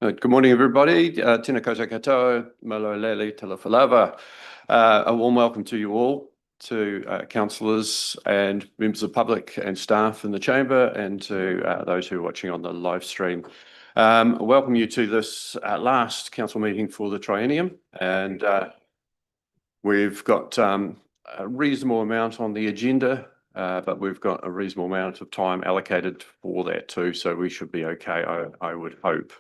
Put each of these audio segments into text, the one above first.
Good morning, everybody. Tēnā koutou katoa, malo lele talawhalawa. A warm welcome to you all, to councillors and members of the public and staff in the chamber, and to those who are watching on the live stream. Welcome you to this last council meeting for the triennium, and we've got a reasonable amount on the agenda, but we've got a reasonable amount of time allocated for that too, so we should be okay, I would hope.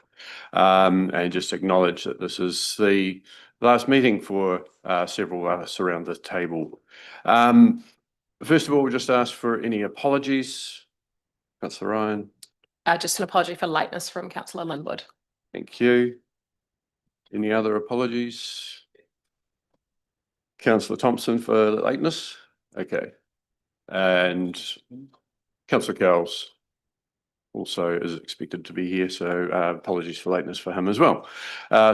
And just acknowledge that this is the last meeting for several of us around the table. First of all, we'll just ask for any apologies. Councillor Ryan. Just an apology for lateness from Councillor Linwood. Thank you. Any other apologies? Councillor Thompson for lateness. Okay. And Councillor Cowles also is expected to be here, so apologies for lateness for him as well.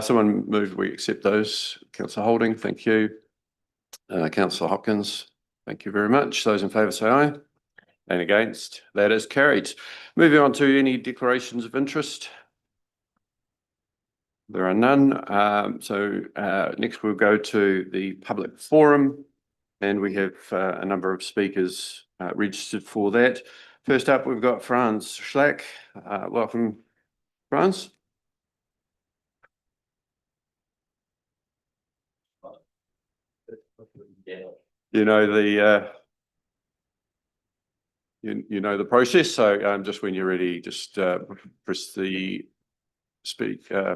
Someone moved, we accept those. Councillor Holding, thank you. Councillor Hopkins, thank you very much. Those in favour say aye. And against, that is carried. Moving on to any declarations of interest. There are none. So next we'll go to the public forum, and we have a number of speakers registered for that. First up, we've got Franz Schlack. Welcome, Franz. You know the you know the process. So just when you're ready, just press the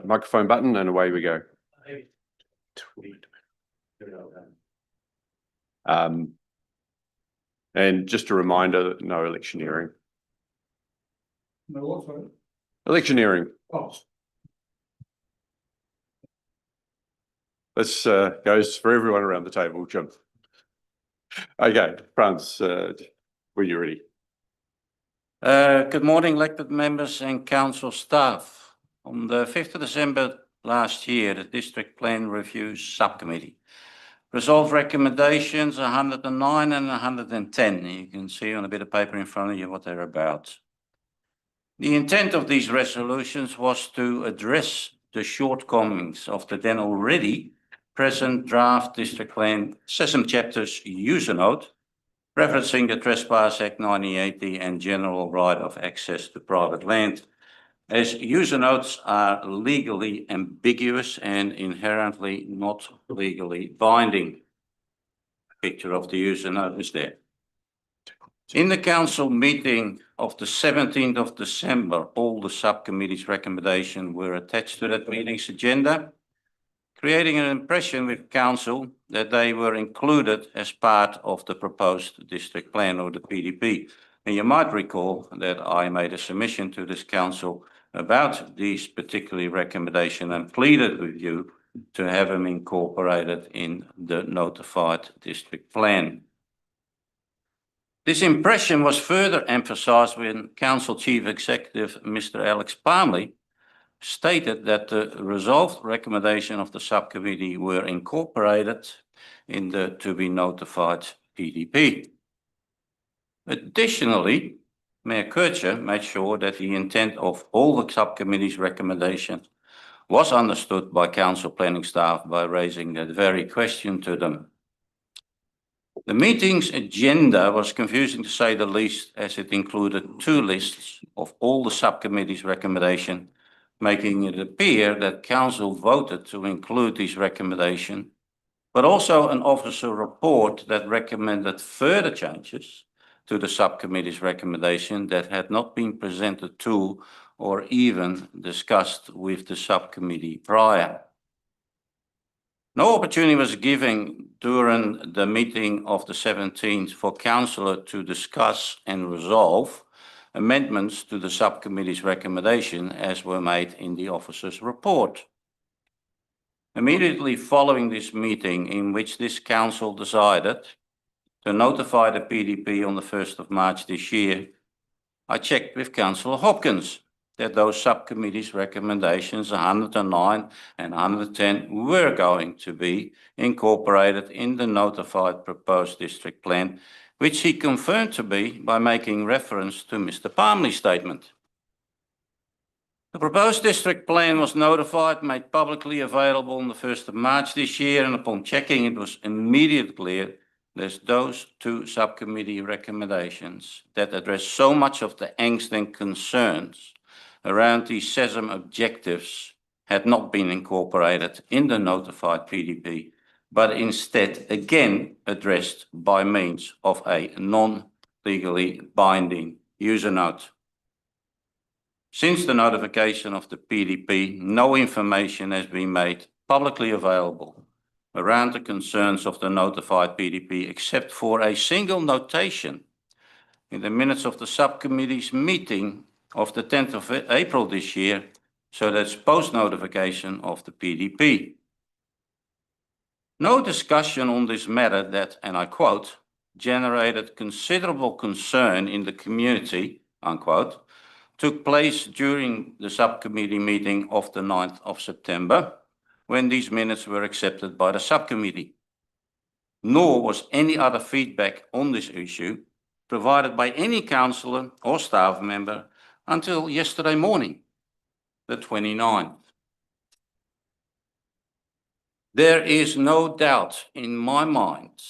microphone button, and away we go. And just a reminder, no electioneering. No what, sorry? Electioneering. Oh. This goes for everyone around the table, Jim. Okay, Franz, when you're ready. Good morning, elected members and council staff. On the 5th of December last year, the District Plan Review Subcommittee resolved recommendations 109 and 110. You can see on a bit of paper in front of you what they're about. The intent of these resolutions was to address the shortcomings of the then already present draft District Plan Sesame Chapters user note, referencing the Trespass Act 1980 and general right of access to private land, as user notes are legally ambiguous and inherently not legally binding. Picture of the user note is there. In the council meeting of the 17th of December, all the subcommittee's recommendations were attached to that meeting's agenda, creating an impression with council that they were included as part of the proposed district plan, or the PDP. And you might recall that I made a submission to this council about these particular recommendations and pleaded with you to have them incorporated in the notified district plan. This impression was further emphasized when Council Chief Executive Mr. Alex Palmley stated that the resolved recommendation of the subcommittee were incorporated in the to be notified PDP. Additionally, Mayor Kircher made sure that the intent of all the subcommittee's recommendations was understood by council planning staff by raising that very question to them. The meeting's agenda was confusing to say the least, as it included two lists of all the subcommittee's recommendations, making it appear that council voted to include these recommendations, but also an officer report that recommended further changes to the subcommittee's recommendation that had not been presented to or even discussed with the subcommittee prior. No opportunity was given during the meeting of the 17th for councillor to discuss and resolve amendments to the subcommittee's recommendation as were made in the officer's report. Immediately following this meeting, in which this council decided to notify the PDP on the 1st of March this year, I checked with Councillor Hopkins that those subcommittee's recommendations 109 and 110 were going to be incorporated in the notified proposed district plan, which he confirmed to me by making reference to Mr. Palmley's statement. The proposed district plan was notified, made publicly available on the 1st of March this year, and upon checking, it was immediately clear there's those two subcommittee recommendations that address so much of the angst and concerns around the SESM objectives had not been incorporated in the notified PDP, but instead again addressed by means of a non-legally binding user note. Since the notification of the PDP, no information has been made publicly available around the concerns of the notified PDP, except for a single notation in the minutes of the subcommittee's meeting of the 10th of April this year, so that's post-notification of the PDP. No discussion on this matter that, and I quote, generated considerable concern in the community, unquote, took place during the subcommittee meeting of the 9th of September, when these minutes were accepted by the subcommittee. Nor was any other feedback on this issue provided by any councillor or staff member until yesterday morning, the 29th. There is no doubt in my mind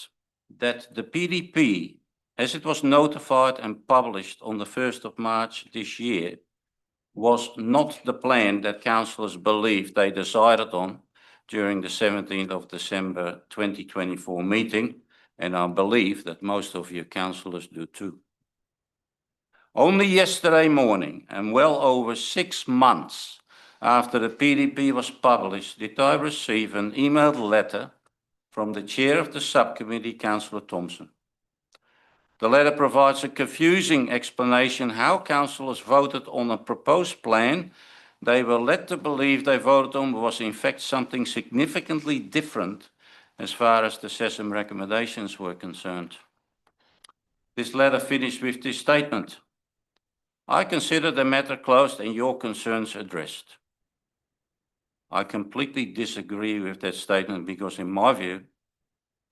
that the PDP, as it was notified and published on the 1st of March this year, was not the plan that councillors believed they decided on during the 17th of December 2024 meeting, and I believe that most of you councillors do too. Only yesterday morning, and well over 6 months after the PDP was published, did I receive an emailed letter from the chair of the subcommittee, Councillor Thompson. The letter provides a confusing explanation how councillors voted on a proposed plan they were led to believe they voted on was in fact something significantly different as far as the SESM recommendations were concerned. This letter finished with this statement: I consider the matter closed and your concerns addressed. I completely disagree with that statement because in my view,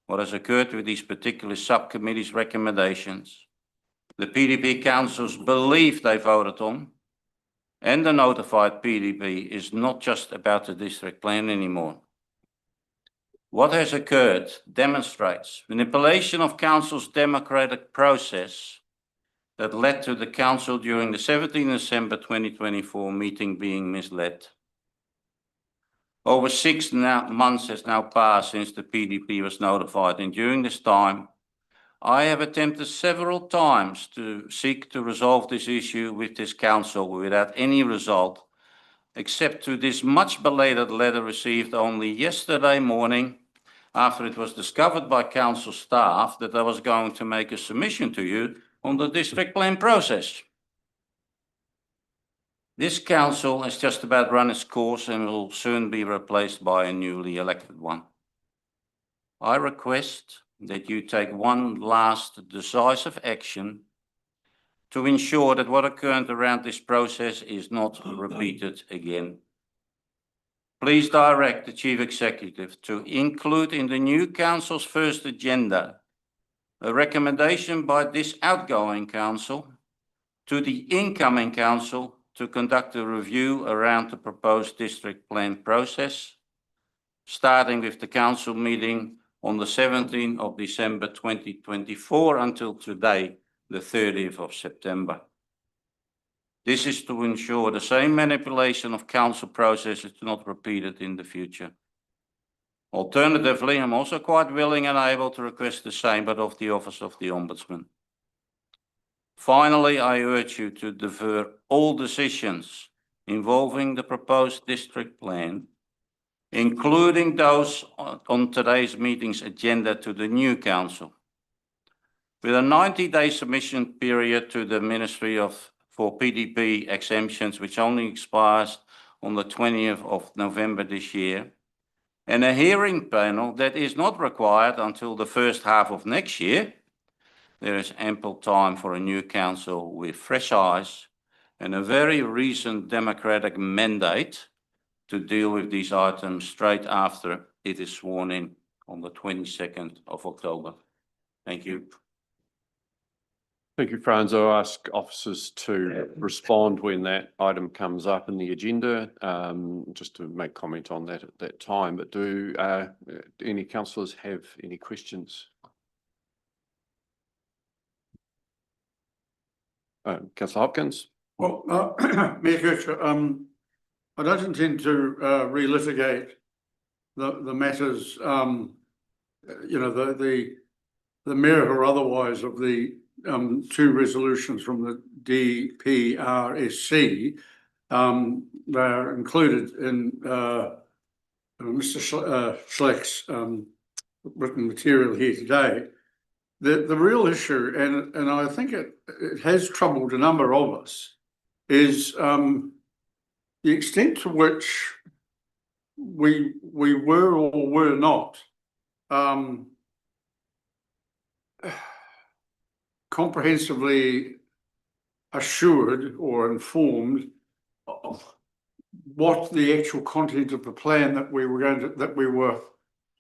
what has occurred with these particular subcommittees' recommendations, the PDP councils believe they voted on, and the notified PDP is not just about the district plan anymore. What has occurred demonstrates manipulation of council's democratic process that led to the council during the 17th December 2024 meeting being misled. Over 6 months has now passed since the PDP was notified, and during this time, I have attempted several times to seek to resolve this issue with this council without any result, except to this much belated letter received only yesterday morning after it was discovered by council staff that I was going to make a submission to you on the district plan process. This council has just about run its course and will soon be replaced by a newly elected one. I request that you take one last decisive action to ensure that what occurred around this process is not repeated again. Please direct the Chief Executive to include in the new council's first agenda a recommendation by this outgoing council to the incoming council to conduct a review around the proposed district plan process, starting with the council meeting on the 17th of December 2024 until today, the 30th of September. This is to ensure the same manipulation of council processes is not repeated in the future. Alternatively, I'm also quite willing and able to request the same, but of the Office of the Ombudsman. Finally, I urge you to defer all decisions involving the proposed district plan, including those on today's meeting's agenda, to the new council. With a 90-day submission period to the Ministry for PDP exemptions, which only expires on the 20th of November this year, and a hearing panel that is not required until the first half of next year, there is ample time for a new council with fresh eyes and a very recent democratic mandate to deal with these items straight after it is sworn in on the 22nd of October. Thank you. Thank you, Franz. I'll ask officers to respond when that item comes up in the agenda, just to make comment on that at that time. But do any councillors have any questions? Councillor Hopkins? Well, Mayor Kircher, I don't intend to relitigate the matters, you know, the merit or otherwise of the two resolutions from the DPRSC. They are included in Mr. Schleck's written material here today. The real issue, and I think it has troubled a number of us, is the extent to which we were or were not comprehensively assured or informed of what the actual content of the plan that we were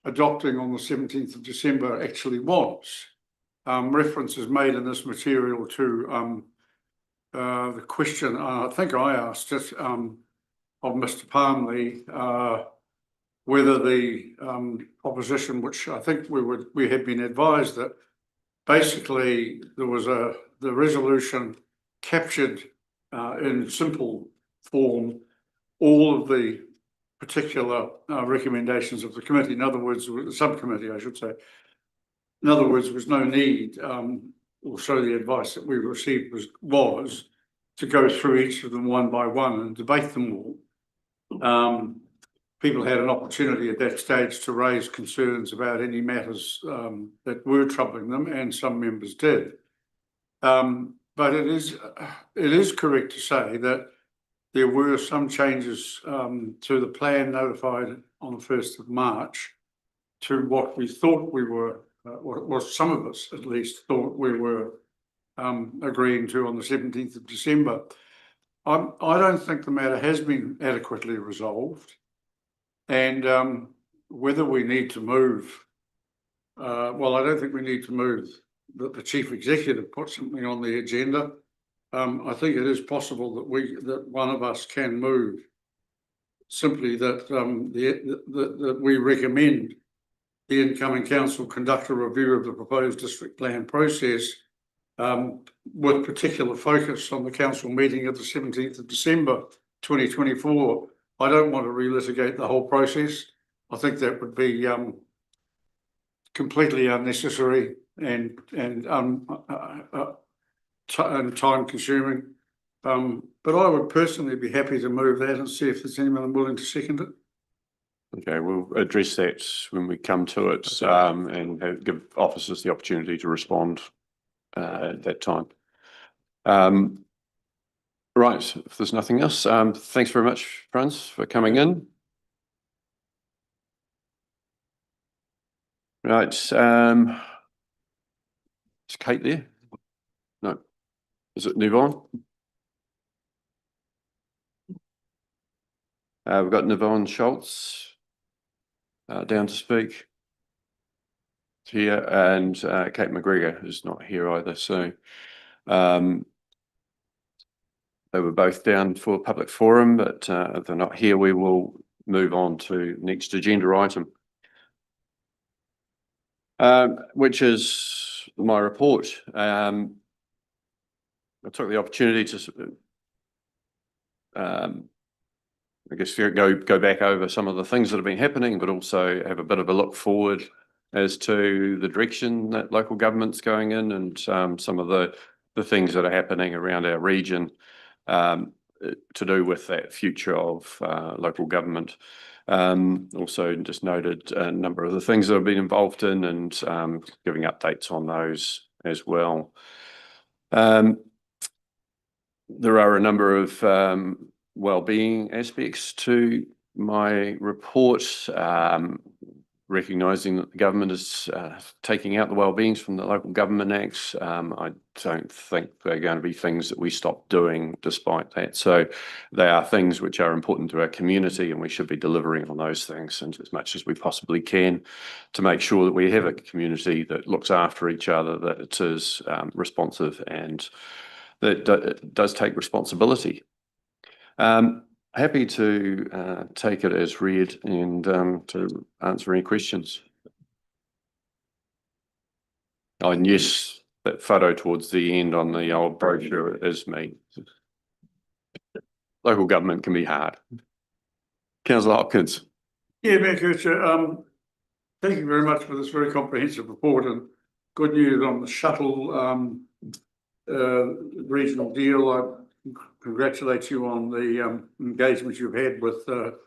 adopting on the 17th of December actually was. Reference is made in this material to the question, I think I asked it, of Mr. Palmley, whether the opposition, which I think we had been advised that basically there was the resolution captured in simple form all of the particular recommendations of the committee. In other words, the subcommittee, I should say. In other words, there was no need, or so the advice that we received was to go through each of them one by one and debate them all. People had an opportunity at that stage to raise concerns about any matters that were troubling them, and some members did. But it is correct to say that there were some changes to the plan notified on the 1st of March to what we thought we were, or some of us at least thought we were agreeing to on the 17th of December. I don't think the matter has been adequately resolved, and whether we need to move, well, I don't think we need to move that the chief executive put something on the agenda. I think it is possible that one of us can move simply that that we recommend the incoming council conduct a review of the proposed district plan process with particular focus on the council meeting of the 17th of December 2024. I don't want to relitigate the whole process. I think that would be completely unnecessary and time consuming. But I would personally be happy to move that and see if there's anyone willing to second it. Okay, we'll address that when we come to it, and give officers the opportunity to respond at that time. Right, if there's nothing else, thanks very much, Franz, for coming in. Right, is Kate there? No. Is it Nivon? We've got Nivon Schultz down to speak here, and Kate McGregor is not here either. So they were both down for a public forum, but if they're not here, we will move on to next agenda item, which is my report. I took the opportunity to I guess go back over some of the things that have been happening, but also have a bit of a look forward as to the direction that local government's going in, and some of the things that are happening around our region to do with that future of local government. Also just noted a number of the things that I've been involved in, and giving updates on those as well. There are a number of wellbeing aspects to my report. recognising that the government is taking out the wellbeings from the local government acts. I don't think they're going to be things that we stop doing despite that. So they are things which are important to our community, and we should be delivering on those things and as much as we possibly can to make sure that we have a community that looks after each other, that it is responsive and that does take responsibility. Happy to take it as read and to answer any questions. Oh, and yes, that photo towards the end on the old brochure is me. Local government can be hard. Councillor Hopkins. Yeah, Mayor Kircher, thank you very much for this very comprehensive report, and good news on the shuttle regional deal. I congratulate you on the engagement you've had with the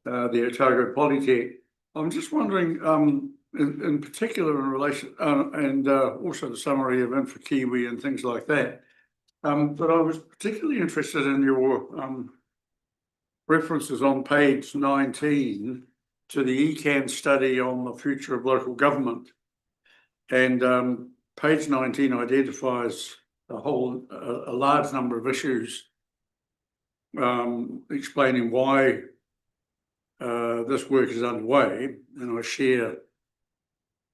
Otago Polytech. I'm just wondering, in particular in relation, and also the summary of InfoKiwi and things like that, but I was particularly interested in your references on page 19 to the ECAN study on the future of local government. And page 19 identifies a large number of issues explaining why this work is underway, and I share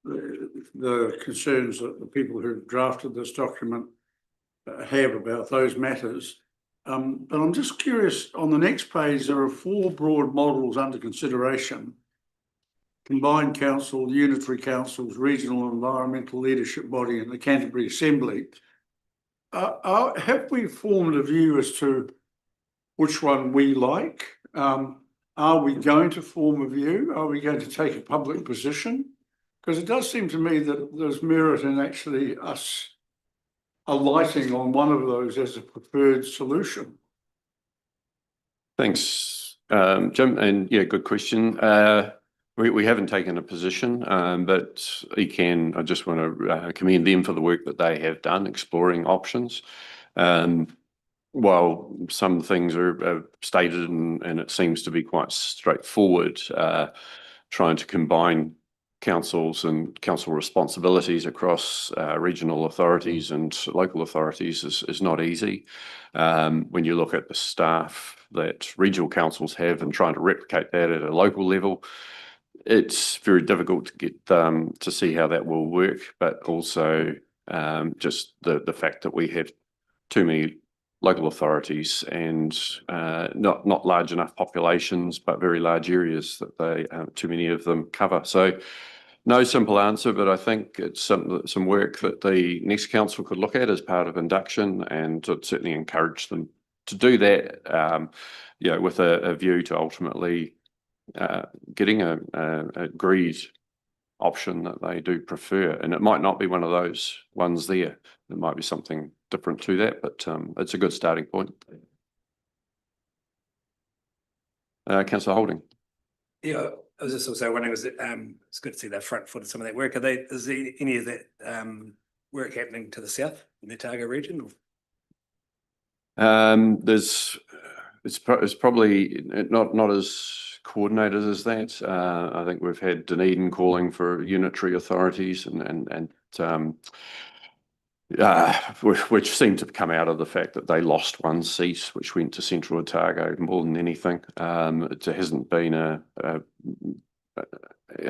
the concerns that the people who drafted this document have about those matters. But I'm just curious, on the next page, there are 4 broad models under consideration: Combined Council, Unitary Councils, Regional Environmental Leadership Body, and the Canterbury Assembly. Have we formed a view as to which one we like? Are we going to form a view? Are we going to take a public position? Because it does seem to me that there's merit in actually us alighting on one of those as a preferred solution. Thanks, Jim, and yeah, good question. We haven't taken a position, but ECAN, I just want to commend them for the work that they have done exploring options. While some things are stated and it seems to be quite straightforward, trying to combine councils and council responsibilities across regional authorities and local authorities is not easy. When you look at the staff that regional councils have and trying to replicate that at a local level, it's very difficult to get to see how that will work, but also just the fact that we have too many local authorities and not large enough populations, but very large areas that they too many of them cover. So no simple answer, but I think it's some work that the next council could look at as part of induction, and to certainly encourage them to do that, with a view to ultimately getting a agreed option that they do prefer. And it might not be one of those ones there. There might be something different to that, but it's a good starting point. Councillor Holding. Yeah, I was just also wondering, it's good to see that front foot of some of that work. Is there any of that work happening to the south in the Otago region? It's probably not as coordinated as that. I think we've had Dunedin calling for unitary authorities which seemed to come out of the fact that they lost one seat, which went to Central Otago more than anything. It hasn't been a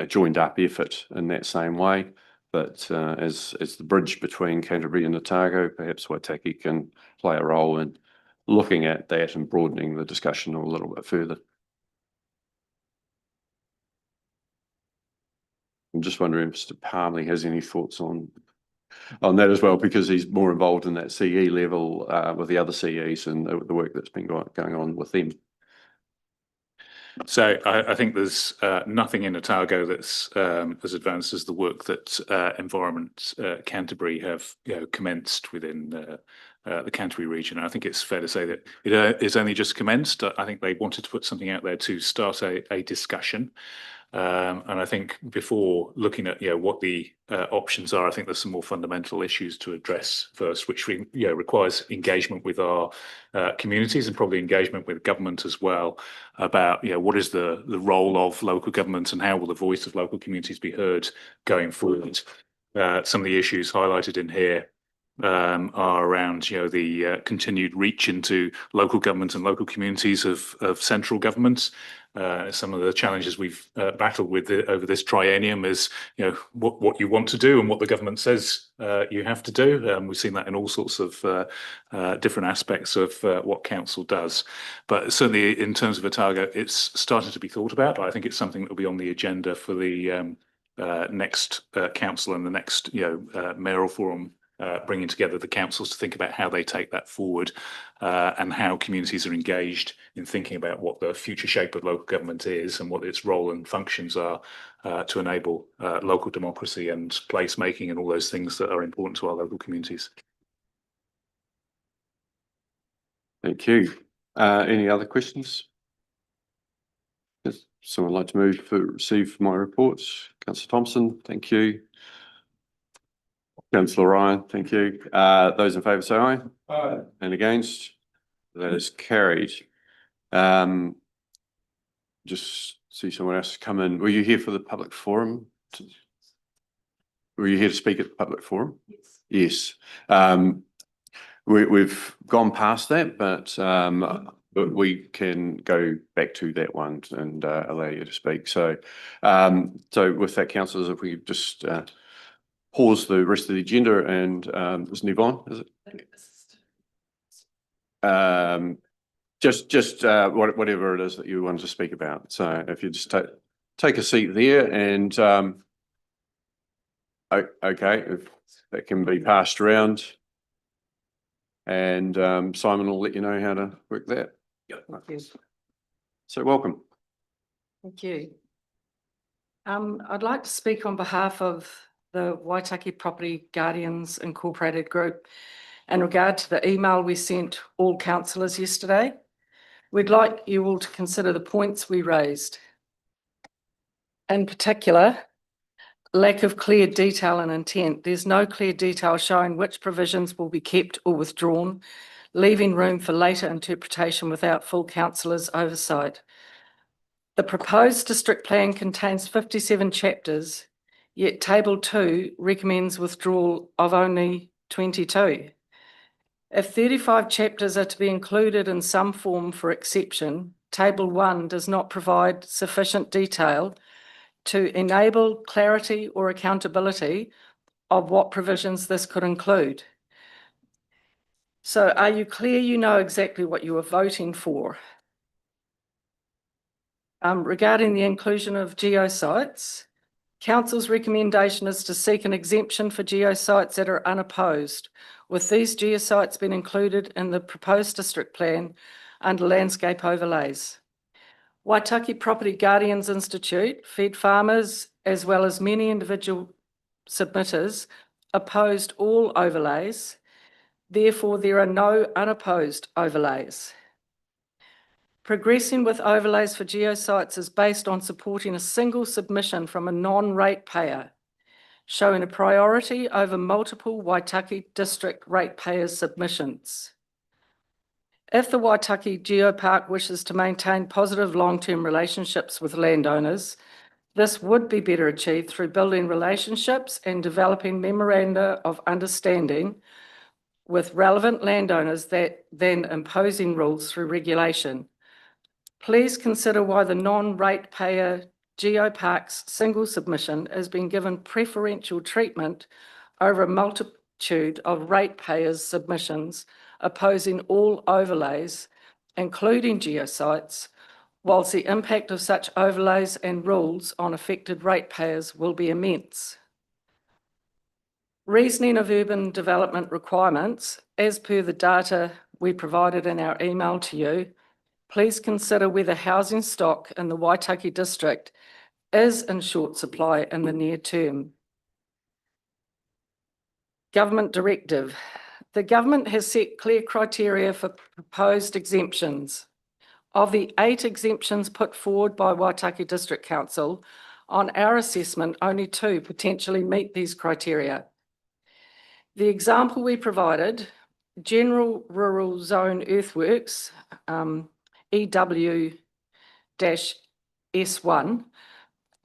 joined up effort in that same way, but as the bridge between Canterbury and Otago, perhaps Waitaki can play a role in looking at that and broadening the discussion a little bit further. I'm just wondering if Mr. Palmley has any thoughts on that as well, because he's more involved in that CE level with the other CEs and the work that's been going on with them. So I think there's nothing in Otago that's as advanced as the work that Environment Canterbury have commenced within the Canterbury region. I think it's fair to say that it is only just commenced. I think they wanted to put something out there to start a discussion. And I think before looking at, what the options are, I think there's some more fundamental issues to address first, which requires engagement with our communities and probably engagement with government as well about, what is the role of local government and how will the voice of local communities be heard going forward. Some of the issues highlighted in here are around, the continued reach into local government and local communities of central governments. Some of the challenges we've battled with over this triennium is, what you want to do and what the government says you have to do. We've seen that in all sorts of different aspects of what council does. But certainly in terms of Otago, it's started to be thought about. I think it's something that will be on the agenda for the next council and the next, mayoral forum, bringing together the councils to think about how they take that forward and how communities are engaged in thinking about what the future shape of local government is and what its role and functions are to enable local democracy and placemaking and all those things that are important to our local communities. Thank you. Any other questions? Does someone like to move to receive my reports? Councillor Thompson, thank you. Councillor Ryan, thank you. Those in favour say aye. Aye. And against? That is carried. Just see someone else come in. Were you here for the public forum? Were you here to speak at the public forum? Yes. Yes. We've gone past that, but we can go back to that one and allow you to speak. So, with that, councillors, if we just pause the rest of the agenda and just move on, is it? Just whatever it is that you want to speak about. So if you just take a seat there and okay, if that can be passed around, and Simon will let you know how to work that. Thank you. So welcome. Thank you. I'd like to speak on behalf of the Waitaki Property Guardians Incorporated Group in regard to the email we sent all councillors yesterday. We'd like you all to consider the points we raised. In particular, lack of clear detail and intent. There's no clear detail showing which provisions will be kept or withdrawn, leaving room for later interpretation without full councillors' oversight. The proposed district plan contains 57 chapters, yet Table 2 recommends withdrawal of only 22. If 35 chapters are to be included in some form for exception, Table 1 does not provide sufficient detail to enable clarity or accountability of what provisions this could include. So are you clear you know exactly what you are voting for? Regarding the inclusion of geosites, Council's recommendation is to seek an exemption for geosites that are unopposed, with these geosites being included in the proposed district plan under landscape overlays. Waitaki Property Guardians Institute, Fed Farmers, as well as many individual submitters, opposed all overlays. Therefore, there are no unopposed overlays. Progressing with overlays for geosites is based on supporting a single submission from a non-ratepayer, showing a priority over multiple Waitaki District ratepayers' submissions. If the Waitaki Geopark wishes to maintain positive long-term relationships with landowners, this would be better achieved through building relationships and developing memoranda of understanding with relevant landowners than imposing rules through regulation. Please consider why the non-ratepayer Geopark's single submission has been given preferential treatment over a multitude of ratepayers' submissions opposing all overlays, including geosites, whilst the impact of such overlays and rules on affected ratepayers will be immense. Reasoning of urban development requirements, as per the data we provided in our email to you, please consider whether housing stock in the Waitaki district is in short supply in the near term. Government directive. The government has set clear criteria for proposed exemptions. Of the 8 exemptions put forward by Waitaki District Council, on our assessment, only 2 potentially meet these criteria. The example we provided, General Rural Zone Earthworks, EW-S1,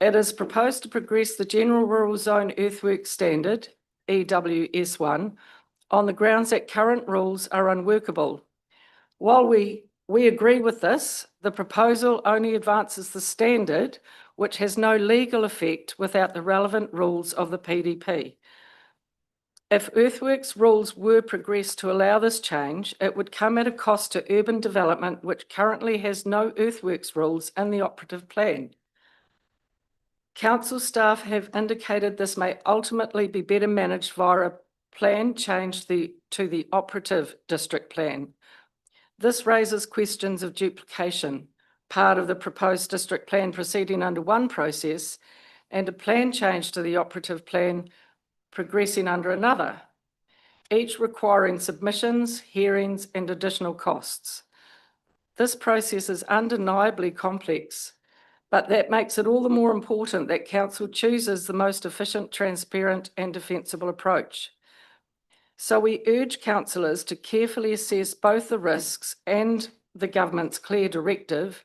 it is proposed to progress the General Rural Zone Earthworks Standard, EWS1, on the grounds that current rules are unworkable. While we agree with this, the proposal only advances the standard, which has no legal effect without the relevant rules of the PDP. If earthworks rules were progressed to allow this change, it would come at a cost to urban development, which currently has no earthworks rules in the operative plan. Council staff have indicated this may ultimately be better managed via a plan change to the operative district plan. This raises questions of duplication, part of the proposed district plan proceeding under one process and a plan change to the operative plan progressing under another, each requiring submissions, hearings, and additional costs. This process is undeniably complex, but that makes it all the more important that Council chooses the most efficient, transparent, and defensible approach. So we urge councillors to carefully assess both the risks and the government's clear directive,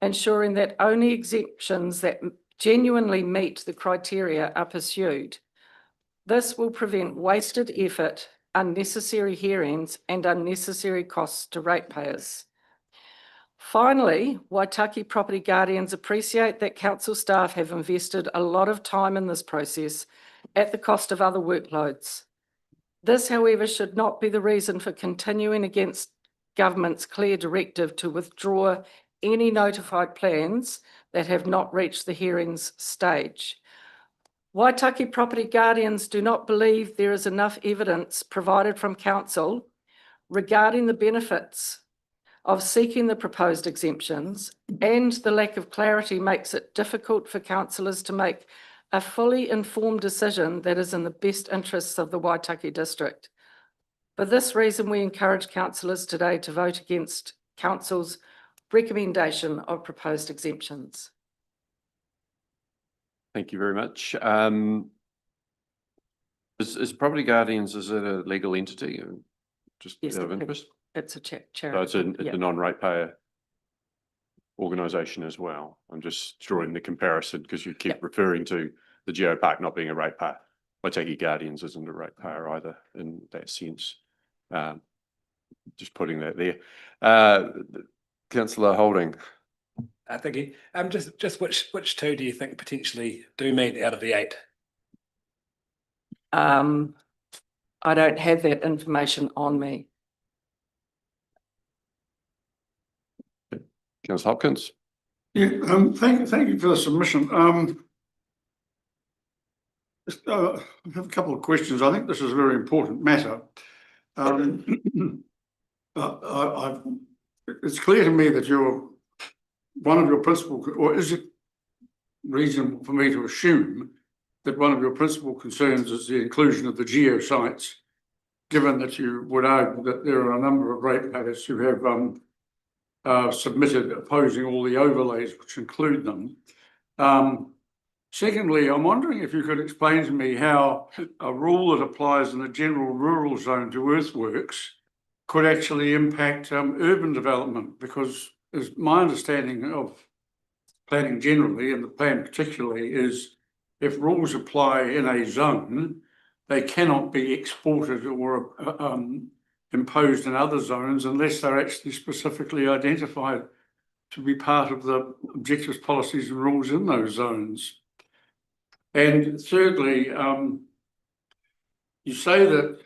ensuring that only exemptions that genuinely meet the criteria are pursued. This will prevent wasted effort, unnecessary hearings, and unnecessary costs to ratepayers. Finally, Waitaki property guardians appreciate that council staff have invested a lot of time in this process at the cost of other workloads. This, however, should not be the reason for continuing against government's clear directive to withdraw any notified plans that have not reached the hearings stage. Waitaki property guardians do not believe there is enough evidence provided from council regarding the benefits of seeking the proposed exemptions, and the lack of clarity makes it difficult for councillors to make a fully informed decision that is in the best interests of the Waitaki district. For this reason, we encourage councillors today to vote against council's recommendation of proposed exemptions. Thank you very much. Is Property Guardians, is it a legal entity? Just Yes, out of interest? It's a charity. So it's a non-ratepayer organisation as well. I'm just drawing the comparison because you keep referring to the Geopark not being a ratepayer. Waitaki Guardians isn't a ratepayer either in that sense. Just putting that there. Councillor Holding. Thank you. Just which 2 do you think potentially do meet out of the 8? I don't have that information on me. Councillor Hopkins. Yeah, thank you for the submission. I have a couple of questions. I think this is a very important matter. It's clear to me that one of your principal, or is it reasonable for me to assume that one of your principal concerns is the inclusion of the geosites, given that you would argue that there are a number of ratepayers who have submitted opposing all the overlays which include them. Secondly, I'm wondering if you could explain to me how a rule that applies in the general rural zone to earthworks could actually impact urban development, because as my understanding of planning generally, and the plan particularly, is if rules apply in a zone, they cannot be exported or imposed in other zones unless they're actually specifically identified to be part of the objectives, policies and rules in those zones. And thirdly, you say that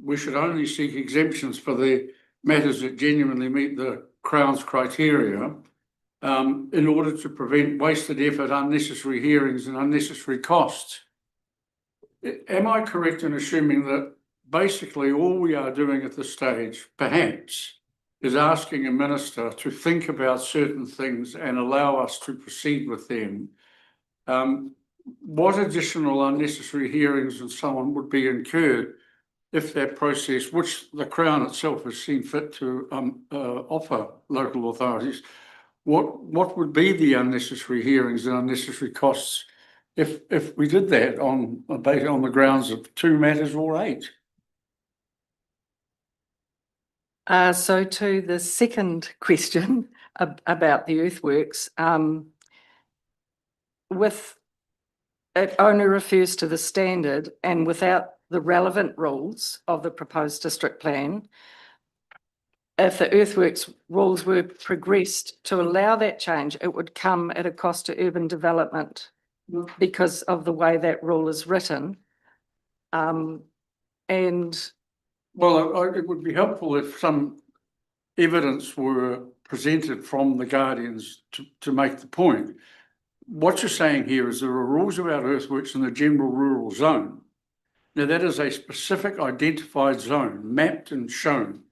we should only seek exemptions for the matters that genuinely meet the Crown's criteria in order to prevent wasted effort, unnecessary hearings and unnecessary costs. Am I correct in assuming that basically all we are doing at this stage, perhaps, is asking a minister to think about certain things and allow us to proceed with them? What additional unnecessary hearings and so on would be incurred if that process, which the Crown itself has seen fit to offer local authorities, what would be the unnecessary hearings and unnecessary costs if we did that on the grounds of 2 matters or 8? So to the second question about the earthworks, with it only refers to the standard and without the relevant rules of the proposed district plan. If the earthworks rules were progressed to allow that change, it would come at a cost to urban development because of the way that rule is written. And Well, it would be helpful if some evidence were presented from the Guardians to make the point. What you're saying here is there are rules about earthworks in the general rural zone. Now, that is a specific identified zone, mapped and shown.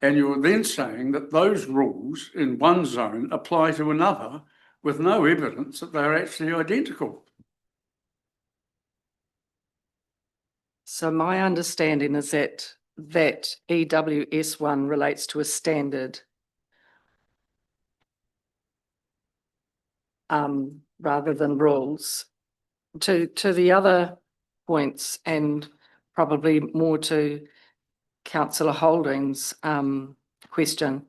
And you're then saying that those rules in one zone apply to another with no evidence that they're actually identical. so my understanding is that EWS one relates to a standard rather than rules. To the other points, and probably more to Councillor Holding's question,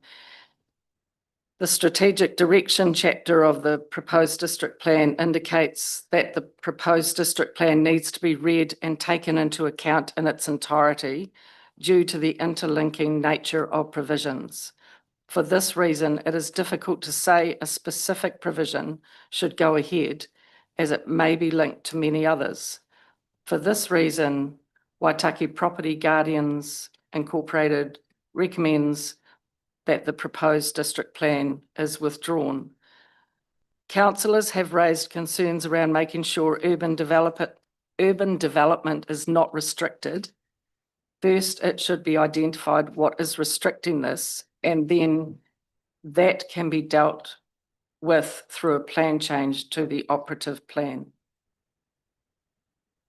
the strategic direction chapter of the proposed district plan indicates that the proposed district plan needs to be read and taken into account in its entirety due to the interlinking nature of provisions. For this reason, it is difficult to say a specific provision should go ahead, as it may be linked to many others. For this reason, Waitaki Property Guardians Incorporated recommends that the proposed district plan is withdrawn. Councillors have raised concerns around making sure urban development is not restricted. First, it should be identified what is restricting this, and then that can be dealt with through a plan change to the operative plan.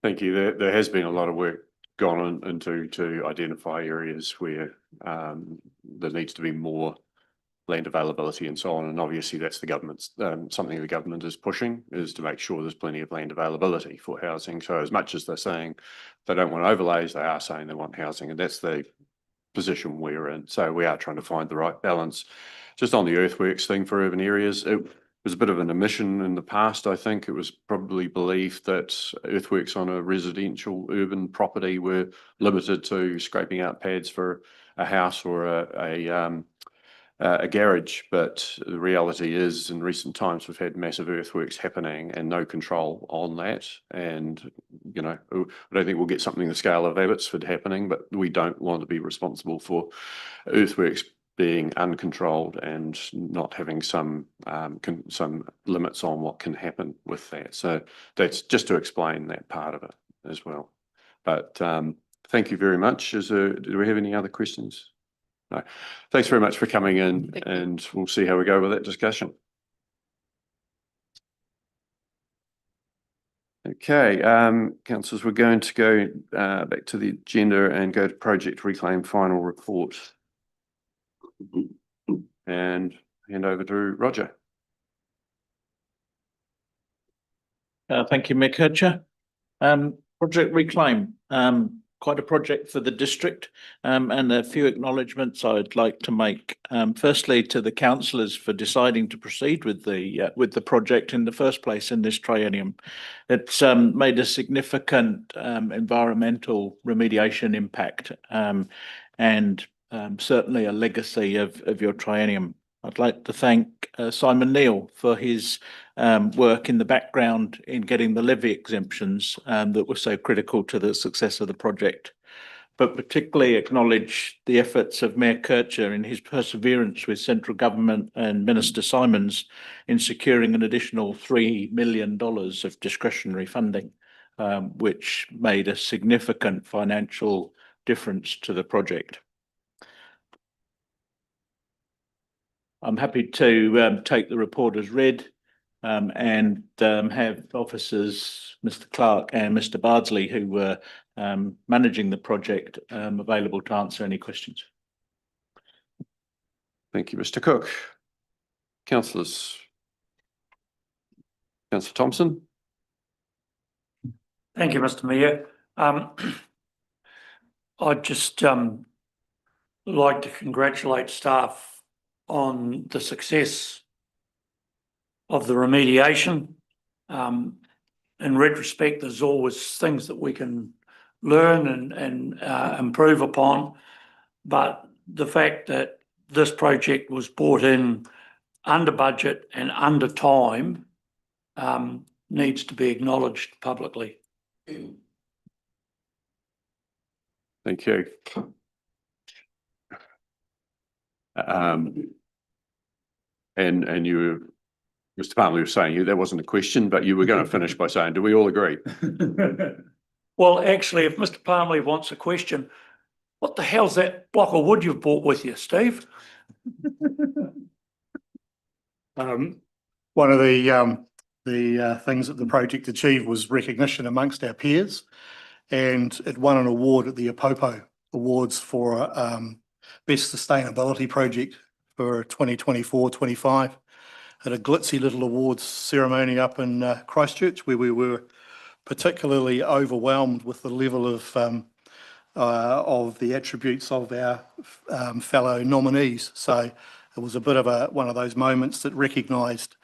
Thank you. There has been a lot of work gone into to identify areas where there needs to be more land availability and so on. And obviously that's the government's something the government is pushing, is to make sure there's plenty of land availability for housing. So as much as they're saying they don't want overlays, they are saying they want housing, and that's the position we're in. So we are trying to find the right balance. Just on the earthworks thing for urban areas, it was a bit of an omission in the past. I think it was probably believed that earthworks on a residential urban property were limited to scraping out pads for a house or a garage, but the reality is in recent times we've had massive earthworks happening and no control on that. And you know, I don't think we'll get something the scale of Abbotsford happening, but we don't want to be responsible for earthworks being uncontrolled and not having some limits on what can happen with that. So that's just to explain that part of it as well. But thank you very much. Do we have any other questions? No. Thanks very much for coming in, and we'll see how we go with that discussion. Okay, councillors, we're going to go back to the agenda and go to Project Reclaim final report. And hand over to Roger. Thank you, Mayor Kircher. Project Reclaim, quite a project for the district, and a few acknowledgements I'd like to make. Firstly, to the councillors for deciding to proceed with the project in the first place in this triennium. It's made a significant environmental remediation impact, and certainly a legacy of your triennium. I'd like to thank Simon Neal for his work in the background in getting the levy exemptions that were so critical to the success of the project, but particularly acknowledge the efforts of Mayor Kircher in his perseverance with central government and Minister Simons in securing an additional $3 million of discretionary funding, which made a significant financial difference to the project. I'm happy to take the report as read. and have officers, Mr. Clark and Mr. Bardsley, who were managing the project, available to answer any questions. Thank you, Mr. Cook. Councillors. Councillor Thompson. Thank you, Mr. Mayor. I'd just like to congratulate staff on the success of the remediation. In retrospect, there's always things that we can learn and improve upon, but the fact that this project was brought in under budget and under time needs to be acknowledged publicly. Thank you. And you, Mr. Parmley was saying that wasn't a question, but you were going to finish by saying, do we all agree? Well, actually, if Mr. Parmley wants a question, what the hell's that block of wood you've brought with you, Steve? One of the things that the project achieved was recognition amongst our peers, and it won an award at the Apopo Awards for Best Sustainability Project for 2024-25 at a glitzy little awards ceremony up in Christchurch, where we were particularly overwhelmed with the level of the attributes of our fellow nominees. So it was a bit of one of those moments that recognised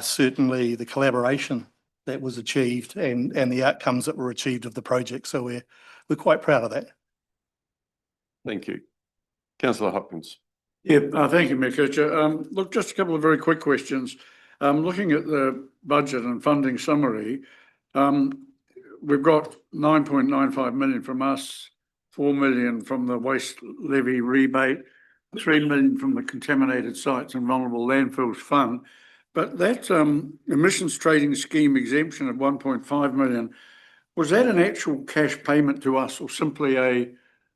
certainly the collaboration that was achieved and the outcomes that were achieved of the project. So we're quite proud of that. Thank you. Councillor Hopkins. Yeah, thank you, Mayor Kircher. Look, just a couple of very quick questions. Looking at the budget and funding summary, we've got 9.95 million from us, 4 million from the waste levy rebate, 3 million from the Contaminated Sites and Vulnerable Landfills Fund. But that emissions trading scheme exemption of 1.5 million, was that an actual cash payment to us or simply a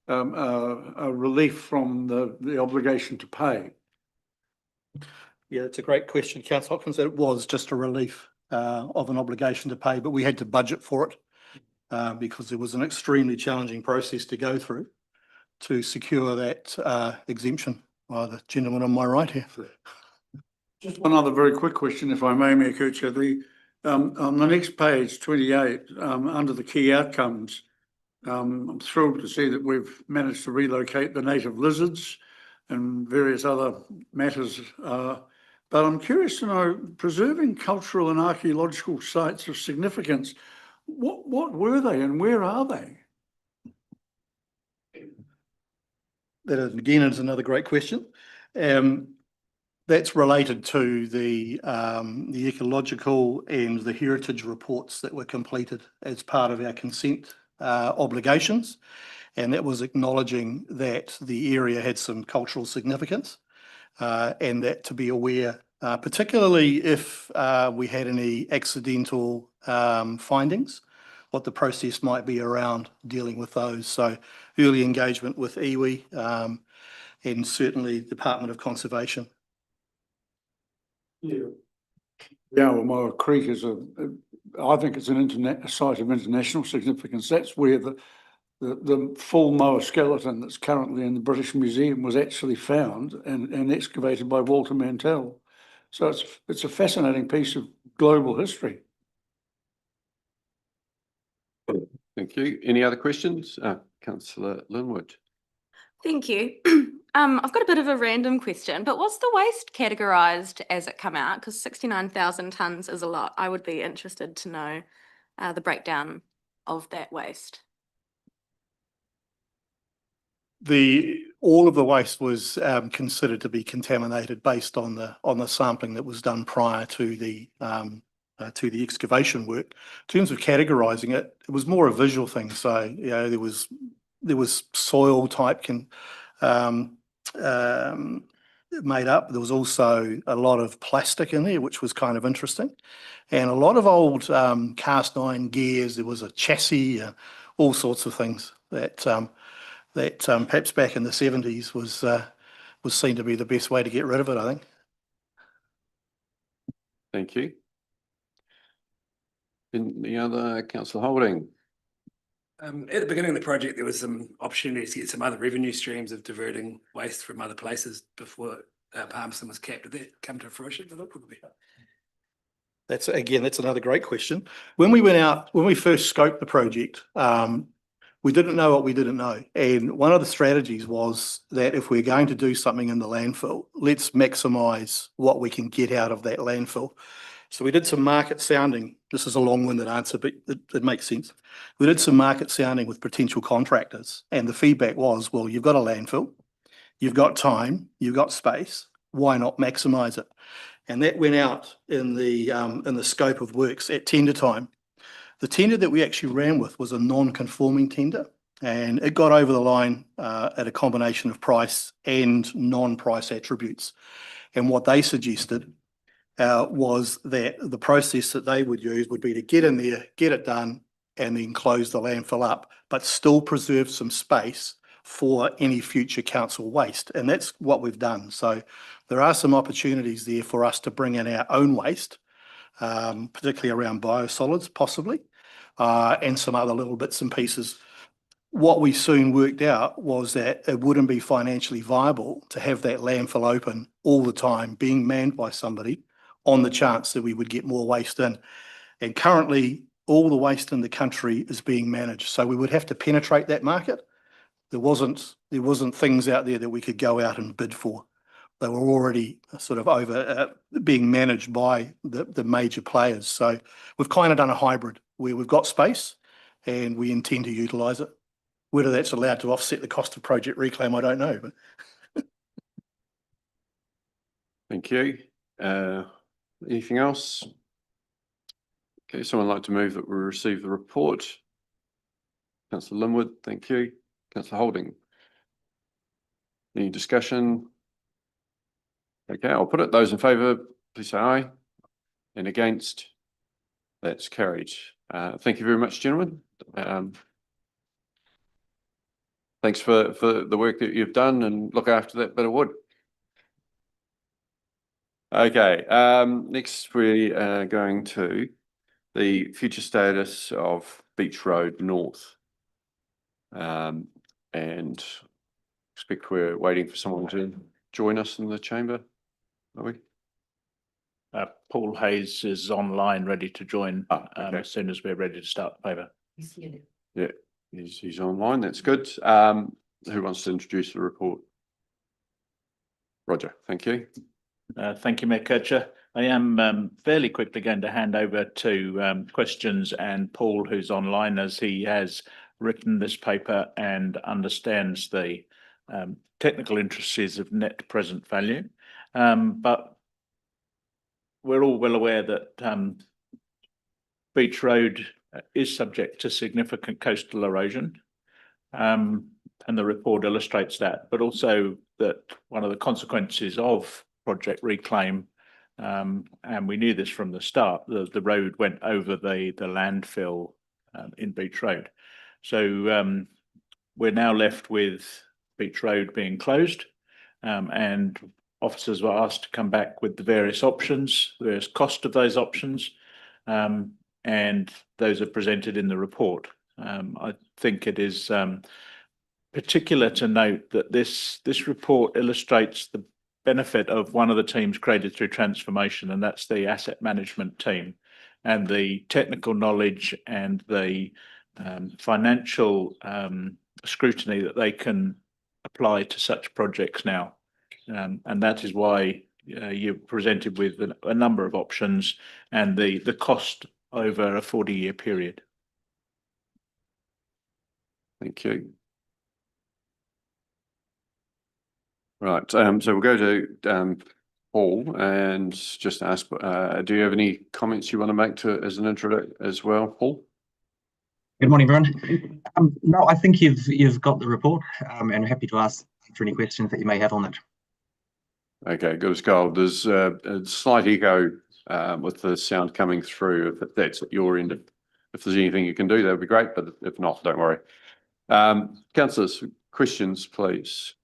relief from the obligation to pay? Yeah, it's a great question, Councillor Hopkins. It was just a relief of an obligation to pay, but we had to budget for it because it was an extremely challenging process to go through to secure that exemption by the gentleman on my right here. Just one other very quick question, if I may, Mayor Kircher. On the next page, 28, under the key outcomes, I'm thrilled to see that we've managed to relocate the native lizards and various other matters. But I'm curious to know, preserving cultural and archaeological sites of significance, what were they and where are they? That again is another great question. That's related to the ecological and the heritage reports that were completed as part of our consent obligations, and that was acknowledging that the area had some cultural significance and that to be aware, particularly if we had any accidental findings, what the process might be around dealing with those. So early engagement with iwi and certainly Department of Conservation. Yeah, Yawamoa Creek is I think it's a site of international significance. That's where the full moa skeleton that's currently in the British Museum was actually found and excavated by Walter Mantell. So it's a fascinating piece of global history. Thank you. Any other questions? Councillor Linwood. Thank you. I've got a bit of a random question, but was the waste categorised as it come out? Because 69,000 tonnes is a lot. I would be interested to know the breakdown of that waste. All of the waste was considered to be contaminated based on the sampling that was done prior to the excavation work. In terms of categorising it, it was more a visual thing. So you know, there was soil type made up. There was also a lot of plastic in there, which was kind of interesting, and a lot of old cast iron gears. There was a chassis, all sorts of things that perhaps back in the 70s was seen to be the best way to get rid of it, I think. Thank you. Any other, councillor Holding? At the beginning of the project, there was some opportunities to get some other revenue streams of diverting waste from other places before Palmerston was capped. Did that come to fruition? That's another great question. When we first scoped the project, we didn't know what we didn't know. And one of the strategies was that if we're going to do something in the landfill, let's maximize what we can get out of that landfill. So we did some market sounding. This is a long-winded answer, but it makes sense. We did some market sounding with potential contractors, and the feedback was, well, you've got a landfill, you've got time, you've got space, why not maximize it? And that went out in the scope of works at tender time. The tender that we actually ran with was a non-conforming tender, and it got over the line at a combination of price and non-price attributes. And what they suggested was that the process that they would use would be to get in there, get it done, and then close the landfill up, but still preserve some space for any future council waste. And that's what we've done. So there are some opportunities there for us to bring in our own waste, particularly around biosolids, possibly, and some other little bits and pieces. What we soon worked out was that it wouldn't be financially viable to have that landfill open all the time, being manned by somebody, on the chance that we would get more waste in. And currently, all the waste in the country is being managed. So we would have to penetrate that market. There wasn't things out there that we could go out and bid for. They were already sort of over being managed by the major players. So we've kind of done a hybrid where we've got space and we intend to utilise it. Whether that's allowed to offset the cost of Project Reclaim, I don't know. But Thank you. Anything else? Okay, someone like to move that we receive the report? Councillor Linwood, thank you. Councillor Holding. Any discussion? Okay, I'll put it. Those in favour, please say aye. And against? That's carried. Thank you very much, gentlemen. Thanks for the work that you've done, and look after that bit of wood. Okay, next we are going to the future status of Beach Road North. And expect we're waiting for someone to join us in the chamber, are we? Paul Hayes is online, ready to join Okay. as soon as we're ready to start the paper. Yeah, he's online, that's good. Who wants to introduce the report? Roger, thank you. Thank you, Mayor Kircher. I am fairly quickly going to hand over to questions and Paul, who's online, as he has written this paper and understands the technical intricacies of net present value. But we're all well aware that Beach Road is subject to significant coastal erosion. And the report illustrates that, but also that one of the consequences of Project Reclaim, and we knew this from the start, the road went over the landfill in Beach Road. So we're now left with Beach Road being closed, and officers were asked to come back with the various options, the various cost of those options, and those are presented in the report. I think it is particular to note that this report illustrates the benefit of one of the teams created through transformation, and that's the asset management team, and the technical knowledge and the financial scrutiny that they can apply to such projects now. And that is why you're presented with a number of options and the cost over a 40-year period. Thank you. Right, so we'll go to Paul and just ask, do you have any comments you want to make to as an intro as well, Paul? Good morning, everyone. No, I think you've got the report, and I'm happy to answer any questions that you may have on it. Okay, good as gold. There's a slight echo with the sound coming through. If that's at your end, if there's anything you can do, that would be great. But if not, don't worry. Councillors, questions, please.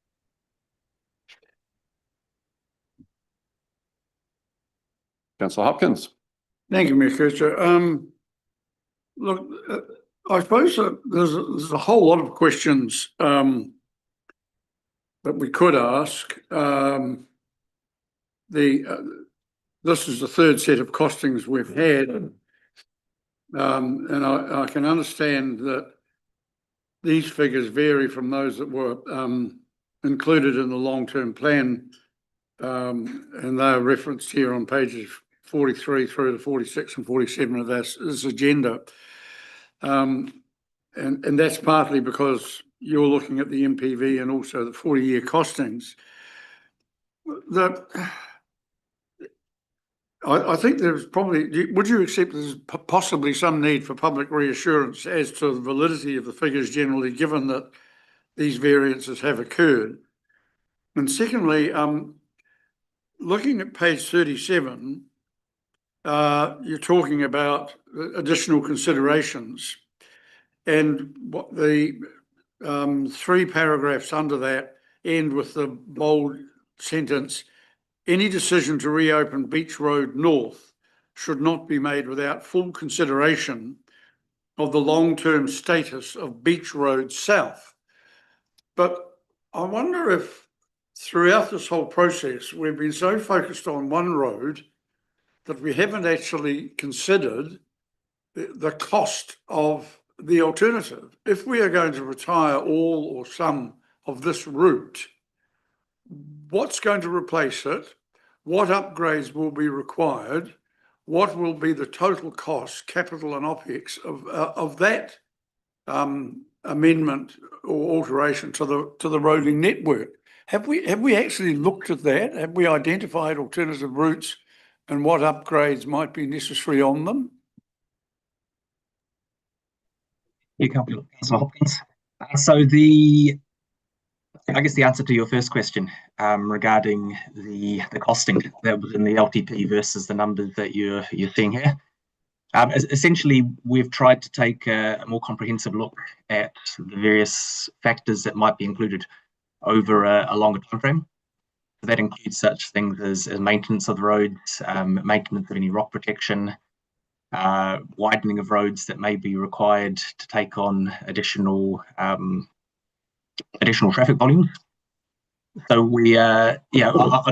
Councillor Hopkins. Thank you, Mayor Kircher. Look, I suppose there's a whole lot of questions that we could ask. This is the third set of costings we've had, and I can understand that these figures vary from those that were included in the long-term plan, and they're referenced here on pages 43 through to 46 and 47 of this agenda. And that's partly because you're looking at the MPV and also the 40-year costings. I think there's probably, would you accept there's possibly some need for public reassurance as to the validity of the figures generally, given that these variances have occurred? And secondly, looking at page 37, you're talking about additional considerations, and what the 3 paragraphs under that end with the bold sentence: any decision to reopen Beach Road North should not be made without full consideration of the long-term status of Beach Road South. But I wonder if throughout this whole process, we've been so focused on one road that we haven't actually considered the cost of the alternative. If we are going to retire all or some of this route, what's going to replace it? What upgrades will be required? What will be the total cost, capital and OPEX of that amendment or alteration to the roading network? Have we actually looked at that? Have we identified alternative routes and what upgrades might be necessary on them? Councillor Hopkins. I guess the answer to your first question regarding the costing that was in the LTP versus the numbers that you're seeing here. Essentially, we've tried to take a more comprehensive look at the various factors that might be included over a longer time frame. That includes such things as maintenance of the roads, maintenance of any rock protection, widening of roads that may be required to take on additional traffic volumes. So I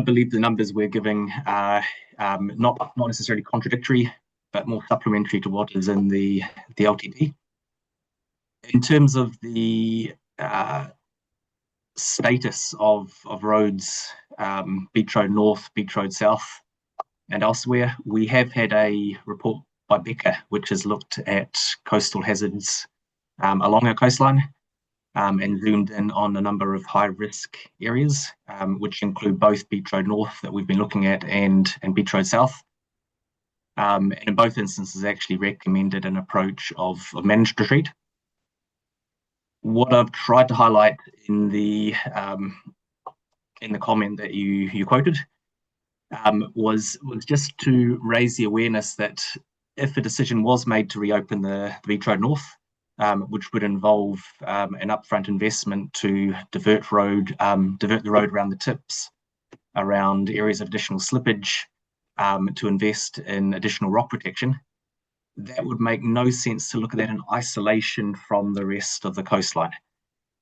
believe the numbers we're giving are not necessarily contradictory, but more supplementary to what is in the LTP. In terms of the status of roads, Beach Road North, Beach Road South, and elsewhere, we have had a report by Becker, which has looked at coastal hazards along our coastline and zoomed in on a number of high-risk areas, which include both Beach Road North that we've been looking at and Beach Road South. And in both instances, actually recommended an approach of managed retreat. What I've tried to highlight in the comment that you quoted was just to raise the awareness that if a decision was made to reopen the Beach Road North, which would involve an upfront investment to divert the road around the tips, around areas of additional slippage, to invest in additional rock protection, that would make no sense to look at that in isolation from the rest of the coastline.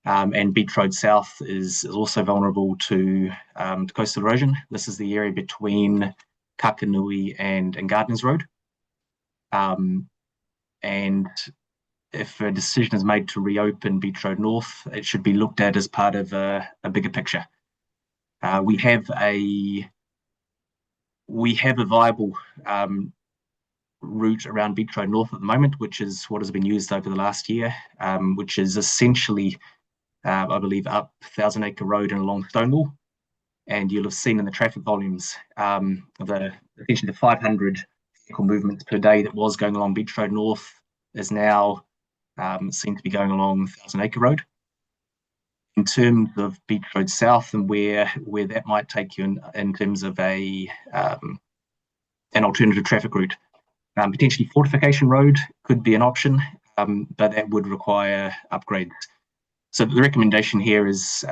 And Beach Road South is also vulnerable to coastal erosion. This is the area between Kakanui and Gardeners Road. And if a decision is made to reopen Beach Road North, it should be looked at as part of a bigger picture. We have a viable route around Beach Road North at the moment, which is what has been used over the last year, which is essentially, I believe, up 1,000 Acre Road and along Stonewall. And you'll have seen in the traffic volumes essentially the 500 vehicle movements per day that was going along Beach Road North is now seem to be going along 1,000 Acre Road. In terms of Beach Road South and where that might take you in terms of an alternative traffic route, potentially Fortification Road could be an option, but that would require upgrades. So the recommendation here is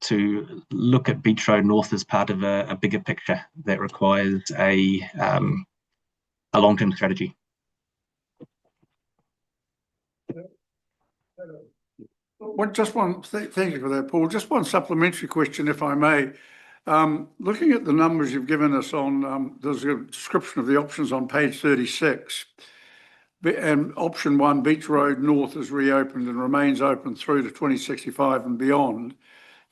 to look at Beach Road North as part of a bigger picture that requires a long-term strategy. Thank you for that, Paul. Just one supplementary question, if I may. Looking at the numbers you've given us on, there's a description of the options on page 36. And option 1, Beach Road North is reopened and remains open through to 2065 and beyond.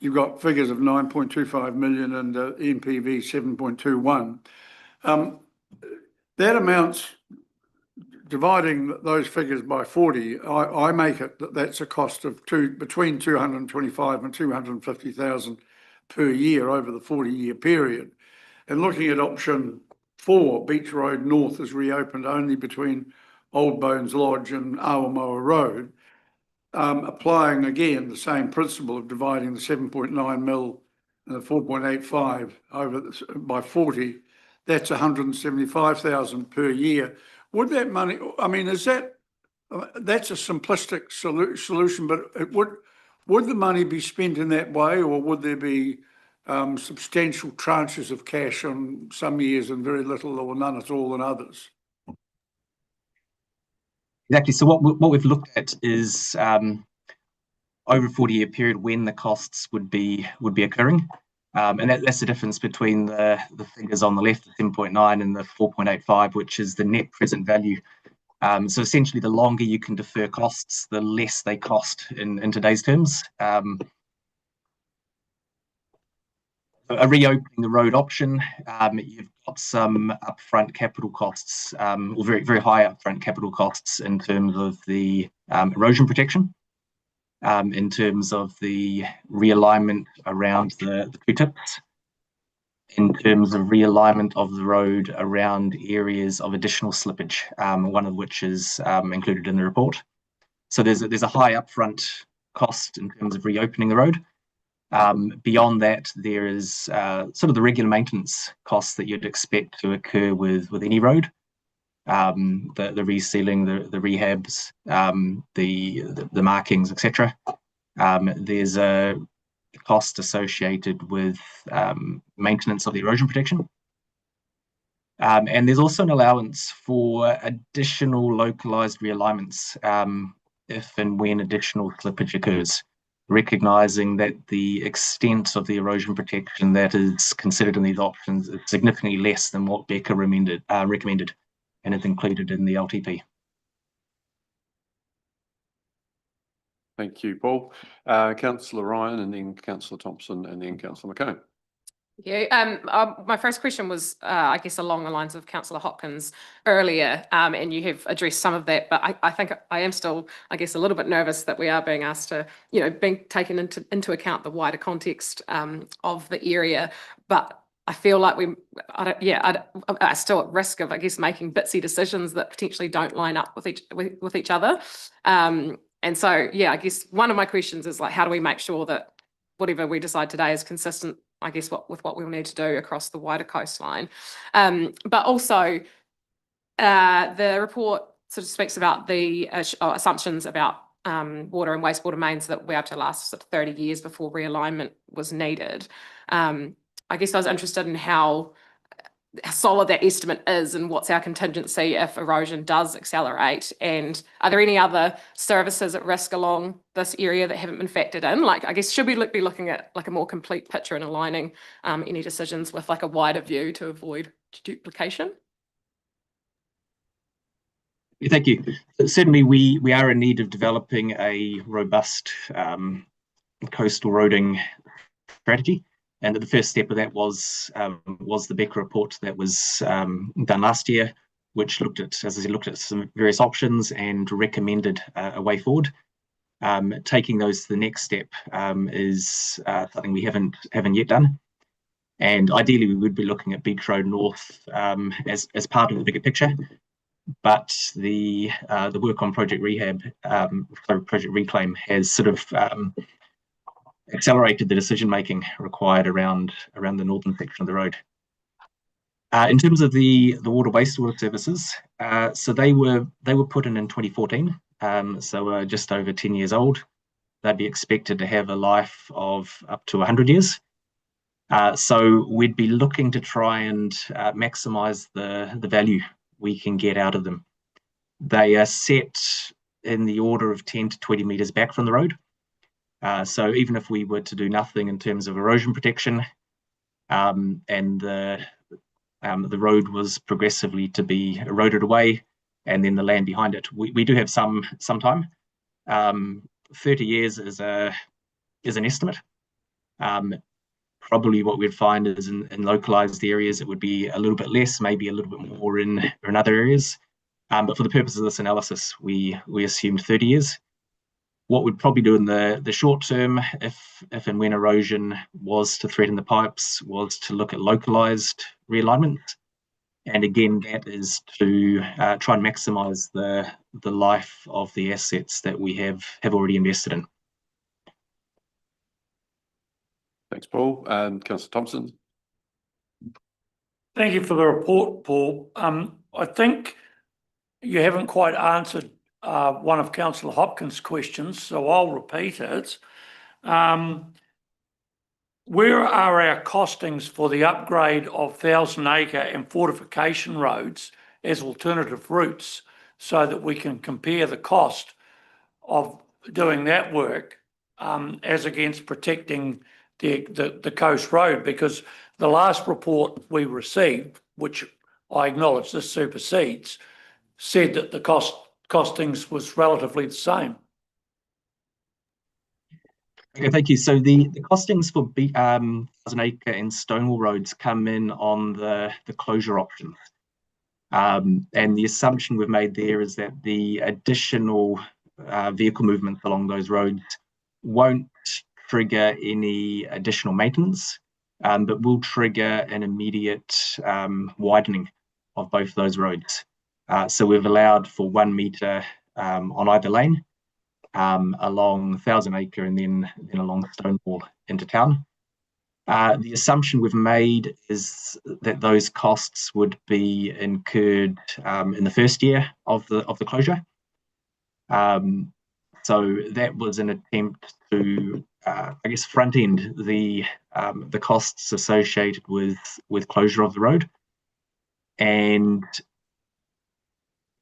You've got figures of 9.25 million and NPV 7.21. That amounts, dividing those figures by 40, I make it that's a cost of between 225 and 250,000 per year over the 40-year period. And looking at option 4, Beach Road North is reopened only between Old Bones Lodge and Awamoa Road, applying again the same principle of dividing the 7.9 mil and the 4.85 by 40, that's 175,000 per year. Would that money, I mean, is that's a simplistic solution, but would the money be spent in that way, or would there be substantial tranches of cash on some years and very little or none at all in others? Exactly. So what we've looked at is over a 40-year period when the costs would be occurring, and that's the difference between the figures on the left, the 7.9 and the 4.85, which is the net present value. So essentially, the longer you can defer costs, the less they cost in today's terms. A reopening the road option, you've got some upfront capital costs, or very, very high upfront capital costs in terms of the erosion protection, in terms of the realignment around the Q-tips, in terms of realignment of the road around areas of additional slippage, one of which is included in the report. So there's a high upfront cost in terms of reopening the road. Beyond that, there is sort of the regular maintenance costs that you'd expect to occur with any road, the resealing, the rehabs, the markings, etc. There's a cost associated with maintenance of the erosion protection. And there's also an allowance for additional localized realignments if and when additional slippage occurs, recognizing that the extent of the erosion protection that is considered in these options is significantly less than what Becca recommended and is included in the LTP. Thank you, Paul. Councillor Ryan, and then Councillor Thompson, and then Councillor McCone. Yeah, my first question was, I guess, along the lines of Councillor Hopkins earlier, and you have addressed some of that, but I think I am still, I guess, a little bit nervous that we are being asked to, being taken into account the wider context of the area, but I feel like are still at risk of, I guess, making bitsy decisions that potentially don't line up with each other. And so, yeah, I guess one of my questions is like, how do we make sure that whatever we decide today is consistent, I guess, with what we'll need to do across the wider coastline. But also, the report sort of speaks about the assumptions about water and wastewater mains that we have to last sort of 30 years before realignment was needed. I guess I was interested in how solid that estimate is and what's our contingency if erosion does accelerate, and are there any other services at risk along this area that haven't been factored in? Like, I guess, should we be looking at like a more complete picture and aligning any decisions with like a wider view to avoid duplication? Thank you. Certainly we are in need of developing a robust coastal roading strategy. And the first step of that was the Becca report that was done last year, which looked at some various options and recommended a way forward. Taking those to the next step is something we haven't yet done. And ideally, we would be looking at Beach Road North as part of the bigger picture. But the work on Project Reclaim has sort of accelerated the decision-making required around the northern section of the road. In terms of the water wastewater services, so they were put in 2014, so just over 10 years old. They'd be expected to have a life of up to 100 years. So we'd be looking to try and maximise the value we can get out of them. They are set in the order of 10 to 20 metres back from the road. So even if we were to do nothing in terms of erosion protection, and the road was progressively to be eroded away, and then the land behind it, we do have some time. 30 years is an estimate. Probably what we'd find is in localized areas, it would be a little bit less, maybe a little bit more in other areas. But for the purpose of this analysis, we assumed 30 years. What we'd probably do in the short term, if and when erosion was to threaten the pipes, was to look at localized realignment. And again, that is to try and maximize the life of the assets that we have already invested in. Thanks, Paul. Councillor Thompson. Thank you for the report, Paul. I think you haven't quite answered one of Councillor Hopkins' questions, so I'll repeat it. Where are our costings for the upgrade of 1,000 acre and fortification roads as alternative routes so that we can compare the cost of doing that work as against protecting the coast road? Because the last report we received, which I acknowledge this supersedes, said that the costings was relatively the same. Okay, thank you. So the costings for 1,000 acre and Stonewall roads come in on the closure options. And the assumption we've made there is that the additional vehicle movements along those roads won't trigger any additional maintenance, but will trigger an immediate widening of both those roads. So we've allowed for 1 metre on either lane, along 1,000 acre and then along Stonewall into town. The assumption we've made is that those costs would be incurred in the first year of the closure. So that was an attempt to, I guess, front end the costs associated with closure of the road, and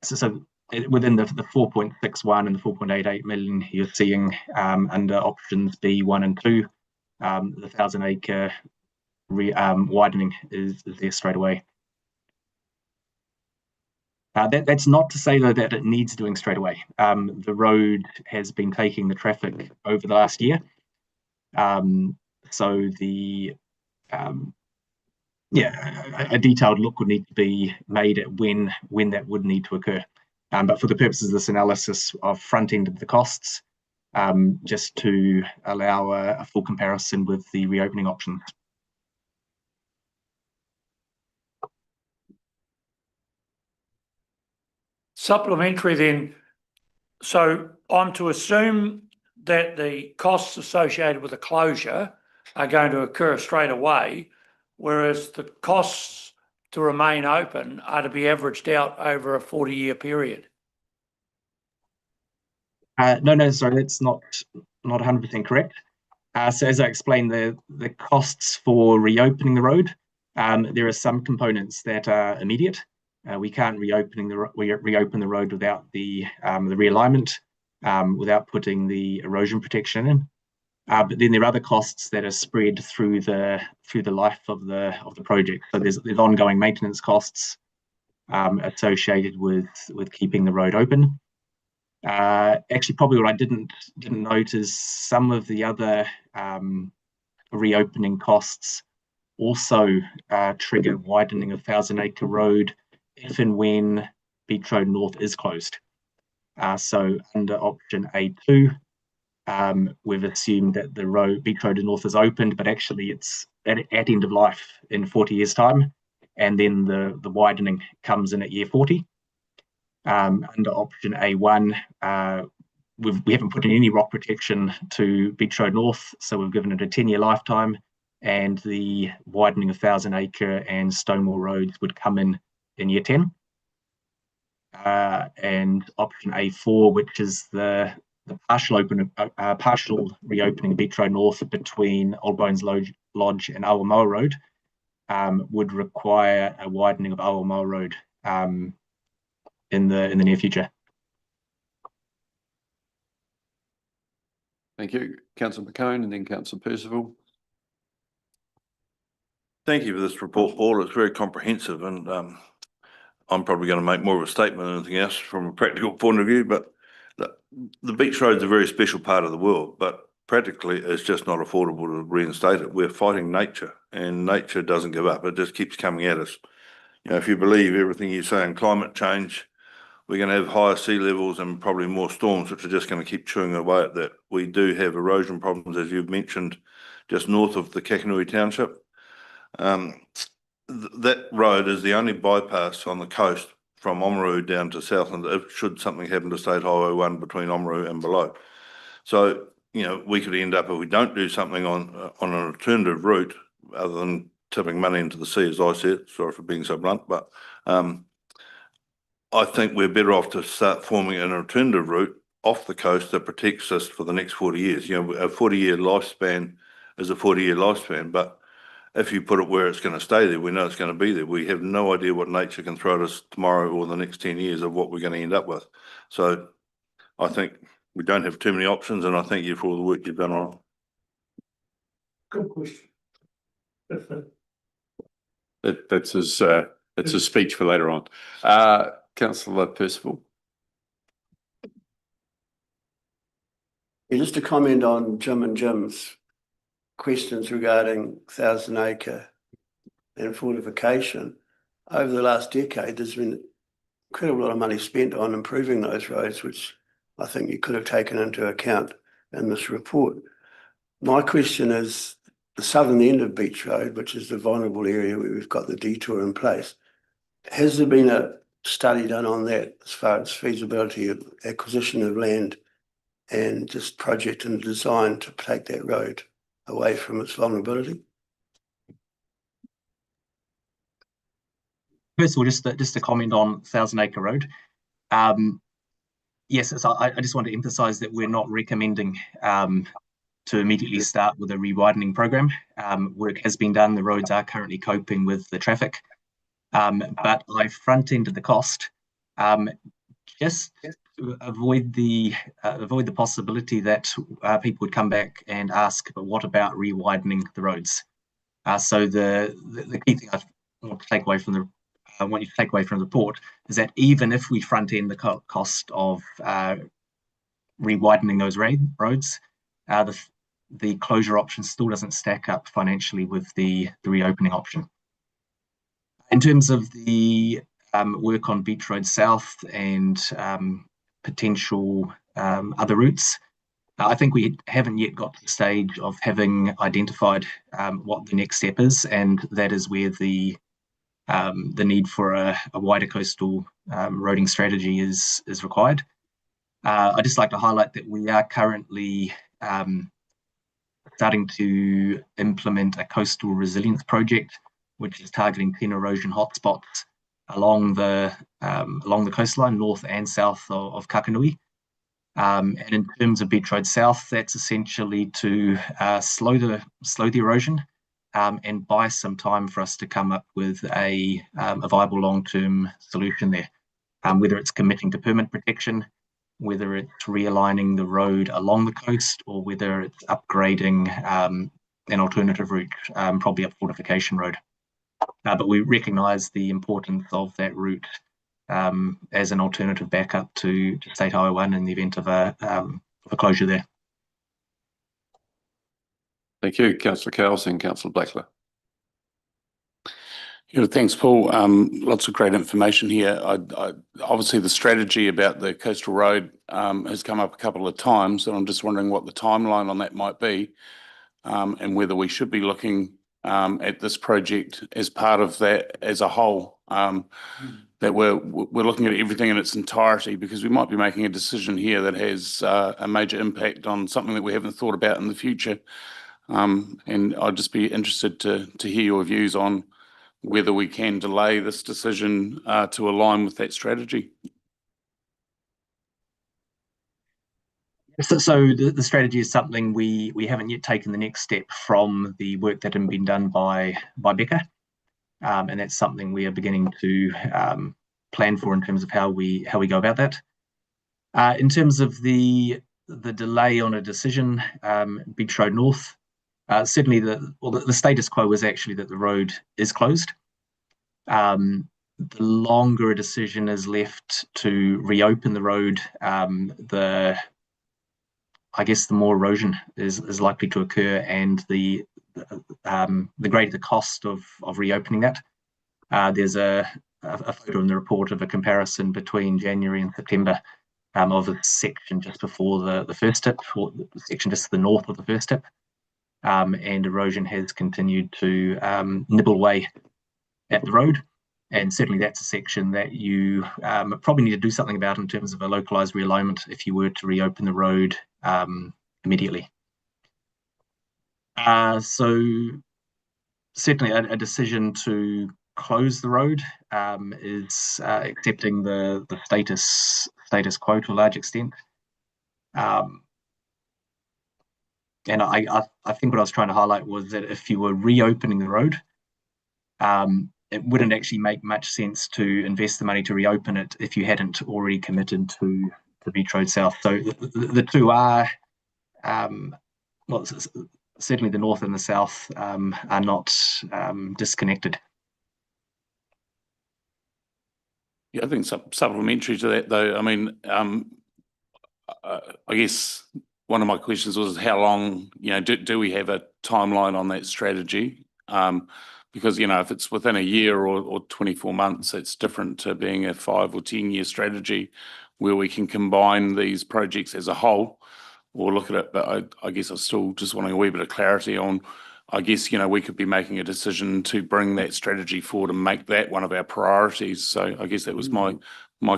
so within the 4.61 and the 4.88 million you're seeing under options B, 1 and 2, the 1,000 acre widening is there straight away. That's not to say, though, that it needs doing straight away. The road has been taking the traffic over the last year. So a detailed look would need to be made at when that would need to occur. But for the purposes of this analysis, I've front-ended the costs just to allow a full comparison with the reopening options. Supplementary then, so I'm to assume that the costs associated with the closure are going to occur straight away, whereas the costs to remain open are to be averaged out over a 40-year period. No, sorry, that's not 100% correct. So as I explained, the costs for reopening the road, there are some components that are immediate. We can't reopen the road without the realignment, without putting the erosion protection in. But then there are other costs that are spread through the life of the project. So there's ongoing maintenance costs associated with keeping the road open. Actually, probably what I didn't note is some of the other reopening costs also trigger widening of 1,000 acre road if and when Beach Road North is closed. So under option A2, we've assumed that the Beach Road North is opened, but actually it's at end of life in 40 years' time, and then the widening comes in at year 40. Under option A1, we haven't put in any rock protection to Beach Road North, so we've given it a 10-year lifetime, and the widening of 1,000 acre and Stonewall roads would come in year 10. And option A4, which is the partial reopening of Beach Road North between Old Bones Lodge and Awamoa Road, would require a widening of Awamoa Road in the near future. Thank you. Councillor McCone and then Councillor Percival. Thank you for this report, Paul. It's very comprehensive, and I'm probably going to make more of a statement than anything else from a practical point of view, but the beach road's a very special part of the world, but practically it's just not affordable to reinstate it. We're fighting nature, and nature doesn't give up. It just keeps coming at us. You know, if you believe everything you say on climate change, we're going to have higher sea levels and probably more storms, which are just going to keep chewing away at that. We do have erosion problems, as you've mentioned, just north of the Kakanui Township. That road is the only bypass on the coast from Oamaru down to Southland, if should something happen to State Highway 1 between Oamaru and below. So, you know, we could end up, if we don't do something on an alternative route, other than tipping money into the sea, as I said, sorry for being so blunt, but I think we're better off to start forming an alternative route off the coast that protects us for the next 40 years. You know, a 40-year lifespan is a 40-year lifespan, but if you put it where it's going to stay there, we know it's going to be there. We have no idea what nature can throw at us tomorrow or the next 10 years of what we're going to end up with. So I think we don't have too many options, and I thank you for all the work you've done on it. Good question. That's his speech for later on. Councillor Percival. Yeah, just to comment on Jim and Jim's questions regarding 1,000 acre and fortification. Over the last decade, there's been an incredible lot of money spent on improving those roads, which I think you could have taken into account in this report. My question is, the southern end of Beach Road, which is the vulnerable area where we've got the detour in place, has there been a study done on that as far as feasibility of acquisition of land and just project and design to take that road away from its vulnerability? First of all, just to comment on 1,000 Acre Road. Yes, so I just want to emphasise that we're not recommending to immediately start with a re-widening program. Work has been done. The roads are currently coping with the traffic, but I front-ended the cost just to avoid the possibility that people would come back and ask, but what about re-widening the roads? So the key thing I want to take away from the report is that even if we front end the cost of re-widening those roads, the closure option still doesn't stack up financially with the reopening option. In terms of the work on Beach Road South and potential other routes, I think we haven't yet got to the stage of having identified what the next step is, and that is where the need for a wider coastal roading strategy is required. I'd just like to highlight that we are currently starting to implement a coastal resilience project, which is targeting 10 erosion hotspots along the coastline, north and south of Kakanui. And in terms of Beach Road South, that's essentially to slow the erosion and buy some time for us to come up with a viable long-term solution there, whether it's committing to permanent protection, whether it's realigning the road along the coast, or whether it's upgrading an alternative route, probably a fortification road. But we recognise the importance of that route as an alternative backup to State Highway 1 in the event of a closure there. Thank you, Councillor Cowles and Councillor Blackler. Yeah, thanks, Paul. Lots of great information here. Obviously, the strategy about the coastal road has come up a couple of times, and I'm just wondering what the timeline on that might be, and whether we should be looking at this project as part of that as a whole, that we're looking at everything in its entirety, because we might be making a decision here that has a major impact on something that we haven't thought about in the future. And I'd just be interested to hear your views on whether we can delay this decision to align with that strategy. So the strategy is something we haven't yet taken the next step from the work that had been done by Becca, and that's something we are beginning to plan for in terms of how we go about that. In terms of the the delay on a decision, Beach Road North, certainly the status quo is actually that the road is closed. The longer a decision is left to reopen the road, I guess the more erosion is likely to occur, and the greater the cost of reopening that. There's a photo in the report of a comparison between January and September of a section just before the first tip, or the section just to the north of the first tip, and erosion has continued to nibble away at the road. And certainly that's a section that you probably need to do something about in terms of a localised realignment if you were to reopen the road immediately. So certainly a decision to close the road is accepting the status quo to a large extent. And I think what I was trying to highlight was that if you were reopening the road, it wouldn't actually make much sense to invest the money to reopen it if you hadn't already committed to Beach Road South. So the two are, well, certainly the north and the south are not disconnected. Yeah, I think supplementary to that, though, I mean, I guess one of my questions was how long, do we have a timeline on that strategy? Because, if it's within a year or 24 months, it's different to being a 5 or 10-year strategy where we can combine these projects as a whole or look at it. But I guess I'm still just wanting a wee bit of clarity on, I guess, we could be making a decision to bring that strategy forward and make that one of our priorities. So I guess that was my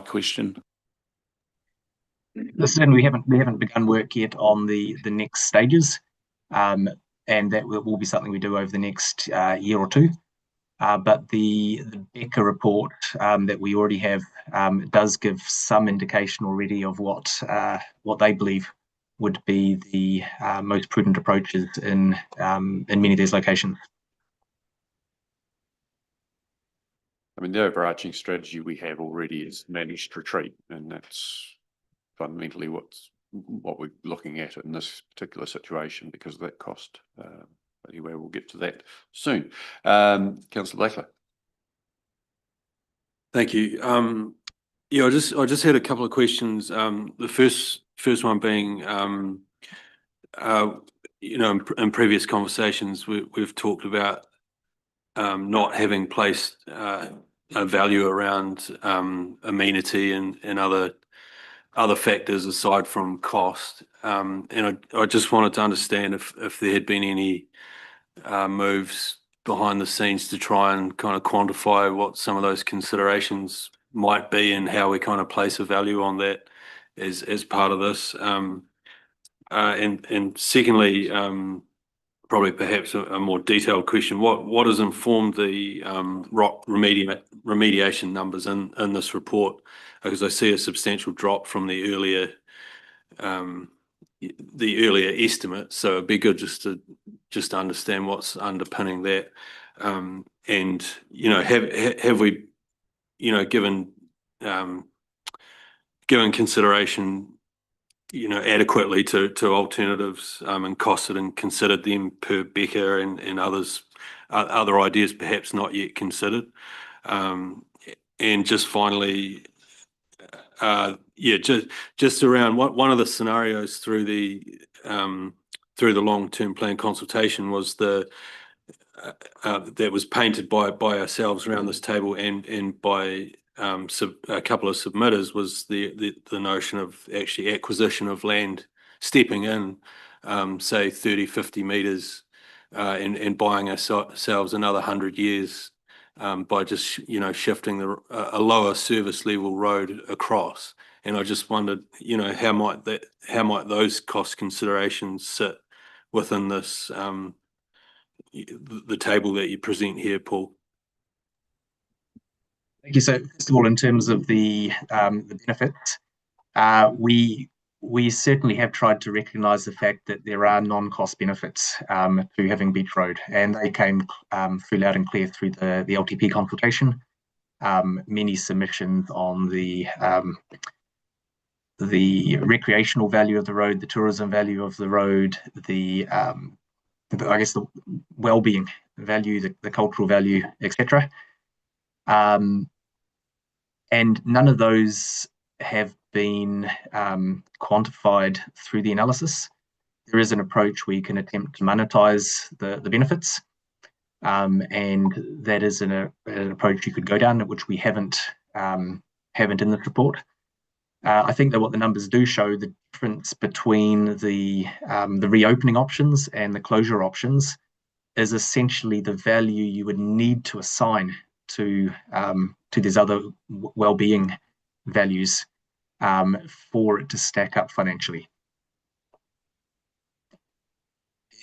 question. Listen, we haven't begun work yet on the next stages, and that will be something we do over the next year or two. But the Becker report that we already have does give some indication already of what they believe would be the most prudent approaches in many of these locations. I mean, the overarching strategy we have already is managed retreat, and that's fundamentally what we're looking at in this particular situation because of that cost. Anyway, we'll get to that soon. Councillor Blackler. Thank you. Yeah, I just had a couple of questions. The first one being, in previous conversations we've talked about not having placed a value around amenity and other factors aside from cost. And I just wanted to understand if there had been any moves behind the scenes to try and kind of quantify what some of those considerations might be and how we kind of place a value on that as part of this. And secondly, probably perhaps a more detailed question, what has informed the rock remediation numbers in this report? Because I see a substantial drop from the earlier estimate, so it'd be good just to understand what's underpinning that. And have we given consideration adequately to alternatives and costed and considered them per Becker and other ideas perhaps not yet considered. And just finally, just around one of the scenarios through the long-term plan consultation was that was painted by ourselves around this table and by a couple of submitters was the notion of actually acquisition of land, stepping in, say 30-50 metres and buying ourselves another 100 years by just shifting a lower service level road across. And I just wondered, how might those cost considerations sit within this the table that you present here, Paul? Thank you. So first of all, in terms of the benefits, we certainly have tried to recognise the fact that there are non-cost benefits to having Beach Road, and they came through loud and clear through the LTP consultation. Many submissions on the the recreational value of the road, the tourism value of the road, I guess the well-being value, the cultural value, etc. And none of those have been quantified through the analysis. There is an approach where you can attempt to monetize the benefits, and that is an approach you could go down, which we haven't in this report. I think that what the numbers do show, the difference between the reopening options and the closure options is essentially the value you would need to assign to these other well-being values for it to stack up financially.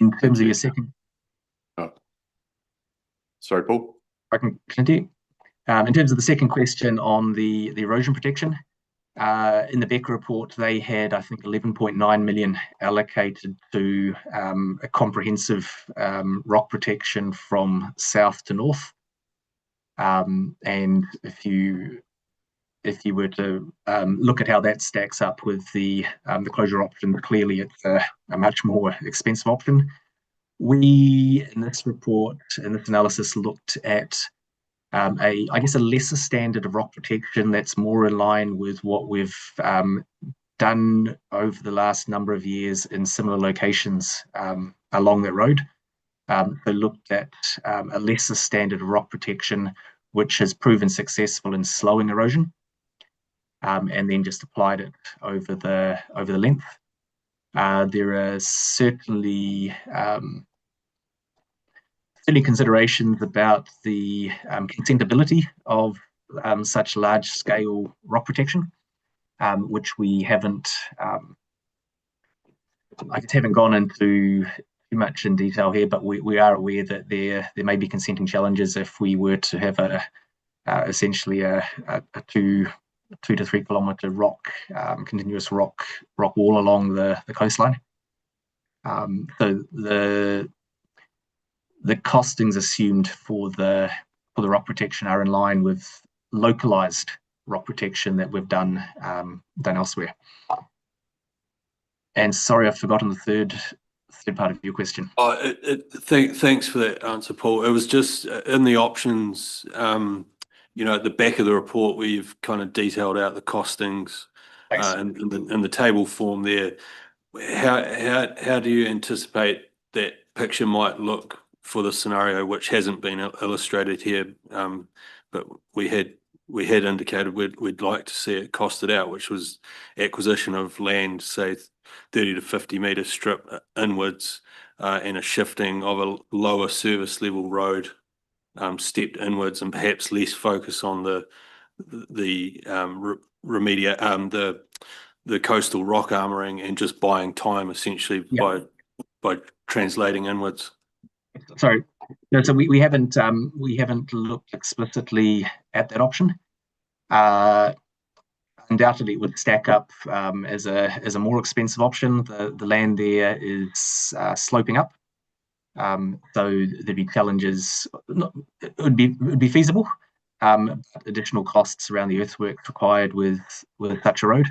In terms of your second... Oh. Sorry, Paul. I can continue. In terms of the second question on the erosion protection, in the Becker report, they had, I think, 11.9 million allocated to a comprehensive rock protection from south to north. And if you were to look at how that stacks up with the closure option, clearly it's a much more expensive option. We, in this report, in this analysis, looked at I guess a lesser standard of rock protection that's more in line with what we've done over the last number of years in similar locations along that road. So looked at a lesser standard of rock protection, which has proven successful in slowing erosion, and then just applied it over the length. There are certainly considerations about the consentability of such large-scale rock protection, which we haven't gone into too much in detail here, but we are aware that there may be consenting challenges if we were to have essentially a 2 to 3 kilometre continuous rock wall along the coastline. So the costings assumed for the rock protection are in line with localized rock protection that we've done elsewhere. And sorry, I've forgotten the third part of your question. Thanks for that answer, Paul. It was just in the options, at the back of the report where you've kind of detailed out the costings in the table form there. How do you anticipate that picture might look for the scenario, which hasn't been illustrated here, but we had indicated we'd like to see it costed out, which was acquisition of land, say 30 to 50 metre strip inwards, and a shifting of a lower service level road stepped inwards, and perhaps less focus on the coastal rock armouring and just buying time essentially by translating inwards. Sorry, no. So we haven't looked explicitly at that option. Undoubtedly, it would stack up as a more expensive option. The land there is sloping up, so there'd be challenges. It would be feasible. Additional costs around the earthwork required with such a road,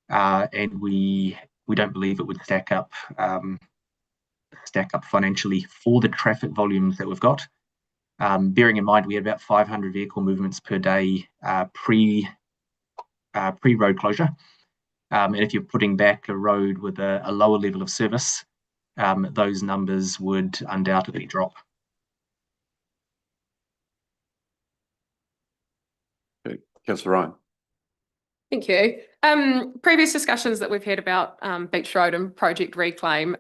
and we don't believe it would stack up financially for the traffic volumes that we've got. Bearing in mind we had about 500 vehicle movements per day pre-road closure, and if you're putting back a road with a lower level of service, those numbers would undoubtedly drop. Okay, Councillor Ryan. Thank you. Previous discussions that we've had about Beach Road and Project Reclaim,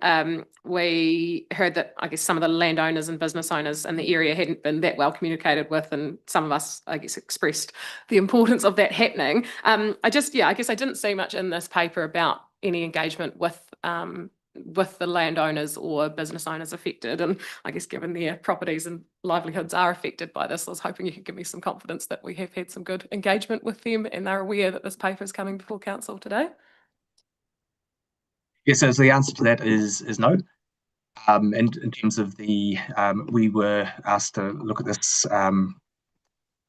we heard that I guess some of the landowners and business owners in the area hadn't been that well communicated with, and some of us, I guess, expressed the importance of that happening. I guess I didn't see much in this paper about any engagement with the landowners or business owners affected, and I guess given their properties and livelihoods are affected by this, I was hoping you could give me some confidence that we have had some good engagement with them and they're aware that this paper is coming before council today. Yes, so the answer to that is no. And in terms of we were asked to look at this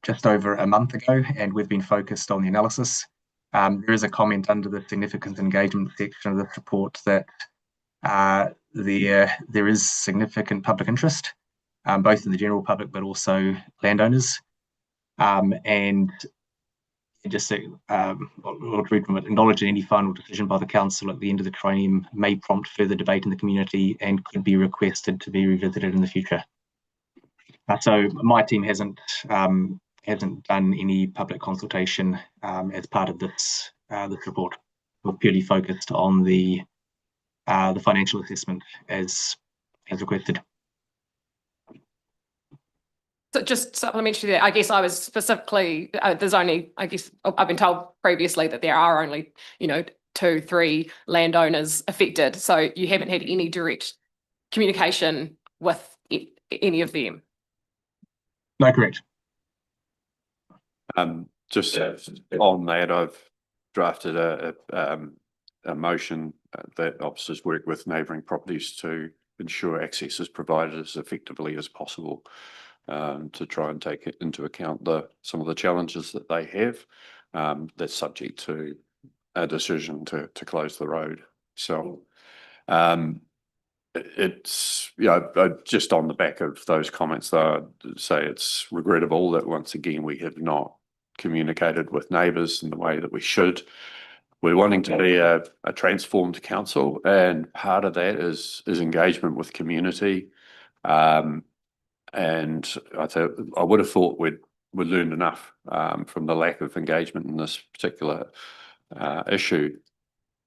just over a month ago, and we've been focused on the analysis. There is a comment under the significant engagement section of this report that there is significant public interest, both in the general public but also landowners. And just I'll read from it, acknowledge that any final decision by the council at the end of the triennium may prompt further debate in the community and could be requested to be revisited in the future. So my team hasn't done any public consultation as part of this report. We're purely focused on the financial assessment as requested. So just supplementary there, I guess I was specifically, there's only, I guess, I've been told previously that there are only, 2-3 landowners affected. So you haven't had any direct communication with any of them. No, correct. Just on that, I've drafted a motion that officers work with neighbouring properties to ensure access is provided as effectively as possible, to try and take it into account some of the challenges that they have. That's subject to a decision to close the road. So it's, just on the back of those comments, though, I'd say it's regrettable that once again we have not communicated with neighbours in the way that we should. We're wanting to be a transformed council, and part of that is engagement with community. And I would have thought we'd learned enough from the lack of engagement in this particular issue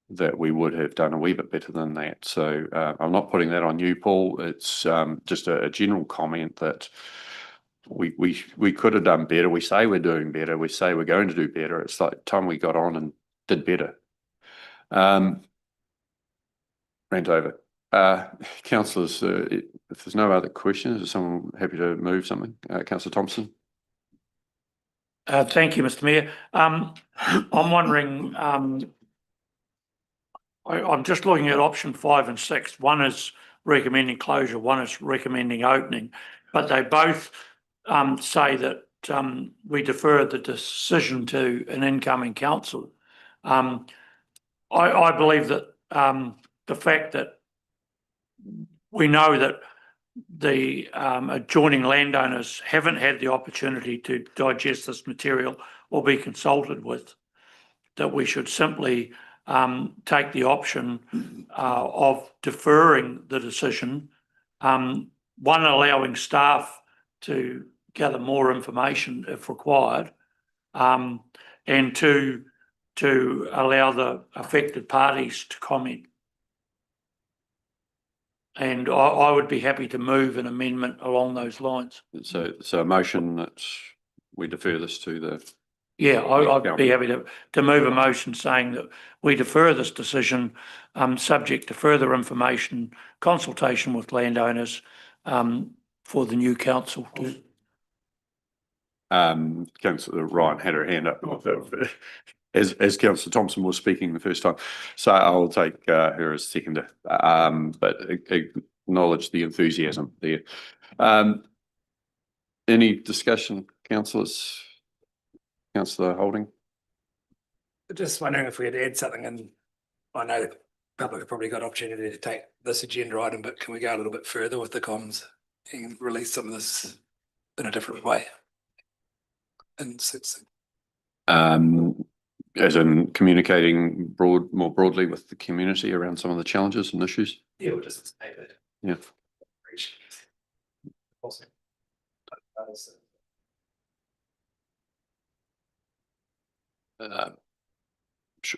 that we would have done a wee bit better than that. So I'm not putting that on you, Paul. It's just a general comment that we could have done better. We say we're doing better. We say we're going to do better. It's like time we got on and did better. Rant over. Councillors, if there's no other questions, is someone happy to move something? Councillor Thompson. Thank you, Mr. Mayor. I'm wondering, I'm just looking at option 5 and 6. One is recommending closure, one is recommending opening, but they both say that we defer the decision to an incoming council. I believe that the fact that we know that the adjoining landowners haven't had the opportunity to digest this material or be consulted with, that we should simply take the option of deferring the decision, one, allowing staff to gather more information if required, and two, to allow the affected parties to comment. And I would be happy to move an amendment along those lines. So a motion that we defer this to the... Yeah, I'd be happy to move a motion saying that we defer this decision subject to further information, consultation with landowners for the new council. Councillor Ryan had her hand up as Councillor Thompson was speaking the first time, so I'll take her as seconder, but acknowledge the enthusiasm there. Any discussion, councillors? Councillor Holding. Just wondering if we had to add something, and I know the public have probably got opportunity to take this agenda item, but can we go a little bit further with the comms and release some of this in a different way? And as in communicating more broadly with the community around some of the challenges and issues? Yeah, we'll just say that. Yeah.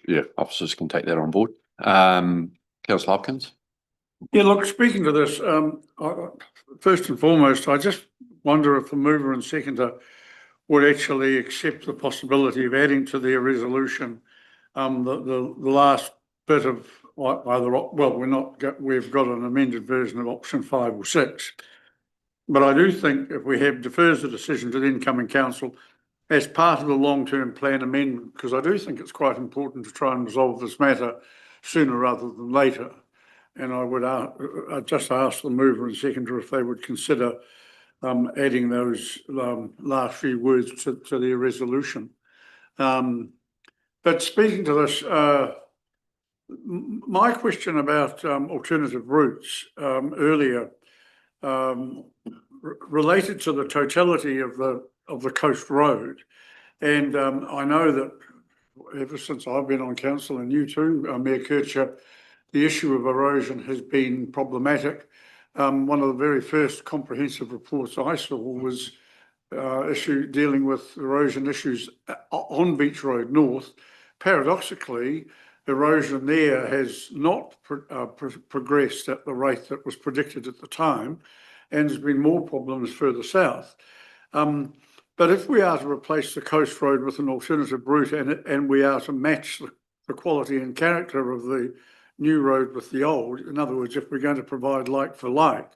Yeah, officers can take that on board. Councillor Hopkins. Yeah, look, speaking to this, first and foremost, I just wonder if the mover and seconder would actually accept the possibility of adding to their resolution the last bit of either, well, we've got an amended version of option 5 or 6. But I do think if we have defers the decision to the incoming council as part of the long-term plan amendment, because I do think it's quite important to try and resolve this matter sooner rather than later. And I would I'd just ask the mover and seconder if they would consider adding those last few words to their resolution. But speaking to this, my question about alternative routes earlier related to the totality of the coast road. And I know that ever since I've been on council, and you too, Mayor Kircher, the issue of erosion has been problematic. One of the very first comprehensive reports I saw was dealing with erosion issues on Beach Road North. Paradoxically, erosion there has not progressed at the rate that was predicted at the time, and there's been more problems further south. But if we are to replace the coast road with an alternative route and we are to match the quality and character of the new road with the old, in other words, if we're going to provide like for like,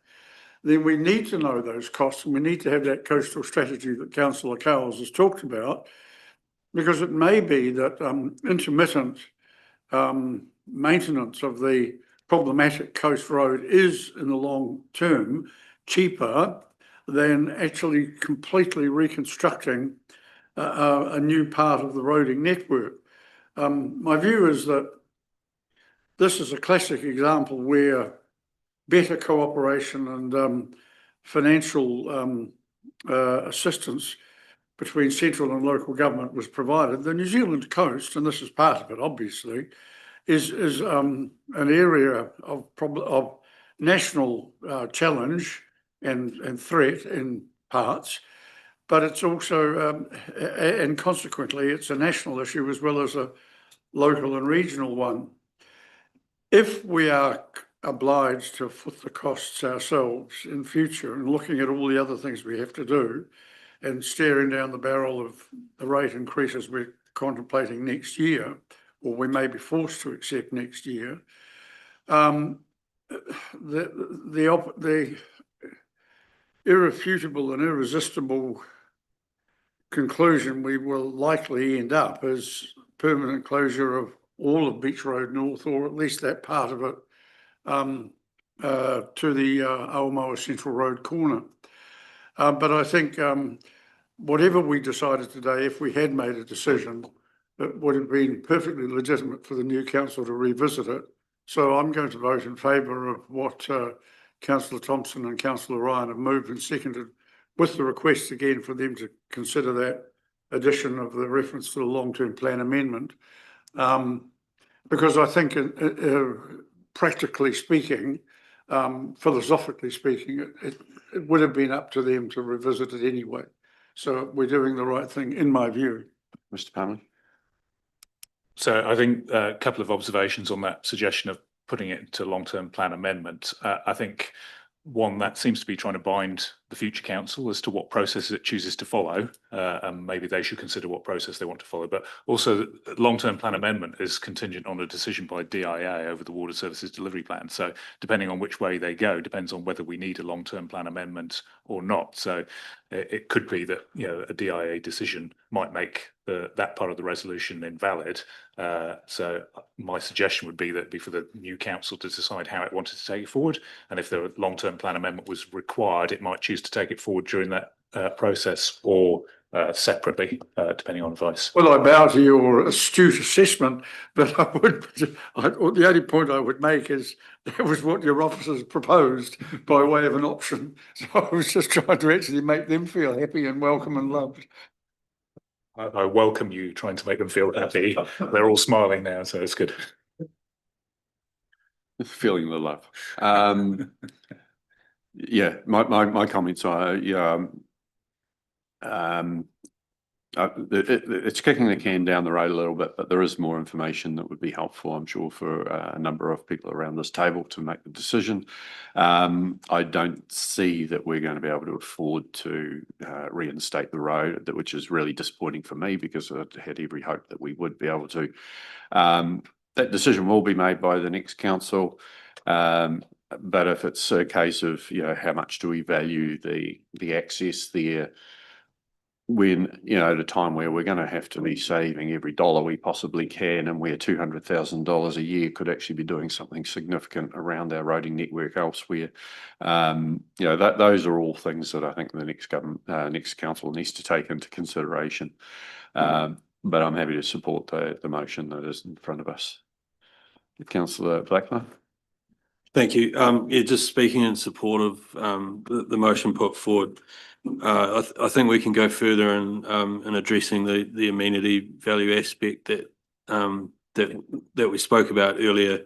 then we need to know those costs, and we need to have that coastal strategy that Councillor Cowles has talked about, because it may be that intermittent maintenance of the problematic coast road is, in the long term, cheaper than actually completely reconstructing a new part of the roading network. My view is that this is a classic example where better cooperation and financial assistance between central and local government was provided. The New Zealand coast, and this is part of it obviously, is an area of national challenge and threat in parts, but it's also, and consequently, it's a national issue as well as a local and regional one. If we are obliged to foot the costs ourselves in future and looking at all the other things we have to do and staring down the barrel of the rate increases we're contemplating next year, or we may be forced to accept next year, the irrefutable and irresistible conclusion we will likely end up is permanent closure of all of Beach Road North, or at least that part of it, to the Aomoa Central Road corner. But I think whatever we decided today, if we had made a decision, it would have been perfectly legitimate for the new council to revisit it. So I'm going to vote in favour of what Councillor Thompson and Councillor Ryan have moved and seconded, with the request again for them to consider that addition of the reference to the long-term plan amendment. Because I think practically speaking, philosophically speaking, it would have been up to them to revisit it anyway. So we're doing the right thing, in my view. Mr. Pamley. So I think a couple of observations on that suggestion of putting it into long-term plan amendment. I think one, that seems to be trying to bind the future council as to what process it chooses to follow, and maybe they should consider what process they want to follow. But also, the long-term plan amendment is contingent on a decision by DIA over the Water Services Delivery Plan. So depending on which way they go, depends on whether we need a long-term plan amendment or not. So it could be that, you know, a DIA decision might make that part of the resolution invalid. So my suggestion would be that it'd be for the new council to decide how it wanted to take it forward, and if the long-term plan amendment was required, it might choose to take it forward during that process, or separately, depending on advice. Well, I bow to your astute assessment, but the only point I would make is that was what your officers proposed by way of an option. So I was just trying to actually make them feel happy and welcome and loved. I welcome you trying to make them feel happy. They're all smiling now, so it's good. Feeling the love. Yeah, my comments are, it's kicking the can down the road a little bit, but there is more information that would be helpful, I'm sure, for a number of people around this table to make the decision. I don't see that we're going to be able to afford to reinstate the road, which is really disappointing for me, because I had every hope that we would be able to. That decision will be made by the next council. But if it's a case of, how much do we value the access there, when, at a time where we're going to have to be saving every dollar we possibly can, and where $200,000 a year could actually be doing something significant around our roading network elsewhere. Those are all things that I think the next council needs to take into consideration. but I'm happy to support the motion that is in front of us. Councillor Blackler. Thank you. Yeah, just speaking in support of the motion put forward. I think we can go further in addressing the amenity value aspect that we spoke about earlier,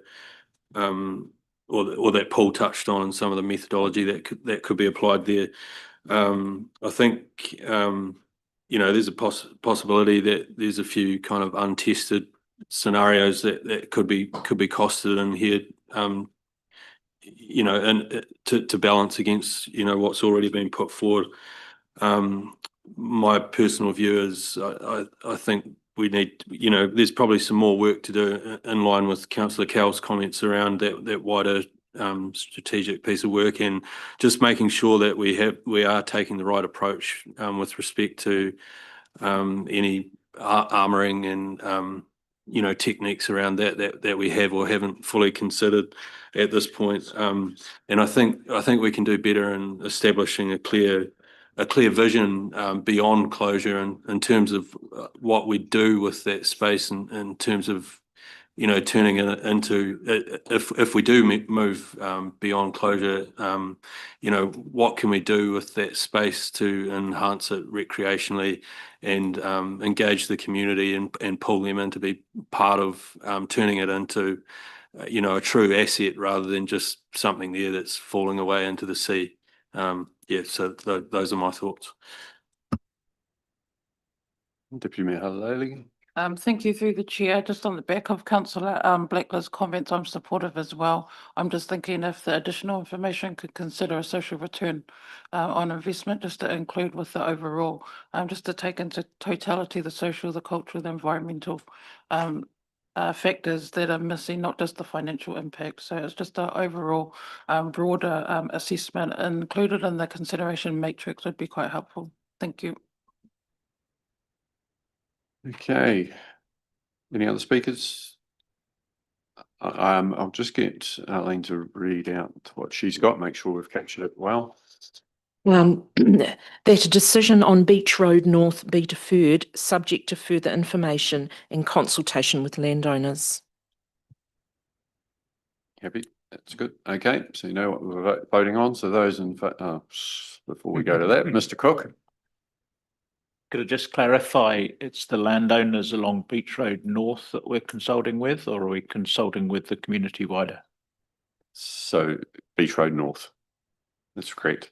or that Paul touched on, and some of the methodology that could be applied there. I think there's a possibility that there's a few kind of untested scenarios that could be costed in here. And to balance against what's already been put forward. My personal view is I think we need, there's probably some more work to do in line with Councillor Cowell's comments around that wider strategic piece of work, and just making sure that we are taking the right approach with respect to any armoring and techniques around that we have or haven't fully considered at this point. And I think we can do better in establishing a clear vision beyond closure, and in terms of what we do with that space, in terms of turning it into, if we do move beyond closure, what can we do with that space to enhance it recreationally and engage the community and pull them in to be part of turning it into a true asset rather than just something there that's falling away into the sea. So those are my thoughts. Deputy Mayor Halali. Thank you through the chair. Just on the back of Councillor Blackler's comments, I'm supportive as well. I'm just thinking if the additional information could consider a social return on investment, just to include with the overall, just to take into totality the social, the cultural, the environmental factors that are missing, not just the financial impact. So it's just an overall broader assessment included in the consideration matrix would be quite helpful. Thank you. Okay. Any other speakers? I'll just get Arlene to read out what she's got, make sure we've captured it well. That a decision on Beach Road North be deferred, subject to further information and consultation with landowners. Happy? That's good. Okay, so you know what we're voting on. So those in before we go to that, Mr. Cook. Could I just clarify, it's the landowners along Beach Road North that we're consulting with, or are we consulting with the community wider? So Beach Road North. That's correct.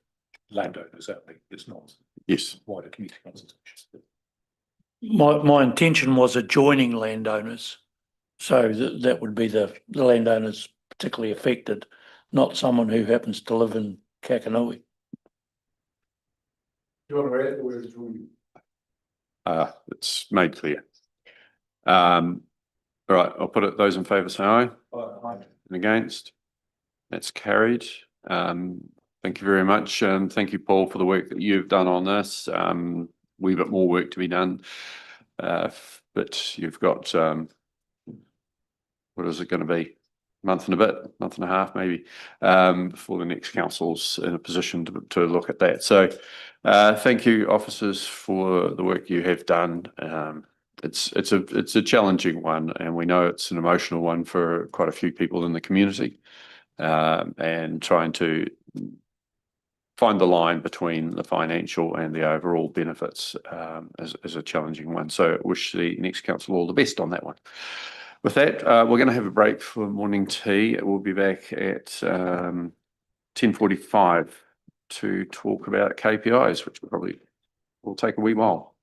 Landowners only, it's not. Yes. Wider community consultation. My intention was adjoining landowners. So that would be the landowners particularly affected, not someone who happens to live in Kakanui. Do you want to add the word adjoining? It's made clear. All right, I'll put it, those in favour say aye. Aye. And against? That's carried. Thank you very much. And thank you, Paul, for the work that you've done on this. We've got more work to be done. But you've got, what is it going to be? Month and a bit, month and a half, maybe, before the next council's in a position to look at that. So thank you, officers, for the work you have done. It's a challenging one, and we know it's an emotional one for quite a few people in the community, and trying to find the line between the financial and the overall benefits is a challenging one. So wish the next council all the best on that one. With that, we're going to have a break for morning tea. We'll be back at 10:45 to talk about KPIs, which probably will take a wee while.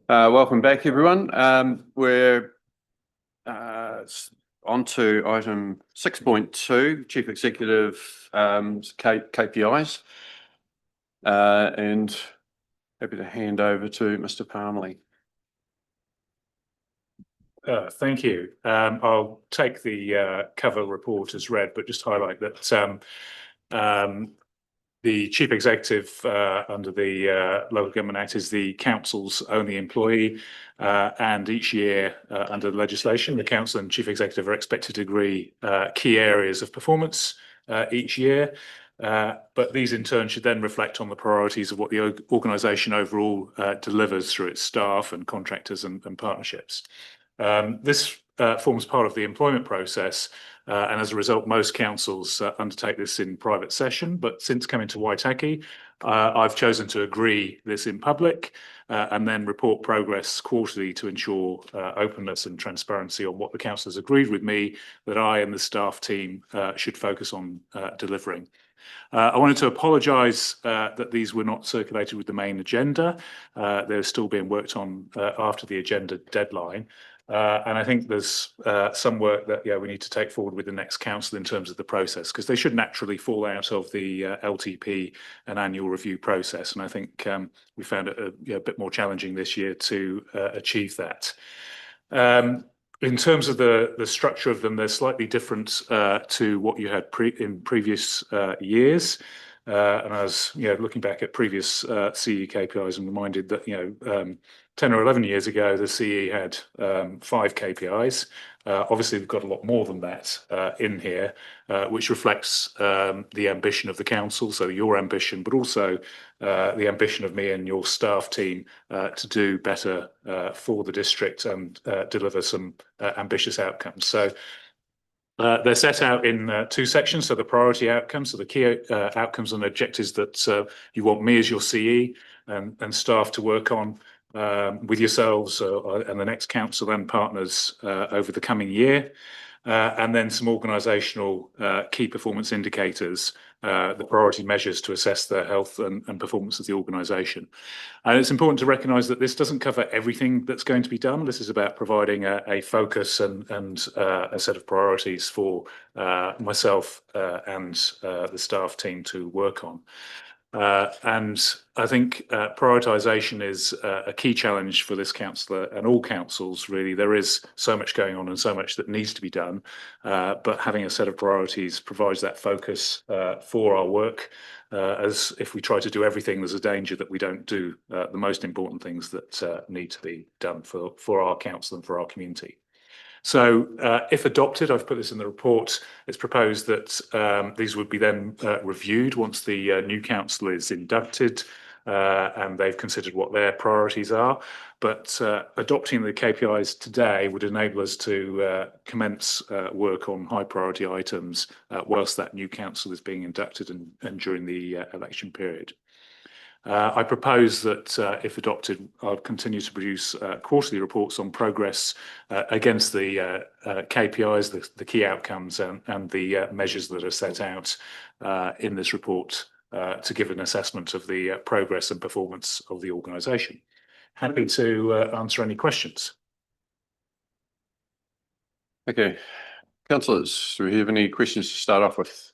Welcome back, everyone. We're on to item 6.2, Chief Executive KPIs. And happy to hand over to Mr. Palmerley. Thank you. I'll take the cover report as read, but just highlight that the Chief Executive under the Local Government Act is the Council's only employee, and each year under the legislation, the Council and Chief Executive are expected to agree key areas of performance each year. But these in turn should then reflect on the priorities of what the organisation overall delivers through its staff and contractors and partnerships. This forms part of the employment process, and as a result, most councils undertake this in private session. But since coming to Waitaki, I've chosen to agree this in public and then report progress quarterly to ensure openness and transparency on what the council has agreed with me that I and the staff team should focus on delivering. I wanted to apologise that these were not circulated with the main agenda. They're still being worked on after the agenda deadline. And I think there's some work that we need to take forward with the next council in terms of the process, because they should naturally fall out of the LTP and annual review process. And I think we found it a bit more challenging this year to achieve that. In terms of the structure of them, they're slightly different to what you had in previous years. And I was looking back at previous CE KPIs and reminded that 10 or 11 years ago, the CE had 5 KPIs. Obviously, we've got a lot more than that in here, which reflects the ambition of the council, so your ambition, but also the ambition of me and your staff team to do better for the district and deliver some ambitious outcomes. So they're set out in 2 sections. So the priority outcomes, so the key outcomes and objectives that you want me as your CE and staff to work on with yourselves and the next council and partners over the coming year. And then some organisational key performance indicators, the priority measures to assess the health and performance of the organisation. And it's important to recognise that this doesn't cover everything that's going to be done. This is about providing a focus and a set of priorities for myself and the staff team to work on. And I think prioritisation is a key challenge for this council and all councils, really. There is so much going on and so much that needs to be done, but having a set of priorities provides that focus for our work. As if we try to do everything, there's a danger that we don't do the most important things that need to be done for our council and for our community. So if adopted, I've put this in the report, it's proposed that these would be then reviewed once the new council is inducted and they've considered what their priorities are. But adopting the KPIs today would enable us to commence work on high priority items whilst that new council is being inducted and during the election period. I propose that if adopted, I'll continue to produce quarterly reports on progress against the KPIs, the key outcomes and the measures that are set out in this report to give an assessment of the progress and performance of the organisation. Happy to answer any questions. Okay. Councillors, do we have any questions to start off with?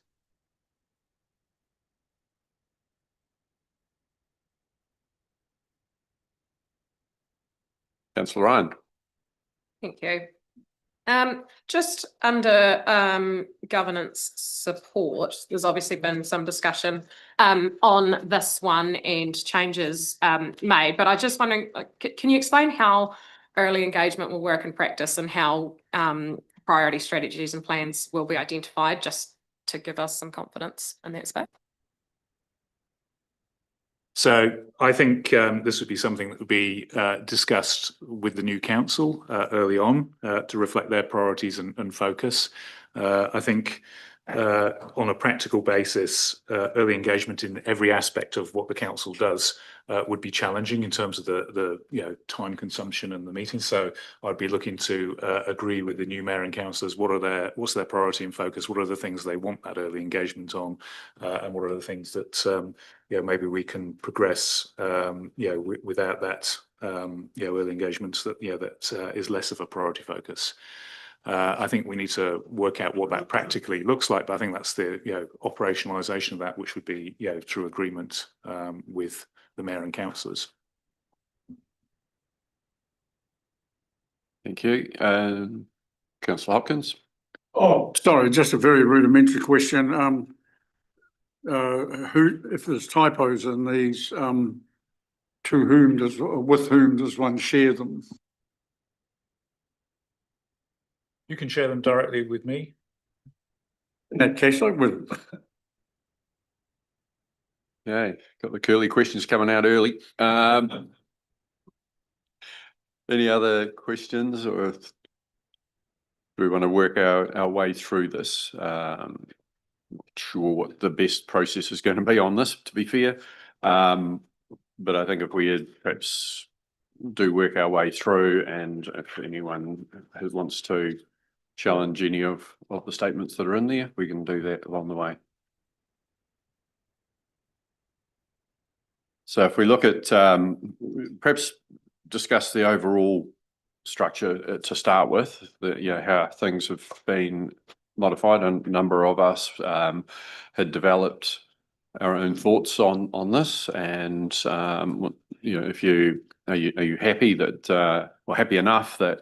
Councillor Ryan. Thank you. Just under governance support, there's obviously been some discussion on this one and changes made, but I just wondering, can you explain how early engagement will work in practice and how priority strategies and plans will be identified, just to give us some confidence in that space? So I think this would be something that would be discussed with the new council early on to reflect their priorities and focus. I think on a practical basis, early engagement in every aspect of what the council does would be challenging in terms of the time consumption and the meeting. So I'd be looking to agree with the new mayor and councillors what's their priority and focus, what are the things they want that early engagement on, and what are the things that maybe we can progress, without that, early engagements that, that is less of a priority focus. I think we need to work out what that practically looks like, but I think that's the, operationalisation of that, which would be, through agreement with the mayor and councillors. Thank you. Councillor Hopkins. Oh, sorry, just a very rudimentary question. If there's typos in these, with whom does one share them? You can share them directly with me. In that case, I will. Yeah, got the curly questions coming out early. Any other questions, or do we want to work our way through this? Not sure what the best process is going to be on this, to be fair. But I think if we had perhaps do work our way through, and if anyone who wants to challenge any of the statements that are in there, we can do that along the way. So if we look at perhaps discuss the overall structure to start with, how things have been modified. A number of us had developed our own thoughts on this, and if you are you happy that or happy enough that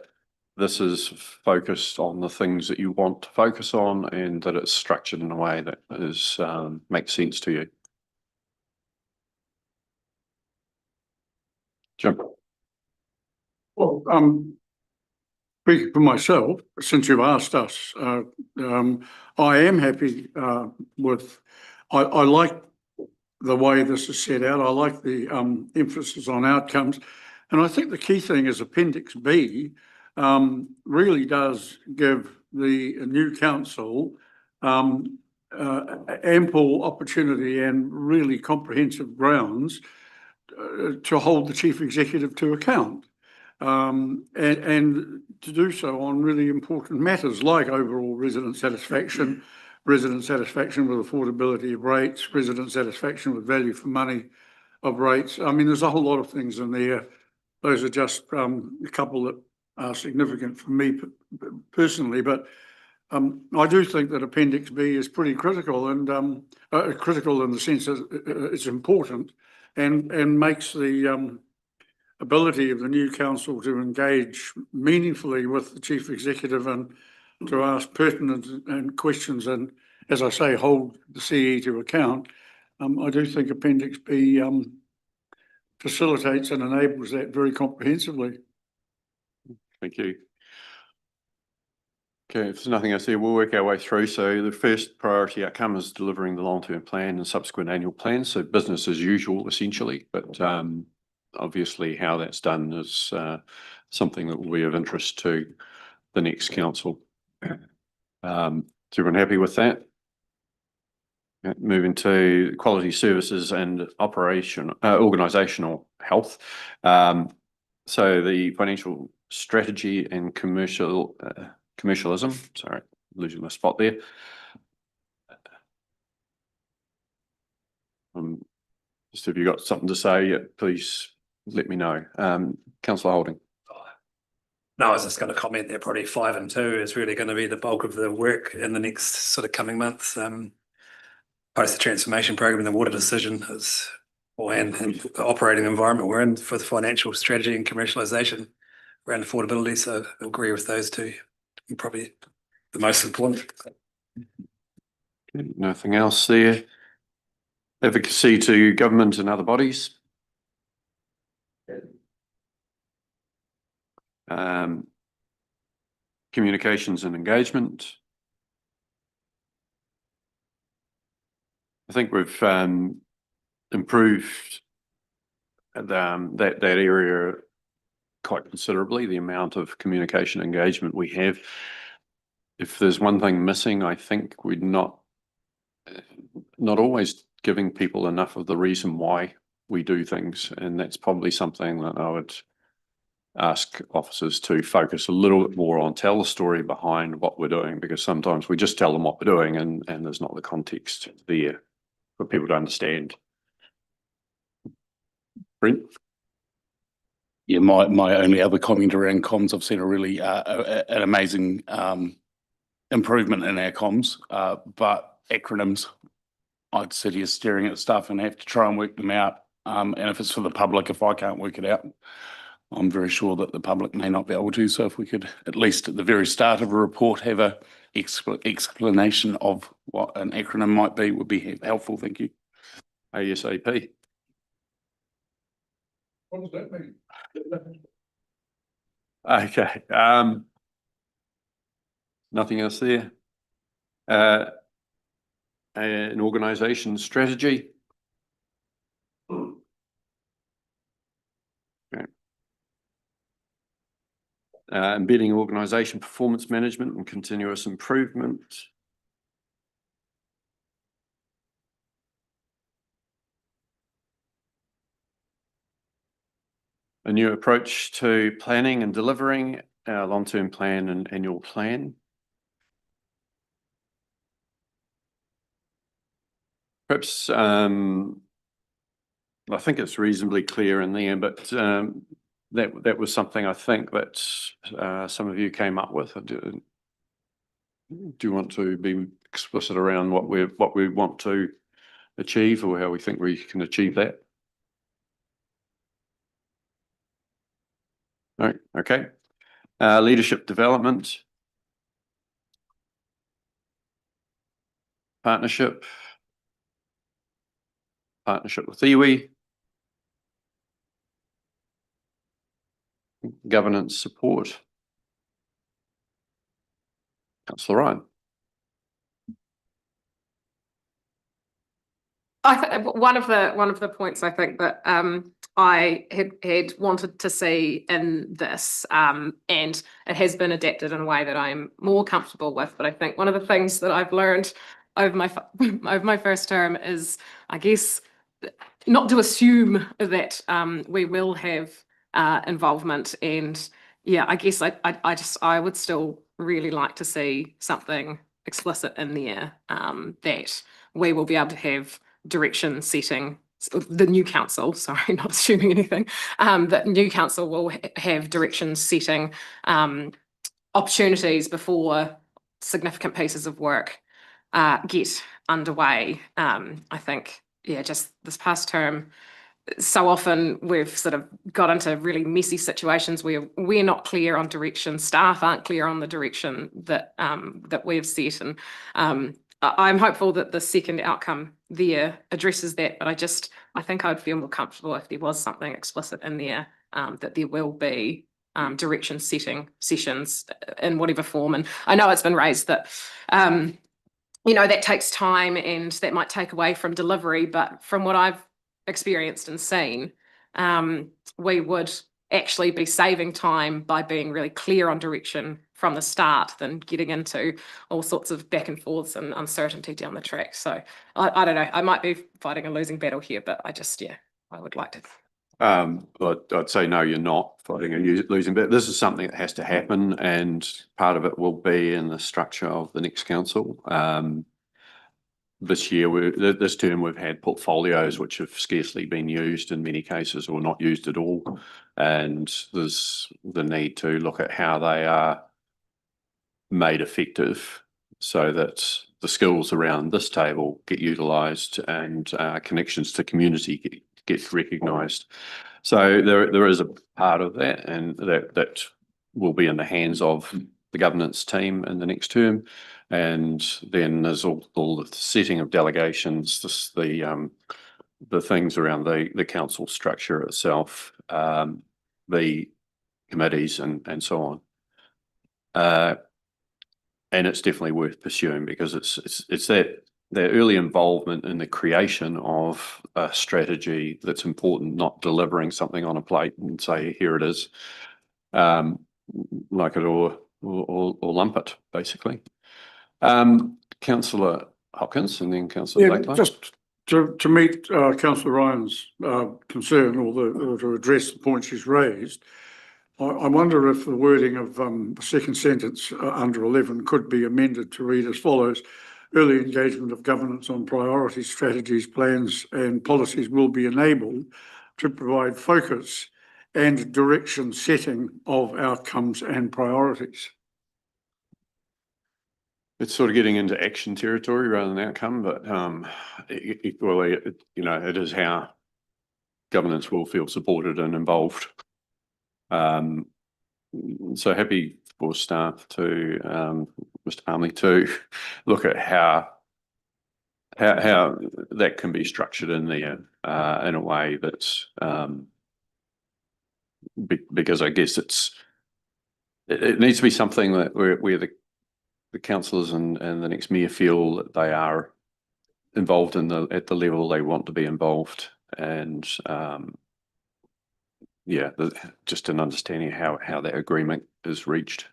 this is focused on the things that you want to focus on, and that it's structured in a way that is makes sense to you. Jim. Well, speaking for myself, since you've asked us, I am happy with. I like the way this is set out. I like the emphasis on outcomes, and I think the key thing is Appendix B really does give the new council ample opportunity and really comprehensive grounds to hold the chief executive to account, and to do so on really important matters like overall resident satisfaction with affordability of rates, resident satisfaction with value for money of rates. I mean, there's a whole lot of things in there. Those are just a couple that are significant for me personally, but I do think that Appendix B is pretty critical, and critical in the sense that it's important, and makes the ability of the new council to engage meaningfully with the chief executive and to ask pertinent and questions, and, as I say, hold the CE to account. I do think Appendix B facilitates and enables that very comprehensively. Thank you. Okay, if there's nothing else there, we'll work our way through. So the first priority outcome is delivering the long-term plan and subsequent annual plans. So business as usual, essentially, but obviously how that's done is something that will be of interest to the next council. Is everyone happy with that? Moving to quality services and organisational health. So the financial strategy and commercialism, sorry, losing my spot there. Just if you've got something to say, please let me know. Councillor Holding. No, I was just going to comment there, probably 5 and 2 is really going to be the bulk of the work in the next sort of coming months. Post the transformation program and the water decision is, and the operating environment we're in for the financial strategy and commercialisation around affordability. So I agree with those two. Probably the most important. Okay, nothing else there. Advocacy to government and other bodies. Communications and engagement. I think we've improved that area quite considerably, the amount of communication engagement we have. If there's one thing missing, I think we're not always giving people enough of the reason why we do things, and that's probably something that I would ask officers to focus a little bit more on, tell the story behind what we're doing, because sometimes we just tell them what we're doing and there's not the context there for people to understand. Brent? Yeah, my only other comment around comms, I've seen a really an amazing improvement in our comms, but acronyms, I'd sit here staring at stuff and have to try and work them out. And if it's for the public, if I can't work it out, I'm very sure that the public may not be able to. So if we could, at least at the very start of a report, have a explanation of what an acronym might be, would be helpful. Thank you. ASAP. What does that mean? Okay, nothing else there. An organisation strategy. Okay. Embedding organisation performance management and continuous improvement. A new approach to planning and delivering our long-term plan and annual plan. Perhaps, I think it's reasonably clear in there, but that was something I think that some of you came up with. Do you want to be explicit around what we want to achieve, or how we think we can achieve that? No, okay. Leadership development. Partnership with iwi. Governance support. Councillor Ryan. One of the points I think that I had wanted to see in this, and it has been adapted in a way that I'm more comfortable with. But I think one of the things that I've learned over my first term is, I guess, not to assume that we will have involvement. And yeah, I guess I would still really like to see something explicit in there that we will be able to have direction setting. The new council, sorry, not assuming anything, that new council will have direction setting opportunities before significant pieces of work get underway. I think, yeah, just this past term, so often we've sort of got into really messy situations where we're not clear on direction, staff aren't clear on the direction that we've set, and I'm hopeful that the second outcome there addresses that. But I think I'd feel more comfortable if there was something explicit in there that there will be direction setting sessions in whatever form. And I know it's been raised that that takes time and that might take away from delivery, but from what I've experienced and seen, we would actually be saving time by being really clear on direction from the start than getting into all sorts of back and forths and uncertainty down the track. So I don't know, I might be fighting a losing battle here, but I would like to. I'd say no, you're not fighting a losing battle. This is something that has to happen, and part of it will be in the structure of the next council. This year, this term, we've had portfolios which have scarcely been used in many cases, or not used at all. And there's the need to look at how they are made effective so that the skills around this table get utilised and connections to community get recognised. So there is a part of that, and that will be in the hands of the governance team in the next term. And then there's all the setting of delegations, the things around the council structure itself, the committees and so on. And it's definitely worth pursuing, because it's that early involvement in the creation of a strategy that's important, not delivering something on a plate and say, here it is, like it or lump it, basically. Councillor Hopkins and then Councillor Blakely. Just to meet Councillor Ryan's concern, or to address the point she's raised, I wonder if the wording of the second sentence under 11 could be amended to read as follows: early engagement of governance on priorities, strategies, plans and policies will be enabled to provide focus and direction setting of outcomes and priorities. It's sort of getting into action territory rather than outcome, but equally, it is how governance will feel supported and involved. So happy for staff to, Mr. Armley, to look at how that can be structured in there in a way that's because I guess it needs to be something that where the councillors and the next mayor feel that they are involved at the level they want to be involved, and just an understanding how that agreement is reached.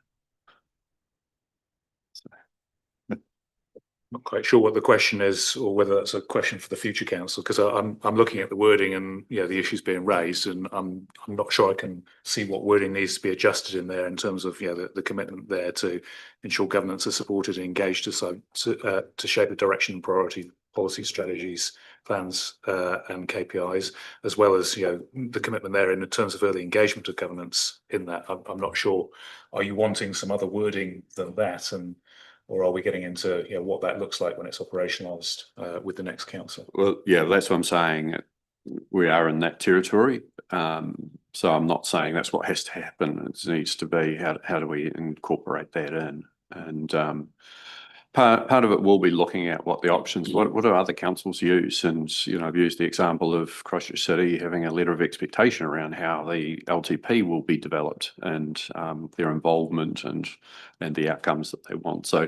Not quite sure what the question is, or whether that's a question for the future council, because I'm looking at the wording and the issues being raised, and I'm not sure I can see what wording needs to be adjusted in there in terms of the commitment there to ensure governance is supported and engaged to shape the direction and priority policy strategies, plans and KPIs, as well as the commitment there in terms of early engagement of governance in that. I'm not sure. Are you wanting some other wording than that, or are we getting into what that looks like when it's operationalised with the next council? Well, Yeah, that's what I'm saying. We are in that territory. So I'm not saying that's what has to happen. It needs to be how do we incorporate that in? And part of it will be looking at what the options, what do other councils use? And, I've used the example of Christchurch City having a letter of expectation around how the LTP will be developed and their involvement and the outcomes that they want. So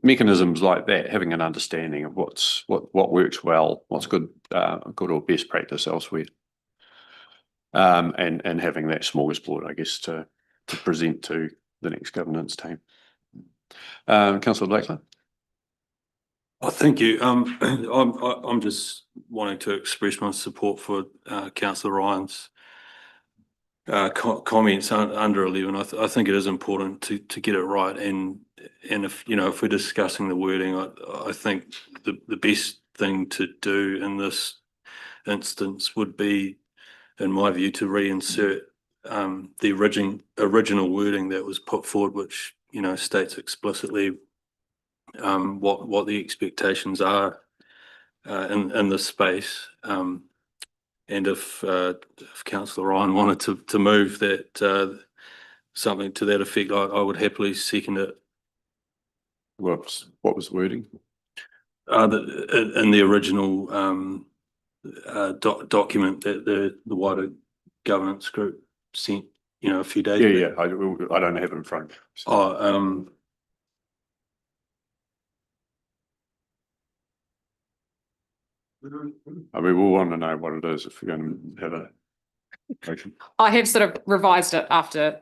mechanisms like that, having an understanding of what works well, what's good or best practice elsewhere. And having that smorgasbord, I guess, to present to the next governance team. Councillor Blackler. Oh, thank you. I'm just wanting to express my support for Councillor Ryan's comments under 11. I think it is important to get it right, and if we're discussing the wording, I think the best thing to do in this instance would be, in my view, to reinsert the original wording that was put forward, which states explicitly what the expectations are in this space. And if Councillor Ryan wanted to move that something to that effect, I would happily second it. What was the wording? In the original document that the wider governance group sent, a few days back. I don't have it in front. So. We'll want to know what it is if we're going to have a motion. I have sort of revised it after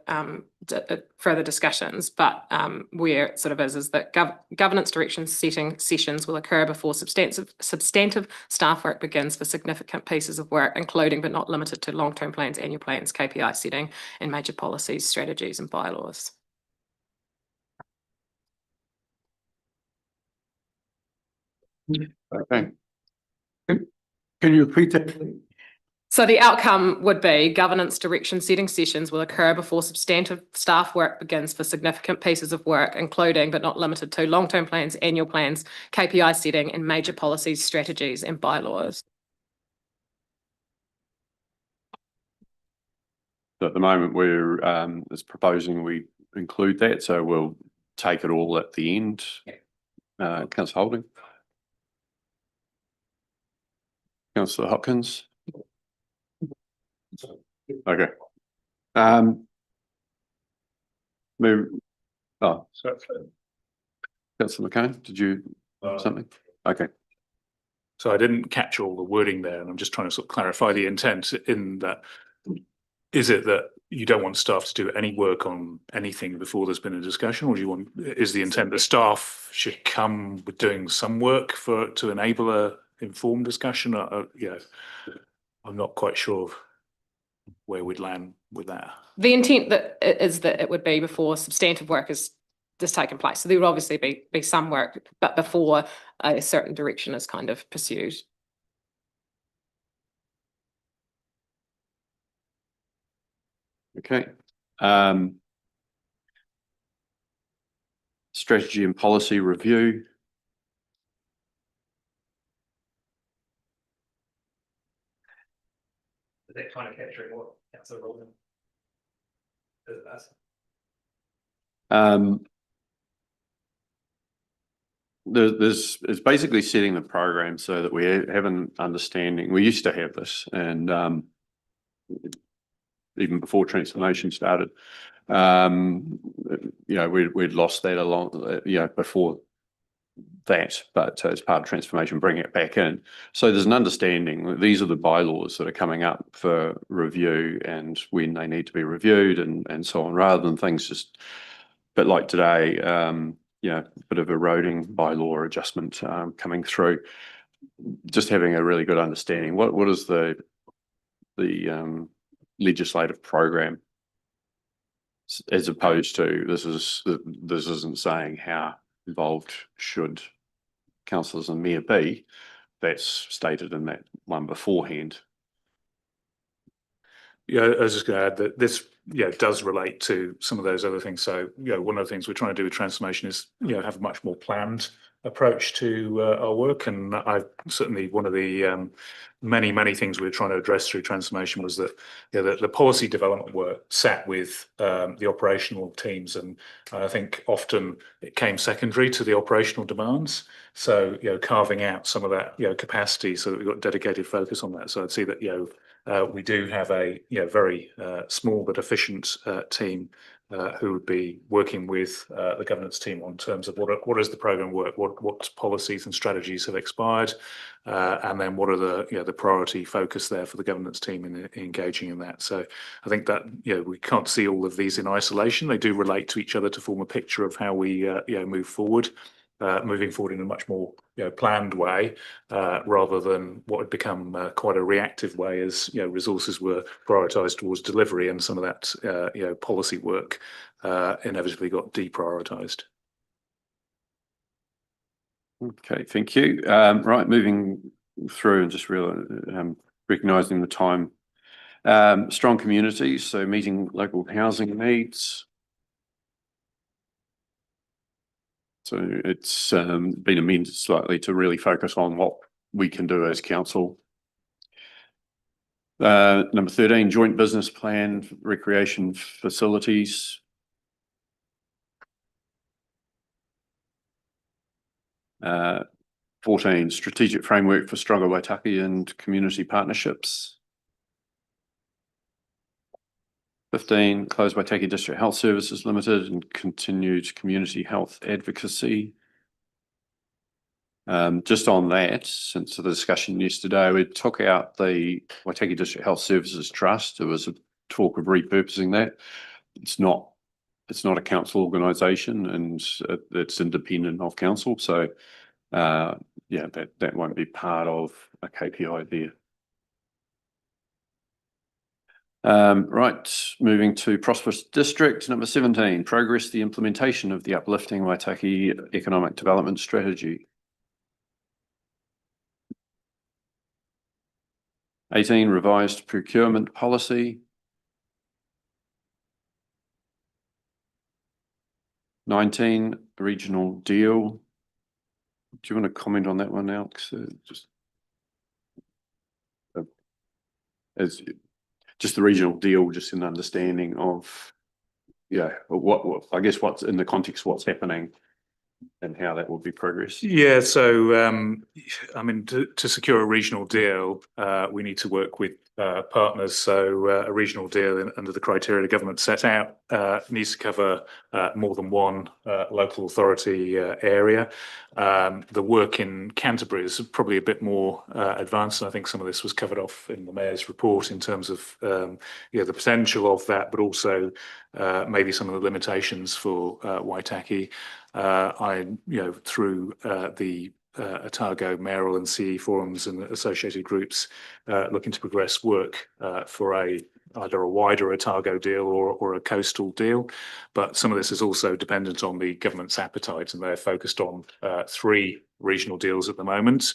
further discussions, but where it sort of is that governance direction setting sessions will occur before substantive staff work begins for significant pieces of work, including but not limited to long-term plans, annual plans, KPI setting, and major policies, strategies, and bylaws. Okay. Can you repeat that, please? So the outcome would be governance direction setting sessions will occur before substantive staff work begins for significant pieces of work, including but not limited to long-term plans, annual plans, KPI setting, and major policies, strategies, and bylaws. So at the moment, we're proposing we include that, so we'll take it all at the end. Councillor Holding. Councillor Hopkins. Okay. Move. Oh, sorry. Councillor McCain, did you something? Okay. So I didn't catch all the wording there, and I'm just trying to sort of clarify the intent in that. Is it that you don't want staff to do any work on anything before there's been a discussion, or is the intent that staff should come with doing some work to enable a informed discussion? I'm not quite sure where we'd land with that. The intent is that it would be before substantive work is taken place. So there would obviously be some work, but before a certain direction is kind of pursued. Okay. Strategy and policy review. Is that kind of capturing what Councillor Roland is asking? It's basically setting the program so that we have an understanding. We used to have this, and even before transformation started, we'd lost that along, before that, but as part of transformation, bringing it back in. So there's an understanding. These are the bylaws that are coming up for review and when they need to be reviewed and so on, rather than things just, but like today, a bit of eroding bylaw adjustment coming through. Just having a really good understanding. What is the legislative program, as opposed to this isn't saying how involved should councillors and mayor be. That's stated in that one beforehand. Yeah, I was just going to add that this, does relate to some of those other things. So, one of the things we're trying to do with transformation is, have a much more planned approach to our work. And certainly one of the many things we were trying to address through transformation was that the policy development work sat with the operational teams, and I think often it came secondary to the operational demands. So carving out some of that capacity so that we've got dedicated focus on that. So I'd see that we do have a very small but efficient team who would be working with the governance team on terms of what is the program work, what policies and strategies have expired, and then what are the priority focus there for the governance team in engaging in that. So I think that we can't see all of these in isolation. They do relate to each other to form a picture of how we move forward. Moving forward in a much more planned way, rather than what had become quite a reactive way as resources were prioritised towards delivery, and some of that policy work inevitably got deprioritised. Okay, thank you. Right, moving through and just recognising the time. Strong communities, so meeting local housing needs. So it's been amended slightly to really focus on what we can do as council. Number 13, joint business plan, recreation facilities. 14, strategic framework for stronger Waitaki and community partnerships. 15, close Waitaki District Health Services Limited and continued community health advocacy. Just on that, since the discussion yesterday, we took out the Waitaki District Health Services Trust. There was a talk of repurposing that. It's not a council organisation, and it's independent of council. So, that won't be part of a KPI there. Right, moving to Prosperous District, number 17, progress the implementation of the uplifting Waitaki Economic Development Strategy. 18, revised procurement policy. 19, regional deal. Do you want to comment on that one, Alex? Just the regional deal, just in understanding of, what I guess what's in the context of what's happening and how that will be progressed. Yeah, so I mean, to secure a regional deal, we need to work with partners. So a regional deal under the criteria the government set out needs to cover more than one local authority area. The work in Canterbury is probably a bit more advanced, and I think some of this was covered off in the Mayor's report in terms of the potential of that, but also maybe some of the limitations for Waitaki. Through the Otago mayoral and CE forums and associated groups, looking to progress work for either a wider Otago deal or a coastal deal. But some of this is also dependent on the government's appetite, and they're focused on 3 regional deals at the moment.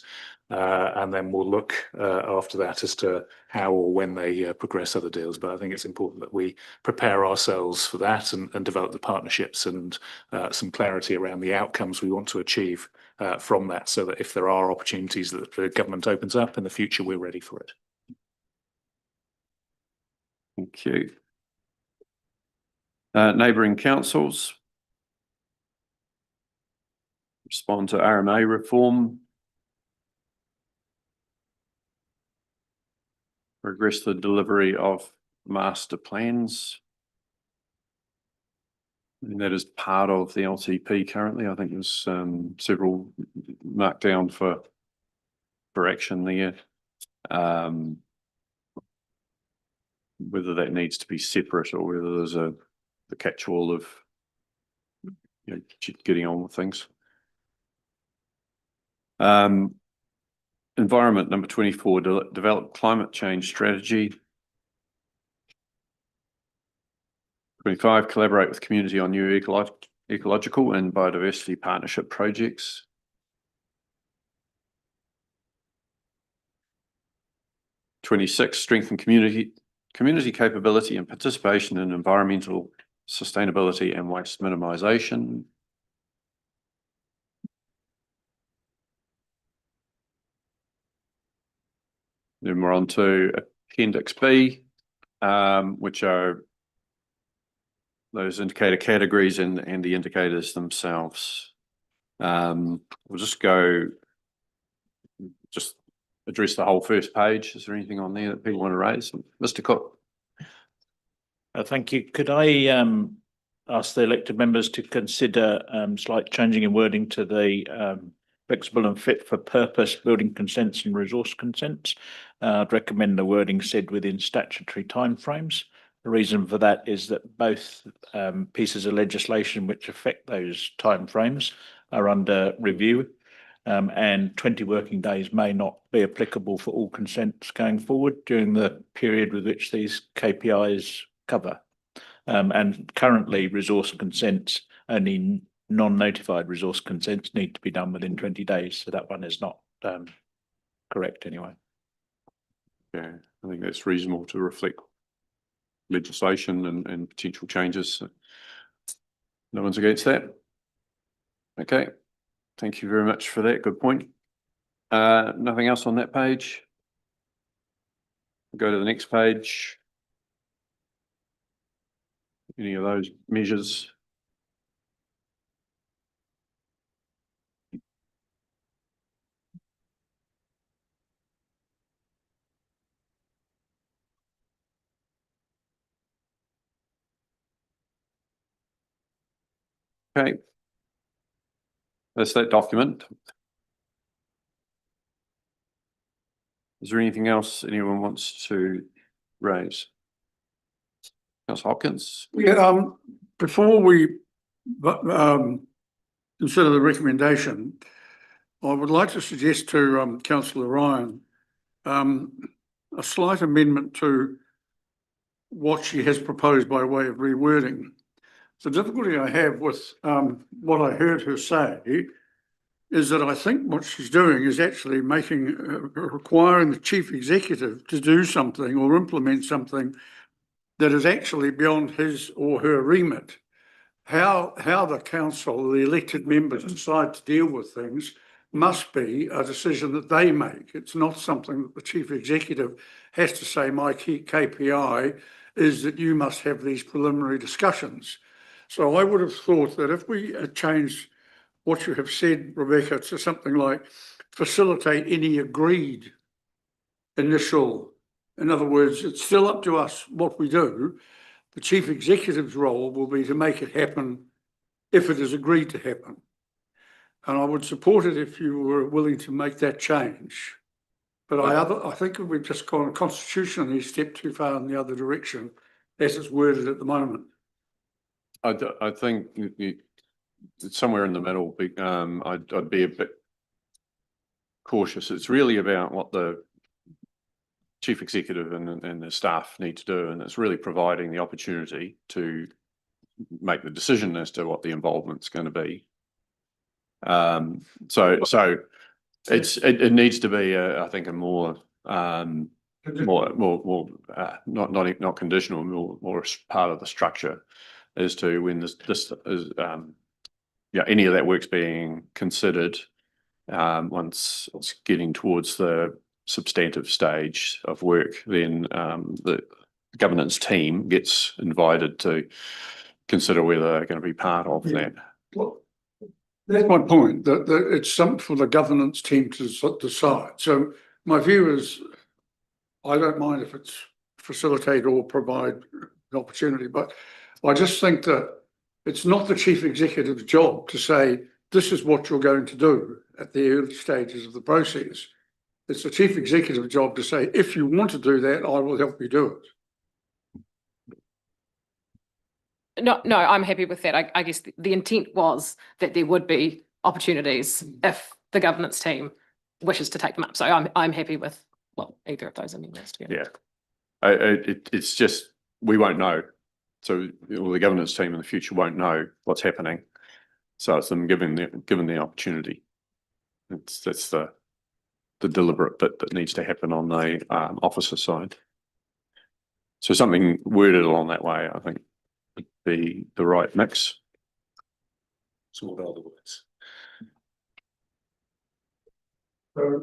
And then we'll look after that as to how or when they progress other deals. But I think it's important that we prepare ourselves for that and develop the partnerships and some clarity around the outcomes we want to achieve from that, so that if there are opportunities that the government opens up in the future, we're ready for it. Thank you. Neighbouring councils. Respond to RMA reform. Progress the delivery of master plans. And that is part of the LTP currently. I think there's several marked down for action there. Whether that needs to be separate or whether there's the catch-all of getting on with things. Environment number 24, develop climate change strategy. 25, collaborate with community on new ecological and biodiversity partnership projects. 26, strengthen community capability and participation in environmental sustainability and waste minimisation. Then we're on to Appendix B, which are those indicator categories and the indicators themselves. We'll just address the whole first page. Is there anything on there that people want to raise? Mr. Cook. Thank you. Could I ask the elected members to consider slight changing in wording to the flexible and fit for purpose building consents and resource consents? I'd recommend the wording said within statutory timeframes. The reason for that is that both pieces of legislation which affect those timeframes are under review, and 20 working days may not be applicable for all consents going forward during the period with which these KPIs cover. And currently resource consents, only non-notified resource consents need to be done within 20 days. So that one is not correct anyway. Yeah, I think that's reasonable to reflect legislation and potential changes. So no one's against that. Okay, thank you very much for that. Good point. Nothing else on that page. Go to the next page. Any of those measures? Okay. That's that document. Is there anything else anyone wants to raise? Councillor Hopkins? Yeah, before we consider the recommendation, I would like to suggest to Councillor Ryan a slight amendment to what she has proposed by way of rewording. The difficulty I have with what I heard her say is that I think what she's doing is actually requiring the chief executive to do something or implement something that is actually beyond his or her remit. How the council, the elected members decide to deal with things must be a decision that they make. It's not something that the chief executive has to say, my key KPI is that you must have these preliminary discussions. So I would have thought that if we change what you have said, Rebecca, to something like facilitate any agreed initial, in other words, it's still up to us what we do. The chief executive's role will be to make it happen if it is agreed to happen. And I would support it if you were willing to make that change. But I think we've just gone constitutionally a step too far in the other direction as it's worded at the moment. I think it's somewhere in the middle. I'd be a bit cautious. It's really about what the chief executive and the staff need to do, and it's really providing the opportunity to make the decision as to what the involvement's going to be. So It needs to be, I think, a more, not conditional, more as part of the structure as to when this is, any of that work's being considered, once it's getting towards the substantive stage of work, then the governance team gets invited to consider whether they're going to be part of that. Well, that's my point, that it's something for the governance team to decide. So my view is, I don't mind if it's facilitate or provide an opportunity, but I just think that it's not the chief executive's job to say, this is what you're going to do at the early stages of the process. It's the chief executive's job to say, if you want to do that, I will help you do it. No, I'm happy with that. I guess the intent was that there would be opportunities if the governance team wishes to take them up. So I'm happy with, well, either of those amendments. Yeah, it's just, we won't know. So the governance team in the future won't know what's happening. So it's them given the opportunity. That's the deliberate bit that needs to happen on the officer side. So something worded along that way, I think, would be the right mix. So what are the words? So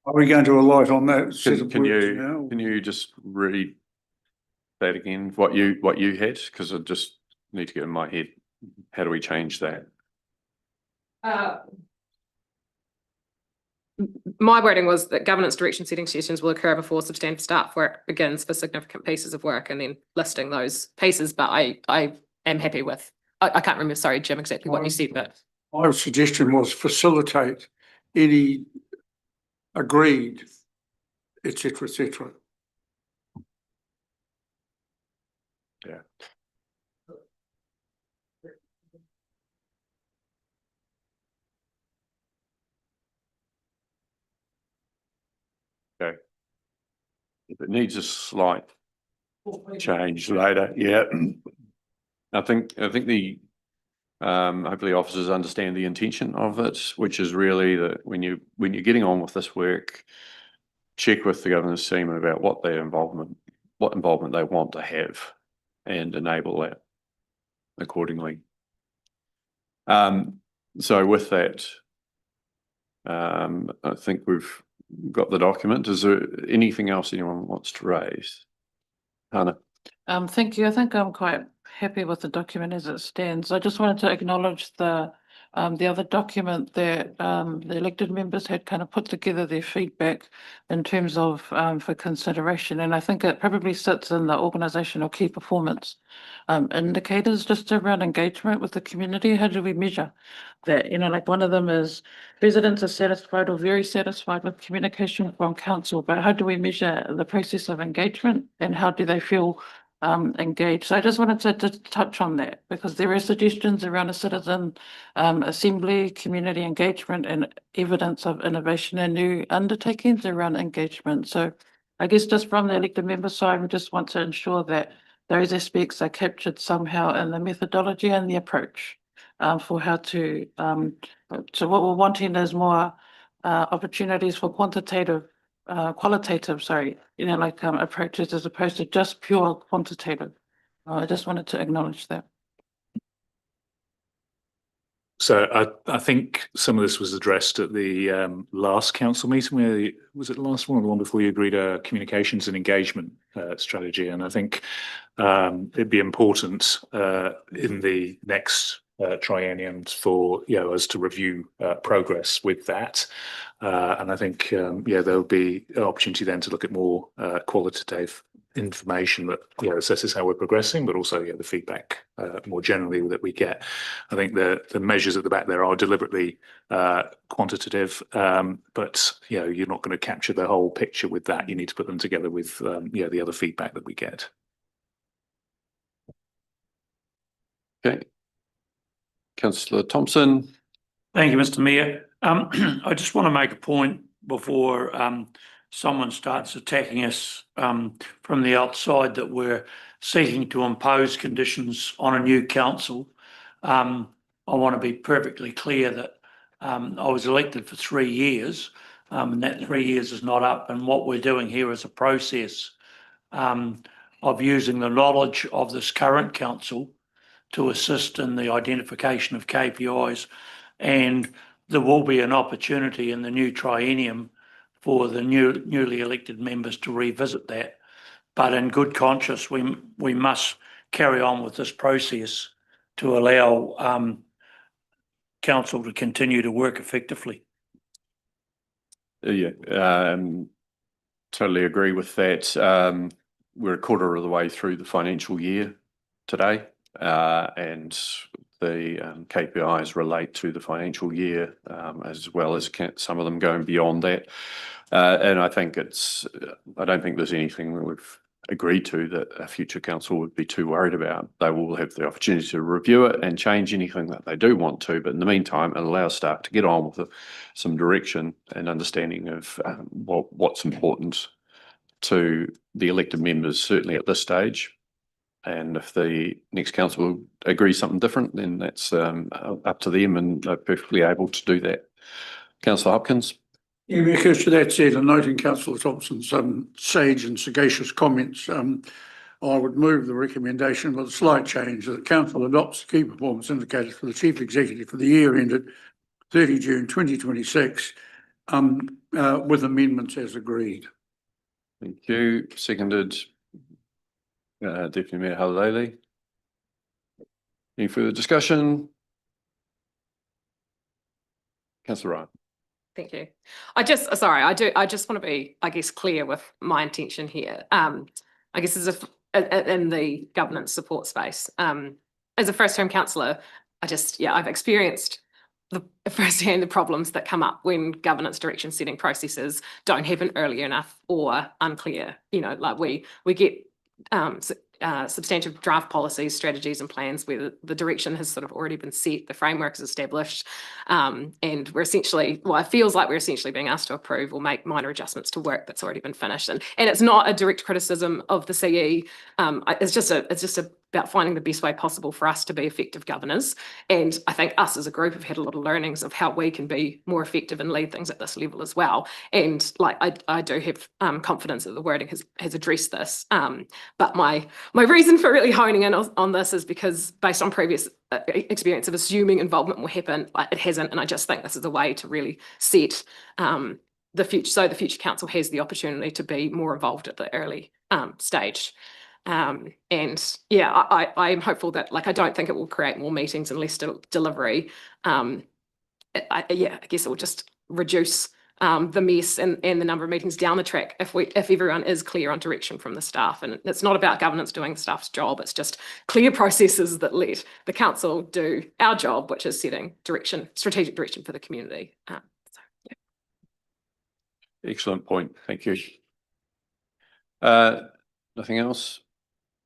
are we going to alight on that set of Can words now? Can you just read that again? What you had, because I just need to get in my head. How do we change that? My wording was that governance direction setting sessions will occur before substantive start work begins for significant pieces of work, and then listing those pieces. But I am happy with, I can't remember, sorry, Jim, exactly what you said, but. My suggestion was facilitate any agreed, et cetera, et cetera. Yeah. Okay. If it needs a slight change later, yeah. I think the hopefully officers understand the intention of it, which is really that when you're getting on with this work, check with the governance team about what involvement they want to have, and enable that accordingly. So with that, I think we've got the document. Is there anything else anyone wants to raise? Hannah? Thank you. I think I'm quite happy with the document as it stands. I just wanted to acknowledge the other document that the elected members had kind of put together their feedback in terms of for consideration. And I think it probably sits in the organisational key performance indicators just around engagement with the community. How do we measure that? Like one of them is residents are satisfied or very satisfied with communication from council, but how do we measure the process of engagement and how do they feel engaged? So I just wanted to touch on that because there are suggestions around a citizen assembly, community engagement and evidence of innovation and new undertakings around engagement. So I guess just from the elected member side, we just want to ensure that those aspects are captured somehow in the methodology and the approach for how to, so what we're wanting is more opportunities for qualitative, approaches as opposed to just pure quantitative. I just wanted to acknowledge that. So I think some of this was addressed at the last council meeting. Was it the last one or the one before you agreed a communications and engagement strategy? And I think it'd be important in the next triennium for us to review progress with that. And I think there'll be an opportunity then to look at more qualitative information that assesses how we're progressing, but also the feedback more generally that we get. I think the measures at the back there are deliberately quantitative, but you're not going to capture the whole picture with that. You need to put them together with the other feedback that we get. Okay. Councillor Thompson. Thank you, Mr. Mayor. I just want to make a point before someone starts attacking us from the outside that we're seeking to impose conditions on a new council. I want to be perfectly clear that I was elected for 3 years, and that 3 years is not up. And what we're doing here is a process of using the knowledge of this current council to assist in the identification of KPIs. And there will be an opportunity in the new triennium for the newly elected members to revisit that. But in good conscience, we must carry on with this process to allow council to continue to work effectively. Yeah, totally agree with that. We're a quarter of the way through the financial year today, and the KPIs relate to the financial year, as well as some of them going beyond that. And I think I don't think there's anything that we've agreed to that a future council would be too worried about. They will have the opportunity to review it and change anything that they do want to, but in the meantime, it allows staff to get on with some direction and understanding of what's important to the elected members, certainly at this stage. And if the next council agrees something different, then that's up to them, and they're perfectly able to do that. Councillor Hopkins. Yeah, because to that said, and noting Councillor Thompson's sage and sagacious comments, I would move the recommendation with a slight change that the council adopts the key performance indicators for the chief executive for the year ended 30 June 2026, with amendments as agreed. Thank you. Seconded, Deputy Mayor Halalele. Any further discussion? Councillor Ryan. Thank you. I just want to be, I guess, clear with my intention here. I guess in the governance support space, as a first-term councillor, I've experienced firsthand the problems that come up when governance direction setting processes don't happen early enough or unclear. Like we get substantive draft policies, strategies and plans where the direction has sort of already been set, the framework is established, and we're essentially, it feels like we're essentially being asked to approve or make minor adjustments to work that's already been finished. And it's not a direct criticism of the CE, it's just about finding the best way possible for us to be effective governors. And I think us as a group have had a lot of learnings of how we can be more effective and lead things at this level as well. And I do have confidence that the wording has addressed this. But my reason for really honing in on this is because based on previous experience of assuming involvement will happen, it hasn't. And I just think this is a way to really set the future, so the future council has the opportunity to be more involved at the early stage. And yeah, I am hopeful that, I don't think it will create more meetings and less delivery. I guess it will just reduce the mess and the number of meetings down the track if everyone is clear on direction from the staff. And it's not about governance doing the staff's job, it's just clear processes that let the council do our job, which is setting strategic direction for the community. Excellent point. Thank you. Nothing else?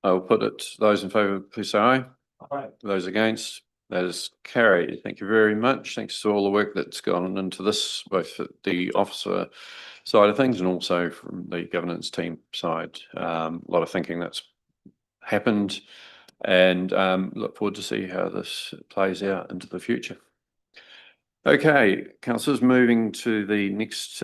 I will put it, those in favour, please say aye. Aye. Those against, that is carried. Thank you very much. Thanks to all the work that's gone into this, both at the officer side of things and also from the governance team side. A lot of thinking that's happened, and look forward to see how this plays out into the future. Okay, councillors, moving to the next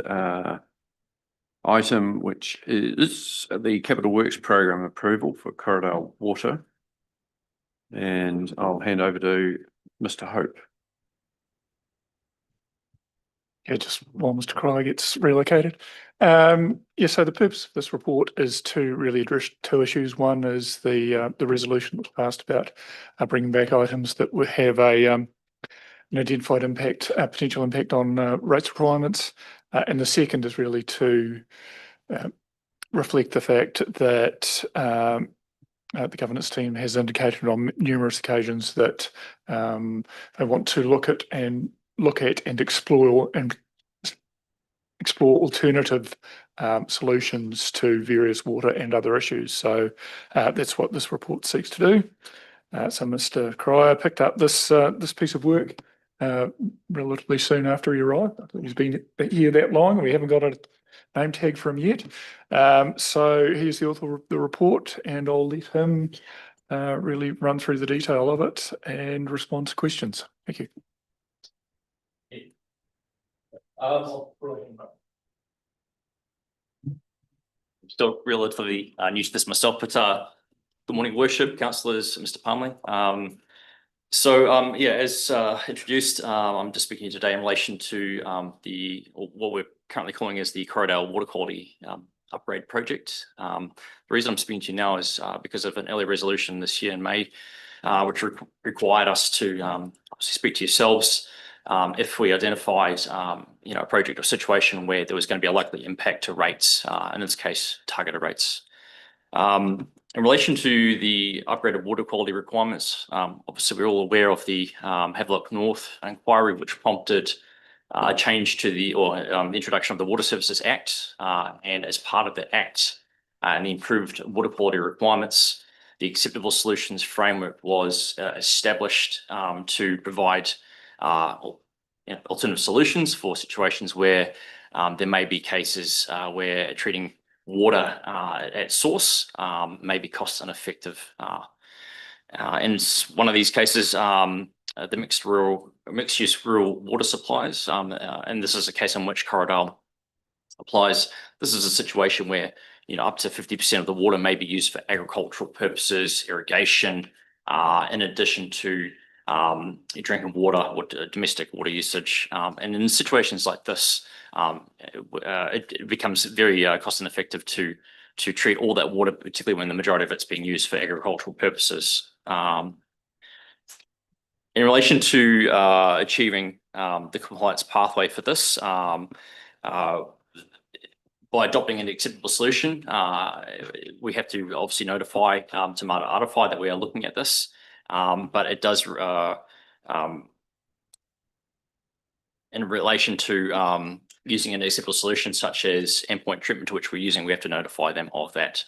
item, which is the Capital Works Program approval for Corridor Water. And I'll hand over to Mr. Hope. Yeah, just while Mr. Cryer gets relocated. So the purpose of this report is to really address two issues. One is the resolution that was passed about bringing back items that would have an identified impact, potential impact on rates requirements. And the second is really to reflect the fact that the governance team has indicated on numerous occasions that they want to look at and explore alternative solutions to various water and other issues. So that's what this report seeks to do. So Mr. Cryer picked up this piece of work relatively soon after he arrived. I think he's been here that long and we haven't got a name tag for him yet. So he's the author of the report, and I'll let him really run through the detail of it and respond to questions. Thank you. Still relatively new to this myself, but good morning, Worship, councillors, Mr. Palmley. Yeah, as introduced, I'm just speaking today in relation to what we're currently calling as the Corridale Water Quality Upgrade Project. The reason I'm speaking to you now is because of an early resolution this year in May, which required us to obviously speak to yourselves if we identified a project or situation where there was going to be a likely impact to rates, in this case, targeted rates. In relation to the upgraded water quality requirements, obviously we're all aware of the Havelock North inquiry, which prompted a change to the introduction of the Water Services Act, and as part of the Act and the improved water quality requirements, the acceptable solutions framework was established to provide alternative solutions for situations where there may be cases where treating water at source may be cost ineffective. In one of these cases, the mixed use rural water supplies, and this is a case in which Corridale applies. This is a situation where up to 50% of the water may be used for agricultural purposes, irrigation, in addition to drinking water or domestic water usage. And in situations like this, it becomes very cost ineffective to treat all that water, particularly when the majority of it's being used for agricultural purposes. In relation to achieving the compliance pathway for this, by adopting an acceptable solution, we have to obviously notify Te Mata Arawhai that we are looking at this, but it does in relation to using an acceptable solution such as endpoint treatment to which we're using, we have to notify them of that.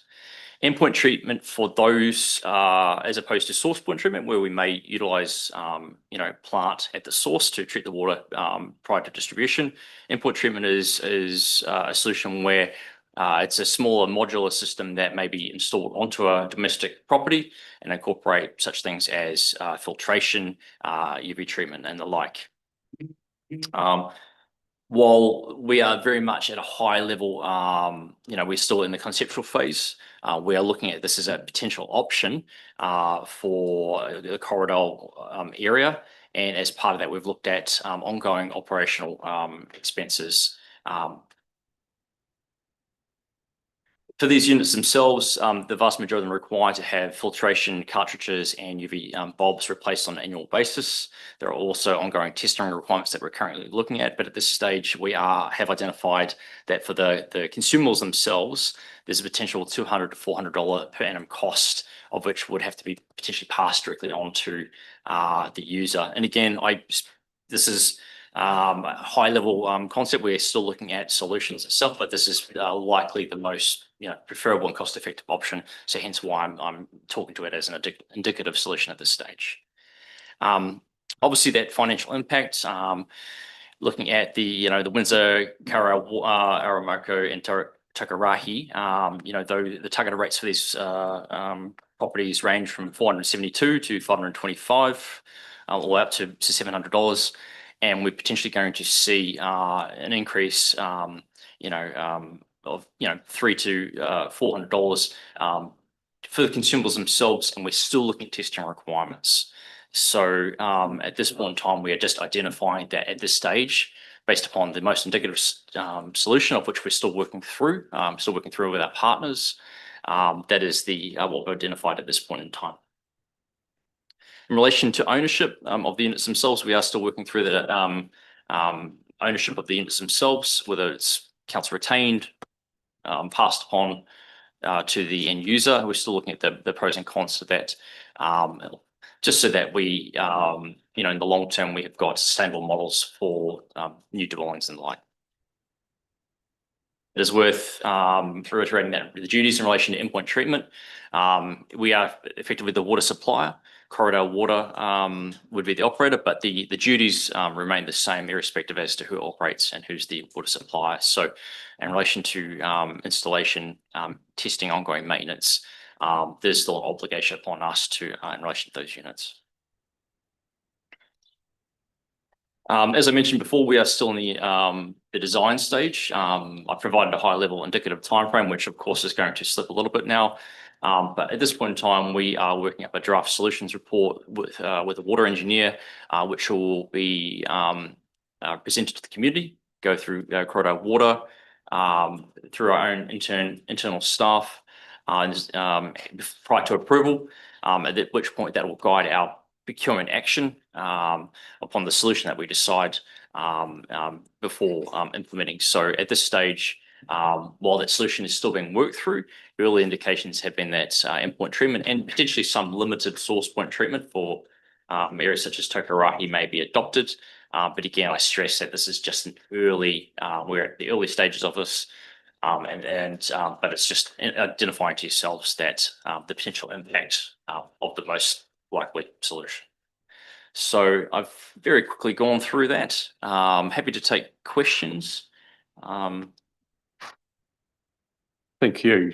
Endpoint treatment for those, as opposed to source point treatment, where we may utilize, plant at the source to treat the water prior to distribution. Endpoint treatment is a solution where it's a smaller modular system that may be installed onto a domestic property and incorporate such things as filtration, UV treatment, and the like. While we are very much at a high level, we're still in the conceptual phase. We are looking at this as a potential option for the Corridale area. And as part of that, we've looked at ongoing operational expenses. For these units themselves, the vast majority of them require to have filtration cartridges and UV bulbs replaced on an annual basis. There are also ongoing testing requirements that we're currently looking at, but at this stage, we have identified that for the consumables themselves, there's a potential $200 to $400 per annum cost, of which would have to be potentially passed directly on to the user. And again, this is a high level concept. We're still looking at solutions itself, but this is likely the most preferable and cost effective option. So hence why I'm talking to it as an indicative solution at this stage. Obviously that financial impact, looking at the Windsor, Kara, Aramoko and Takarahi, though the targeted rates for these properties range from $472 to $525, all the way up to $700. And we're potentially going to see an increase, of $300 to $400 for the consumables themselves, and we're still looking at testing requirements. So at this point in time, we are just identifying that at this stage, based upon the most indicative solution, of which we're still working through with our partners. That is what we've identified at this point in time. In relation to ownership of the units themselves, we are still working through the ownership of the units themselves, whether it's council retained, passed upon to the end user. We're still looking at the pros and cons of that, just so that we, in the long term, we have got sustainable models for new dwellings and the like. It is worth reiterating that the duties in relation to endpoint treatment, we are effectively the water supplier. Corridale Water would be the operator, but the duties remain the same irrespective as to who operates and who's the water supplier. So in relation to installation, testing, ongoing maintenance, there's still an obligation upon us in relation to those units. As I mentioned before, we are still in the design stage. I provided a high level indicative timeframe, which of course is going to slip a little bit now. But at this point in time, we are working up a draft solutions report with a water engineer, which will be presented to the community, go through Corridor Water, through our own internal staff, prior to approval, at which point that will guide our procurement action upon the solution that we decide before implementing. So at this stage, while that solution is still being worked through, early indications have been that endpoint treatment and potentially some limited source point treatment for areas such as Tokarahi may be adopted. But again, I stress that this is just we're at the early stages of this. But it's just identifying to yourselves that the potential impact of the most likely solution. So I've very quickly gone through that. Happy to take questions. Thank you.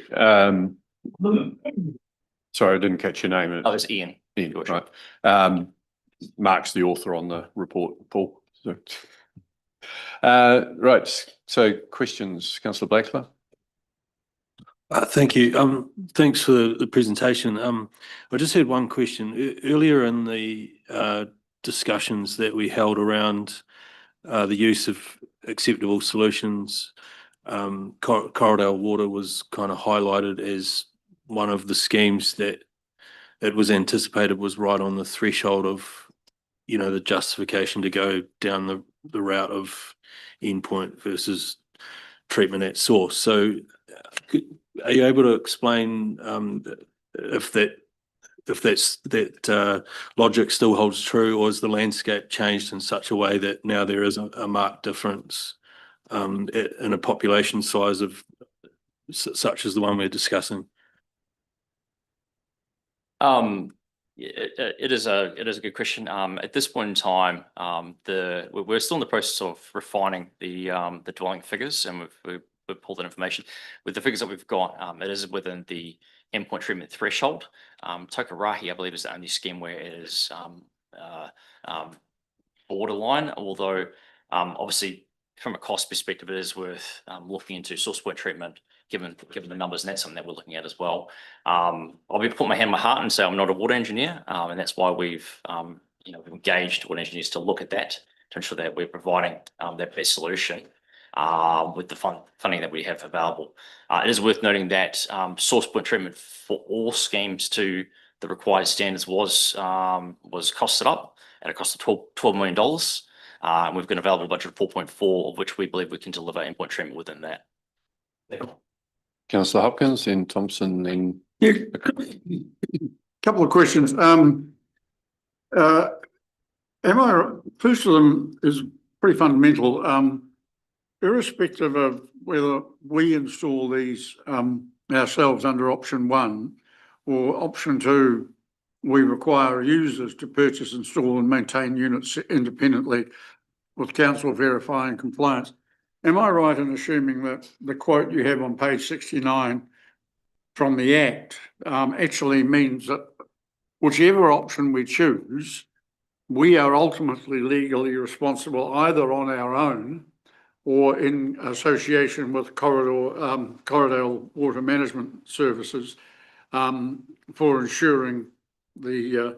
Sorry, I didn't catch your name. Oh, it's Ian. Ian, right. Mark's the author on the report, Paul. So, right. So questions, Councillor Blakesley? Thank you. Thanks for the presentation. I just had one question. Earlier in the discussions that we held around the use of acceptable solutions, Corridor Water was kind of highlighted as one of the schemes that it was anticipated was right on the threshold of, the justification to go down the route of endpoint versus treatment at source. So are you able to explain if that logic still holds true, or has the landscape changed in such a way that now there is a marked difference in a population size of such as the one we're discussing? It is a good question. At this point in time, we're still in the process of refining the dwelling figures, and we've pulled that information. With the figures that we've got, it is within the endpoint treatment threshold. Tokarahi, I believe, is the only scheme where it is borderline, although obviously from a cost perspective, it is worth looking into source point treatment, given the numbers, and that's something that we're looking at as well. I'll put my hand on my heart and say I'm not a water engineer, and that's why we've engaged water engineers to look at that to ensure that we're providing that best solution with the funding that we have available. It is worth noting that source point treatment for all schemes to the required standards was costed up at a cost of $12 million. And we've got an available budget of 4.4, of which we believe we can deliver endpoint treatment within that. Councillor Hopkins, then Thompson, then... Yeah. Couple of questions. First of them is pretty fundamental. Irrespective of whether we install these ourselves under option 1 or option 2, we require users to purchase, install and maintain units independently with council verifying compliance. Am I right in assuming that the quote you have on page 69 from the Act actually means that whichever option we choose, we are ultimately legally responsible either on our own or in association with Corridor Water Management Services for ensuring the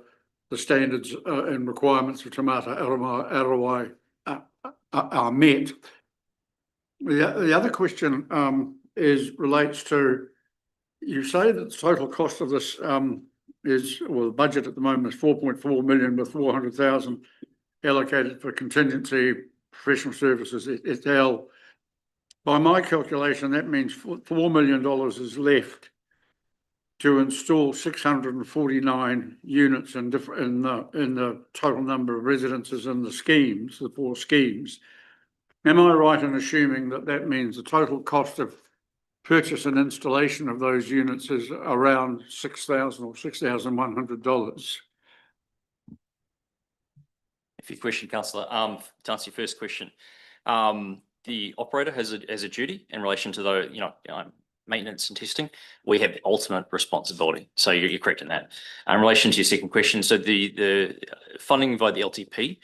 standards and requirements of Te Mata Arawai are met. The other question relates to, you say that the total cost of this the budget at the moment is 4.4 million with 400,000 allocated for contingency, professional services, etc. By my calculation, that means $4 million is left to install 649 units in the total number of residences in the schemes, the 4 schemes. Am I right in assuming that that means the total cost of purchase and installation of those units is around $6,000 or $6,100? If your question, Councillor, to answer your first question, the operator has a duty in relation to the maintenance and testing. We have the ultimate responsibility. So you're correct in that. In relation to your second question, so the funding by the LTP,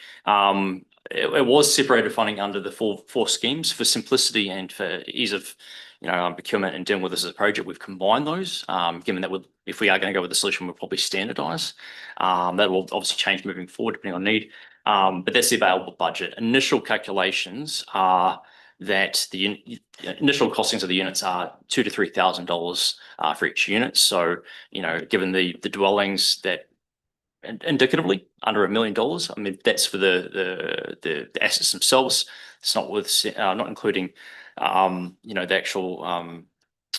it was separated funding under the four schemes for simplicity and for ease of, procurement and dealing with this as a project. We've combined those, given that if we are going to go with the solution, we'll probably standardise. That will obviously change moving forward depending on need. But that's the available budget. Initial calculations are that the initial costings of the units are $2,000 to $3,000 for each unit. So, given the dwellings that indicatively under $1 million, I mean, that's for the assets themselves. It's not not including, the actual,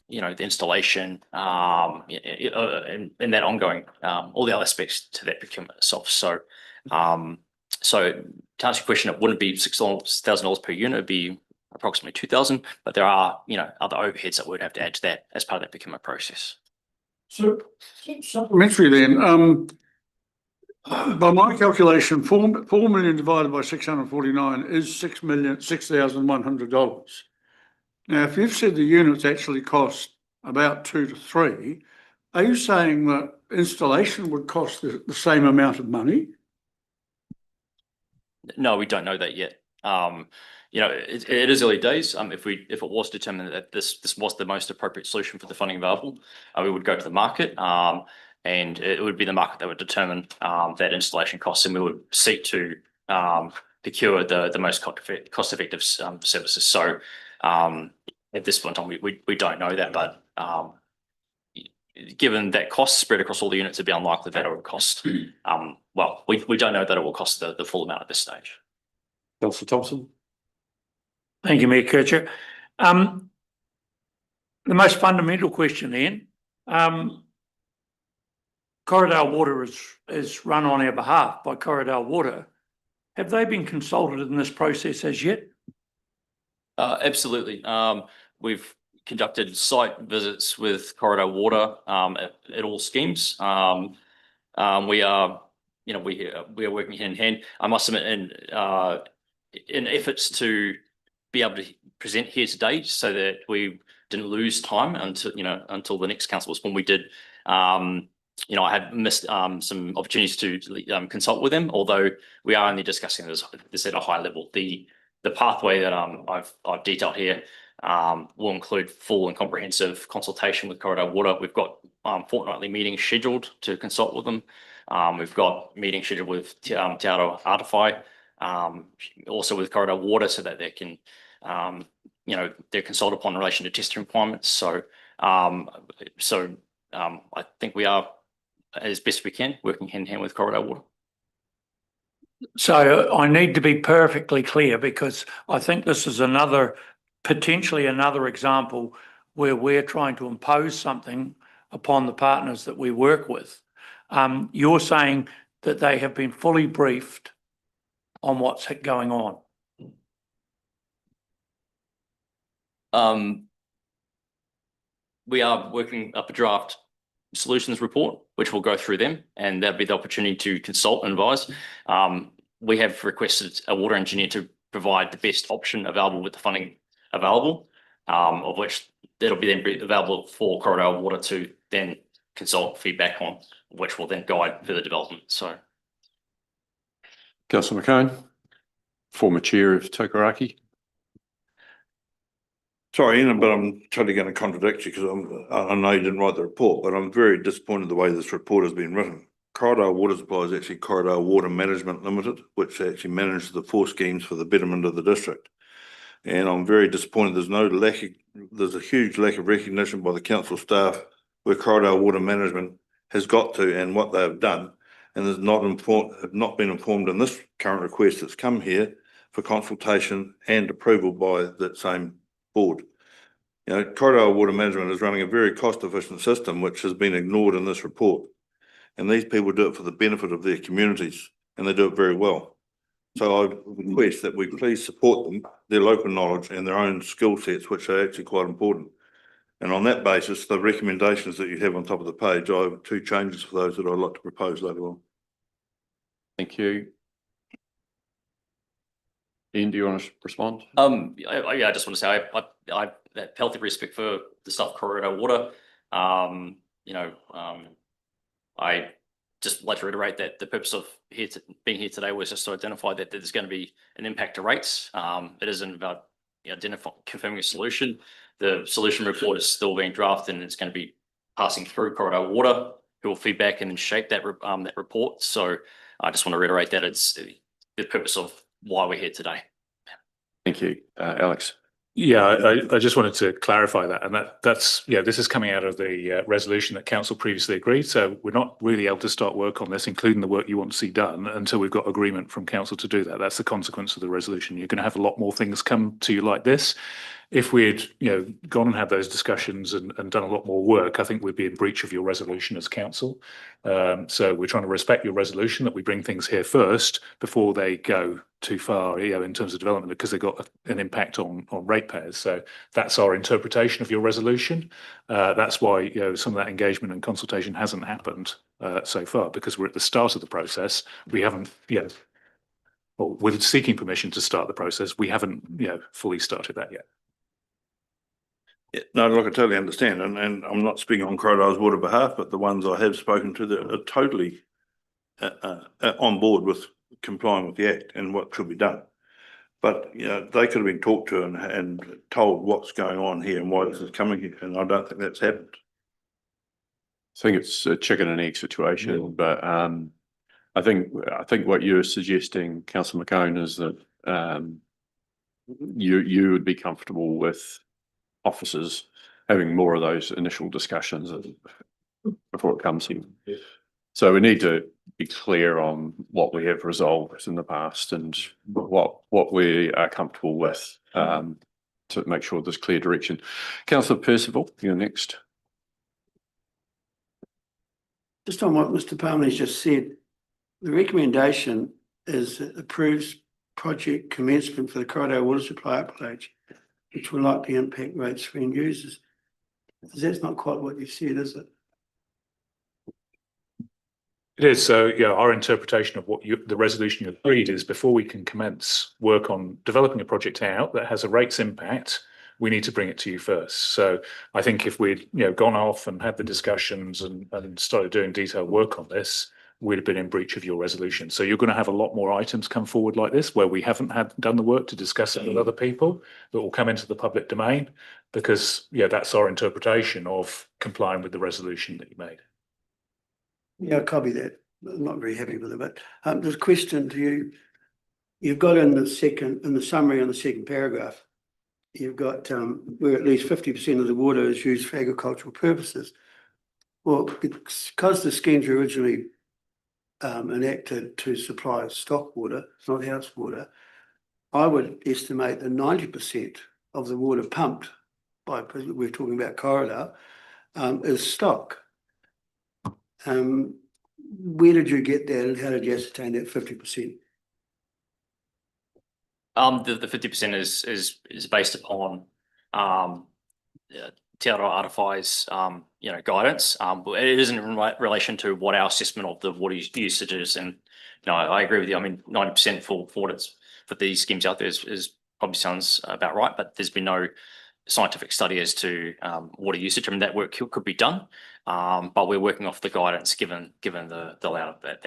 the installation, and that ongoing, all the other aspects to that procurement itself. So, so to answer your question, it wouldn't be $6,000 per unit. It'd be approximately 2,000, but there are, other overheads that we'd have to add to that as part of that procurement process. So supplementary then, by my calculation, 4 million divided by 649 is $6,100. Now, if you've said the units actually cost about 2 to 3, are you saying that installation would cost the same amount of money? No, we don't know that yet. It is early days. If it was determined that this was the most appropriate solution for the funding available, we would go to the market, and it would be the market that would determine that installation costs, and we would seek to procure the most cost-effective services. So at this point in time, we don't know that, but given that cost spread across all the units, it'd be unlikely that it would cost. Well, we don't know that it will cost the full amount at this stage. Councillor Thompson. Thank you, Mayor Kircher. The most fundamental question then, Corriedale Water is run on our behalf by Corriedale Water. Have they been consulted in this process as yet? Absolutely. We've conducted site visits with Corriedale Water at all schemes. We are working hand in hand. I must admit, in efforts to be able to present here today, so that we didn't lose time until the next council was when we did. I had missed some opportunities to consult with them, although we are only discussing this at a high level. The pathway that I've detailed here will include full and comprehensive consultation with Corriedale Water. We've got fortnightly meetings scheduled to consult with them. We've got meetings scheduled with Te Aroha Artify, also with Corriedale Water, so that they can, they're consulted upon in relation to testing requirements. So, I think we are, as best we can, working hand in hand with Corriedale Water. So I need to be perfectly clear, because I think this is potentially another example where we're trying to impose something upon the partners that we work with. You're saying that they have been fully briefed on what's going on. We are working up a draft solutions report, which will go through them, and that'll be the opportunity to consult and advise. We have requested a water engineer to provide the best option available with the funding available, of which that'll be then available for Corriedale Water to then consult feedback on, which will then guide further development. So, Councillor McCone, former chair of Tokaraki. Sorry, Ian, but I'm totally going to contradict you, because I know you didn't write the report, but I'm very disappointed the way this report has been written. Corriedale Water Supply is actually Corriedale Water Management Limited, which actually manages the 4 schemes for the betterment of the district. And I'm very disappointed there's a huge lack of recognition by the council staff where Corriedale Water Management has got to and what they have done, and have not been informed in this current request that's come here for consultation and approval by that same board. Corriedale Water Management is running a very cost-efficient system, which has been ignored in this report. And these people do it for the benefit of their communities, and they do it very well. So I request that we please support them, their local knowledge and their own skill sets, which are actually quite important. And on that basis, the recommendations that you have on top of the page, I have 2 changes for those that I'd like to propose later on. Thank you. Ian, do you want to respond? I just want to say I have healthy respect for the staff of Corriedale Water. just like to reiterate that the purpose of being here today was just to identify that there's going to be an impact to rates. It isn't about confirming a solution. The solution report is still being drafted and it's going to be passing through Corridor Water, who will feedback and shape that report. So I just want to reiterate that it's the purpose of why we're here today. Thank you, Alex. Yeah, I just wanted to clarify that, and that's this is coming out of the resolution that council previously agreed. So we're not really able to start work on this, including the work you want to see done, until we've got agreement from council to do that. That's the consequence of the resolution. You're going to have a lot more things come to you like this. If we'd gone and had those discussions and done a lot more work, I think we'd be in breach of your resolution as council. So we're trying to respect your resolution that we bring things here first before they go too far, in terms of development, because they've got an impact on ratepayers. So that's our interpretation of your resolution. That's why some of that engagement and consultation hasn't happened so far, because we're at the start of the process. We haven't well, we're seeking permission to start the process. We haven't fully started that yet. Yeah, no, look, I totally understand, and I'm not speaking on Corridor's Water behalf, but the ones I have spoken to that are totally on board with complying with the Act and what should be done. But they could have been talked to and told what's going on here and why this is coming here, and I don't think that's happened. I think it's a chicken and egg situation, but I think what you're suggesting, Councillor McCone, is that you would be comfortable with officers having more of those initial discussions before it comes here. So we need to be clear on what we have resolved in the past and what we are comfortable with to make sure there's clear direction. Councillor Percival, you're next. Just on what Mr. Palmer's just said, the recommendation is it approves project commencement for the Corridor water supply upgrade, which will likely impact rates for end users. That's not quite what you said, is it? It is. So, our interpretation of what the resolution you agreed is before we can commence work on developing a project out that has a rates impact, we need to bring it to you first. So I think if we'd gone off and had the discussions and started doing detailed work on this, we'd have been in breach of your resolution. So you're going to have a lot more items come forward like this where we haven't done the work to discuss it with other people that will come into the public domain, because that's our interpretation of complying with the resolution that you made. Yeah, I copy that. I'm not very happy with it, but there's a question to you. You've got in the summary on the second paragraph, you've got where at least 50% of the water is used for agricultural purposes. Well, because the schemes were originally enacted to supply stock water, not house water, I would estimate that 90% of the water pumped by, we're talking about Corridor, is stock. Where did you get that and how did you ascertain that 50%? The 50% is based upon Te Aroha-Arawhai's guidance. It isn't in relation to what our assessment of the water usage is. And I agree with you. I mean, 90% for these schemes out there is probably sounds about right, but there's been no scientific study as to water usage. I mean, that work could be done, but we're working off the guidance given the layout of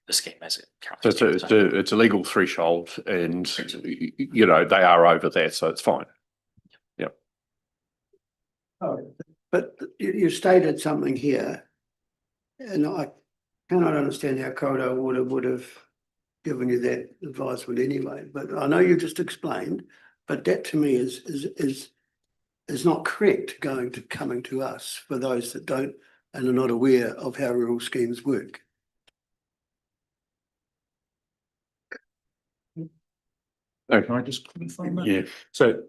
the scheme as it currently So it's a legal threshold, and they are over that, so it's fine. Yep. Oh, but you stated something here, and I cannot understand how Corridor Water would have given you that advisement anyway. But I know you just explained, but that to me is not correct coming to us for those that don't and are not aware of how rural schemes work. Oh, can I just clarify that? Yeah. So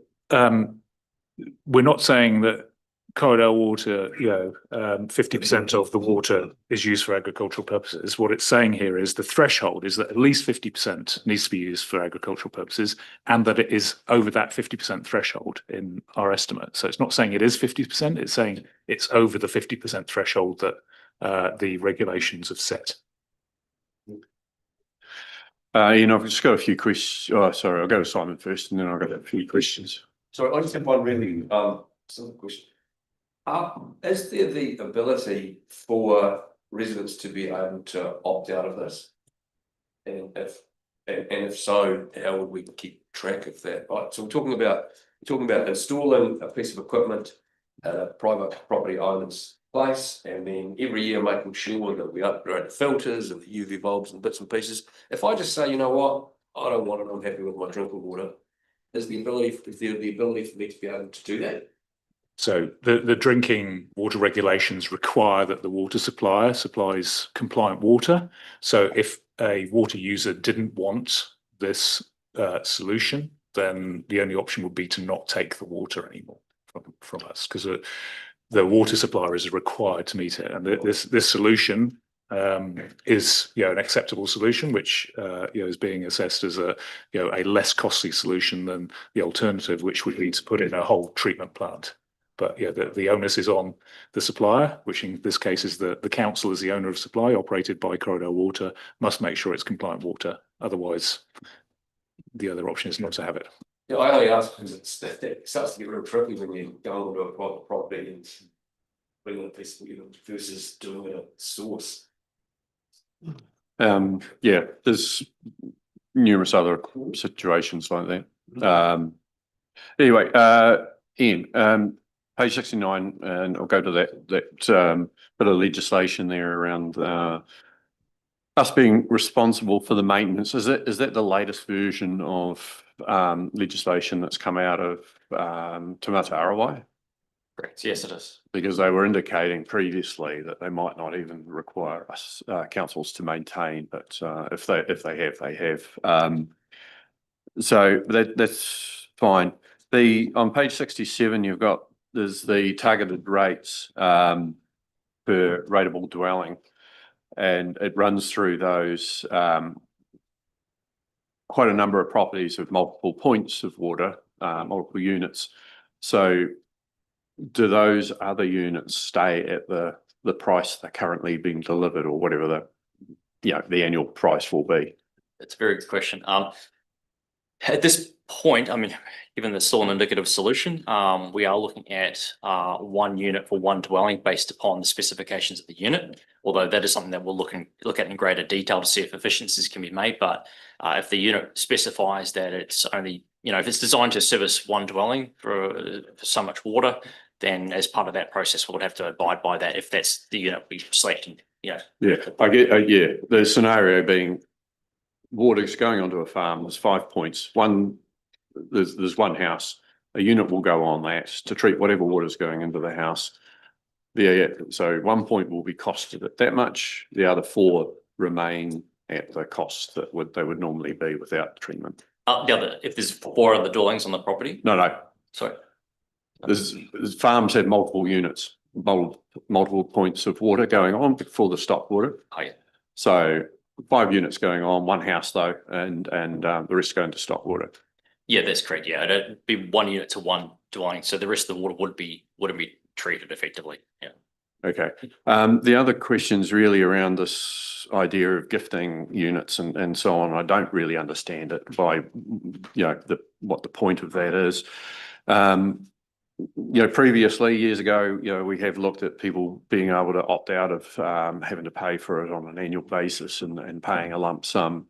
we're not saying that Corridor water, 50% of the water is used for agricultural purposes. What it's saying here is the threshold is that at least 50% needs to be used for agricultural purposes, and that it is over that 50% threshold in our estimate. So it's not saying it is 50%, it's saying it's over the 50% threshold that the regulations have set. I've just got a few questions. Oh, sorry, I'll go to Simon first and then I'll go to a few questions. So I just have one really simple question. Is there the ability for residents to be able to opt out of this? And if so, how would we keep track of that? Right, so we're talking about installing a piece of equipment at a private property owner's place, and then every year making sure that we upgrade the filters and the UV bulbs and bits and pieces. If I just say, you know what, I don't want it, I'm happy with my drinking water, is there the ability for me to be able to do that? So the drinking water regulations require that the water supplier supplies compliant water. So if a water user didn't want this solution, then the only option would be to not take the water anymore from us, because the water supplier is required to meet it. And this solution is an acceptable solution, which is being assessed as a less costly solution than the alternative, which would be to put in a whole treatment plant. But the onus is on the supplier, which in this case is the council as the owner of supply, operated by Corridor Water, must make sure it's compliant water. Otherwise, the other option is not to have it. Yeah, I only ask because it starts to get real tricky when you go onto a private property and bring in a piece of versus doing it at source. Yeah, there's numerous other situations like that. Anyway, Ian, page 69, and I'll go to that bit of legislation there around us being responsible for the maintenance. Is that the latest version of legislation that's come out of Te Mata Arawai? Correct. Yes, it is. Because they were indicating previously that they might not even require us councils to maintain, but if they have, they have. So that's fine. On page 67, there's the targeted rates per rateable dwelling, and it runs through those quite a number of properties with multiple points of water, multiple units. So do those other units stay at the price they're currently being delivered, or whatever the annual price will be? That's a very good question. At this point, I mean, given it's still an indicative solution, we are looking at 1 unit for 1 dwelling based upon the specifications of the unit. Although that is something that we'll look at in greater detail to see if efficiencies can be made. But if the unit specifies that it's only, if it's designed to service 1 dwelling for so much water, then as part of that process, we'll have to abide by that if that's the unit we select. Yeah, I get. The scenario being water's going onto a farm. There's 5 points. There's 1 house. A unit will go on that to treat whatever water's going into the house. So 1 point will be costed at that much. The other 4 remain at the cost that they would normally be without treatment. If there's 4 other dwellings on the property? No. Sorry. There's farms have multiple units, multiple points of water going on before the stop water. Oh, yeah. So 5 units going on, 1 house though, and the rest going to stop water. Yeah, that's correct. Yeah, it'd be 1 unit to 1 dwelling, so the rest of the water wouldn't be treated effectively. Yeah. Okay. The other questions really around this idea of gifting units and so on. I don't really understand it by what the point of that is. Previously, years ago, we have looked at people being able to opt out of having to pay for it on an annual basis and paying a lump sum.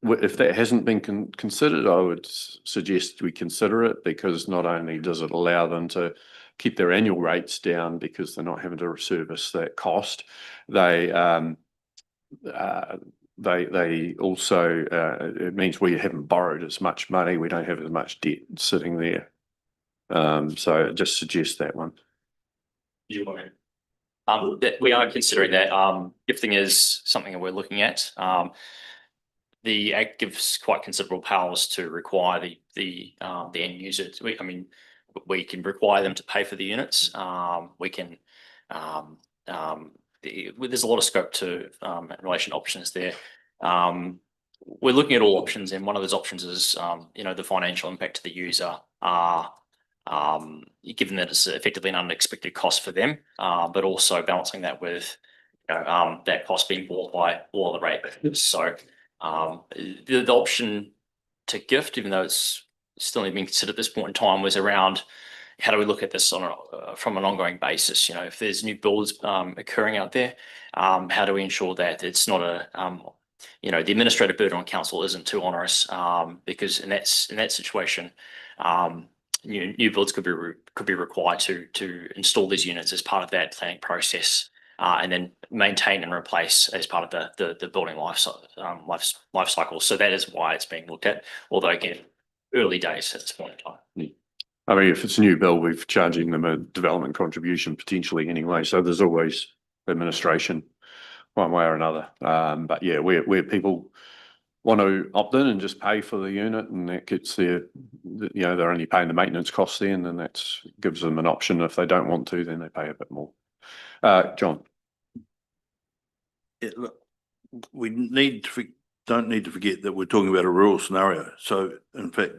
If that hasn't been considered, I would suggest we consider it, because not only does it allow them to keep their annual rates down because they're not having to service that cost, they also, it means we haven't borrowed as much money, we don't have as much debt sitting there. So just suggest that one. We are considering that. Gifting is something that we're looking at. The Act gives quite considerable powers to require the end user. We can require them to pay for the units. We can. There's a lot of scope to in relation to options there. We're looking at all options, and one of those options is the financial impact to the user. Given that it's effectively an unexpected cost for them, but also balancing that with that cost being borne by all the ratepayers. So the option to gift, even though it's still being considered at this point in time, was around how do we look at this on from an ongoing basis? You know, if there's new builds occurring out there, how do we ensure that it's not you know, the administrative burden on council isn't too onerous, because in that situation, new builds could be required to install these units as part of that planning process, and then maintain and replace as part of the building life cycle. So that is why it's being looked at, although again, early days at this point in time. I mean, if it's a new build, we're charging them a development contribution potentially anyway. So there's always administration one way or another. But yeah, where people want to opt in and just pay for the unit, and that gets their, you know, they're only paying the maintenance costs then, and that gives them an option. If they don't want to, then they pay a bit more. John. Yeah, look, we don't need to forget that we're talking about a rural scenario. So in fact,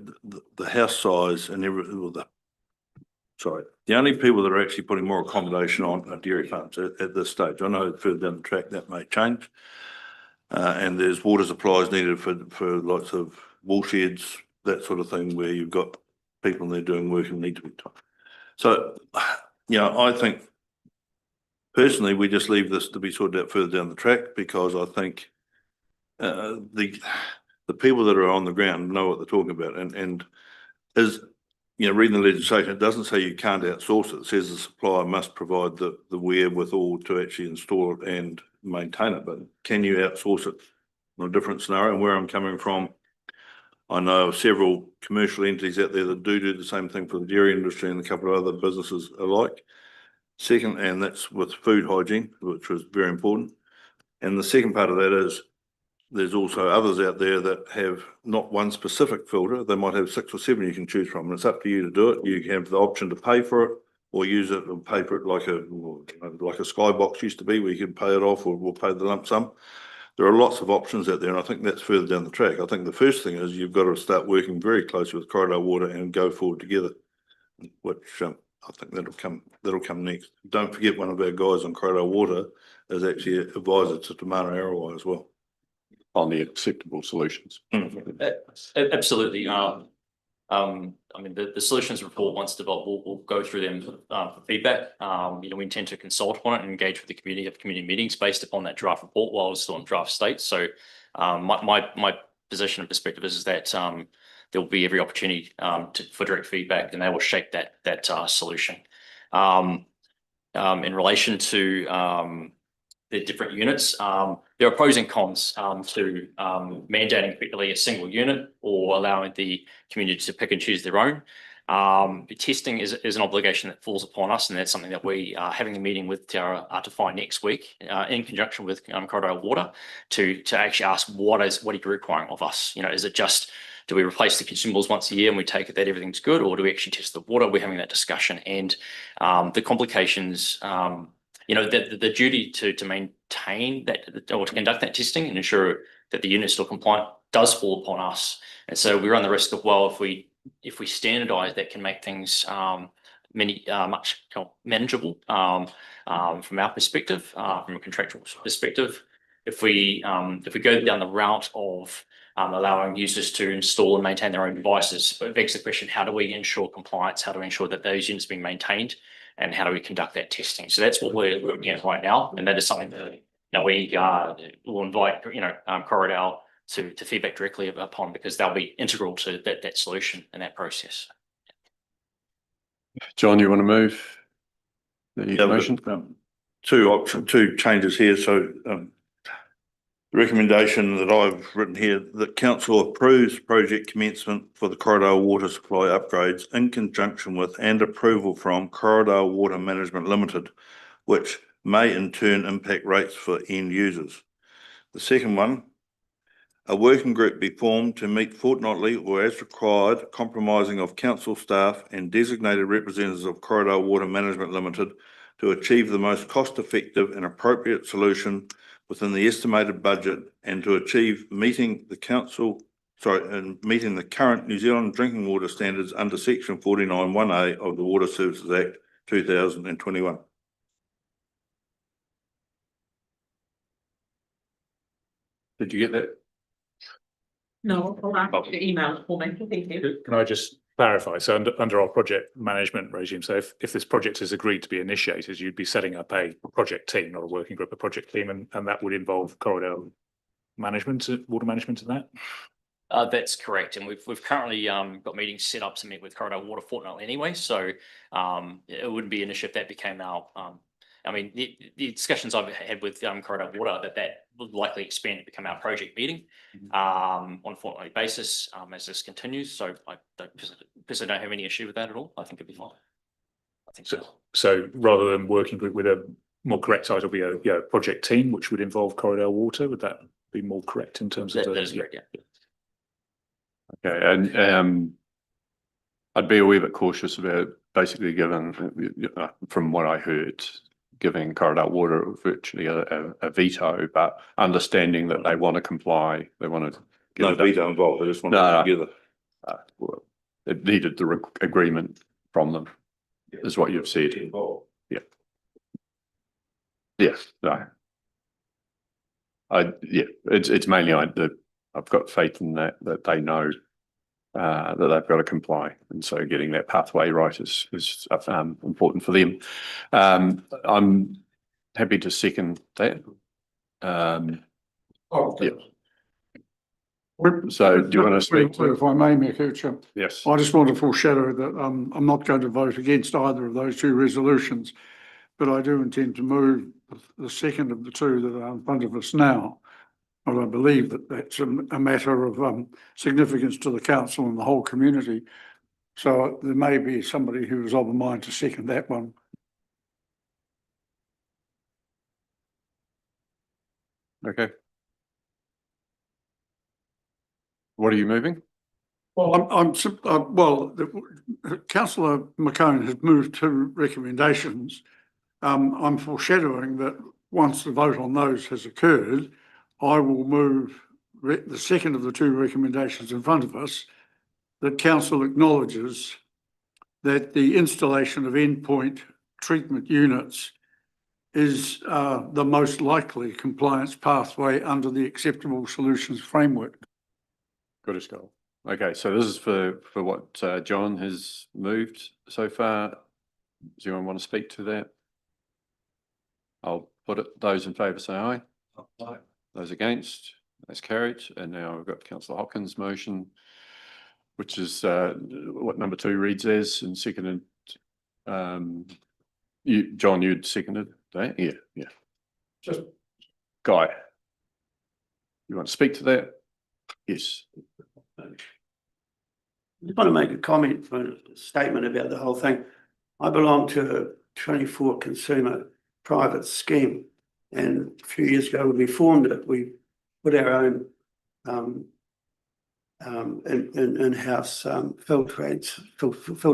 the house size and the only people that are actually putting more accommodation on are dairy farms at this stage. I know further down the track that may change. And there's water supplies needed for lots of wool sheds, that sort of thing, where you've got people in there doing work and need to be taught. So, you know, I think personally, we just leave this to be sorted out further down the track, because I think the people that are on the ground know what they're talking about. And as you know, reading the legislation, it doesn't say you can't outsource it. It says the supplier must provide the wherewithal to actually install it and maintain it. But can you outsource it in a different scenario? And where I'm coming from, I know of several commercial entities out there that do the same thing for the dairy industry and a couple of other businesses alike. Second, and that's with food hygiene, which was very important. And the second part of that is there's also others out there that have not one specific filter. They might have 6 or 7 you can choose from, and it's up to you to do it. You have the option to pay for it or use it and pay for it like a skybox used to be, where you can pay it off, or we'll pay the lump sum. There are lots of options out there, and I think that's further down the track. I think the first thing is you've got to start working very closely with Corridor Water and go forward together, which I think that'll come next. Don't forget, one of our guys on Corridor Water is actually an advisor to Te Mana Arawai as well, on the acceptable solutions. Absolutely. I mean, the solutions report, once developed, we'll go through them for feedback. You know, we intend to consult on it and engage with the community, have community meetings based upon that draft report while it's still in draft state. So my position and perspective is that there will be every opportunity for direct feedback, and they will shape that solution. In relation to the different units, there are pros and cons to mandating effectively a single unit or allowing the community to pick and choose their own. Testing is an obligation that falls upon us, and that's something that we are having a meeting with Te Arawai next week in conjunction with Corridor Water to actually ask what are you requiring of us? You know, is it just, do we replace the consumables once a year and we take it that everything's good, or do we actually test the water? We're having that discussion, and the complications. You know, the duty to maintain that, or to conduct that testing and ensure that the unit is still compliant, does fall upon us. And so we run the risk of, well, if we standardise, that can make things much manageable from our perspective, from a contractual perspective. If we go down the route of allowing users to install and maintain their own devices, it begs the question: how do we ensure compliance? How do we ensure that those units are being maintained? And how do we conduct that testing? So that's what we're looking at right now, and that is something that we will invite Corridor to feedback directly upon, because they'll be integral to that solution and that process. John, you want to move the motion? Two changes here. So the recommendation that I've written here, that council approves project commencement for the Corridor water supply upgrades in conjunction with and approval from Corridor Water Management Limited, which may in turn impact rates for end users. The second one, a working group be formed to meet fortnightly or as required, comprising of council staff and designated representatives of Corridor Water Management Limited, to achieve the most cost-effective and appropriate solution within the estimated budget, and to achieve meeting the current New Zealand drinking water standards under section 49(1)A of the Water Services Act 2021. Did you get that? No, I'll the email for me. Thank you. Can I just clarify, so under our project management regime, so if this project is agreed to be initiated, you'd be setting up a project team, not a working group, a project team, and that would involve corridor management, water management, and that. That's correct, and we've currently got meetings set up to meet with Corridor Water fortnightly anyway, so it wouldn't be an issue if that became our. I mean, the discussions I've had with Corridor Water that would likely expand to become our project meeting on a fortnightly basis as this continues. So I personally don't have any issue with that at all. I think it'd be fine. I think so. So rather than working group, with a more correct title, be a project team, which would involve Corridor Water. Would that be more correct in terms of that is correct, yeah. Okay, and I'd be a wee bit cautious about basically giving, from what I heard, giving Corridor Water virtually a veto, but understanding that they want to comply, they want to. No veto involved, they just want to work together. Well, it needed the agreement from them, is what you've said. Yeah. Yes, no. It's mainly I've got faith in that they know that they've got to comply, and so getting that pathway right is important for them. I'm happy to second that. Yeah. So do you want to speak to? If I may, Mayor Coucher? Yes. I just want to foreshadow that I'm not going to vote against either of those two resolutions, but I do intend to move the second of the two that are in front of us now. And I believe that that's a matter of significance to the council and the whole community. So there may be somebody who is of a mind to second that one. Okay. What are you moving? Well, Councillor McCone has moved two recommendations. I'm foreshadowing that once the vote on those has occurred, I will move the second of the two recommendations in front of us, that council acknowledges that the installation of endpoint treatment units is the most likely compliance pathway under the acceptable solutions framework. Good as gold. Okay, so this is for what John has moved so far. Does anyone want to speak to that? I'll put it. Those in favour say aye. Aye. Those against, that's carried. And now we've got Councillor Hopkins' motion, which is what number 2 reads as, and seconded. John, you'd seconded that? Yeah. Just Guy, you want to speak to that? Yes. I just want to make a comment, a statement about the whole thing. I belong to a 24 consumer private scheme, and a few years ago when we formed it, we put our own in-house filter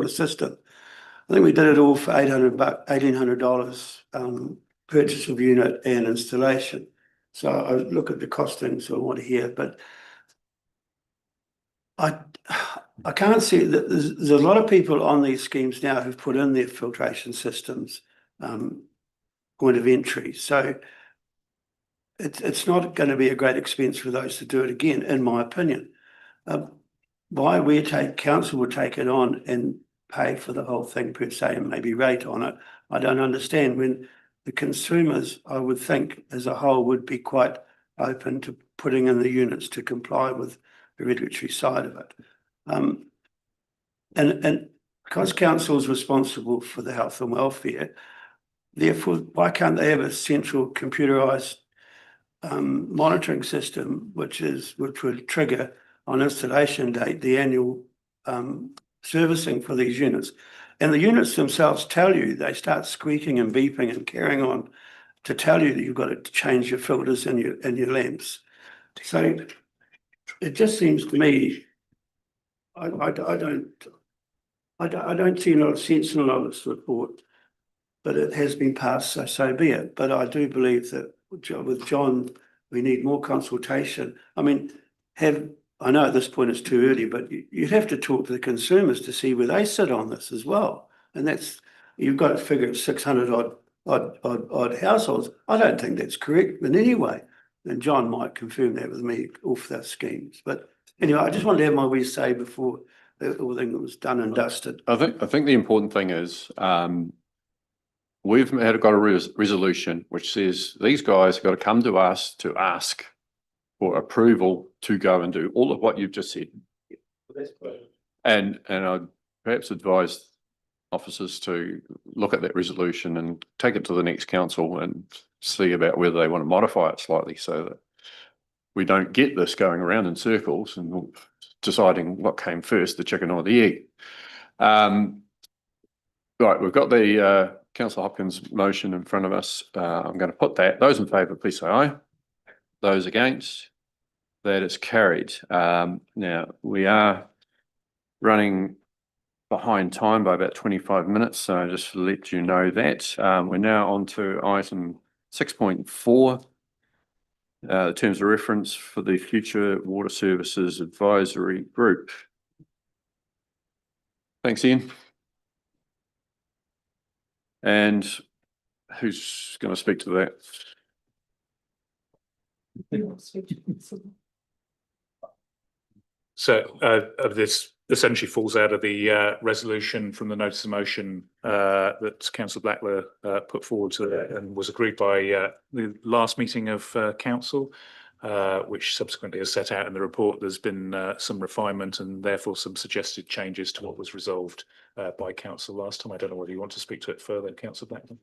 system. I think we did it all for $1,800 purchase of unit and installation. So I look at the costings I want to hear, but I can't see that there's a lot of people on these schemes now who've put in their filtration systems point of entry. So it's not going to be a great expense for those to do it again, in my opinion. Why council would take it on and pay for the whole thing per se and maybe rate on it, I don't understand, when the consumers, I would think as a whole, would be quite open to putting in the units to comply with the regulatory side of it. And because council is responsible for the health and welfare, therefore, why can't they have a central computerized monitoring system, which would trigger on installation date the annual servicing for these units? And the units themselves tell you, they start squeaking and beeping and carrying on to tell you that you've got to change your filters and your lamps. So it just seems to me, I don't see a lot of sense in a lot of this report, but it has been passed, so be it. But I do believe that with John, we need more consultation. I mean, I know at this point it's too early, but you'd have to talk to the consumers to see where they sit on this as well. And you've got to figure 600 odd households. I don't think that's correct in any way. And John might confirm that with me off those schemes. But anyway, I just wanted to have my wee say before everything was done and dusted. I think the important thing is, we've got a resolution which says these guys have got to come to us to ask for approval to go and do all of what you've just said. And I'd perhaps advise officers to look at that resolution and take it to the next council and see about whether they want to modify it slightly so that we don't get this going around in circles and deciding what came first, the chicken or the egg. Right, we've got the Councillor Hopkins motion in front of us. I'm going to put that. Those in favour, please say aye. Those against? That is carried. Now, we are running behind time by about 25 minutes, so just to let you know that. We're now on to item 6.4, the terms of reference for the Future Water Services Advisory Group. Thanks, Ian. And who's going to speak to that? So this essentially falls out of the resolution from the notice of motion that Councillor Blackler put forward to and was agreed by the last meeting of council, which subsequently is set out in the report. There's been some refinement and therefore some suggested changes to what was resolved by council last time. I don't know whether you want to speak to it further, Councillor Blackler.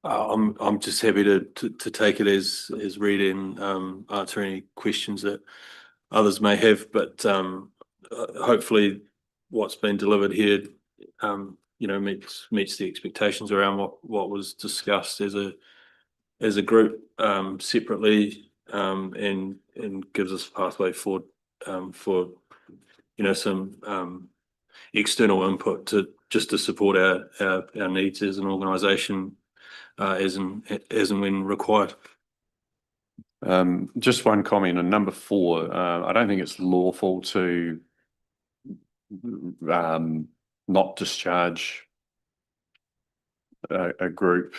I'm just happy to take it as read and answer any questions that others may have, but hopefully what's been delivered here, meets the expectations around what was discussed as a group separately, and gives us a pathway forward for some external input to support our needs as an organisation. As and when required. Just one comment on number 4. I don't think it's lawful to not discharge a group.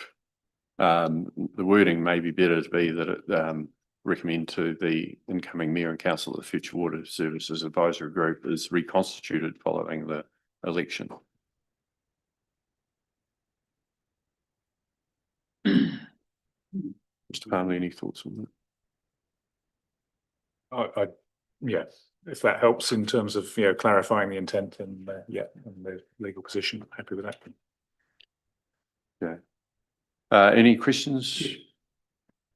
The wording may be better to be that it recommend to the incoming mayor and council that the Future Water Services Advisory Group is reconstituted following the election. Mr. Palmer, any thoughts on I yeah, if that helps in terms of clarifying the intent and and the legal position, I'm happy with that. Okay. Any questions,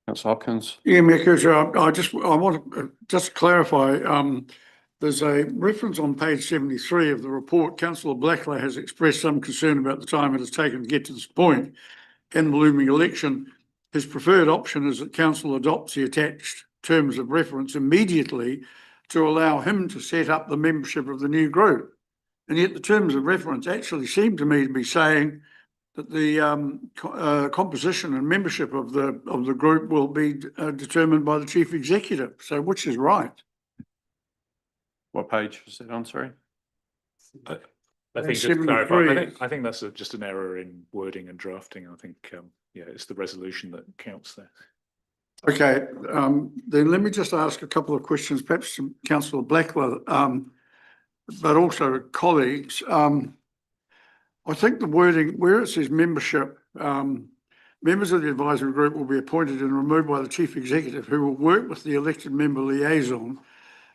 Councillor Hopkins? Yeah, Mayor Kircher, I want to just clarify. There's a reference on page 73 of the report. Councillor Blackler has expressed some concern about the time it has taken to get to this point in the looming election. His preferred option is that council adopts the attached terms of reference immediately to allow him to set up the membership of the new group. And yet the terms of reference actually seem to me to be saying that the composition and membership of the group will be determined by the chief executive. So which is right? What page was that on, sorry? I think just to clarify, I think that's just an error in wording and drafting. I think it's the resolution that counts there. Okay, then let me just ask a couple of questions, perhaps to Councillor Blackler, but also colleagues. I think the wording where it says membership, members of the advisory group will be appointed and removed by the chief executive, who will work with the elected member liaison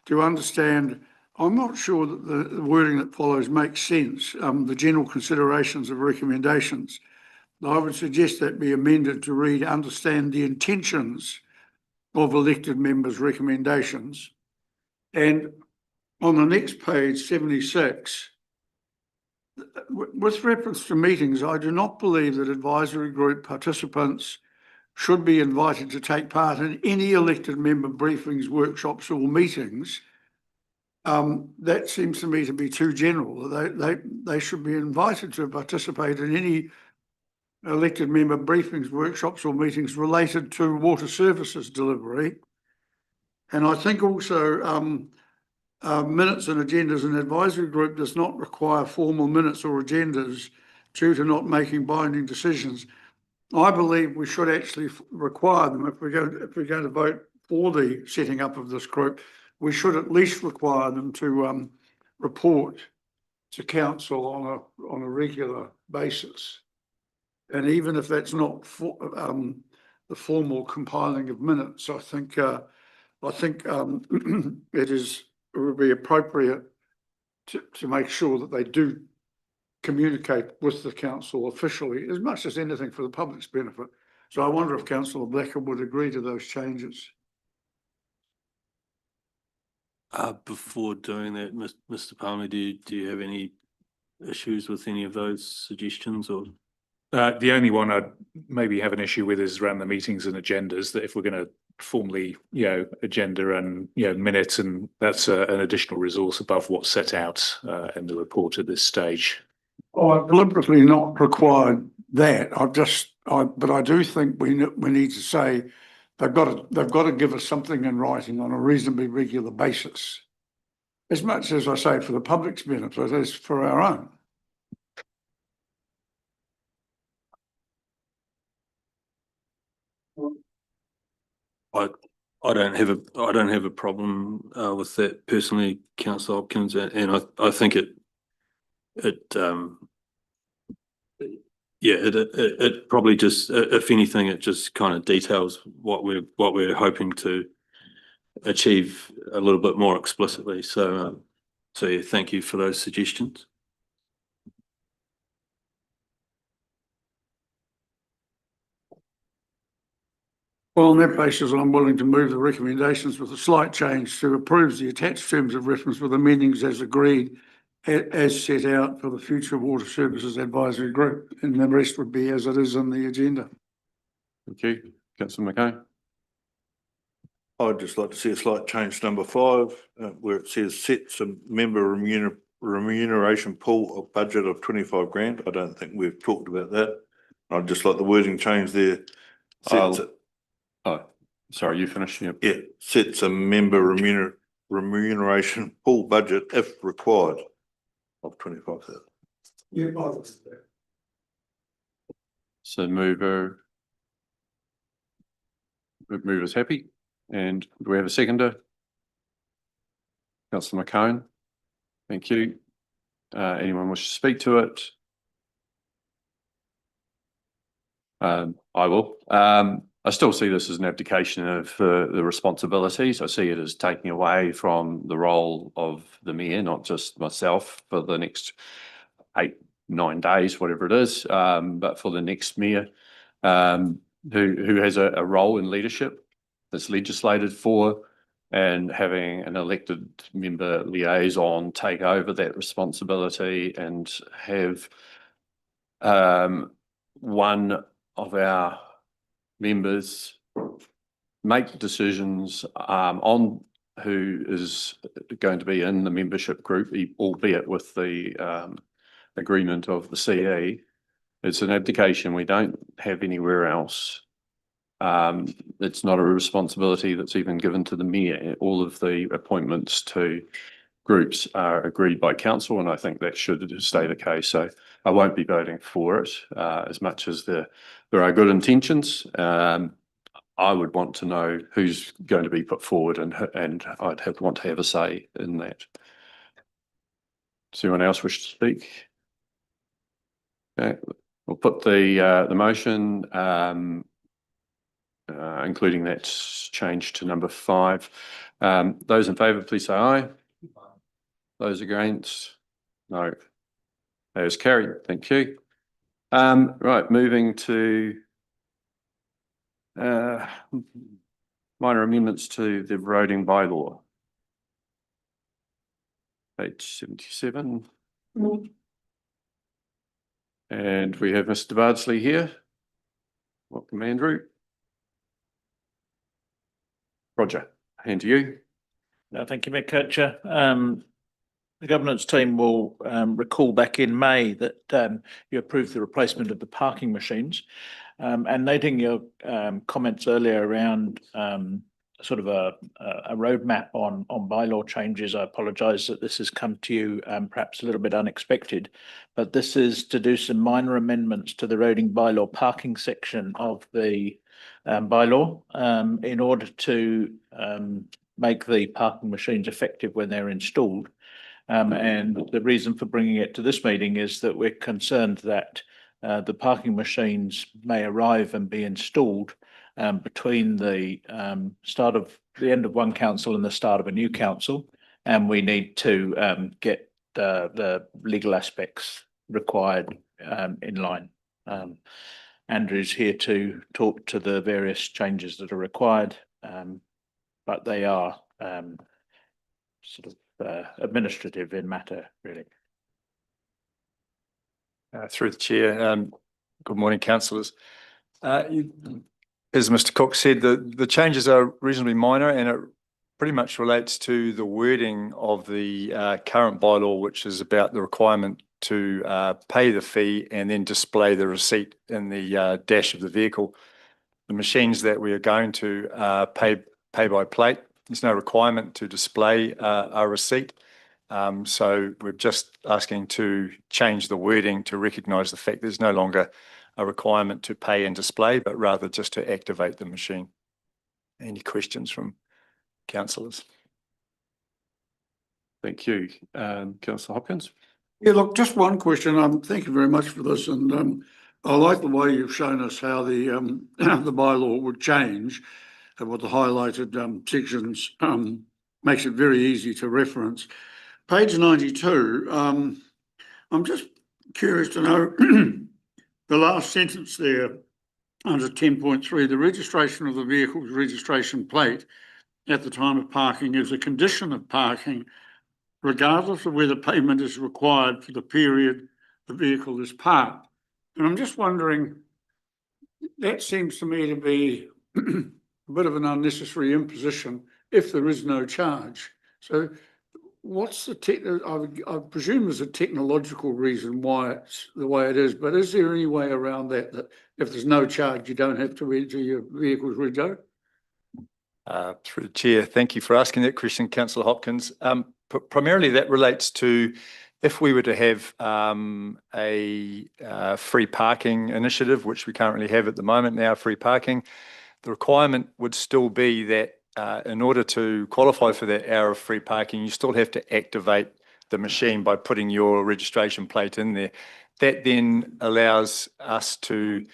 to understand. I'm not sure that the wording that follows makes sense. The general considerations of recommendations. I would suggest that be amended to read, understand the intentions of elected members' recommendations. And on the next page, 76, with reference to meetings, I do not believe that advisory group participants should be invited to take part in any elected member briefings, workshops or meetings. That seems to me to be too general. They should be invited to participate in any elected member briefings, workshops or meetings related to water services delivery. And I think also minutes and agendas. An advisory group does not require formal minutes or agendas due to not making binding decisions. I believe we should actually require them if we're going to vote for the setting up of this group, we should at least require them to report to council on a regular basis. And even if that's not for, the formal compiling of minutes, I think it would be appropriate to make sure that they do communicate with the council officially as much as anything for the public's benefit. So I wonder if Councillor Blacker would agree to those changes. Before doing that, Mr. Palmer, do you have any issues with any of those suggestions, or? The only one I'd maybe have an issue with is around the meetings and agendas, that if we're going to formally, agenda and, minutes, and that's an additional resource above what's set out in the report at this stage. Oh, I've deliberately not required that. But I do think we need to say they've got to give us something in writing on a reasonably regular basis. As much as I say for the public's benefit as for our own. I don't have a problem with that personally, Councillor Hopkins, and I think it probably just, if anything, it just kind of details what we're hoping to achieve a little bit more explicitly. So yeah, thank you for those suggestions. Well, on that basis, I'm willing to move the recommendations with a slight change to approve the attached terms of reference with amendings as agreed, as set out for the Future Water Services Advisory Group, and the rest would be as it is in the agenda. Thank you. Councillor McKay. I'd just like to see a slight change to number 5, where it says set some member remuneration pool of budget of 25 grand. I don't think we've talked about that. I'd just like the wording change there. Oh, sorry, you finished. Yep. Yeah, sets a member remuneration pool budget if required of 25,000. Yeah, So mover's happy. And do we have a seconder? Councillor McCone. Thank you. Anyone wish to speak to it? I will. I still see this as an abdication of the responsibilities. I see it as taking away from the role of the mayor, not just myself, for the next 8-9 days, whatever it is, but for the next mayor who has a role in leadership that's legislated for, and having an elected member liaison take over that responsibility and have one of our members make decisions on who is going to be in the membership group, albeit with the agreement of the CE. It's an abdication we don't have anywhere else. It's not a responsibility that's even given to the mayor. All of the appointments to groups are agreed by council, and I think that should stay the case. So I won't be voting for it as much as there are good intentions. I would want to know who's going to be put forward, and I'd want to have a say in that. Does anyone else wish to speak? Okay, we'll put the motion, including that change to number 5. Those in favour, please say aye. Those against? No. That is carried. Thank you. Right, moving to minor amendments to the roading bylaw. Page 77. And we have Mr. Bardsley here. Welcome, Andrew. Roger, hand to you. No, thank you, Mayor Kircher. The governance team will recall back in May that you approved the replacement of the parking machines, and noting your comments earlier around sort of a roadmap on bylaw changes. I apologise that this has come to you perhaps a little bit unexpected, but this is to do some minor amendments to the roading bylaw parking section of the bylaw in order to make the parking machines effective when they're installed. And the reason for bringing it to this meeting is that we're concerned that the parking machines may arrive and be installed between the end of one council and the start of a new council, and we need to get the legal aspects required in line. Andrew's here to talk to the various changes that are required, but they are sort of administrative in matter, really. Through the chair, good morning, councillors. As Mr. Cook said, the changes are reasonably minor, and it pretty much relates to the wording of the current bylaw, which is about the requirement to pay the fee and then display the receipt in the dash of the vehicle. The machines that we are going to pay by plate, there's no requirement to display a receipt. So we're just asking to change the wording to recognise the fact there's no longer a requirement to pay and display, but rather just to activate the machine. Any questions from councillors? Thank you. Councillor Hopkins? Yeah, look, just one question. Thank you very much for this, and I like the way you've shown us how the the bylaw would change, and what the highlighted sections makes it very easy to reference. Page 92. I'm just curious to know the last sentence there under 10.3. The registration of the vehicle's registration plate at the time of parking is a condition of parking, regardless of whether payment is required for the period the vehicle is parked. And I'm just wondering, that seems to me to be a bit of an unnecessary imposition if there is no charge. So what's the I presume there's a technological reason why it's the way it is, but is there any way around that, that if there's no charge, you don't have to register your vehicle's rego? Through the chair, thank you for asking that question, Councillor Hopkins. Primarily that relates to if we were to have a free parking initiative, which we currently have at the moment now, free parking, the requirement would still be that in order to qualify for that hour of free parking, you still have to activate the machine by putting your registration plate in there. That then allows us to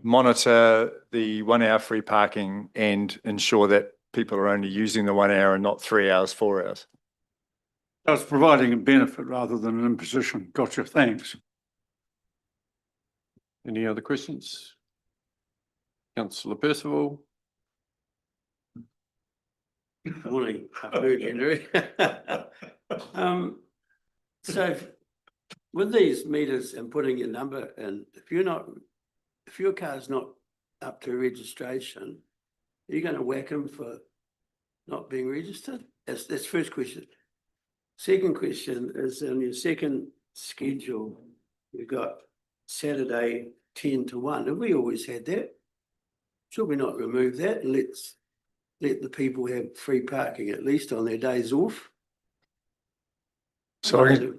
monitor the 1 hour free parking and ensure that people are only using the 1 hour and not 3 hours, 4 hours. So it's providing a benefit rather than an imposition. Gotcha, thanks. Any other questions? Councillor Percival? Good morning, Andrew. So with these meters and putting your number in, if your car's not up to registration, are you going to whack them for not being registered? That's first question. Second question is, on your second schedule, you've got Saturday 10 to 1. Have we always had that? Should we not remove that and let the people have free parking at least on their days off? So if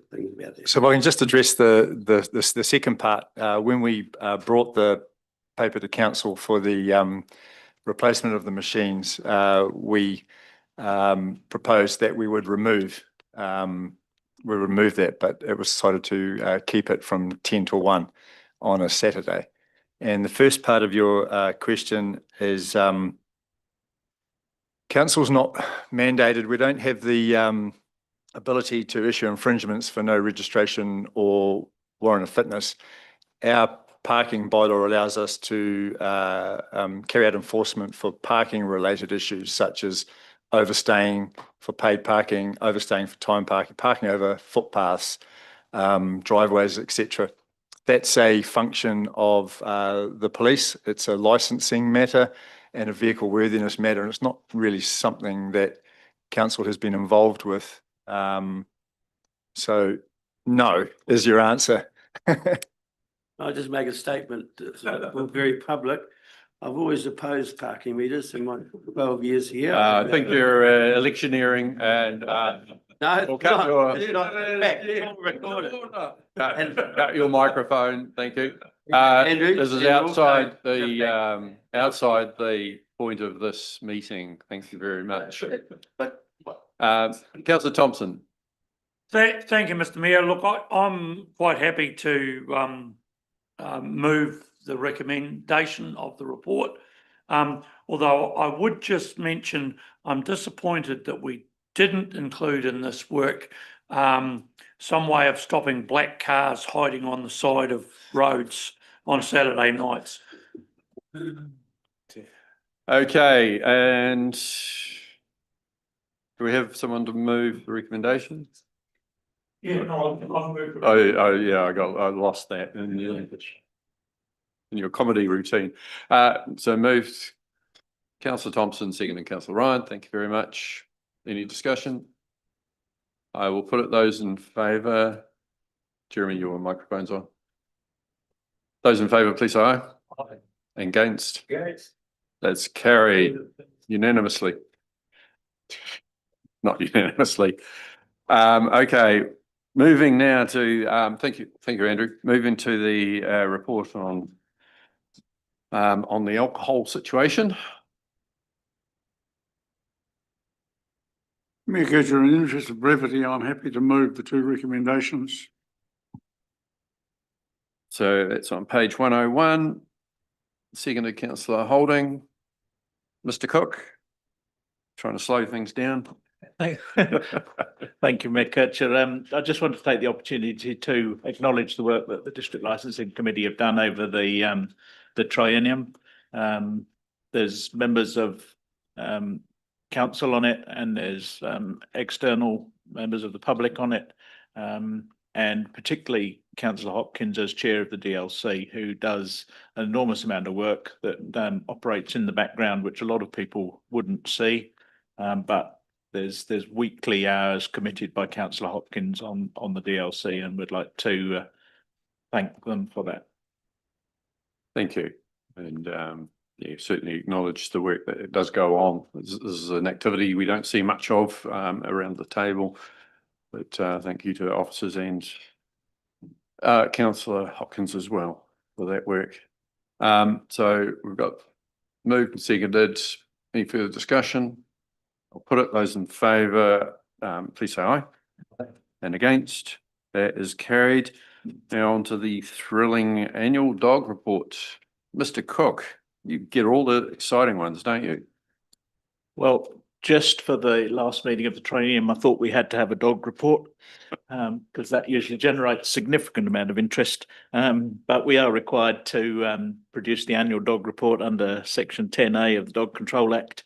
I can just address the second part. When we brought the paper to council for the replacement of the machines, we proposed that we would remove that, but it was decided to keep it from 10 to 1 on a Saturday. And the first part of your question is council's not mandated. We don't have the ability to issue infringements for no registration or warrant of fitness. Our parking bylaw allows us to carry out enforcement for parking related issues such as overstaying for paid parking, overstaying for time parking, parking over footpaths, driveways, etc. That's a function of the police. It's a licensing matter and a vehicle worthiness matter, and it's not really something that council has been involved with. So no is your answer. I'll just make a statement. We're very public. I've always opposed parking meters in my 12 years here. I think you're electioneering and No, we'll cut your, it's not. Back, record it. cut your microphone. Thank you. Andrew, This is and outside also- outside the point of this meeting. Thank you very much. Councillor Thompson. Thank you, Mr. Mayor. Look, I'm quite happy to move the recommendation of the report. Although I would just mention, I'm disappointed that we didn't include in this work some way of stopping black cars hiding on the side of roads on Saturday nights. Okay, and do we have someone to move the recommendation? Yeah, no, I've moved. Oh, yeah, I lost that in your comedy routine. So moved Councillor Thompson, seconded Councillor Ryan. Thank you very much. Any discussion? I will put it those in favour. Jeremy, your microphone's on. Those in favour, please say aye. Aye. Against? Yes. That's carried unanimously. Not unanimously. Okay, moving now to thank you, Andrew. Moving to the report on the alcohol situation. Mayor Kedger, in the interest of brevity, I'm happy to move the two recommendations. So that's on page 101. Seconded Councillor Holding. Mr. Cook, trying to slow things down. Thank you, Mayor Kircher. I just want to take the opportunity to acknowledge the work that the District Licensing Committee have done over the triennium. There's members of council on it, and there's external members of the public on it, and particularly Councillor Hopkins as chair of the DLC, who does an enormous amount of work that operates in the background, which a lot of people wouldn't see, but there's weekly hours committed by Councillor Hopkins on the DLC, and we'd like to thank them for that. Thank you. And yeah, certainly acknowledge the work that it does go on. This is an activity we don't see much of around the table, but thank you to the officers and Councillor Hopkins as well for that work. So we've got moved and seconded. Any further discussion? I'll put it, those in favour, please say aye. And against? That is carried. Now on to the thrilling annual dog report. Mr. Cook, you get all the exciting ones, don't you? Well, just for the last meeting of the triennium, I thought we had to have a dog report because that usually generates a significant amount of interest. But we are required to produce the annual dog report under Section 10A of the Dog Control Act.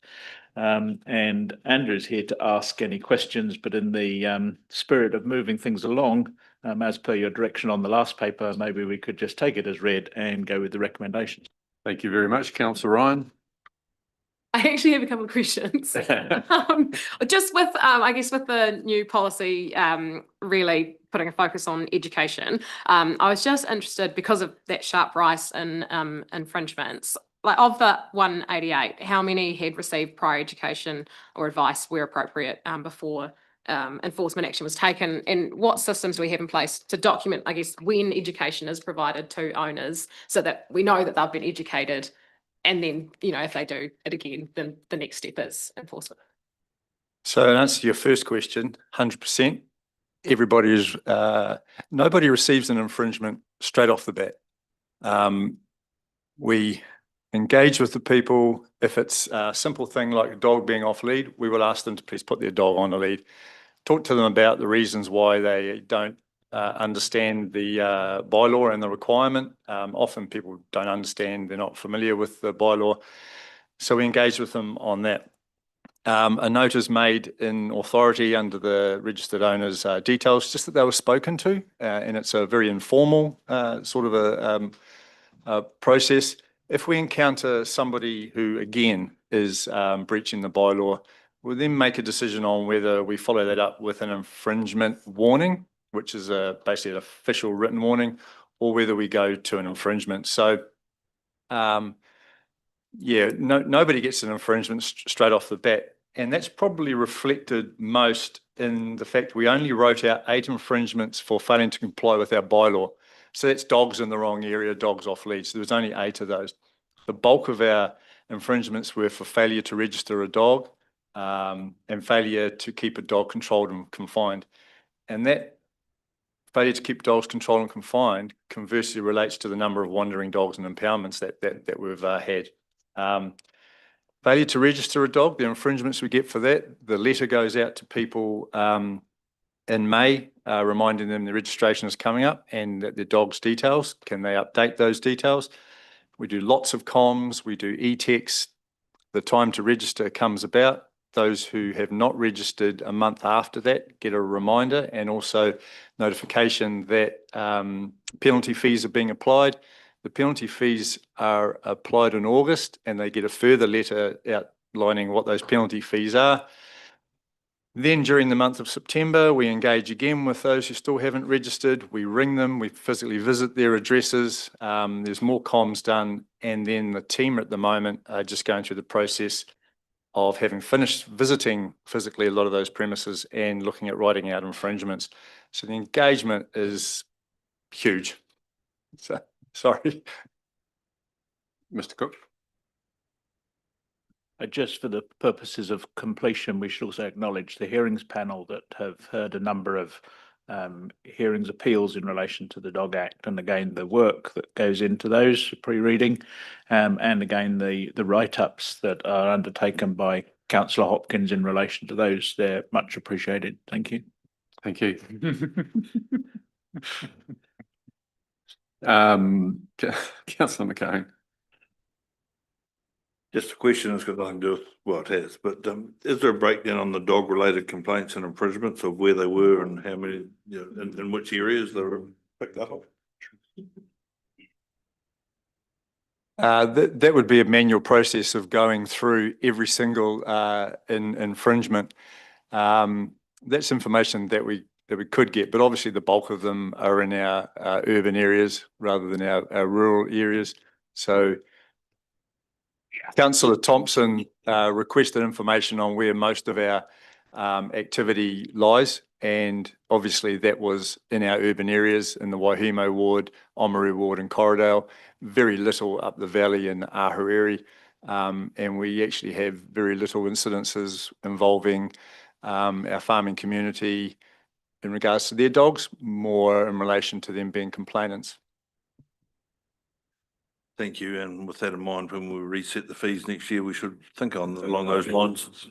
And Andrew's here to ask any questions, but in the spirit of moving things along, as per your direction on the last paper, maybe we could just take it as read and go with the recommendations. Thank you very much, Councillor Ryan. I actually have a couple of questions. Just with, I guess, with the new policy really putting a focus on education, I was just interested because of that sharp rise in infringements. Like of the 188, how many had received prior education or advice where appropriate before enforcement action was taken? And what systems do we have in place to document, I guess, when education is provided to owners so that we know that they've been educated? And then, you know, if they do it again, then the next step is enforcement. So in answer to your first question, 100%. Everybody is, nobody receives an infringement straight off the bat. We engage with the people. If it's a simple thing like a dog being off lead, we will ask them to please put their dog on a lead. Talk to them about the reasons why they don't understand the bylaw and the requirement. Often people don't understand, they're not familiar with the bylaw. So we engage with them on that. A note is made in authority under the registered owner's details, just that they were spoken to, and it's a very informal sort of a process. If we encounter somebody who, again, is breaching the bylaw, we'll then make a decision on whether we follow that up with an infringement warning, which is basically an official written warning, or whether we go to an infringement. So yeah, nobody gets an infringement straight off the bat. And that's probably reflected most in the fact we only wrote out 8 infringements for failing to comply with our bylaw. So that's dogs in the wrong area, dogs off lead. So there was only 8 of those. The bulk of our infringements were for failure to register a dog and failure to keep a dog controlled and confined. And that failure to keep dogs controlled and confined conversely relates to the number of wandering dogs and impoundments that we've had. Failure to register a dog, the infringements we get for that, the letter goes out to people in May, reminding them the registration is coming up and that their dog's details, can they update those details? We do lots of comms, we do e-text. The time to register comes about. Those who have not registered a month after that get a reminder and also notification that penalty fees are being applied. The penalty fees are applied in August and they get a further letter outlining what those penalty fees are. Then during the month of September, we engage again with those who still haven't registered. We ring them, we physically visit their addresses. There's more comms done. And then the team at the moment are just going through the process of having finished visiting physically a lot of those premises and looking at writing out infringements. So the engagement is huge. So, sorry. Mr. Cook. Just for the purposes of completion, we should also acknowledge the hearings panel that have heard a number of hearings appeals in relation to the Dog Act, and again the work that goes into those pre-reading, and again the write-ups that are undertaken by Councillor Hopkins in relation to those. They're much appreciated. Thank you. Thank you. Councillor McCain. Just a question that's got nothing to do with, well, it has, but is there a breakdown on the dog related complaints and infringements of where they were and how many, you know, in which areas they were picked up? That would be a manual process of going through every single infringement. That's information that we could get, but obviously the bulk of them are in our urban areas rather than our rural areas. So Councillor Thompson requested information on where most of our activity lies, and obviously that was in our urban areas in the Waihemo ward, Oamaru ward and Corridale, very little up the valley in Ahuriri, and we actually have very little incidences involving our farming community in regards to their dogs, more in relation to them being complainants. Thank you. And with that in mind, when we reset the fees next year, we should think along those lines.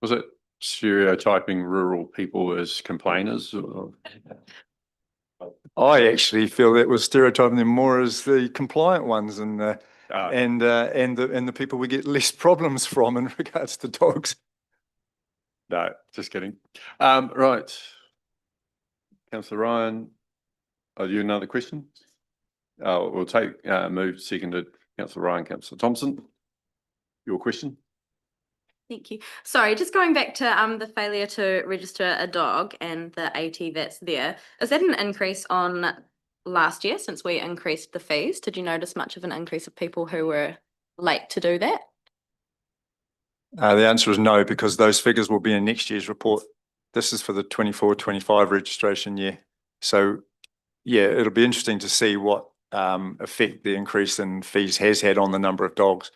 Was it stereotyping rural people as complainers? Or? I actually feel that was stereotyping them more as the compliant ones and the people we get less problems from in regards to dogs. No, just kidding. Right. Councillor Ryan, are you another question? We'll take move seconded. Councillor Ryan, Councillor Thompson, your question. Thank you. Sorry, just going back to the failure to register a dog and the 80 that's there. Is that an increase on last year since we increased the fees? Did you notice much of an increase of people who were late to do that? The answer is no, because those figures will be in next year's report. This is for the 24-25 registration year. So yeah, it'll be interesting to see what effect the increase in fees has had on the number of dogs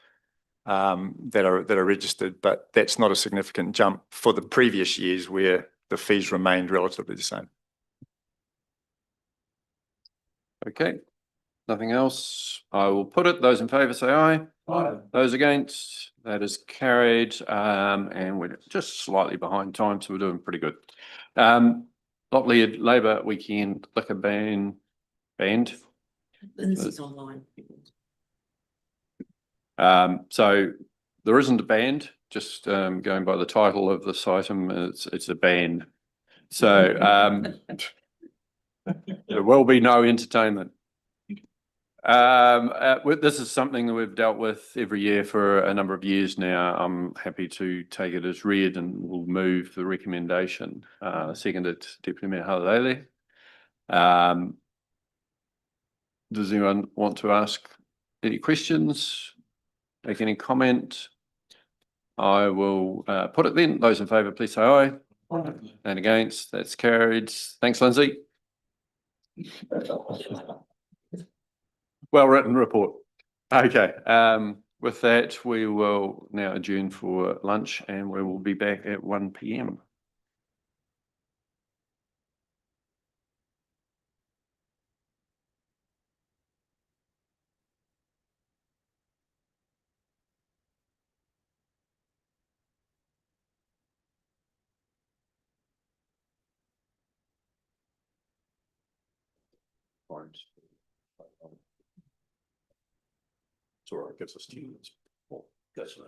that are registered, but that's not a significant jump for the previous years where the fees remained relatively the same. Okay, nothing else. I will put it. Those in favour say aye. Aye. Those against, that is carried. And we're just slightly behind time, so we're doing pretty good. Locklear Labour Weekend Liquor Band. This is online. So there isn't a band, just going by the title of this item, it's a band. So there will be no entertainment. This is something that we've dealt with every year for a number of years now. I'm happy to take it as read and we'll move the recommendation. Seconded Deputy Mayor Halilele. Does anyone want to ask any questions? Make any comment? I will put it then. Those in favour, please say aye. Aye. And against, that's carried. Thanks, Lindsay. Well written report. Okay, with that, we will now adjourn for lunch and we will be back at 1 p.m. It's all right, gives us 2 minutes. Well, that's not.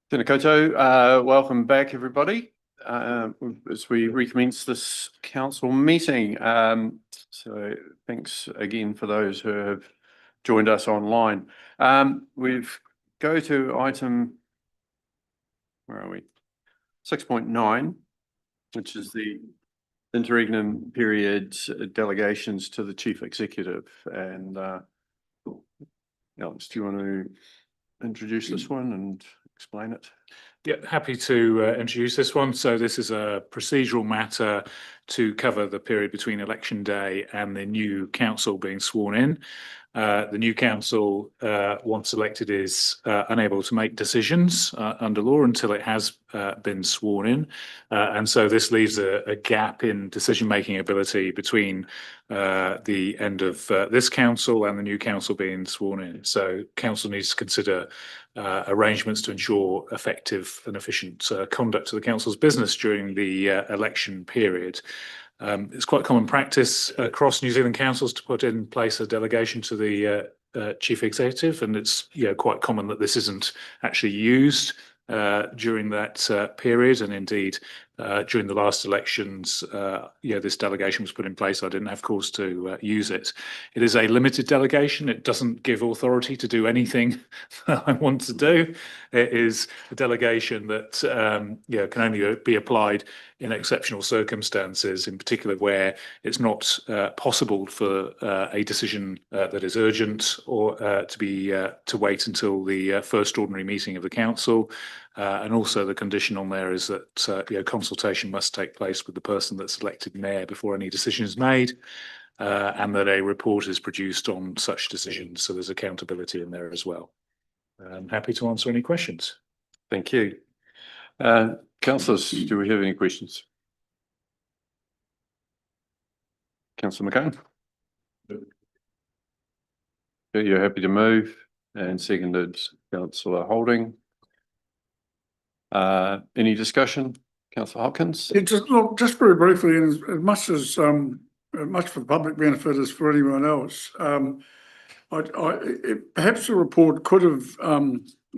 Tēnā koutou, welcome back, everybody, as we recommence this council meeting. So thanks again for those who have joined us online. We've go to item, where are we? 6.9, which is the interregnum period delegations to the chief executive. And Alex, do you want to introduce this one and explain it? Yeah, happy to introduce this one. So this is a procedural matter to cover the period between election day and the new council being sworn in. The new council, once elected, is unable to make decisions under law until it has been sworn in. And so this leaves a gap in decision-making ability between the end of this council and the new council being sworn in. So council needs to consider arrangements to ensure effective and efficient conduct of the council's business during the election period. It's quite common practice across New Zealand councils to put in place a delegation to the chief executive, and it's quite common that this isn't actually used during that period. And indeed, during the last elections, this delegation was put in place. I didn't have cause to use it. It is a limited delegation. It doesn't give authority to do anything that I want to do. It is a delegation that can only be applied in exceptional circumstances, in particular where it's not possible for a decision that is urgent or to wait until the first ordinary meeting of the council. And also the condition on there is that consultation must take place with the person that's elected mayor before any decision is made, and that a report is produced on such decisions. So there's accountability in there as well. I'm happy to answer any questions. Thank you. Councillors, do we have any questions? Councillor McCone? You're happy to move, and seconded Councillor Holding. Any discussion? Councillor Hopkins? Yeah, just very briefly, and as much for the public benefit as for anyone else, perhaps the report could have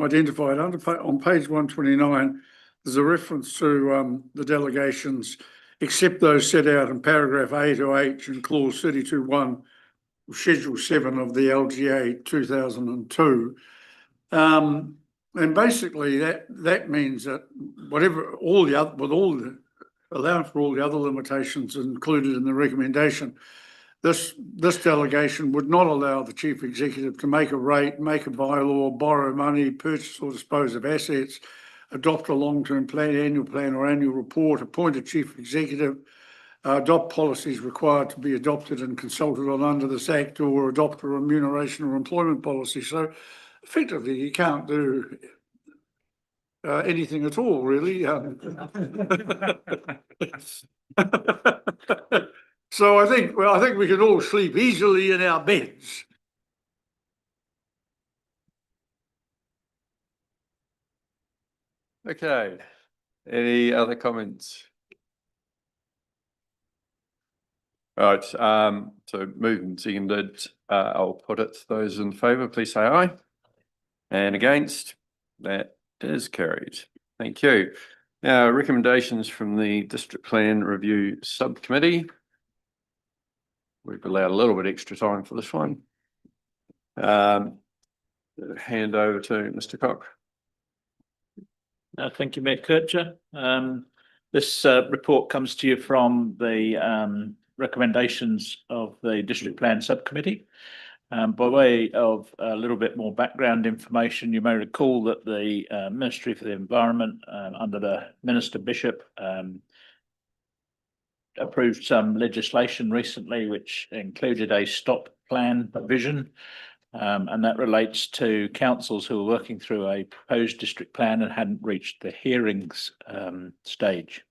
identified on page 129, there's a reference to the delegations, except those set out in paragraph A to H and clause 32(1 of schedule 7 of the LGA 2002. And basically that means that allowing for all the other limitations included in the recommendation, this delegation would not allow the chief executive to make a rate, make a bylaw, borrow money, purchase or dispose of assets, adopt a long-term plan, annual plan or annual report, appoint a chief executive, adopt policies required to be adopted and consulted on under this Act, or adopt a remuneration or employment policy. So effectively, you can't do anything at all, really. So I think we can all sleep easily in our beds. Okay. Any other comments? All right. So moved and seconded. I'll put it. Those in favour, please say aye. And against? That is carried. Thank you. Now, recommendations from the District Plan Review Subcommittee. We've allowed a little bit extra time for this one. Hand over to Mr. Cock. Thank you, Mayor Kircher. This report comes to you from the recommendations of the District Plan Subcommittee. By way of a little bit more background information, you may recall that the Ministry for the Environment, under the Minister Bishop, approved some legislation recently which included a stop plan provision, and that relates to councils who are working through a proposed district plan and hadn't reached the hearings stage.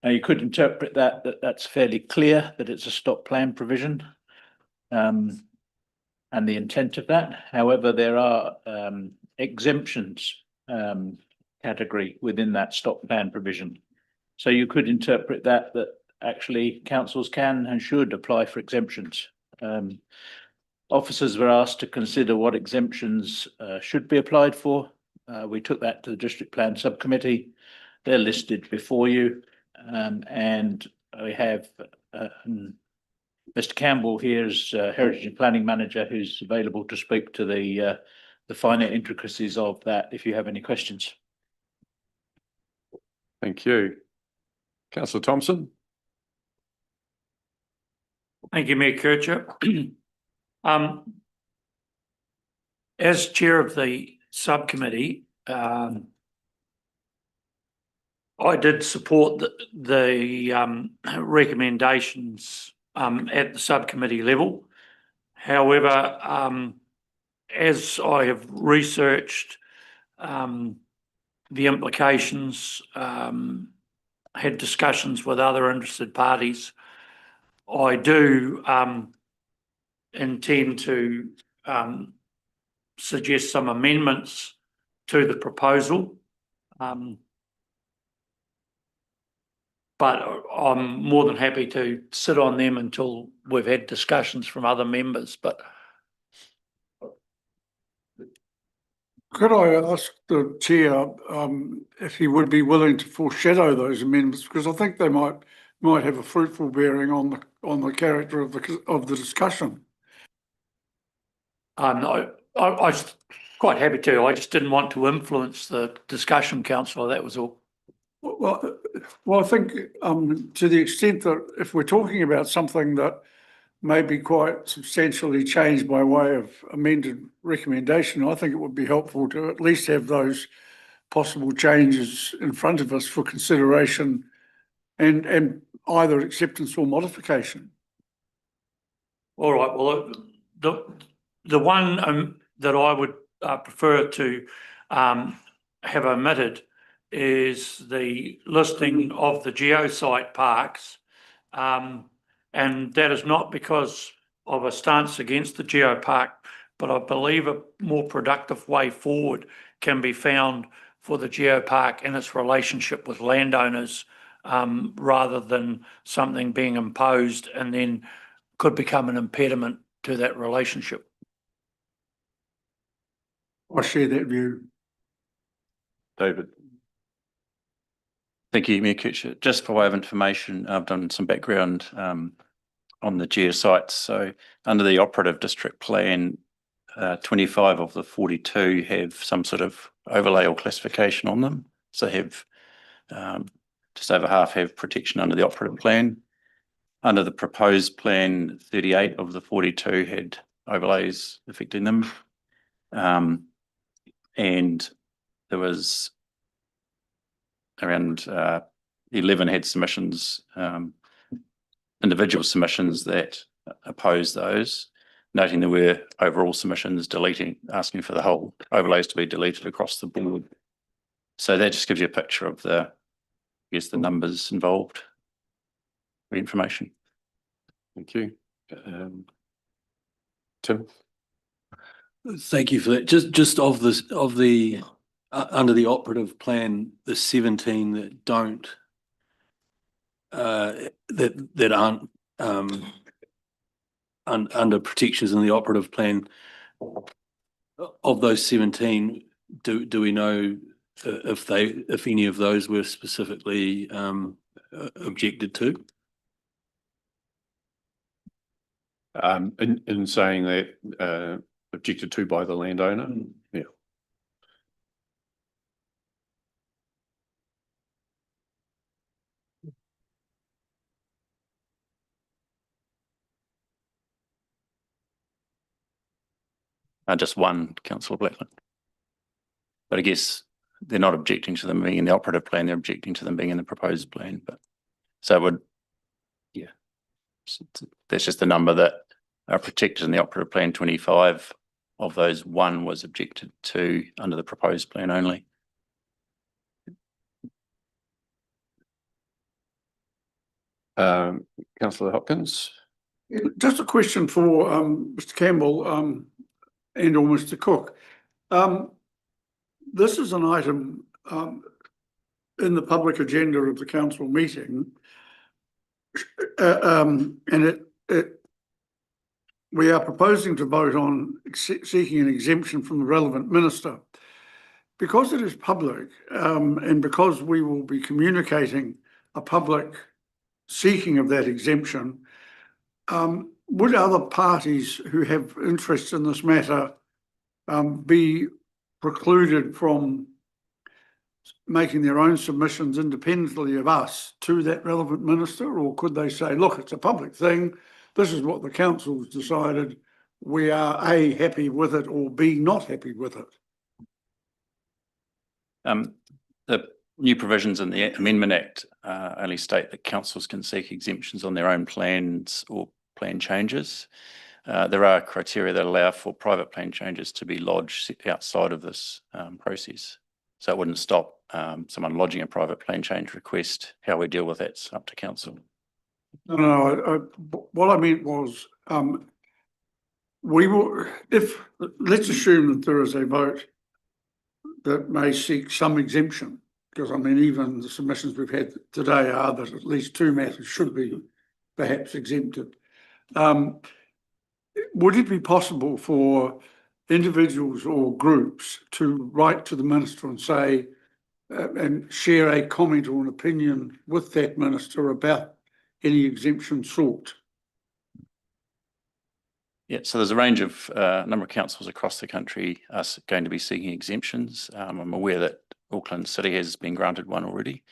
Now, you could interpret that's fairly clear that it's a stop plan provision, and the intent of that. However, there are exemptions category within that stop plan provision. So you could interpret that actually councils can and should apply for exemptions. Officers were asked to consider what exemptions should be applied for. we took that to the district plan subcommittee. They're listed before you. And we have Mr. Campbell here as Heritage and Planning Manager, who's available to speak to the finer intricacies of that if you have any questions. Thank you. Councillor Thompson. Thank you, Mayor Kircher. As chair of the subcommittee, I did support the recommendations at the subcommittee level. However, as I have researched the implications, had discussions with other interested parties, I do intend to suggest some amendments to the proposal. But I'm more than happy to sit on them until we've had discussions from other members. But could I ask the chair if he would be willing to foreshadow those amendments, because I think they might have a fruitful bearing on the character of the discussion. No, I was quite happy to. I just didn't want to influence the discussion, councillor. That was all. Well, I think to the extent that if we're talking about something that may be quite substantially changed by way of amended recommendation, I think it would be helpful to at least have those possible changes in front of us for consideration and either acceptance or modification. All right. Well, the one that I would prefer to have omitted is the listing of the geosite parks. And that is not because of a stance against the geopark, but I believe a more productive way forward can be found for the geopark and its relationship with landowners, rather than something being imposed and then could become an impediment to that relationship. I share that view. David. Thank you, Mayor Kircher. Just for way of information, I've done some background on the geosites. So under the operative district plan, 25 of the 42 have some sort of overlay or classification on them. So have just over half have protection under the operative plan. Under the proposed plan, 38 of the 42 had overlays affecting them. And there was around 11 had submissions, individual submissions that opposed those, noting there were overall submissions asking for the whole overlays to be deleted across the board. So that just gives you a picture of the numbers involved for information. Thank you. Tim. Thank you for that. Just of the under the operative plan, the 17 that don't that aren't under protections in the operative plan. Of those 17, do we know if any of those were specifically objected to? In saying that objected to by the landowner? Yeah. Just one, Councillor Blackland. But I guess they're not objecting to them being in the operative plan, they're objecting to them being in the proposed plan. But so it would, yeah, that's just the number that are protected in the operative plan. 25 of those, one was objected to under the proposed plan only. Councillor Hopkins. Just a question for Mr. Campbell and or Mr. Cook. This is an item in the public agenda of the council meeting, and we are proposing to vote on seeking an exemption from the relevant minister. because it is public, and because we will be communicating a public seeking of that exemption, would other parties who have interest in this matter be precluded from making their own submissions independently of us to that relevant minister? Or could they say, look, it's a public thing, this is what the council's decided, we are A, happy with it, or B, not happy with it? The new provisions in the Amendment Act only state that councils can seek exemptions on their own plans or plan changes. There are criteria that allow for private plan changes to be lodged outside of this process. So it wouldn't stop someone lodging a private plan change request. How we deal with that's up to council. No, what I meant was, we will, let's assume that there is a vote that may seek some exemption, because I mean, even the submissions we've had today are that at least 2 matters should be perhaps exempted. Would it be possible for individuals or groups to write to the minister and say, and share a comment or an opinion with that minister about any exemption sought? Yeah, so there's a range of number of councils across the country are going to be seeking exemptions. I'm aware that Auckland City has been granted one already.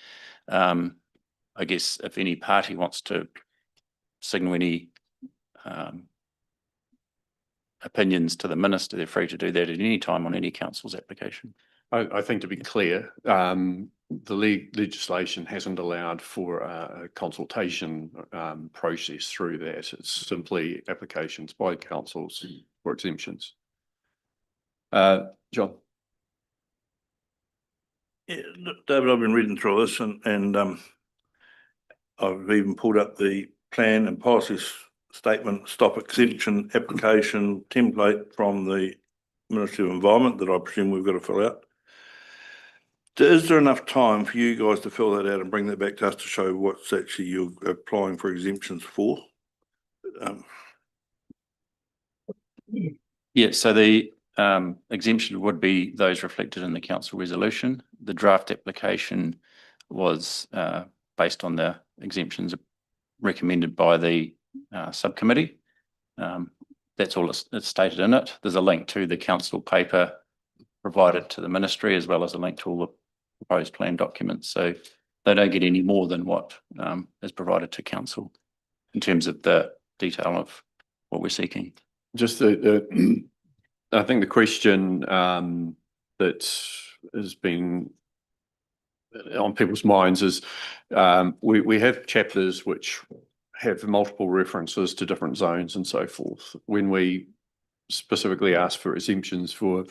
I guess if any party wants to signal any opinions to the minister, they're free to do that at any time on any council's application. I think to be clear, the legislation hasn't allowed for a consultation process through that. It's simply applications by councils for exemptions. John? Yeah, look, David, I've been reading through this and I've even pulled up the plan and policy statement, stop exemption application template from the Ministry of Environment that I presume we've got to fill out. Is there enough time for you guys to fill that out and bring that back to us to show what's actually you're applying for exemptions for? Yeah, so the exemption would be those reflected in the council resolution. The draft application was based on the exemptions recommended by the subcommittee. That's all it's stated in it. There's a link to the council paper provided to the ministry, as well as a link to all the proposed plan documents. So they don't get any more than what is provided to council in terms of the detail of what we're seeking. Just I think the question that has been on people's minds is we have chapters which have multiple references to different zones and so forth. When we specifically ask for exemptions for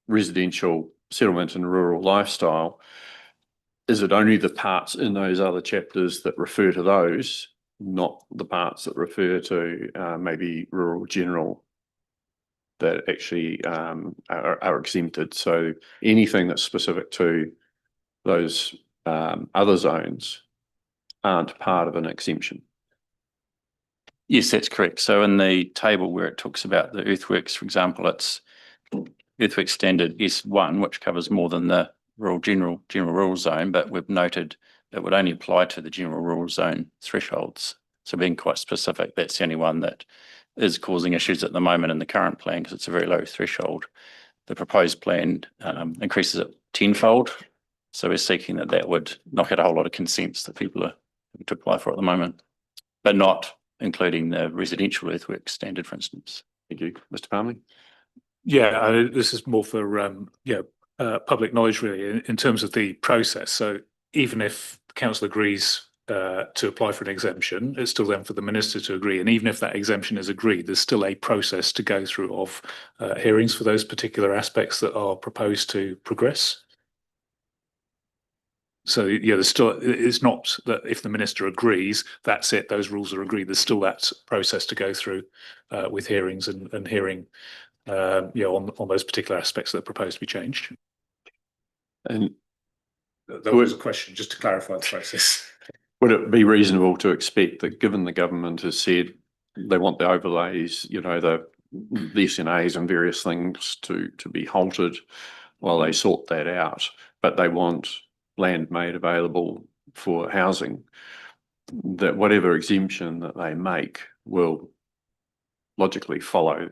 residential settlement and rural lifestyle, is it only the parts in those other chapters that refer to those, not the parts that refer to maybe rural general, that actually are exempted? So anything that's specific to those other zones aren't part of an exemption. Yes, that's correct. So in the table where it talks about the earthworks, for example, it's earthworks standard S1, which covers more than the general rural zone, but we've noted it would only apply to the general rural zone thresholds. So being quite specific, that's the only one that is causing issues at the moment in the current plan, because it's a very low threshold. The proposed plan increases it tenfold. So we're seeking that would knock out a whole lot of consents that people are to apply for at the moment, but not including the residential earthworks standard, for instance. Thank you. Mr. Palmer? Yeah, this is more for public knowledge, really, in terms of the process. So even if the council agrees to apply for an exemption, it's still then for the minister to agree. And even if that exemption is agreed, there's still a process to go through of hearings for those particular aspects that are proposed to progress. So yeah, there's still, it's not that if the minister agrees, that's it, those rules are agreed. There's still that process to go through with hearings and hearing on those particular aspects that are proposed to be changed. And that was a question, just to clarify the process. Would it be reasonable to expect that, given the government has said they want the overlays, the the SNAs and various things to be halted while they sort that out. But they want land made available for housing, that whatever exemption that they make will logically follow,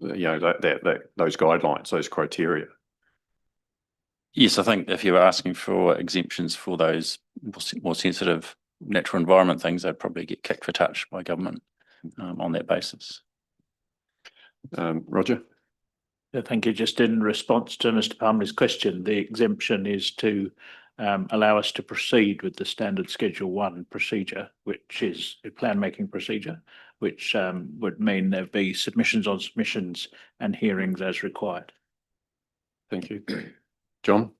those guidelines, those criteria. Yes, I think if you were asking for exemptions for those more sensitive natural environment things, they'd probably get kicked for touch by government on that basis. Roger? Thank you. Just in response to Mr. Palmer's question, the exemption is to allow us to proceed with the standard Schedule 1 procedure, which is a plan making procedure, which would mean there be submissions on submissions and hearings as required. Thank you. John?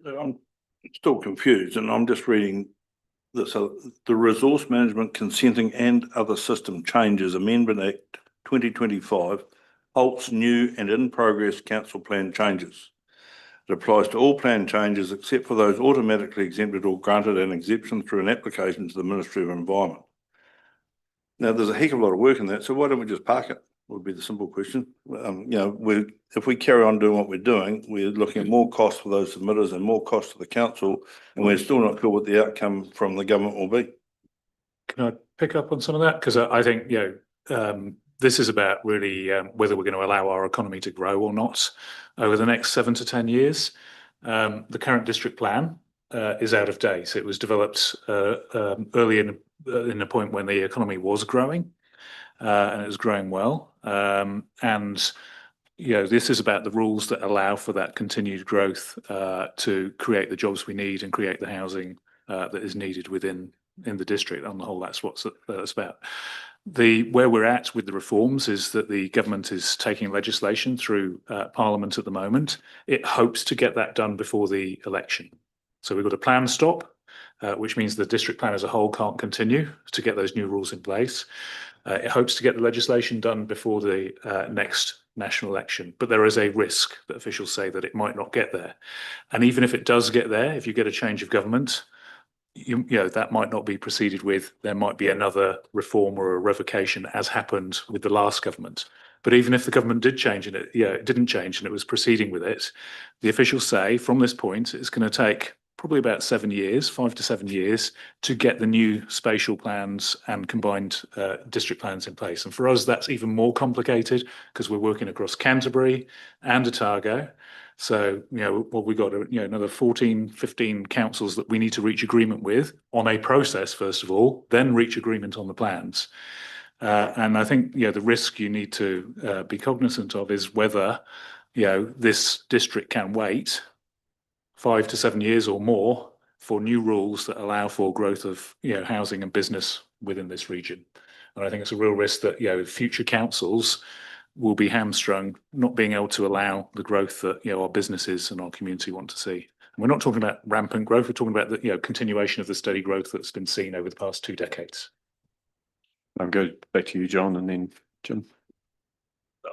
I'm still confused, and I'm just reading this. So the Resource Management Consenting and Other System Changes Amendment Act 2025 halts new and in progress council plan changes. It applies to all plan changes except for those automatically exempted or granted an exemption through an application to the Ministry of Environment. Now, there's a heck of a lot of work in that, so why don't we just park it? Would be the simple question. If we carry on doing what we're doing, we're looking at more costs for those submitters and more costs to the council, and we're still not sure what the outcome from the government will be. Can I pick up on some of that? Because I think, this is about really whether we're going to allow our economy to grow or not over the next 7 to 10 years. The current district plan is out of date. It was developed early in a point when the economy was growing, and it was growing well. This is about the rules that allow for that continued growth to create the jobs we need and create the housing that is needed in the district. On the whole, that's what that's about. Where we're at with the reforms is that the government is taking legislation through Parliament at the moment. It hopes to get that done before the election. So we've got a plan stop, which means the district plan as a whole can't continue to get those new rules in place. It hopes to get the legislation done before the next national election, but there is a risk that officials say that it might not get there. And even if it does get there, if you get a change of government, that might not be proceeded with. There might be another reform or a revocation, as happened with the last government. But even if the government did change and it didn't change and it was proceeding with it, the officials say from this point it's going to take probably about 7 years, 5 to 7 years, to get the new spatial plans and combined district plans in place. And for us, that's even more complicated because we're working across Canterbury and Otago. So, we got another 14, 15 councils that we need to reach agreement with on a process, first of all, then reach agreement on the plans. And I think, the risk you need to be cognizant of is whether, this district can wait 5 to 7 years or more for new rules that allow for growth of, housing and business within this region. And I think it's a real risk that, future councils will be hamstrung, not being able to allow the growth that our businesses and our community want to see. And we're not talking about rampant growth. We're talking about the continuation of the steady growth that's been seen over the past 2 decades. I'll go back to you, John, and then Jim.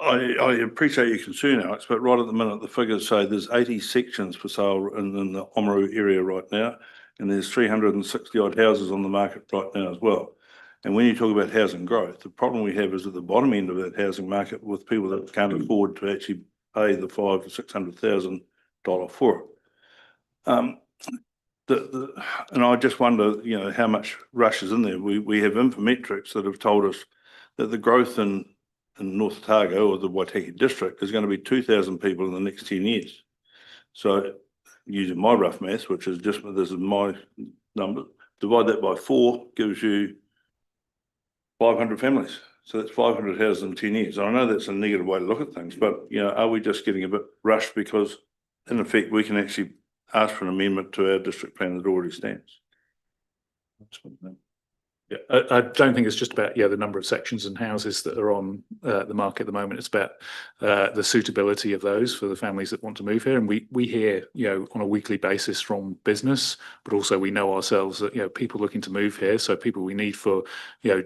I appreciate your concern, Alex, but right at the minute, the figures say there's 80 sections for sale in the Oamaru area right now, and there's 360 odd houses on the market right now as well. And when you talk about housing growth, the problem we have is at the bottom end of that housing market with people that can't afford to actually pay the $500,000 to $600,000 for it. And I just wonder, how much rush is in there. We have Infometrics that have told us that the growth in North Otago or the Waitaki District is going to be 2,000 people in the next 10 years. So using my rough maths, which is this is my number, divide that by 4 gives you 500 families. So that's 500 houses in 10 years. I know that's a negative way to look at things, but are we just getting a bit rushed because in effect we can actually ask for an amendment to our district plan that already stands? Yeah, I don't think it's just about the number of sections and houses that are on the market at the moment. It's about the suitability of those for the families that want to move here. And we hear on a weekly basis from business, but also we know ourselves that people looking to move here. So people we need for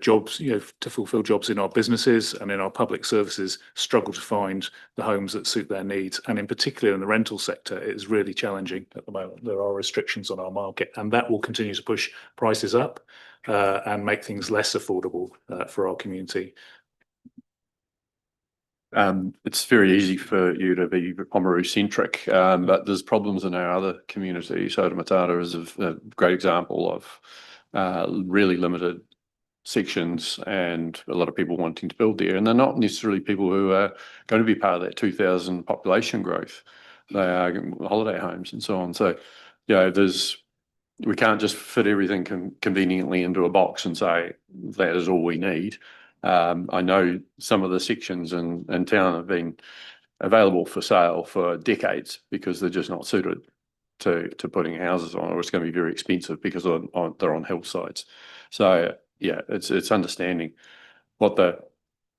jobs, to fulfil jobs in our businesses and in our public services struggle to find the homes that suit their needs. And in particular in the rental sector, it is really challenging at the moment. There are restrictions on our market, and that will continue to push prices up. And make things less affordable for our community. It's very easy for you to be Oamaru centric, but there's problems in our other communities. Soda Matata is a great example of really limited sections and a lot of people wanting to build there. And they're not necessarily people who are going to be part of that 2,000 population growth. They are holiday homes and so on. So, you know, we can't just fit everything conveniently into a box and say that is all we need. I know some of the sections in town have been available for sale for decades because they're just not suited to putting houses on, or it's going to be very expensive because they're on hillsides. So yeah, it's understanding what the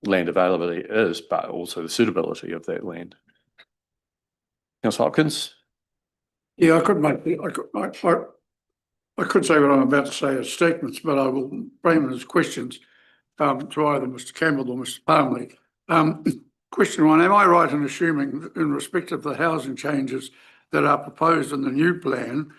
land availability is, but also the suitability of that land. Councillor Hopkins? Yeah, I could say what I'm about to say as statements, but I will frame it as questions to either Mr. Campbell or Mr. Palmley. Question one, am I right in assuming in respect of the housing changes that are proposed in the new plan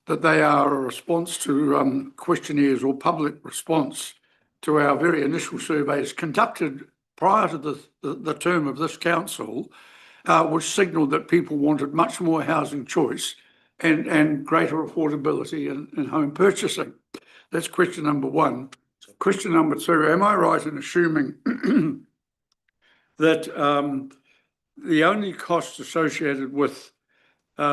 that they are a response to questionnaires or public response to our very initial surveys conducted prior to the term of this council, which signalled that people wanted much more housing choice and greater affordability in home purchasing? That's question number one. Question number two, am I right in assuming that the only costs associated with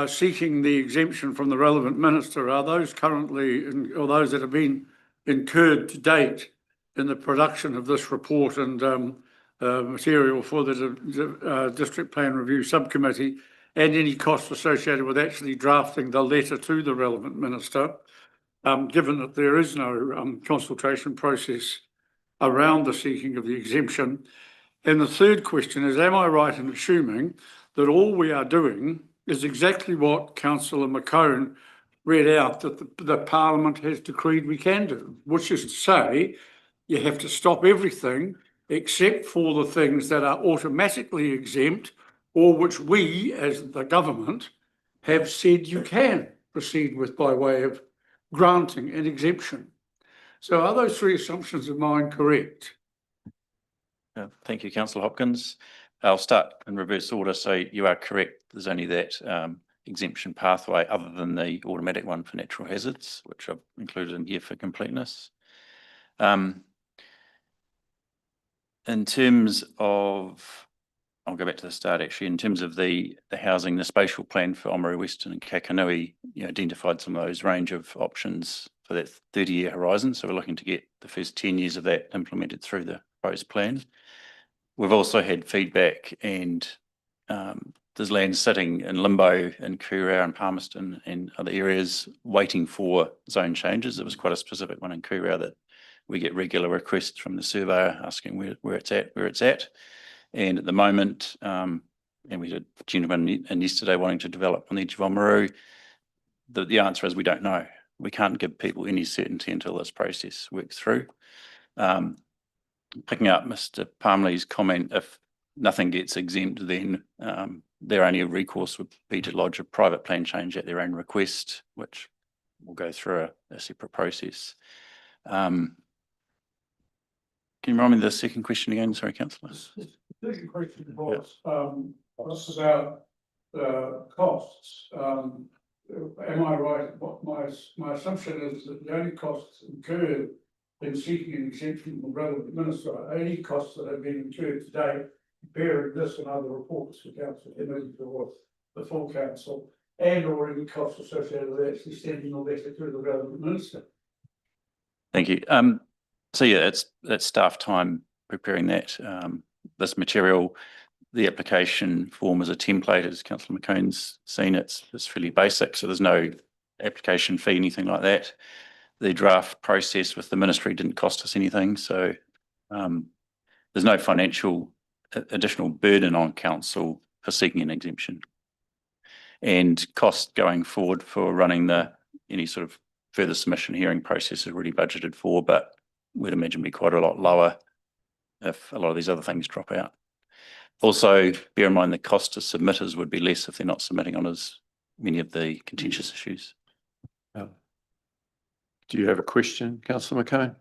seeking the exemption from the relevant minister are those currently, or those that have been incurred to date in the production of this report and material for the District Plan Review Subcommittee, and any costs associated with actually drafting the letter to the relevant minister, given that there is no consultation process around the seeking of the exemption? And the third question is, am I right in assuming that all we are doing is exactly what Councillor McCone read out that the Parliament has decreed we can do, which is to say you have to stop everything except for the things that are automatically exempt or which we, as the government, have said you can proceed with by way of granting an exemption. So are those three assumptions of mine correct? Thank you, Councillor Hopkins. I'll start in reverse order. So you are correct. There's only that exemption pathway other than the automatic one for natural hazards, which I've included in here for completeness. In terms of, I'll go back to the start actually, in terms of the housing, the spatial plan for Oamaru Western and Kakanui, identified some of those range of options for that 30-year horizon. So we're looking to get the first 10 years of that implemented through the proposed plan. We've also had feedback, and there's land sitting in limbo in Kurirau and Palmerston and other areas waiting for zone changes. There was quite a specific one in Kurirau that we get regular requests from the surveyor asking where it's at. And at the moment, and we had a gentleman in yesterday wanting to develop on the edge of Oamaru, the answer is we don't know. We can't give people any certainty until this process works through. Picking up Mr. Palmley's comment, if nothing gets exempt, then their only recourse would be to lodge a private plan change at their own request, which will go through a separate process. Can you remind me the second question again? Sorry, Councillor. The second question was about costs. Am I right? What my assumption is that the only costs incurred in seeking an exemption from the relevant minister are any costs that have been incurred to date, comparing this and other reports for council committee or the full council, and or any costs associated with actually sending the letter to the relevant minister. Thank you. So yeah, it's staff time preparing that. This material, the application form is a template, as Councillor McCone's seen. It's fairly basic, so there's no application fee, anything like that. The draft process with the ministry didn't cost us anything, so there's no financial additional burden on council for seeking an exemption. And cost going forward for running any sort of further submission hearing process is already budgeted for, but we'd imagine be quite a lot lower if a lot of these other things drop out. Also, bear in mind the cost to submitters would be less if they're not submitting on as many of the contentious issues. Do you have a question, Councillor McCone?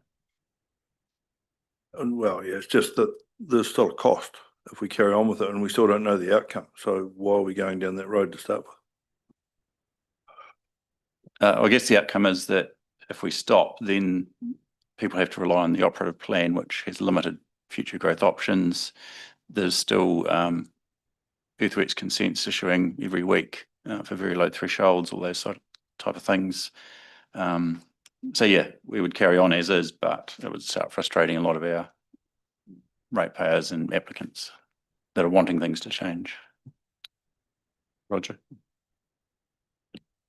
Well, yeah, it's just that there's still a cost if we carry on with it and we still don't know the outcome. So why are we going down that road to start with? I guess the outcome is that if we stop, then people have to rely on the operative plan, which has limited future growth options. There's still earthworks consents issuing every week for very low thresholds, all those sort of type of things. So yeah, we would carry on as is, but it would start frustrating a lot of our ratepayers and applicants that are wanting things to change. Roger.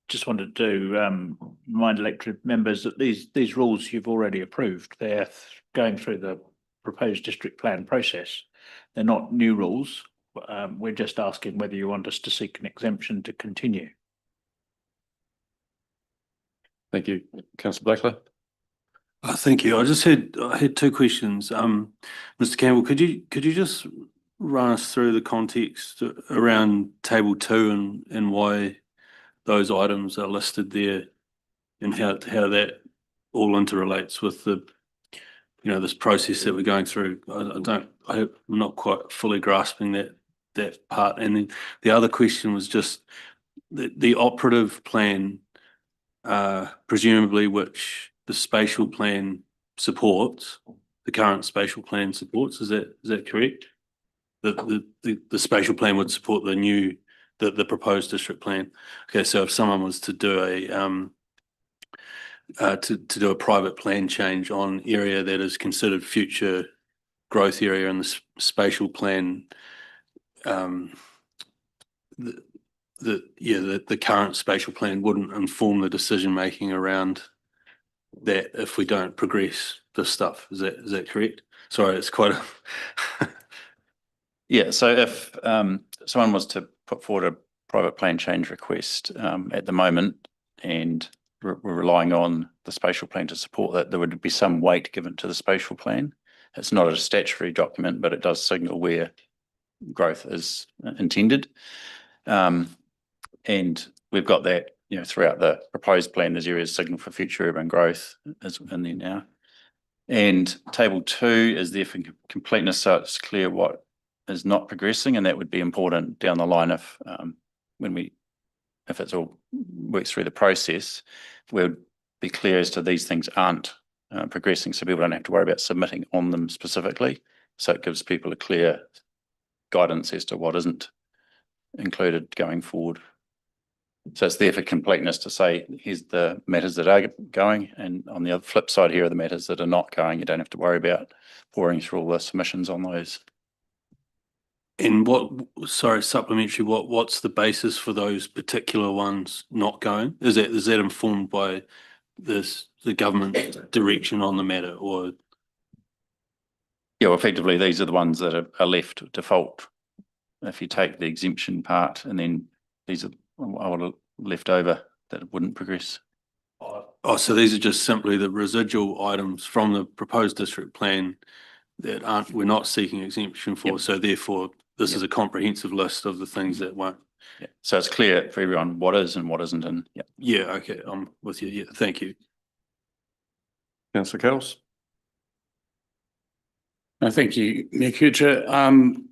Just wanted to remind elected members that these rules you've already approved. They're going through the proposed district plan process. They're not new rules. We're just asking whether you want us to seek an exemption to continue. Thank you. Councillor Blackler. Thank you. I had two questions. Mr. Campbell, could you just run us through the context around table 2 and why those items are listed there, and how that all interrelates with the, this process that we're going through? I'm not quite fully grasping that part. And then the other question was just the operative plan, presumably which the spatial plan supports, the current spatial plan supports. Is that correct? The spatial plan would support the proposed district plan. Okay, so if someone was to do a private plan change on area that is considered future growth area in the spatial plan, the current spatial plan wouldn't inform the decision making around that if we don't progress this stuff. Is that correct? Sorry, it's quite a Yeah, so if someone was to put forward a private plan change request at the moment, and we're relying on the spatial plan to support that, there would be some weight given to the spatial plan. It's not a statutory document, but it does signal where growth is intended. And we've got that, throughout the proposed plan, there's areas signaled for future urban growth is in there now. And table 2 is there for completeness, so it's clear what is not progressing, and that would be important down the line if it's all works through the process, we would be clear as to these things aren't progressing, so people don't have to worry about submitting on them specifically. So it gives people a clear guidance as to what isn't included going forward. So it's there for completeness to say, here's the matters that are going, and on the other flip side, here are the matters that are not going. You don't have to worry about pouring through all the submissions on those. And supplementary, what's the basis for those particular ones not going? Is that informed by the government direction on the matter, or? Yeah, well, effectively, these are the ones that are left default. If you take the exemption part, and then these are what are left over that wouldn't progress. Oh, so these are just simply the residual items from the proposed district plan that we're not seeking exemption for. Yep. So therefore, this is a comprehensive list of the things that won't. Yeah. So it's clear for everyone what is and what isn't in. Yeah. Yeah. Okay. I'm with you. Yeah. Thank you. Councillor Kells. No, thank you, Mayor Kercher.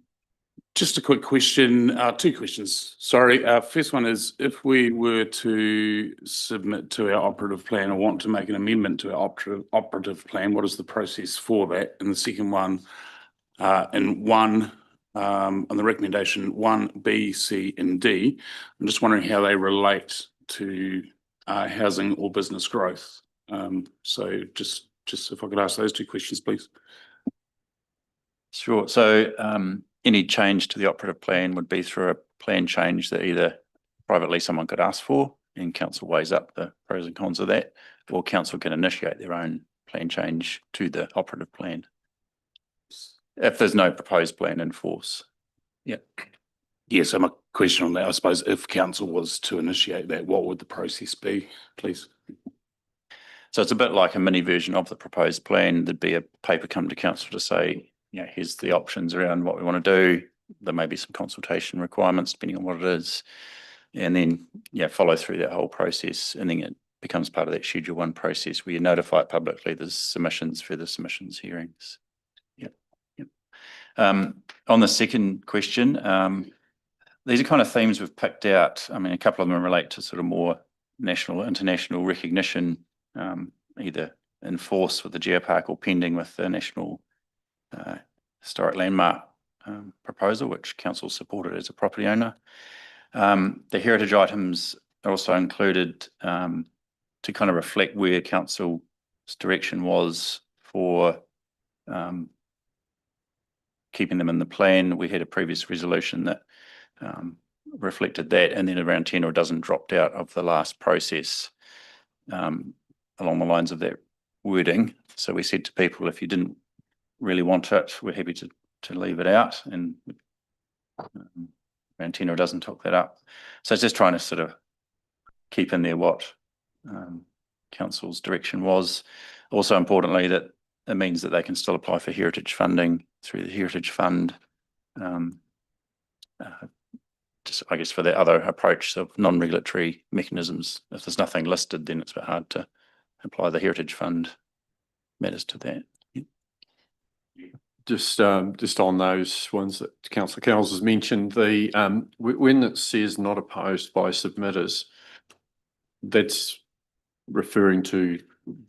Just a quick question, 2 questions. Sorry. First one is, if we were to submit to our operative plan or want to make an amendment to our operative plan, what is the process for that? And the second one, on the recommendation 1B, C, and D, I'm just wondering how they relate to housing or business growth. So just if I could ask those 2 questions, please. Sure. So any change to the operative plan would be through a plan change that either privately someone could ask for, and council weighs up the pros and cons of that, or council can initiate their own plan change to the operative plan if there's no proposed plan in force. Yeah. Yeah, so my question on that, I suppose, if council was to initiate that, what would the process be, please? So it's a bit like a mini version of the proposed plan. There'd be a paper come to council to say, here's the options around what we want to do. There may be some consultation requirements depending on what it is. And then, follow through that whole process. And then it becomes part of that Schedule 1 process where you notify it publicly, there's submissions, further submissions, hearings. On On the second question, these are kind of themes we've picked out. I mean, a couple of them relate to sort of more national, international recognition, either in force with the geopark or pending with the National Historic Landmark proposal, which council supported as a property owner. The heritage items are also included to kind of reflect where council's direction was for keeping them in the plan. We had a previous resolution that reflected that, and then around 10 or a dozen dropped out of the last process along the lines of that wording. So we said to people, if you didn't really want it, we're happy to leave it out, and around 10 or a dozen took that up. So it's just trying to sort of keep in there what council's direction was. Also importantly, that it means that they can still apply for heritage funding through the Heritage Fund. Just, I guess, for the other approach of non-regulatory mechanisms. If there's nothing listed, then it's a bit hard to apply the Heritage Fund matters to that. Just on those ones that Councillor Cowles has mentioned, the when it says not opposed by submitters, that's referring to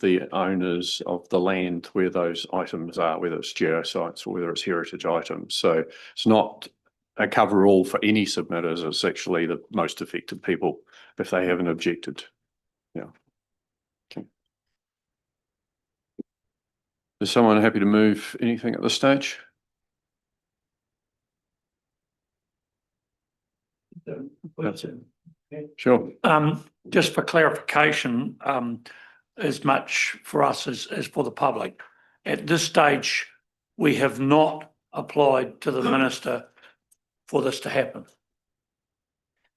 the owners of the land where those items are, whether it's geosites or whether it's heritage items. So it's not a cover-all for any submitters. It's actually the most affected people if they haven't objected. Yeah. Okay. Is someone happy to move anything at this stage? That's it. Sure. Just for clarification, as much for us as for the public, at this stage, we have not applied to the minister for this to happen.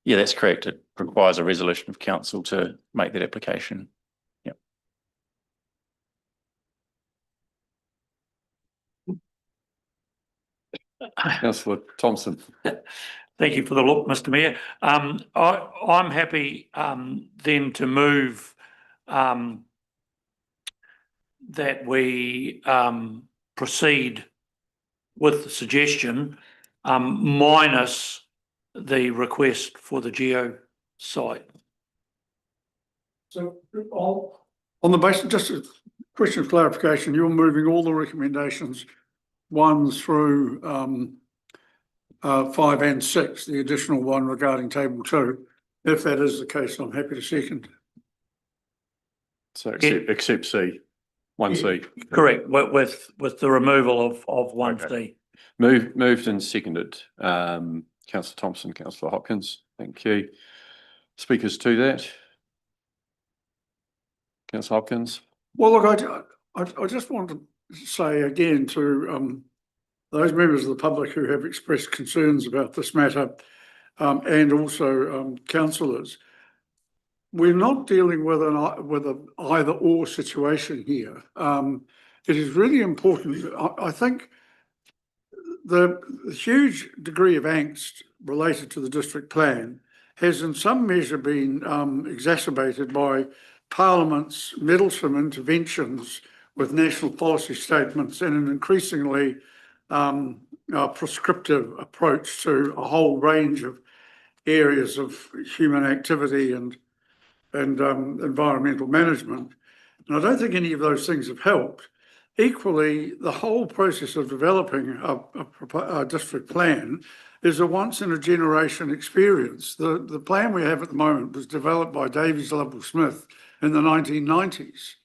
Yeah, that's correct. It requires a resolution of council to make that application. Yep. Councillor Thompson. Thank you for the look, Mr. Mayor. I'm happy then to move that we proceed with the suggestion minus the request for the geo site. So on the basis, just a question of clarification, you're moving all the recommendations 1 through 5 and 6, the additional one regarding table 2. If that is the case, I'm happy to second. So except C, 1C. Correct, with the removal of 1C. Okay. Moved and seconded. Councillor Thompson, Councillor Hopkins, thank you. Speakers to that? Councillor Hopkins? Well, look, I just want to say again to those members of the public who have expressed concerns about this matter, and also councillors, we're not dealing with an either-or situation here. It is really important. I think the huge degree of angst related to the district plan has in some measure been exacerbated by Parliament's meddlesome interventions with national policy statements and an increasingly prescriptive approach to a whole range of areas of human activity and environmental management. And I don't think any of those things have helped. Equally, the whole process of developing a district plan is a once-in-a-generation experience. The plan we have at the moment was developed by Davies Lovell Smith in the 1990s.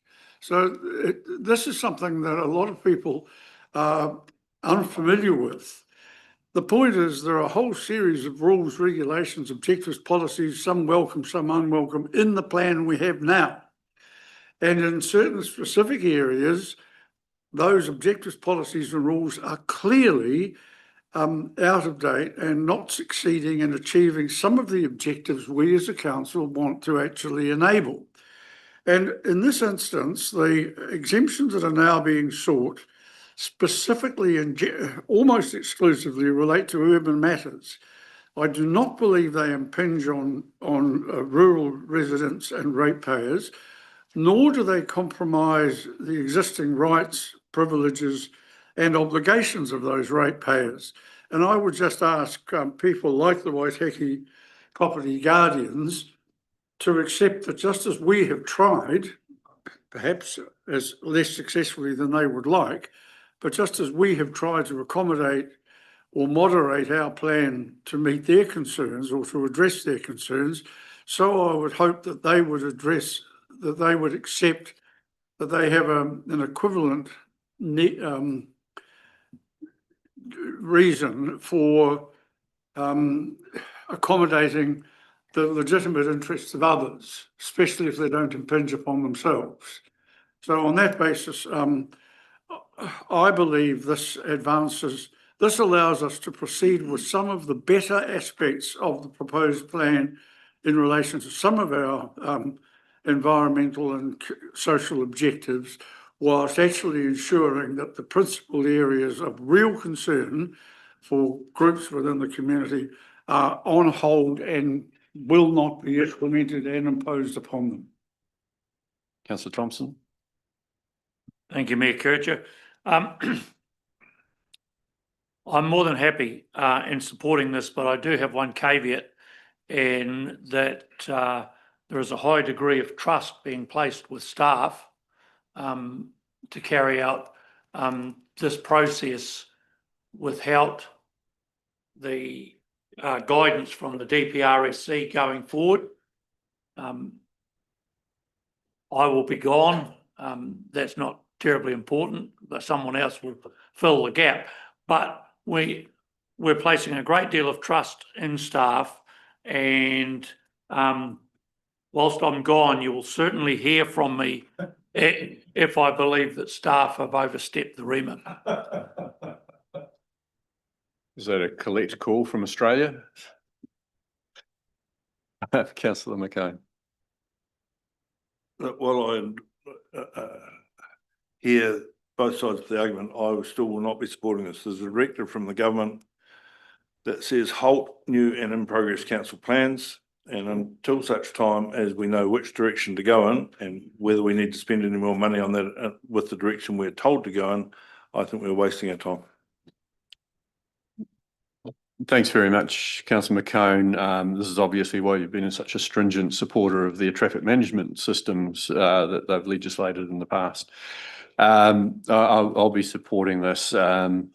So this is something that a lot of people are unfamiliar with. The point is there are a whole series of rules, regulations, objectives, policies, some welcome, some unwelcome, in the plan we have now. And in certain specific areas, those objectives, policies and rules are clearly out of date and not succeeding in achieving some of the objectives we as a council want to actually enable. And in this instance, the exemptions that are now being sought specifically and almost exclusively relate to urban matters. I do not believe they impinge on rural residents and ratepayers, nor do they compromise the existing rights, privileges and obligations of those ratepayers. And I would just ask people like the Waitaki Property Guardians to accept that just as we have tried, perhaps as less successfully than they would like, but just as we have tried to accommodate or moderate our plan to meet their concerns or to address their concerns, so I would hope that they would accept that they have an equivalent reason for accommodating the legitimate interests of others, especially if they don't impinge upon themselves. So on that basis, I believe this allows us to proceed with some of the better aspects of the proposed plan in relation to some of our environmental and social objectives, whilst actually ensuring that the principal areas of real concern for groups within the community are on hold and will not be implemented and imposed upon them. Councillor Thompson. Thank you, Mayor Kircher. I'm more than happy in supporting this, but I do have one caveat, in that there is a high degree of trust being placed with staff to carry out this process without the guidance from the DPRSC going forward. I will be gone. That's not terribly important, but someone else will fill the gap. But we're placing a great deal of trust in staff, and whilst I'm gone, you will certainly hear from me if I believe that staff have overstepped the remit. Is that a collect call from Australia? Councillor McCone. Well, I hear both sides of the argument. I still will not be supporting this. There's a directive from the government that says halt new and in progress council plans, and until such time as we know which direction to go in and whether we need to spend any more money on that with the direction we're told to go in, I think we're wasting our time. Thanks very much, Councillor McCone. This is obviously why you've been such a stringent supporter of the traffic management systems that they've legislated in the past. I'll be supporting this to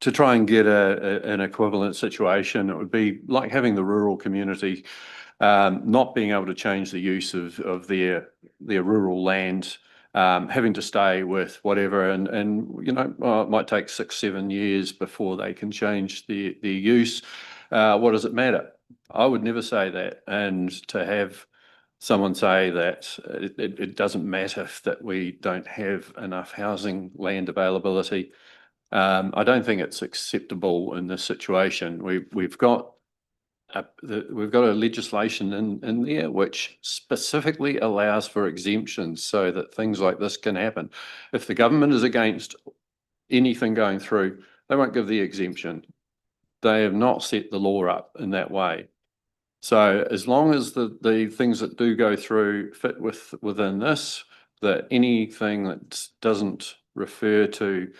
try and get an equivalent situation. It would be like having the rural community not being able to change the use of their rural land, having to stay with whatever, and it might take 6-7 years before they can change the use. What does it matter? I would never say that, and to have someone say that it doesn't matter that we don't have enough housing land availability, I don't think it's acceptable in this situation. We've got a legislation in there which specifically allows for exemptions so that things like this can happen. If the government is against anything going through, they won't give the exemption. They have not set the law up in that way. So as long as the things that do go through fit within this, that anything that doesn't refer to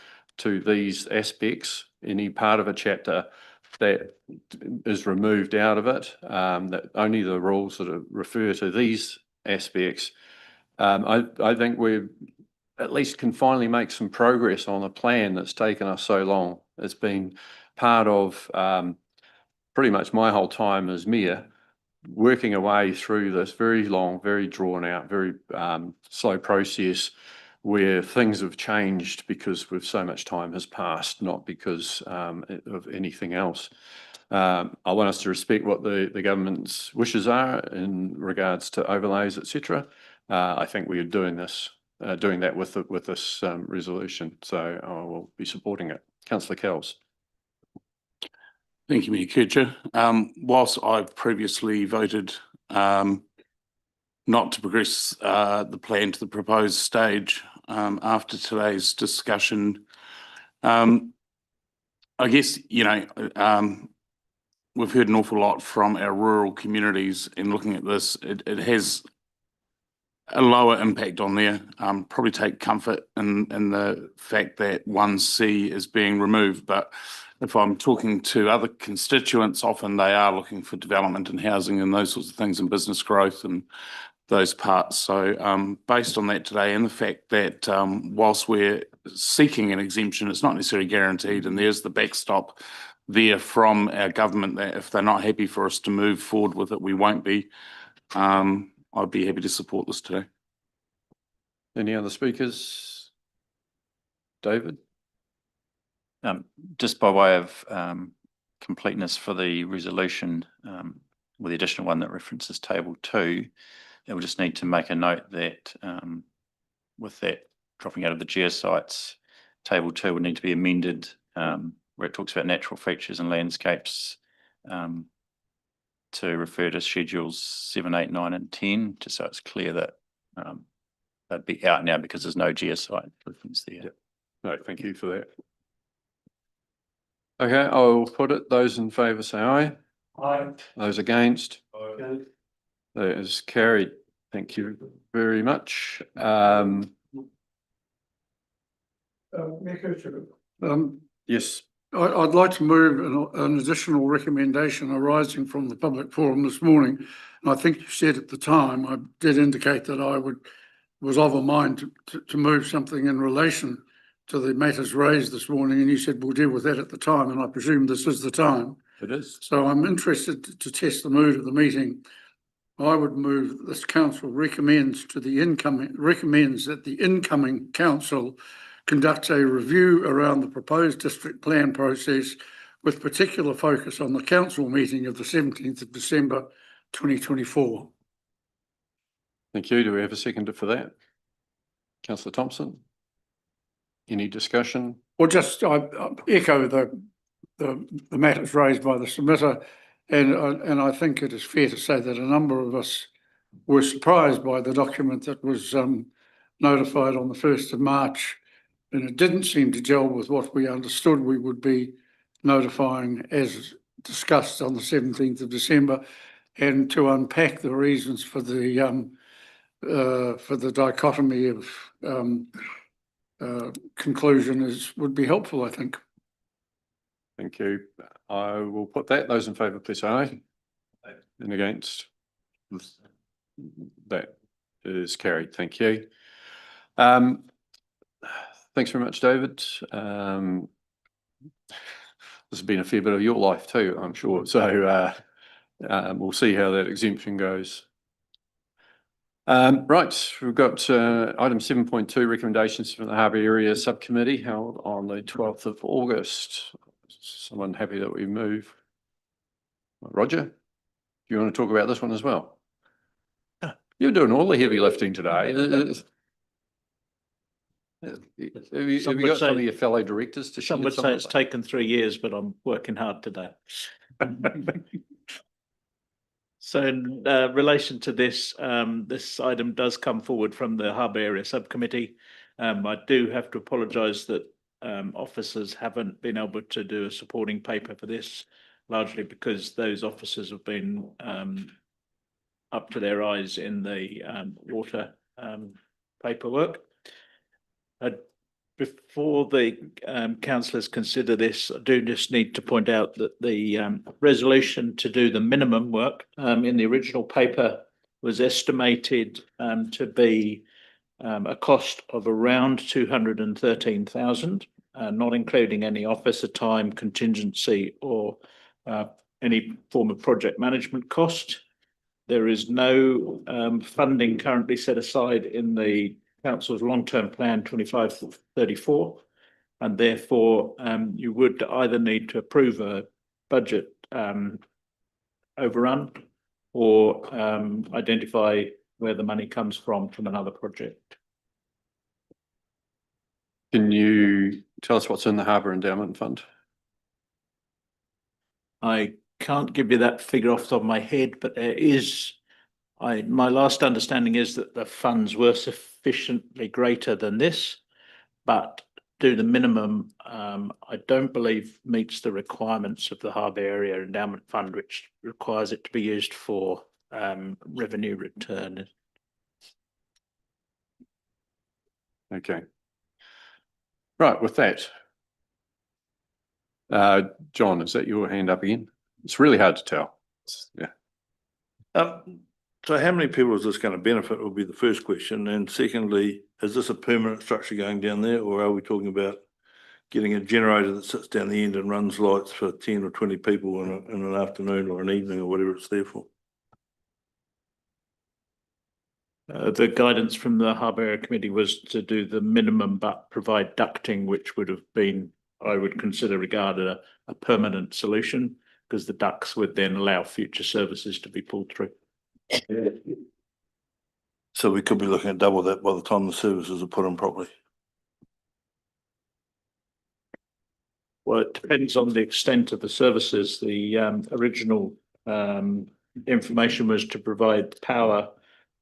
these aspects, any part of a chapter that is removed out of it, that only the rules that refer to these aspects, I think we at least can finally make some progress on a plan that's taken us so long. It's been part of pretty much my whole time as mayor, working away through this very long, very drawn out, very slow process where things have changed because so much time has passed, not because of anything else. I want us to respect what the government's wishes are in regards to overlays, etc. I think we are doing that with this resolution, so I will be supporting it. Councillor Kells. Thank you, Mayor Kircher. Whilst I've previously voted not to progress the plan to the proposed stage, after today's discussion, I guess, we've heard an awful lot from our rural communities in looking at this. It has a lower impact on there. Probably take comfort in the fact that 1C is being removed, but if I'm talking to other constituents, often they are looking for development and housing and those sorts of things and business growth and those parts. So based on that today and the fact that whilst we're seeking an exemption, it's not necessarily guaranteed, and there's the backstop there from our government that if they're not happy for us to move forward with it, we won't be. I'd be happy to support this today. Any other speakers? David? Just by way of completeness for the resolution, with the additional one that references table 2, it will just need to make a note that with that dropping out of the geosites, table 2 would need to be amended where it talks about natural features and landscapes to refer to schedules 7, 8, 9 and 10, just so it's clear that they'd be out now because there's no geosite reference there. Yep. No, thank you for that. Okay, I'll put it. Those in favour say aye. Aye. Those against? Aye. That is carried. Thank you very much. Yes. I'd like to move an additional recommendation arising from the public forum this morning. And I think you said at the time, I did indicate that I was of a mind to move something in relation to the matters raised this morning, and you said we'll deal with that at the time, and I presume this is the time. It is. So I'm interested to test the mood of the meeting. I would move this council recommends that the incoming council conducts a review around the proposed district plan process with particular focus on the council meeting of the 17th of December 2024. Thank you. Do we have a seconder for that? Councillor Thompson? Any discussion? Well, just I echo the matters raised by the submitter, and I think it is fair to say that a number of us were surprised by the document that was notified on the 1st of March, and it didn't seem to gel with what we understood we would be notifying as discussed on the 17th of December, and to unpack the reasons for the dichotomy of conclusion would be helpful, I think. Thank you. I will put that. Those in favour, please say aye. And against? That is carried. Thank you. Thanks very much, David. This has been a fair bit of your life too, I'm sure. So we'll see how that exemption goes. Right, we've got item 7.2, recommendations from the Harbour Area Subcommittee held on the 12th of August. Someone happy that we move? Roger, do you want to talk about this one as well? You're doing all the heavy lifting today. Have you got some of your fellow directors to share? Some would say it's taken 3 years, but I'm working hard today. So in relation to this, this item does come forward from the Harbour Area Subcommittee. I do have to apologise that officers haven't been able to do a supporting paper for this, largely because those officers have been up to their eyes in the water paperwork. Before the councillors consider this, I do just need to point out that the resolution to do the minimum work in the original paper was estimated to be a cost of around 213,000, not including any officer time, contingency or any form of project management cost. There is no funding currently set aside in the Council's long-term plan 25-34, and therefore you would either need to approve a budget overrun or identify where the money comes from another project. Can you tell us what's in the Harbour Endowment Fund? I can't give you that figure off the top of my head, but there is, my last understanding is that the funds were sufficiently greater than this, but do the minimum, I don't believe meets the requirements of the Harbour Area Endowment Fund, which requires it to be used for revenue return. Okay. Right, with that. John, is that your hand up again? It's really hard to tell. Yeah. So how many people is this going to benefit will be the first question. And secondly, is this a permanent structure going down there, or are we talking about getting a generator that sits down the end and runs lights for 10 or 20 people in an afternoon or an evening or whatever it's there for? The guidance from the Harbour Area Committee was to do the minimum but provide ducting, which would have been, I would consider regarded a permanent solution, because the ducts would then allow future services to be pulled through. So we could be looking at double that by the time the services are put in properly. Well, it depends on the extent of the services. The original information was to provide power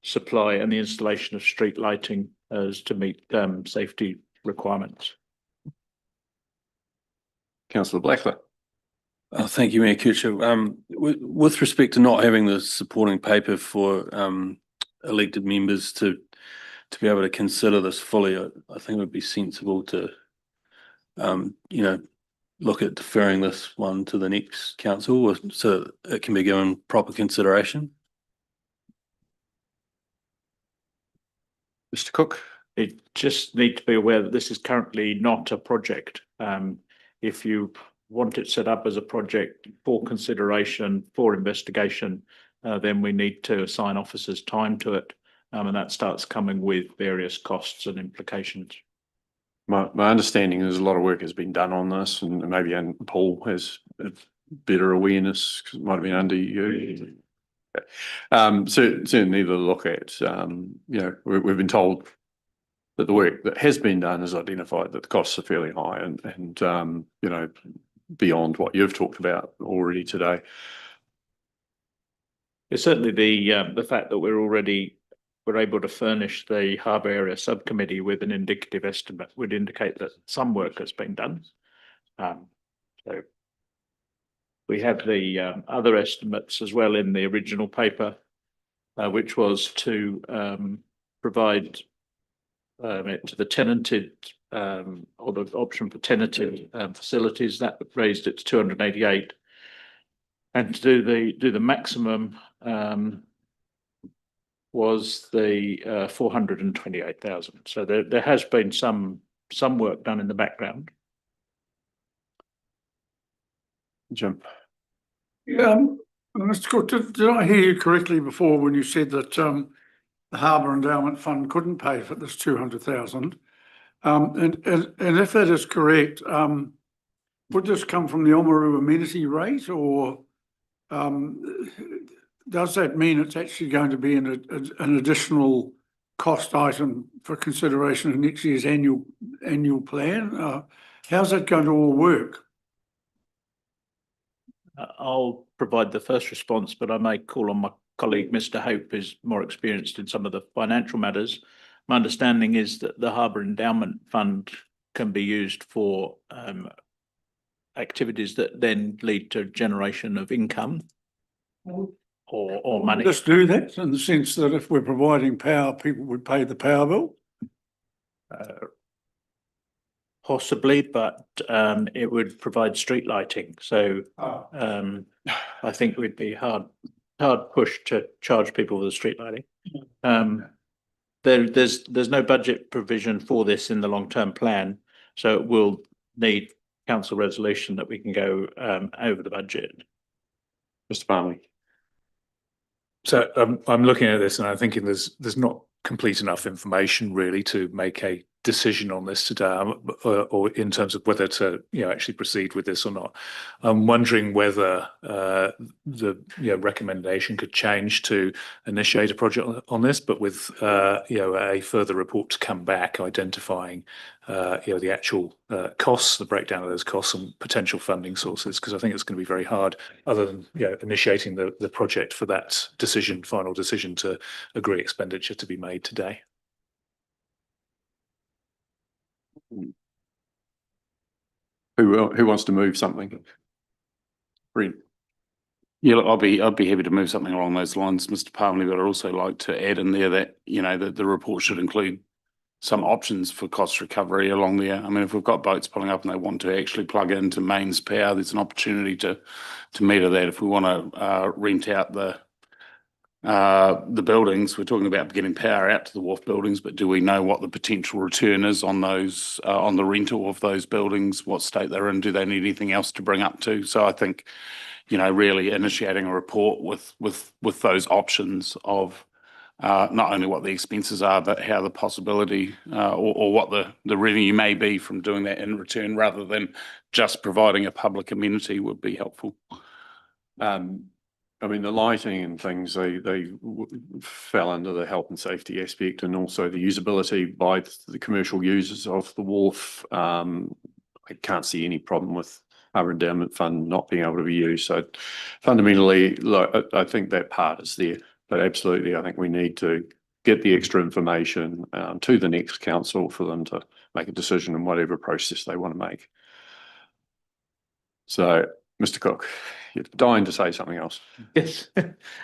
supply and the installation of street lighting as to meet safety requirements. Councillor Blackler. Thank you, Mayor Kitcher. With respect to not having the supporting paper for elected members to be able to consider this fully, I think it would be sensible to, look at deferring this one to the next council so it can be given proper consideration. Mr. Cook. It just need to be aware that this is currently not a project. If you want it set up as a project for consideration, for investigation, then we need to assign officers time to it. And that starts coming with various costs and implications. My understanding is a lot of work has been done on this, and maybe Paul has a better awareness because it might have been under you. Certainly to look at, we've been told that the work that has been done has identified that the costs are fairly high and beyond what you've talked about already today. It's certainly the fact that we're able to furnish the Harbour Area Subcommittee with an indicative estimate would indicate that some work has been done. So we have the other estimates as well in the original paper, which was to provide it to the tenanted or the option for tenanted facilities. That raised it to 288, and to do the maximum was the 428,000. So there has been some work done in the background. Jim. Yeah, Mr. Cook, did I hear you correctly before when you said that the Harbour Endowment Fund couldn't pay for this 200,000? And if that is correct, would this come from the Oamaru amenity rate, or does that mean it's actually going to be an additional cost item for consideration in next year's annual plan? How's that going to all work? I'll provide the first response, but I may call on my colleague, Mr. Hope, who's more experienced in some of the financial matters. My understanding is that the Harbour Endowment Fund can be used for activities that then lead to generation of income or money. Just do that in the sense that if we're providing power, people would pay the power bill? Possibly, but it would provide street lighting. So I think we'd be hard pushed to charge people for the street lighting. There's no budget provision for this in the long-term plan, so it will need council resolution that we can go over the budget. Mr. Barnley. So I'm looking at this and I'm thinking there's not complete enough information really to make a decision on this today, or in terms of whether to actually proceed with this or not. I'm wondering whether the recommendation could change to initiate a project on this, but with a further report to come back identifying the actual costs, the breakdown of those costs and potential funding sources, because I think it's going to be very hard, other than initiating the project, for that final decision to agree expenditure to be made today. Who wants to move something? Brent. Yeah, look, I'd be happy to move something along those lines, Mr. Palmer, but I'd also like to add in there that the report should include some options for cost recovery along there. I mean, if we've got boats pulling up and they want to actually plug into mains power, there's an opportunity to meter that. If we want to rent out the buildings, we're talking about getting power out to the wharf buildings, but do we know what the potential return is on those, on the rental of those buildings, what state they're in? Do they need anything else to bring up to? So I think, you know, really initiating a report with those options of not only what the expenses are, but how the possibility or what the revenue may be from doing that in return, rather than just providing a public amenity, would be helpful. I mean, the lighting and things, they fell under the health and safety aspect, and also the usability by the commercial users of the wharf. I can't see any problem with our endowment fund not being able to be used. So fundamentally, look, I think that part is there. But absolutely, I think we need to get the extra information to the next council for them to make a decision in whatever process they want to make. So, Mr. Cook, you're dying to say something else. Yes,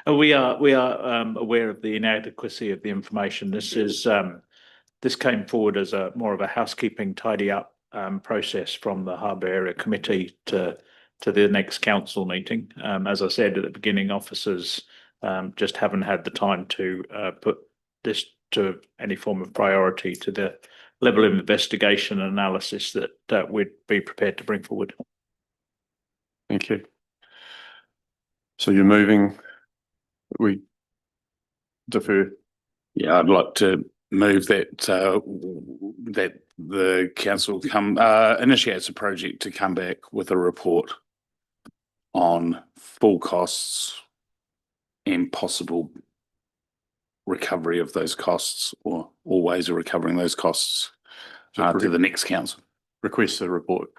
we are aware of the inadequacy of the information. This came forward as more of a housekeeping tidy up process from the Harbour Area Committee to the next council meeting. As I said at the beginning, officers just haven't had the time to put this to any form of priority to the level of investigation and analysis that we'd be prepared to bring forward. Thank you. So you're moving, we defer. Yeah, I'd like to move that that the council initiates a project to come back with a report on full costs and possible recovery of those costs, or ways of recovering those costs to the next council. Request a report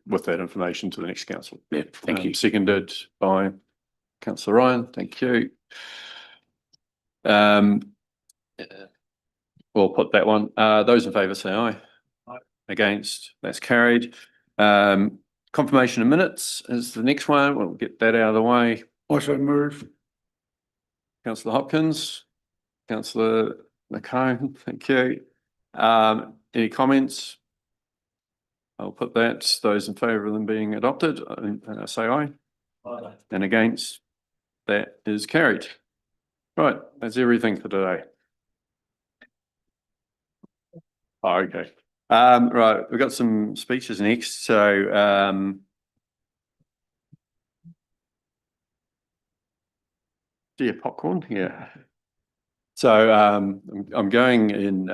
with that information to the next council. Yeah, thank you. Seconded by Councillor Ryan. Thank you. We'll put that one. Those in favour say aye. Aye. Against, that's carried. Confirmation of minutes is the next one. We'll get that out of the way. Also move. Councillor Hopkins, Councillor McCone, thank you. Any comments? I'll put that. Those in favour of them being adopted, say aye. Aye. And against, that is carried. Right, that's everything for today. Oh, okay. Right, we've got some speeches next. So do you popcorn? Yeah. So I'm going in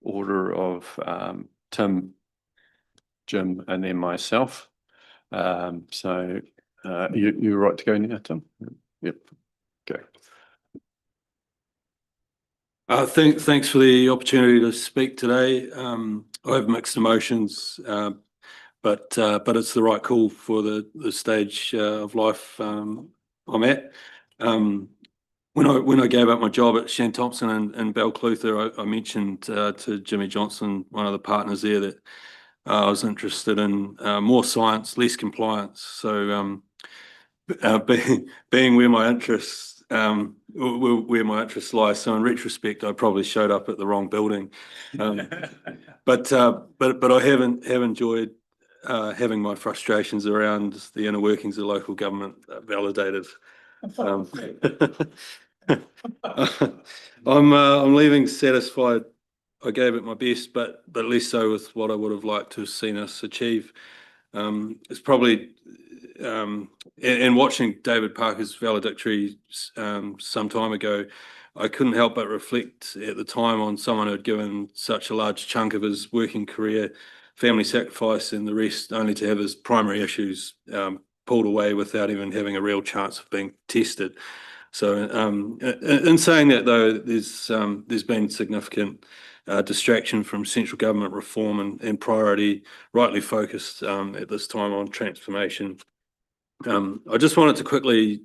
order of Tim, Jim, and then myself. So you're right to go now, Tim? Yep. Okay. Thanks for the opportunity to speak today. I have mixed emotions, but it's the right call for the stage of life I'm at. When I gave up my job at Shan Thompson and Bell Clutha, I mentioned to Jimmy Johnson, one of the partners there, that I was interested in more science, less compliance. So being where my interests lie. So in retrospect, I probably showed up at the wrong building. But I have enjoyed having my frustrations around the inner workings of local government validated. I'm leaving satisfied. I gave it my best, but less so with what I would have liked to have seen us achieve. It's probably and watching David Parker's valedictory some time ago, I couldn't help but reflect at the time on someone who had given such a large chunk of his working career, family sacrifice and the rest, only to have his primary issues pulled away without even having a real chance of being tested. So in saying that, though, there's been significant distraction from central government reform and priority, rightly focused at this time on transformation. I just wanted to quickly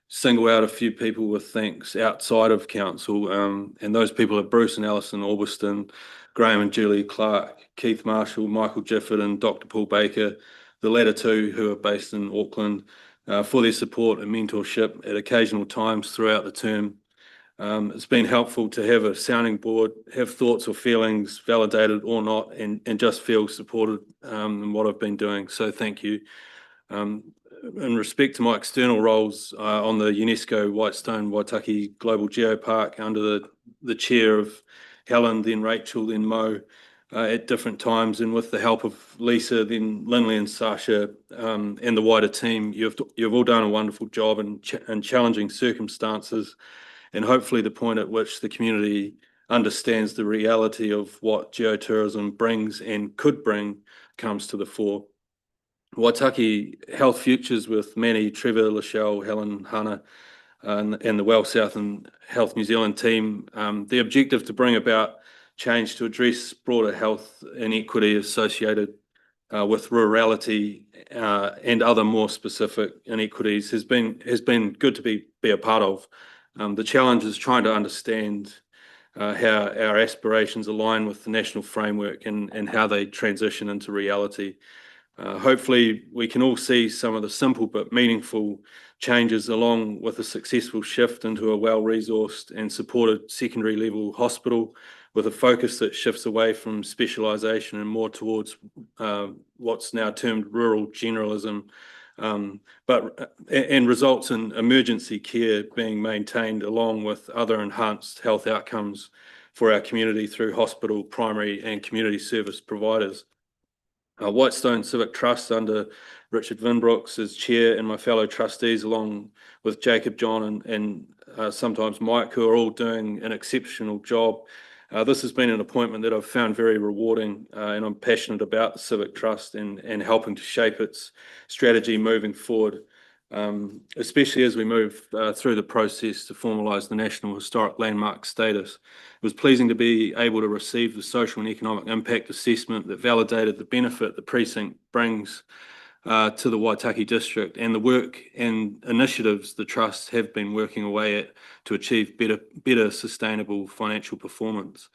single out a few people with thanks outside of council, and those people are Bruce and Alison Orbiston, Graham and Julie Clark, Keith Marshall, Michael Gifford and Dr. Paul Baker, the latter two who are based in Auckland, for their support and mentorship at occasional times throughout the term. It's been helpful to have a sounding board, have thoughts or feelings validated or not, and just feel supported in what I've been doing. So thank you. In respect to my external roles on the UNESCO Whitestone Waitaki Global Geopark under the chair of Helen, then Rachel, then Mo, at different times, and with the help of Lisa, then Lindley and Sasha, and the wider team, you've all done a wonderful job in challenging circumstances, and hopefully the point at which the community understands the reality of what geotourism brings and could bring comes to the fore. Waitaki Health Futures with Manny, Trevor, Lachelle, Helen, Hannah, and the Well South and Health New Zealand team, the objective to bring about change to address broader health inequity associated with rurality and other more specific inequities has been good to be a part of. The challenge is trying to understand how our aspirations align with the national framework and how they transition into reality. Hopefully we can all see some of the simple but meaningful changes along with a successful shift into a well-resourced and supported secondary level hospital with a focus that shifts away from specialisation and more towards what's now termed rural generalism, and results in emergency care being maintained along with other enhanced health outcomes for our community through hospital, primary and community service providers. Whitestone Civic Trust under Richard Vinbrooks as chair, and my fellow trustees along with Jacob, John and sometimes Mike, who are all doing an exceptional job. This has been an appointment that I've found very rewarding, and I'm passionate about the Civic Trust and helping to shape its strategy moving forward, especially as we move through the process to formalise the National Historic Landmark status. It was pleasing to be able to receive the social and economic impact assessment that validated the benefit the precinct brings to the Waitaki District and the work and initiatives the Trust have been working away at to achieve better sustainable financial performance.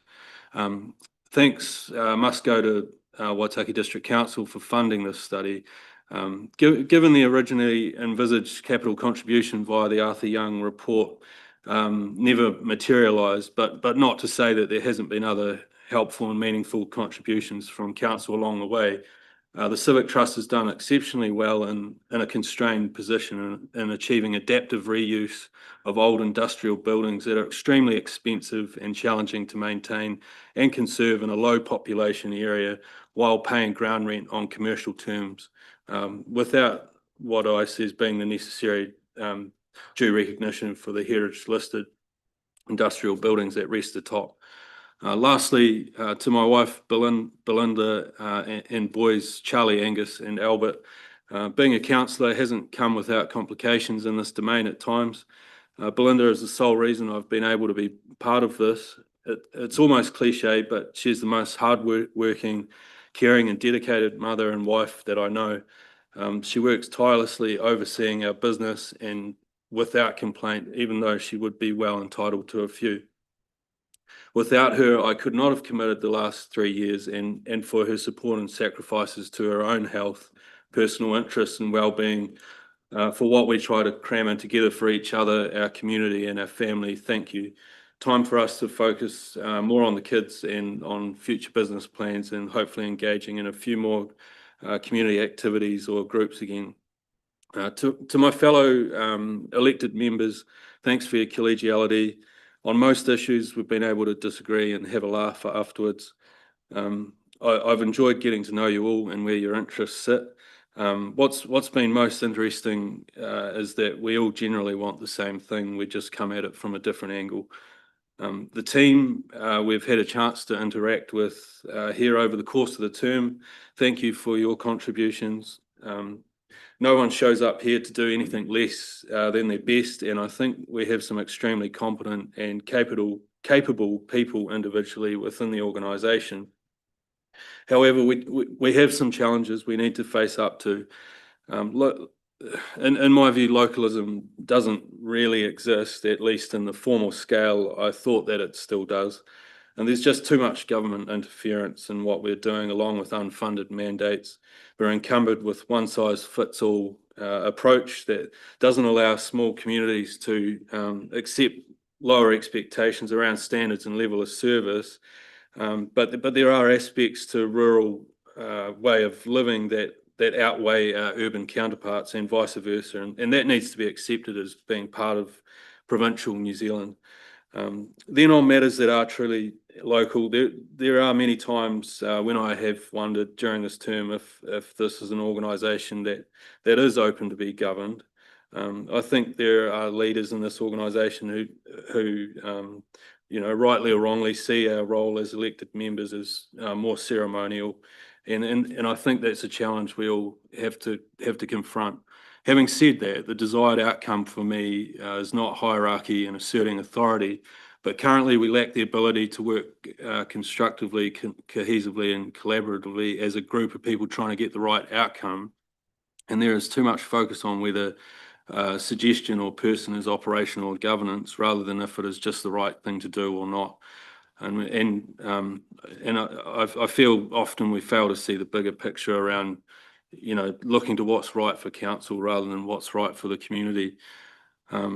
Thanks must go to Waitaki District Council for funding this study. Given the originally envisaged capital contribution via the Arthur Young report never materialised, but not to say that there hasn't been other helpful and meaningful contributions from council along the way. The Civic Trust has done exceptionally well in a constrained position in achieving adaptive reuse of old industrial buildings that are extremely expensive and challenging to maintain and conserve in a low population area while paying ground rent on commercial terms, without what I see as being the necessary due recognition for the heritage listed industrial buildings that rest atop. Lastly, to my wife, Belinda, and boys, Charlie, Angus and Albert, being a councillor hasn't come without complications in this domain at times. Belinda is the sole reason I've been able to be part of this. It's almost cliche, but she's the most hard-working, caring and dedicated mother and wife that I know. She works tirelessly overseeing our business and without complaint, even though she would be well entitled to a few. Without her, I could not have committed the last 3 years, and for her support and sacrifices to her own health, personal interests and well-being, for what we try to cram in together for each other, our community and our family. Thank you. Time for us to focus more on the kids and on future business plans and hopefully engaging in a few more community activities or groups again. To my fellow elected members, thanks for your collegiality. On most issues, we've been able to disagree and have a laugh afterwards. I've enjoyed getting to know you all and where your interests sit. What's been most interesting is that we all generally want the same thing. We just come at it from a different angle. The team we've had a chance to interact with here over the course of the term, thank you for your contributions. No one shows up here to do anything less than their best, and I think we have some extremely competent and capable people individually within the organisation. However, we have some challenges we need to face up to. In my view, localism doesn't really exist, at least in the formal scale. I thought that it still does. And there's just too much government interference in what we're doing, along with unfunded mandates. We're encumbered with one-size-fits-all approach that doesn't allow small communities to accept lower expectations around standards and level of service. But there are aspects to rural way of living that outweigh our urban counterparts and vice versa, and that needs to be accepted as being part of provincial New Zealand. Then on matters that are truly local, there are many times when I have wondered during this term if this is an organisation that is open to be governed. I think there are leaders in this organisation who rightly or wrongly see our role as elected members as more ceremonial, and I think that's a challenge we all have to confront. Having said that, the desired outcome for me is not hierarchy and asserting authority, but currently we lack the ability to work constructively, cohesively and collaboratively as a group of people trying to get the right outcome. And there is too much focus on whether suggestion or person is operational or governance rather than if it is just the right thing to do or not. And I feel often we fail to see the bigger picture around looking to what's right for council rather than what's right for the community. For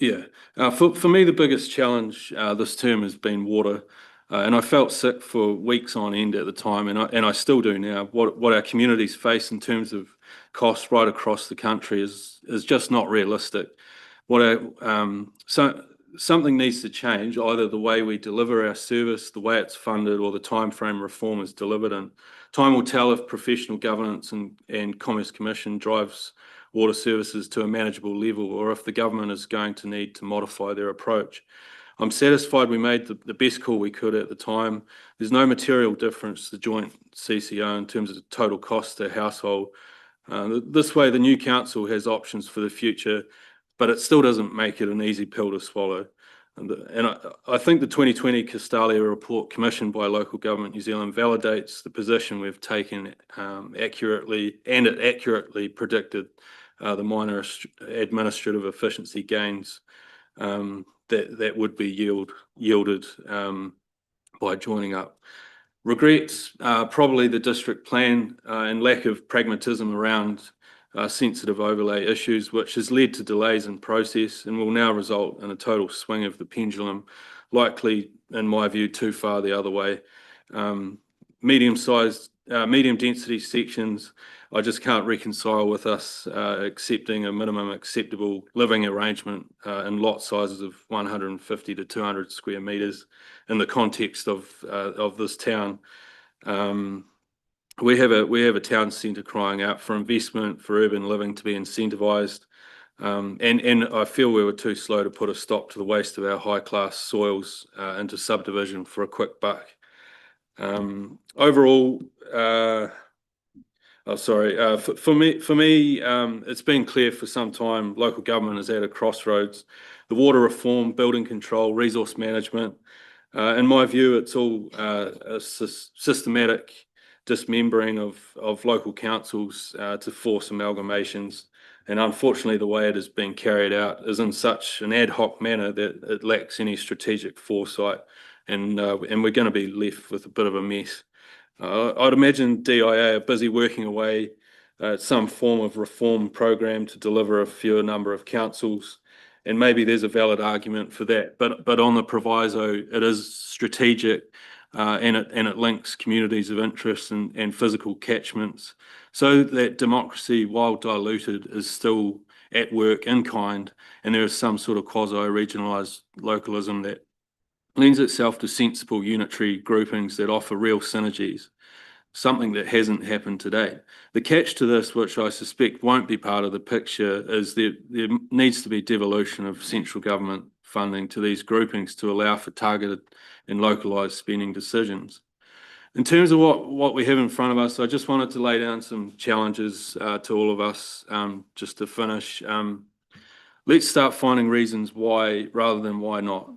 me, the biggest challenge this term has been water, and I felt sick for weeks on end at the time, and I still do now. What our communities face in terms of costs right across the country is just not realistic. Something needs to change, either the way we deliver our service, the way it's funded, or the timeframe reform is delivered in. Time will tell if professional governance and Commerce Commission drives water services to a manageable level, or if the government is going to need to modify their approach. I'm satisfied we made the best call we could at the time. There's no material difference to joint CCO in terms of the total cost to household. This way, the new council has options for the future, but it still doesn't make it an easy pill to swallow. And I think the 2020 Castalia report commissioned by Local Government New Zealand validates the position we've taken accurately, and it accurately predicted the minor administrative efficiency gains that would be yielded by joining up. Regrets, probably the district plan and lack of pragmatism around sensitive overlay issues, which has led to delays in process and will now result in a total swing of the pendulum, likely, in my view, too far the other way. Medium density sections, I just can't reconcile with us accepting a minimum acceptable living arrangement in lot sizes of 150 to 200 square metres in the context of this town. We have a town centre crying out for investment, for urban living to be incentivised, and I feel we were too slow to put a stop to the waste of our high-class soils into subdivision for a quick buck. Overall, for me, it's been clear for some time local government is at a crossroads. The water reform, building control, resource management. In my view, it's all a systematic dismembering of local councils to force amalgamations. And unfortunately, the way it is being carried out is in such an ad hoc manner that it lacks any strategic foresight, and we're going to be left with a bit of a mess. I'd imagine DIA are busy working away at some form of reform program to deliver a fewer number of councils, and maybe there's a valid argument for that. But on the proviso, it is strategic, and it links communities of interest and physical catchments, so that democracy, while diluted, is still at work in kind, and there is some sort of quasi-regionalised localism that lends itself to sensible unitary groupings that offer real synergies, something that hasn't happened today. The catch to this, which I suspect won't be part of the picture, is there needs to be devolution of central government funding to these groupings to allow for targeted and localised spending decisions. In terms of what we have in front of us, I just wanted to lay down some challenges to all of us just to finish. Let's start finding reasons why rather than why not.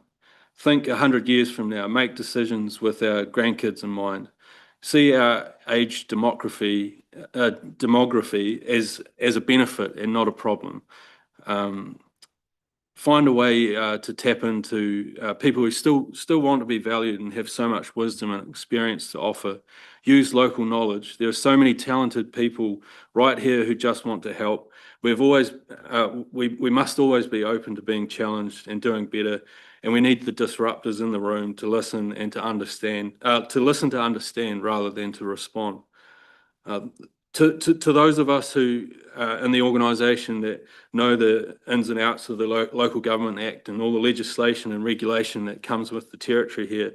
Think 100 years from now, make decisions with our grandkids in mind. See our age demography as a benefit and not a problem. find a way to tap into people who still want to be valued and have so much wisdom and experience to offer. Use local knowledge. There are so many talented people right here who just want to help. We must always be open to being challenged and doing better. And we need the disruptors in the room to listen and to understand, to understand rather than to respond. To those of us who in the organisation that know the ins and outs of the Local Government Act and all the legislation and regulation that comes with the territory here,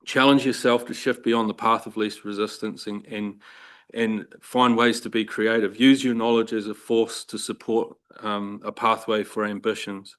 challenge yourself to shift beyond the path of least resistance and find ways to be creative. Use your knowledge as a force to support a pathway for ambitions.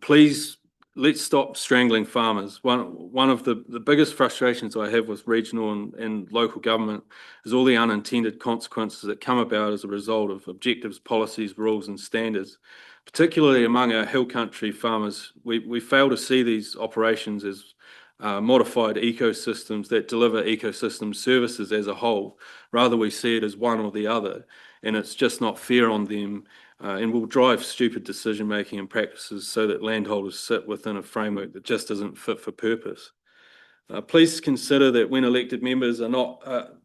Please, let's stop strangling farmers. One of the biggest frustrations I have with regional and local government is all the unintended consequences that come about as a result of objectives, policies, rules and standards. Particularly among our hill country farmers, we fail to see these operations as modified ecosystems that deliver ecosystem services as a whole. Rather, we see it as one or the other, and it's just not fair on them and will drive stupid decision-making and practices so that landholders sit within a framework that just isn't fit for purpose. Please consider that when elected members are not,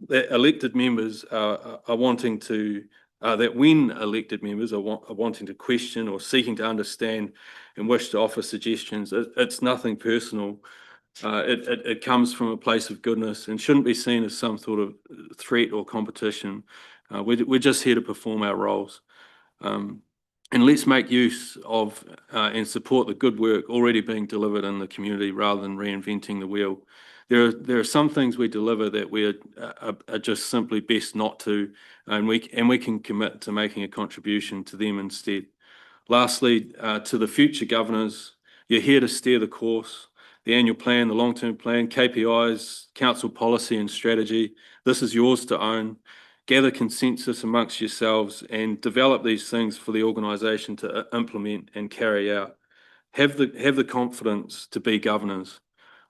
that elected members are wanting to, that when elected members are wanting to question or seeking to understand and wish to offer suggestions, it's nothing personal. It comes from a place of goodness and shouldn't be seen as some sort of threat or competition. We're just here to perform our roles. And let's make use of and support the good work already being delivered in the community rather than reinventing the wheel. There are some things we deliver that we are just simply best not to, and we can commit to making a contribution to them instead. Lastly, to the future governors, you're here to steer the course. The annual plan, the long-term plan, KPIs, council policy and strategy. This is yours to own. Gather consensus amongst yourselves and develop these things for the organisation to implement and carry out. Have the confidence to be governors.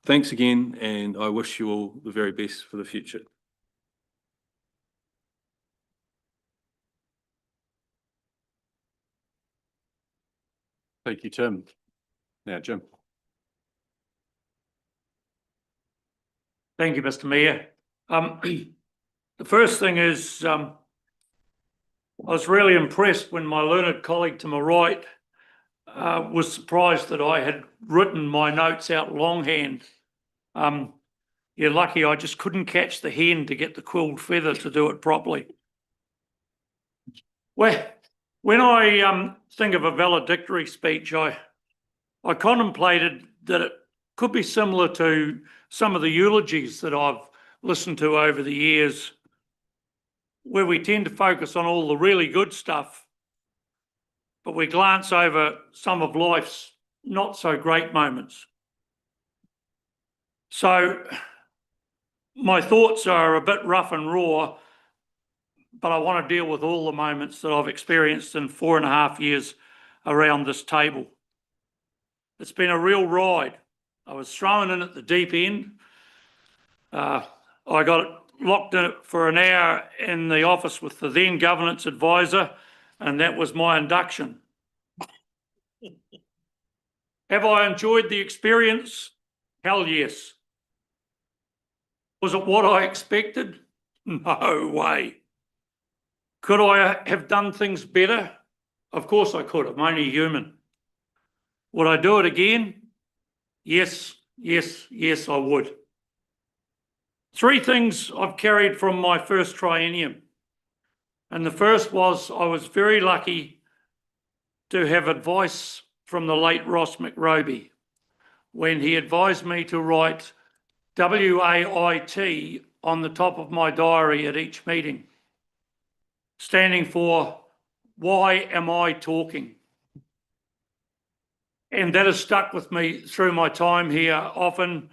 Thanks again, and I wish you all the very best for the future. Thank you, Tim. Now, Jim. Thank you, Mr. Mayor. The first thing is, I was really impressed when my learned colleague to my right was surprised that I had written my notes out longhand. You're lucky I just couldn't catch the hen to get the quilled feather to do it properly. Well, when I think of a valedictory speech, I contemplated that it could be similar to some of the eulogies that I've listened to over the years, where we tend to focus on all the really good stuff, but we glance over some of life's not so great moments. So my thoughts are a bit rough and raw, but I want to deal with all the moments that I've experienced in 4.5 years around this table. It's been a real ride. I was thrown in at the deep end. I got locked in for an hour in the office with the then governance advisor, and that was my induction. Have I enjoyed the experience? Hell yes. Was it what I expected? No way. Could I have done things better? Of course I could. I'm only human. Would I do it again? Yes, yes, yes, I would. 3 things I've carried from my first triennium. And the first was I was very lucky to have advice from the late Ross McRoby when he advised me to write WAIT on the top of my diary at each meeting, standing for why am I talking? And that has stuck with me through my time here. Often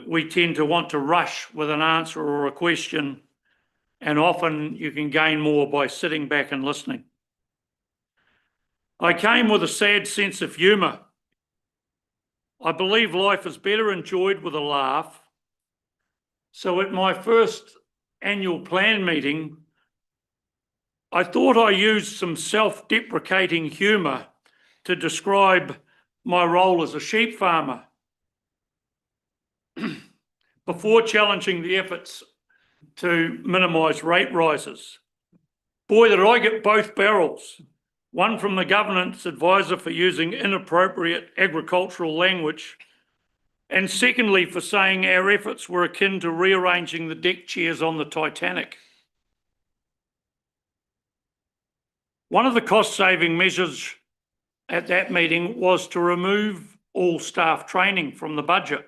we tend to want to rush with an answer or a question, and often you can gain more by sitting back and listening. I came with a sad sense of humour. I believe life is better enjoyed with a laugh. So at my first annual plan meeting, I thought I used some self-deprecating humour to describe my role as a sheep farmer before challenging the efforts to minimise rate rises. Boy, did I get both barrels. One from the governance advisor for using inappropriate agricultural language, and secondly for saying our efforts were akin to rearranging the deck chairs on the Titanic. One of the cost-saving measures at that meeting was to remove all staff training from the budget.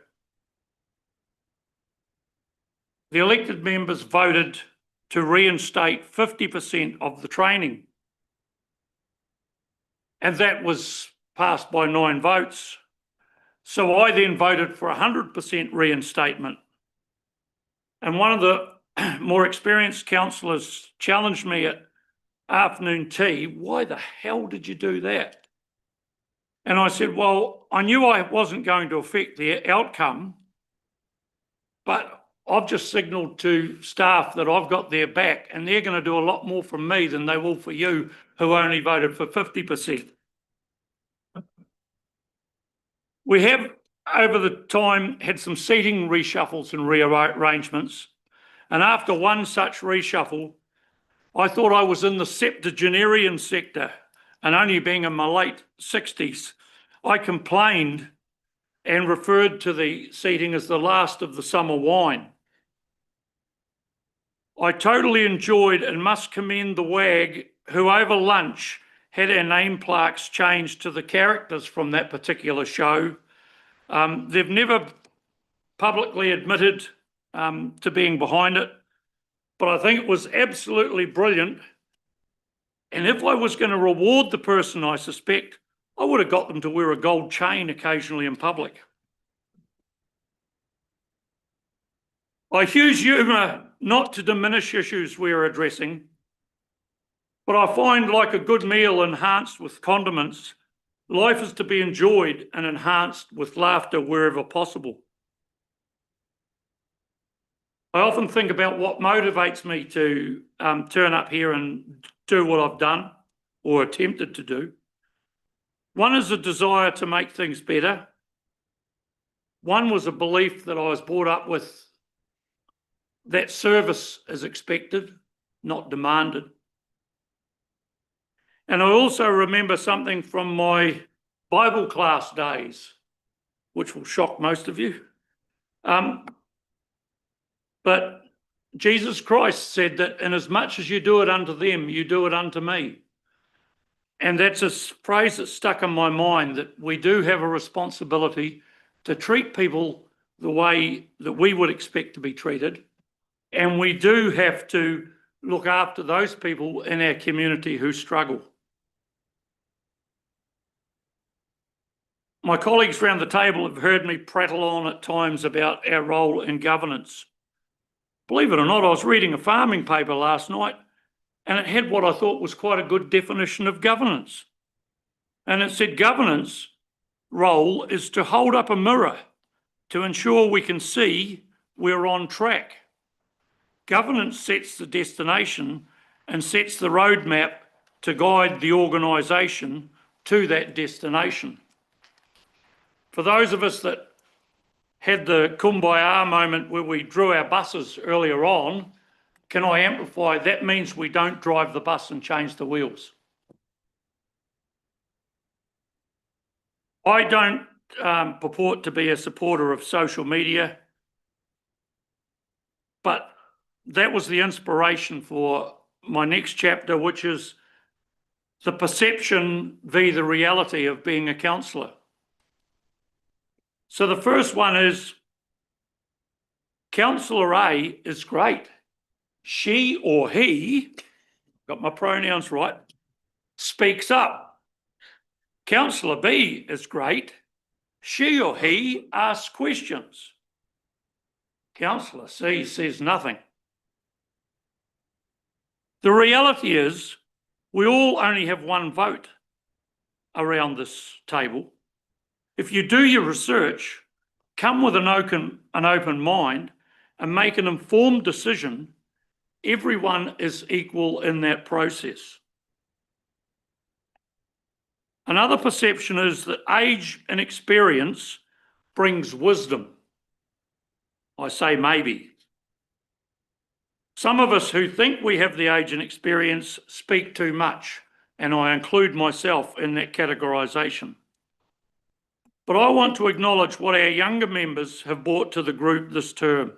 The elected members voted to reinstate 50% of the training. And that was passed by 9 votes. So I then voted for 100% reinstatement. And one of the more experienced councillors challenged me at afternoon tea, why the hell did you do that? And I said, well, I knew I wasn't going to affect the outcome, but I've just signalled to staff that I've got their back and they're going to do a lot more from me than they will for you who only voted for 50%. We have, over the time, had some seating reshuffles and rearrangements. And after one such reshuffle, I thought I was in the septuagenarian sector, and only being in my late 60s, I complained and referred to the seating as the last of the summer wine. I totally enjoyed and must commend the WAG who over lunch had our name plaques changed to the characters from that particular show. They've never publicly admitted to being behind it, but I think it was absolutely brilliant. And if I was going to reward the person, I suspect, I would have got them to wear a gold chain occasionally in public. I use humour not to diminish issues we're addressing, but I find, like a good meal enhanced with condiments, life is to be enjoyed and enhanced with laughter wherever possible. I often think about what motivates me to turn up here and do what I've done or attempted to do. One is a desire to make things better. One was a belief that I was brought up with that service is expected, not demanded. And I also remember something from my Bible class days, which will shock most of you. But Jesus Christ said that inasmuch as you do it unto them, you do it unto me. And that's a phrase that stuck in my mind, that we do have a responsibility to treat people the way that we would expect to be treated. And we do have to look after those people in our community who struggle. My colleagues around the table have heard me prattle on at times about our role in governance. Believe it or not, I was reading a farming paper last night and it had what I thought was quite a good definition of governance. And it said governance role is to hold up a mirror to ensure we can see we're on track. Governance sets the destination and sets the roadmap to guide the organisation to that destination. For those of us that had the kumbaya moment where we drew our buses earlier on, can I amplify, that means we don't drive the bus and change the wheels. I don't purport to be a supporter of social media, but that was the inspiration for my next chapter, which is the perception v. the reality of being a councillor. So the first one is, Councillor A is great. She or he, got my pronouns right, speaks up. Councillor B is great. She or he asks questions. Councillor C says nothing. The reality is we all only have one vote around this table. If you do your research, come with an open mind and make an informed decision, everyone is equal in that process. Another perception is that age and experience brings wisdom. I say maybe. Some of us who think we have the age and experience speak too much, and I include myself in that categorisation. But I want to acknowledge what our younger members have brought to the group this term.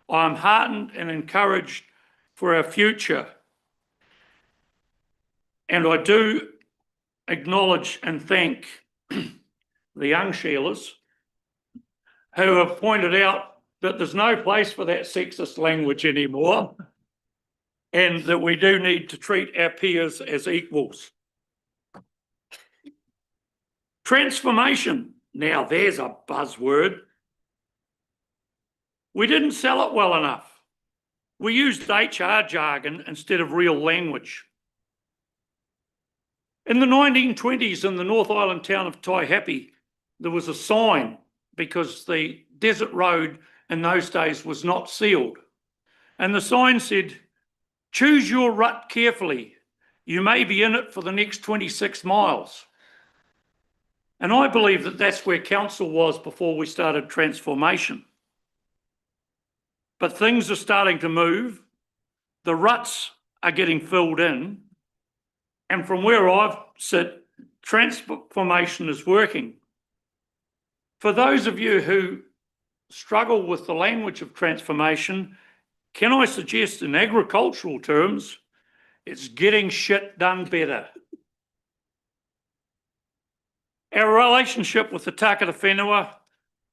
I am heartened and encouraged for our future. And I do acknowledge and thank the young Sheilas who have pointed out that there's no place for that sexist language anymore and that we do need to treat our peers as equals. Transformation. Now there's a buzzword. We didn't sell it well enough. We used HR jargon instead of real language. In the 1920s in the North Island town of Taihape, there was a sign because the desert road in those days was not sealed. And the sign said, "Choose your rut carefully. You may be in it for the next 26 miles. And I believe that that's where council was before we started transformation. But things are starting to move. The ruts are getting filled in. And from where I sit, transformation is working. For those of you who struggle with the language of transformation, can I suggest in agricultural terms, it's getting shit done better. Our relationship with the Tākara Whenua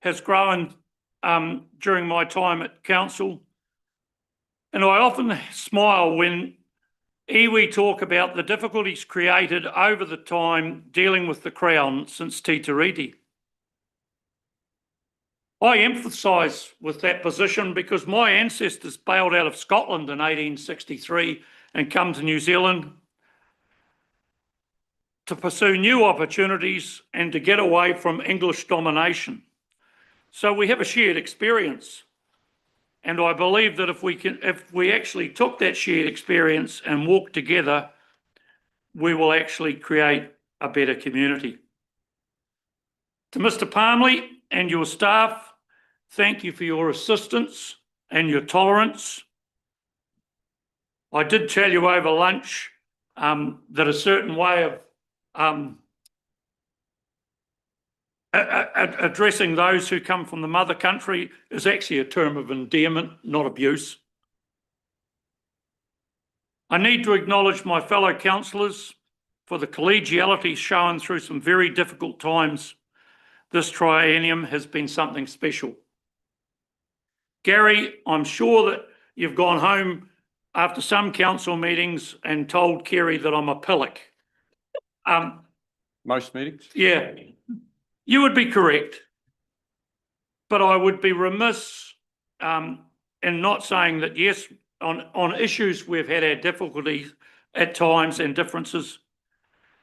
has grown during my time at council. And I often smile when iwi talk about the difficulties created over the time dealing with the Crown since Te Tiriti. I empathise with that position because my ancestors bailed out of Scotland in 1863 and come to New Zealand to pursue new opportunities and to get away from English domination. So we have a shared experience. And I believe that if we actually took that shared experience and walked together, we will actually create a better community. To Mr. Palmley and your staff, thank you for your assistance and your tolerance. I did tell you over lunch that a certain way of addressing those who come from the mother country is actually a term of endearment, not abuse. I need to acknowledge my fellow councillors for the collegiality shown through some very difficult times. This triennium has been something special. Gary, I'm sure that you've gone home after some council meetings and told Kerry that I'm a pillock. Most meetings? Yeah, you would be correct. But I would be remiss in not saying that, yes, on issues we've had our difficulties at times and differences.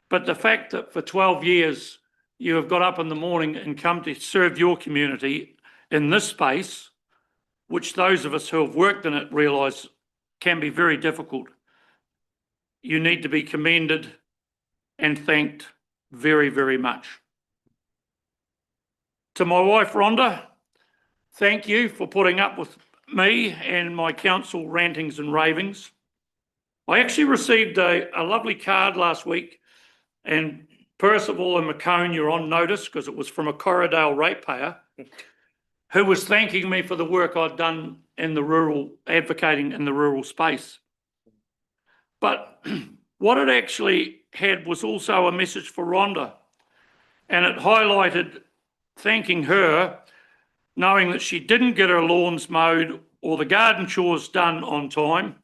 But the fact that for 12 years you have got up in the morning and come to serve your community in this space, which those of us who have worked in it realise can be very difficult. You need to be commended and thanked very, very much. To my wife, Rhonda, thank you for putting up with me and my council rantings and ravings. I actually received a lovely card last week, and Percival and McCone, you're on notice because it was from a Corriedale ratepayer who was thanking me for the work I'd done in the rural, advocating in the rural space. But what it actually had was also a message for Rhonda, and it highlighted thanking her, knowing that she didn't get her lawns mowed or the garden chores done on time.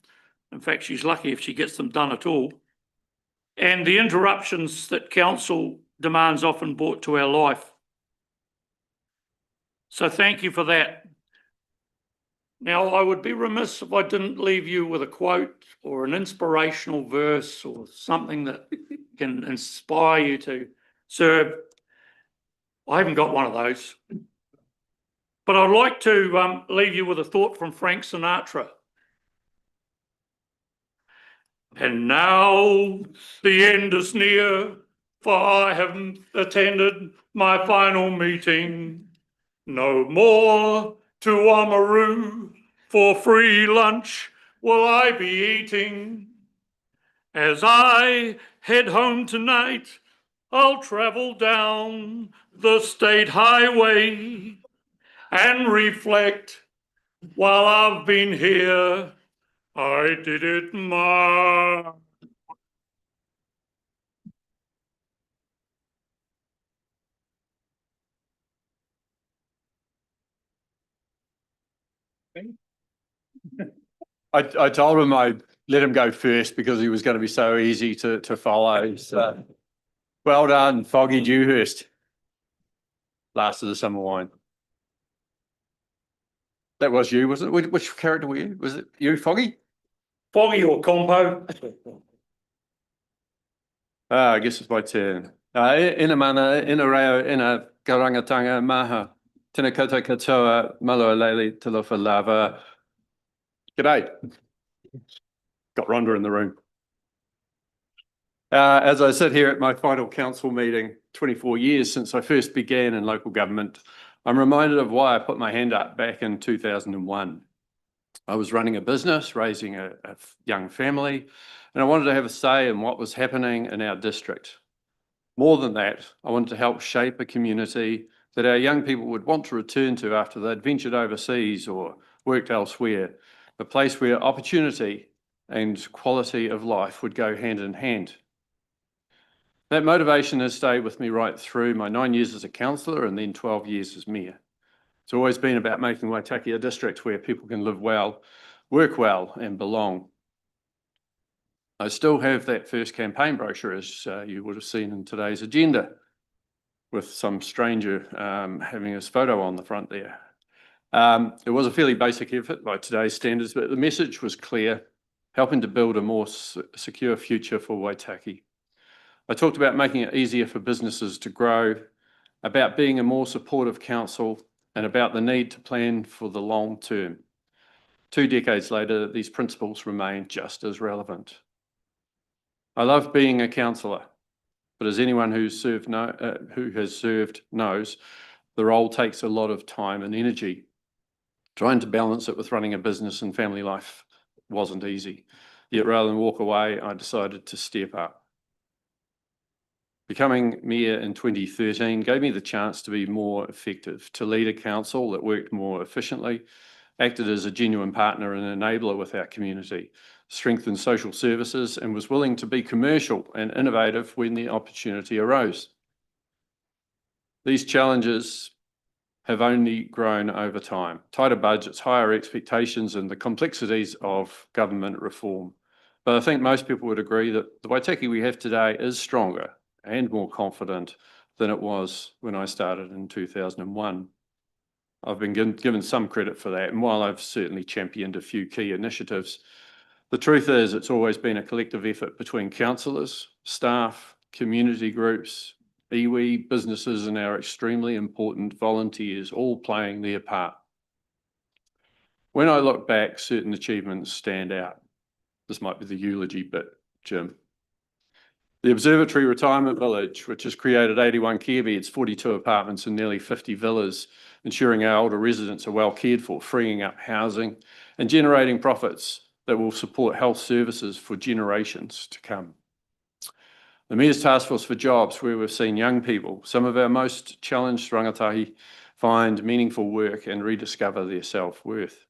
In fact, she's lucky if she gets them done at all. And the interruptions that council demands often brought to our life. So thank you for that. Now, I would be remiss if I didn't leave you with a quote or an inspirational verse or something that can inspire you to serve. I haven't got one of those. But I'd like to leave you with a thought from Frank Sinatra. And now the end is near, for I haven't attended my final meeting. No more to Oamaru for free lunch will I be eating. As I head home tonight, I'll travel down the state highway and reflect while I've been here. I did it my I told him I'd let him go first because he was going to be so easy to follow. So well done, Foggy Dewhurst. Last of the summer wine. That was you, wasn't it? Which character were you? Was it you, Foggy? Foggy or Compo. I guess it's my turn. Ina mana, ina reo, ina karangatanga maha. Tēnā koutou katoa, malo lele talofa lava. G'day. Got Rhonda in the room. As I sit here at my final council meeting, 24 years since I first began in local government, I'm reminded of why I put my hand up back in 2001. I was running a business, raising a young family, and I wanted to have a say in what was happening in our district. More than that, I wanted to help shape a community that our young people would want to return to after they'd ventured overseas or worked elsewhere, a place where opportunity and quality of life would go hand in hand. That motivation has stayed with me right through my 9 years as a councillor and then 12 years as mayor. It's always been about making Waitaki a district where people can live well, work well and belong. I still have that first campaign brochure, as you would have seen in today's agenda, with some stranger having his photo on the front there. It was a fairly basic effort by today's standards, but the message was clear, helping to build a more secure future for Waitaki. I talked about making it easier for businesses to grow, about being a more supportive council, and about the need to plan for the long term. 2 decades later, these principles remain just as relevant. I love being a councillor, but as anyone who has served knows, the role takes a lot of time and energy. Trying to balance it with running a business and family life wasn't easy. Yet rather than walk away, I decided to step up. Becoming mayor in 2013 gave me the chance to be more effective, to lead a council that worked more efficiently, acted as a genuine partner and enabler with our community, strengthened social services, and was willing to be commercial and innovative when the opportunity arose. These challenges have only grown over time. Tighter budgets, higher expectations, and the complexities of government reform. But I think most people would agree that the Waitaki we have today is stronger and more confident than it was when I started in 2001. I've been given some credit for that, and while I've certainly championed a few key initiatives, the truth is it's always been a collective effort between councillors, staff, community groups, iwi, businesses, and our extremely important volunteers all playing their part. When I look back, certain achievements stand out. This might be the eulogy bit, Jim. The Observatory Retirement Village, which has created 81 care beds, 42 apartments and nearly 50 villas, ensuring our older residents are well cared for, freeing up housing and generating profits that will support health services for generations to come. The Mayor's Task Force for Jobs, where we've seen young people, some of our most challenged rangatahi, find meaningful work and rediscover their self-worth.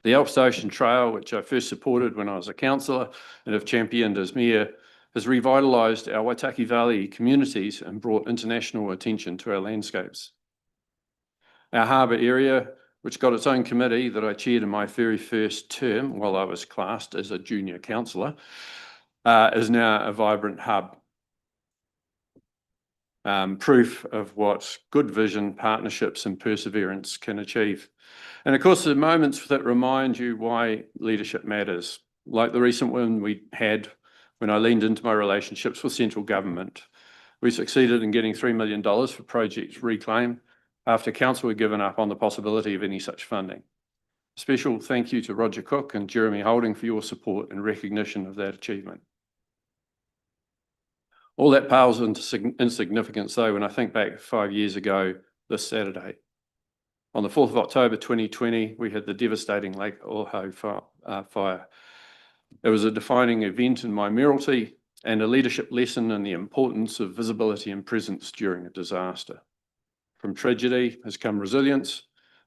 The Alps Ocean Trail, which I first supported when I was a councillor and have championed as mayor, has revitalised our Waitaki Valley communities and brought international attention to our landscapes. Our harbour area, which got its own committee that I chaired in my very first term while I was classed as a junior councillor, is now a vibrant hub. Proof of what good vision, partnerships and perseverance can achieve. And of course, the moments that remind you why leadership matters, like the recent one we had when I leaned into my relationships with central government. We succeeded in getting $3 million for Project Reclaim after council had given up on the possibility of any such funding. Special thank you to Roger Cook and Jeremy Holding for your support and recognition of that achievement. All that pales into insignificance though when I think back 5 years ago this Saturday. On the 4th of October 2020, we had the devastating Lake Oahu fire. It was a defining event in my mayoralty and a leadership lesson in the importance of visibility and presence during a disaster. From tragedy has come resilience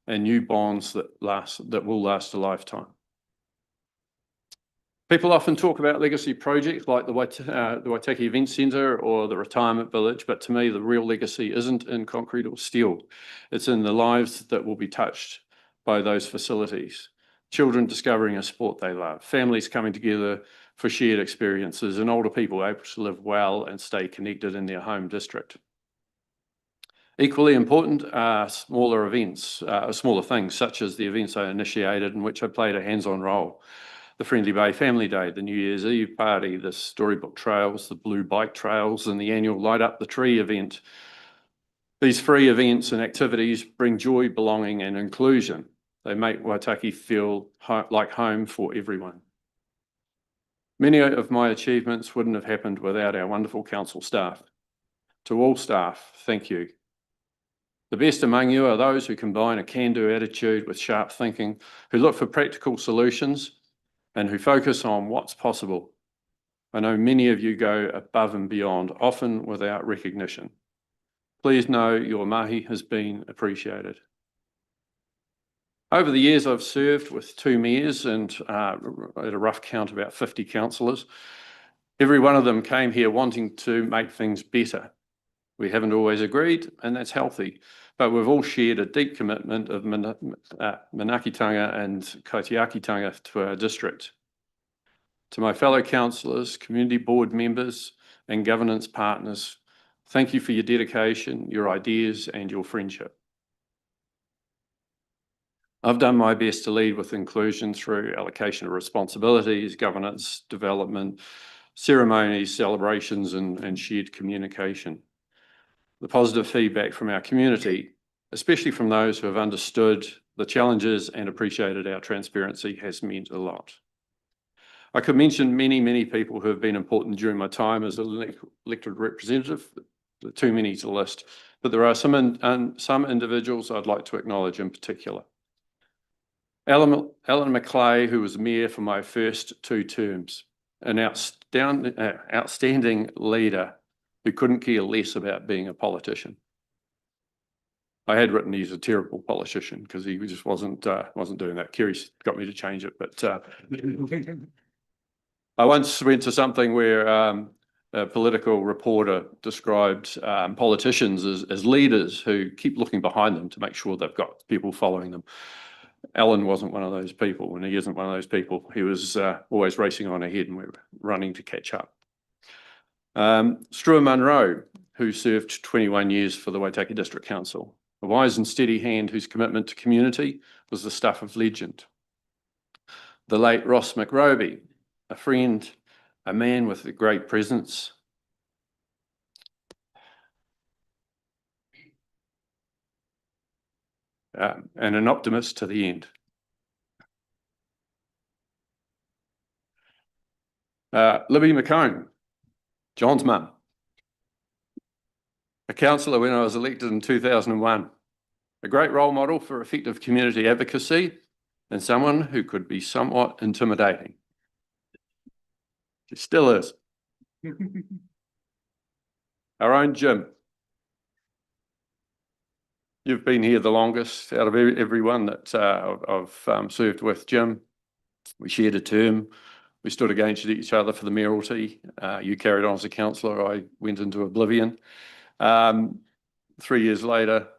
and new bonds that will last a lifetime. People often talk about legacy projects like the Waitaki Event Centre or the retirement village, but to me, the real legacy isn't in concrete or steel. It's in the lives that will be touched by those facilities. Children discovering a sport they love, families coming together for shared experiences, and older people able to live well and stay connected in their home district. Equally important are smaller events, smaller things, such as the events I initiated in which I played a hands-on role. The Friendly Bay Family Day, the New Year's Eve party, the Storybook Trails, the Blue Bike Trails, and the annual Light Up the Tree event. These free events and activities bring joy, belonging, and inclusion. They make Waitaki feel like home for everyone. Many of my achievements wouldn't have happened without our wonderful council staff. To all staff, thank you. The best among you are those who combine a can-do attitude with sharp thinking, who look for practical solutions, and who focus on what's possible. I know many of you go above and beyond, often without recognition. Please know your mahi has been appreciated. Over the years, I've served with 2 mayors and at a rough count about 50 councillors. Every one of them came here wanting to make things better. We haven't always agreed, and that's healthy, but we've all shared a deep commitment of manakitanga and kaitiakitanga to our district. To my fellow councillors, community board members, and governance partners, thank you for your dedication, your ideas, and your friendship. I've done my best to lead with inclusion through allocation of responsibilities, governance, development, ceremonies, celebrations, and shared communication. The positive feedback from our community, especially from those who have understood the challenges and appreciated our transparency, has meant a lot. I could mention many, many people who have been important during my time as an elected representative, too many to list, but there are some individuals I'd like to acknowledge in particular. Alan McClay, who was mayor for my first 2 terms, an outstanding leader who couldn't care less about being a politician. I had written he's a terrible politician because he just wasn't doing that. Kerry's got me to change it, but I once went to something where a political reporter described politicians as leaders who keep looking behind them to make sure they've got people following them. Alan wasn't one of those people, and he isn't one of those people. He was always racing on ahead, and we were running to catch up. Strua Munro, who served 21 years for the Waitaki District Council, a wise and steady hand whose commitment to community was the stuff of legend. The late Ross McRoby, a friend, a man with a great presence. And an optimist to the end. Libby McComb, John's mum, a councillor when I was elected in 2001, a great role model for effective community advocacy and someone who could be somewhat intimidating. She still is. Our own Jim. You've been here the longest out of everyone that I've served with, Jim. We shared a term. We stood against each other for the mayoralty. You carried on as a councillor. I went into oblivion. 3 years later,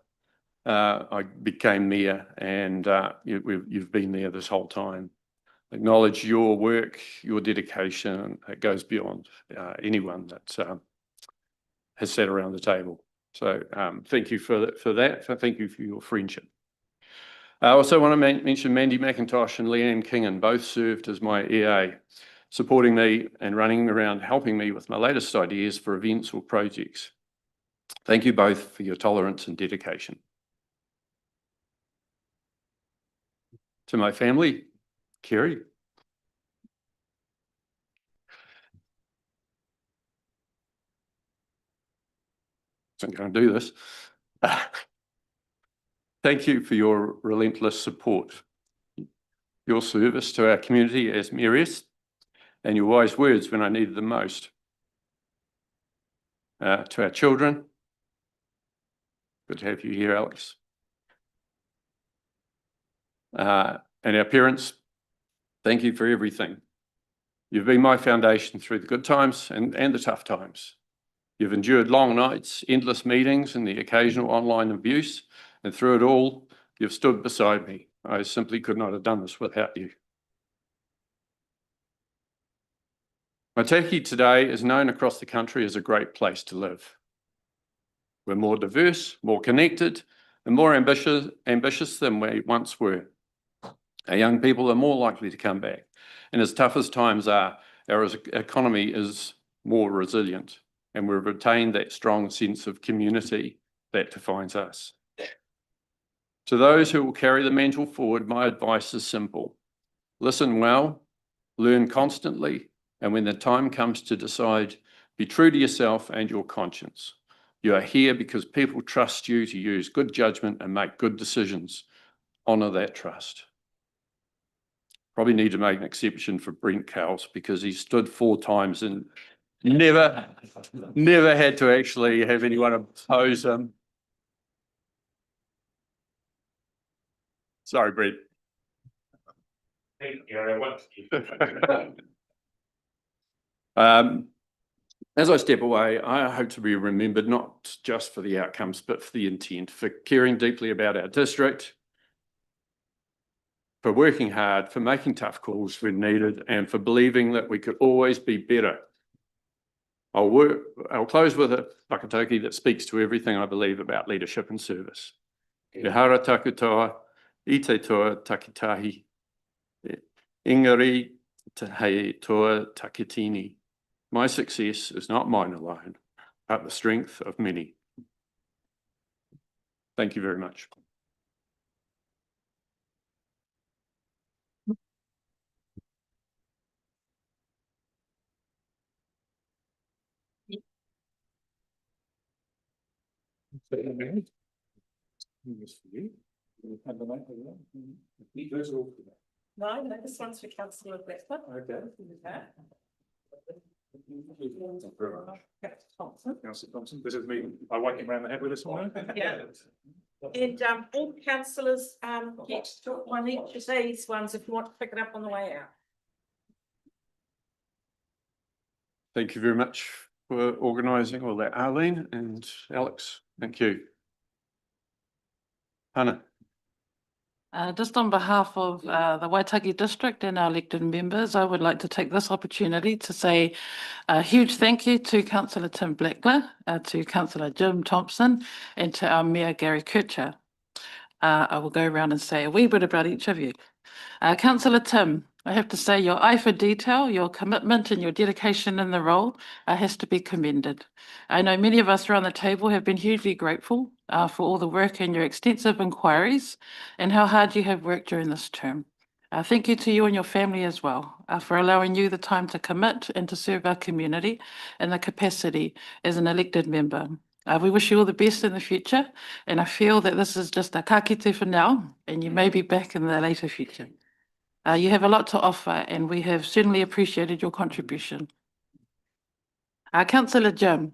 I became mayor, and you've been there this whole time. Acknowledge your work, your dedication. It goes beyond anyone that has sat around the table. So thank you for that. Thank you for your friendship. I also want to mention Mandy McIntosh and Leanne Kingan, both served as my EA, supporting me and running around helping me with my latest ideas for events or projects. Thank you both for your tolerance and dedication. To my family, Kerry. Wasn't going to do this. Thank you for your relentless support, your service to our community as Mayoress, and your wise words when I needed them most. To our children, good to have you here, Alex. And our parents, thank you for everything. You've been my foundation through the good times and the tough times. You've endured long nights, endless meetings, and the occasional online abuse, and through it all, you've stood beside me. I simply could not have done this without you. Waitaki today is known across the country as a great place to live. We're more diverse, more connected, and more ambitious than we once were. Our young people are more likely to come back. And as tough as times are, our economy is more resilient, and we've retained that strong sense of community that defines us. To those who will carry the mantle forward, my advice is simple. Listen well, learn constantly, and when the time comes to decide, be true to yourself and your conscience. You are here because people trust you to use good judgment and make good decisions. Honour that trust. Probably need to make an exception for Brent Cowles because he stood 4 times and never had to actually have anyone oppose him. Sorry, Brent. As I step away, I hope to be remembered not just for the outcomes, but for the intent, for caring deeply about our district, for working hard, for making tough calls when needed, and for believing that we could always be better. I'll close with a whakatauki that speaks to everything I believe about leadership and service. He hara taku toa, I te toa takitahi, engari te hei toa takitini. My success is not mine alone, but the strength of many. Thank you very much. No, this one's for Councillor Blackwood. Okay. Councillor Thompson, this is me. I whack him around the head with this one. Yeah. And all councillors get one each of these ones if you want to pick it up on the way out. Thank you very much for organising all that, Arlene and Alex. Thank you. Hannah. Just on behalf of the Waitaki District and our elected members, I would like to take this opportunity to say a huge thank you to Councillor Tim Blackler, to Councillor Jim Thompson, and to our Mayor Gary Kircher. I will go around and say a wee bit about each of you. Councillor Tim, I have to say your eye for detail, your commitment and your dedication in the role has to be commended. I know many of us around the table have been hugely grateful for all the work and your extensive inquiries and how hard you have worked during this term. Thank you to you and your family as well for allowing you the time to commit and to serve our community in the capacity as an elected member. We wish you all the best in the future, and I feel that this is just a ka kite for now, and you may be back in the later future. You have a lot to offer, and we have certainly appreciated your contribution. Councillor Jim,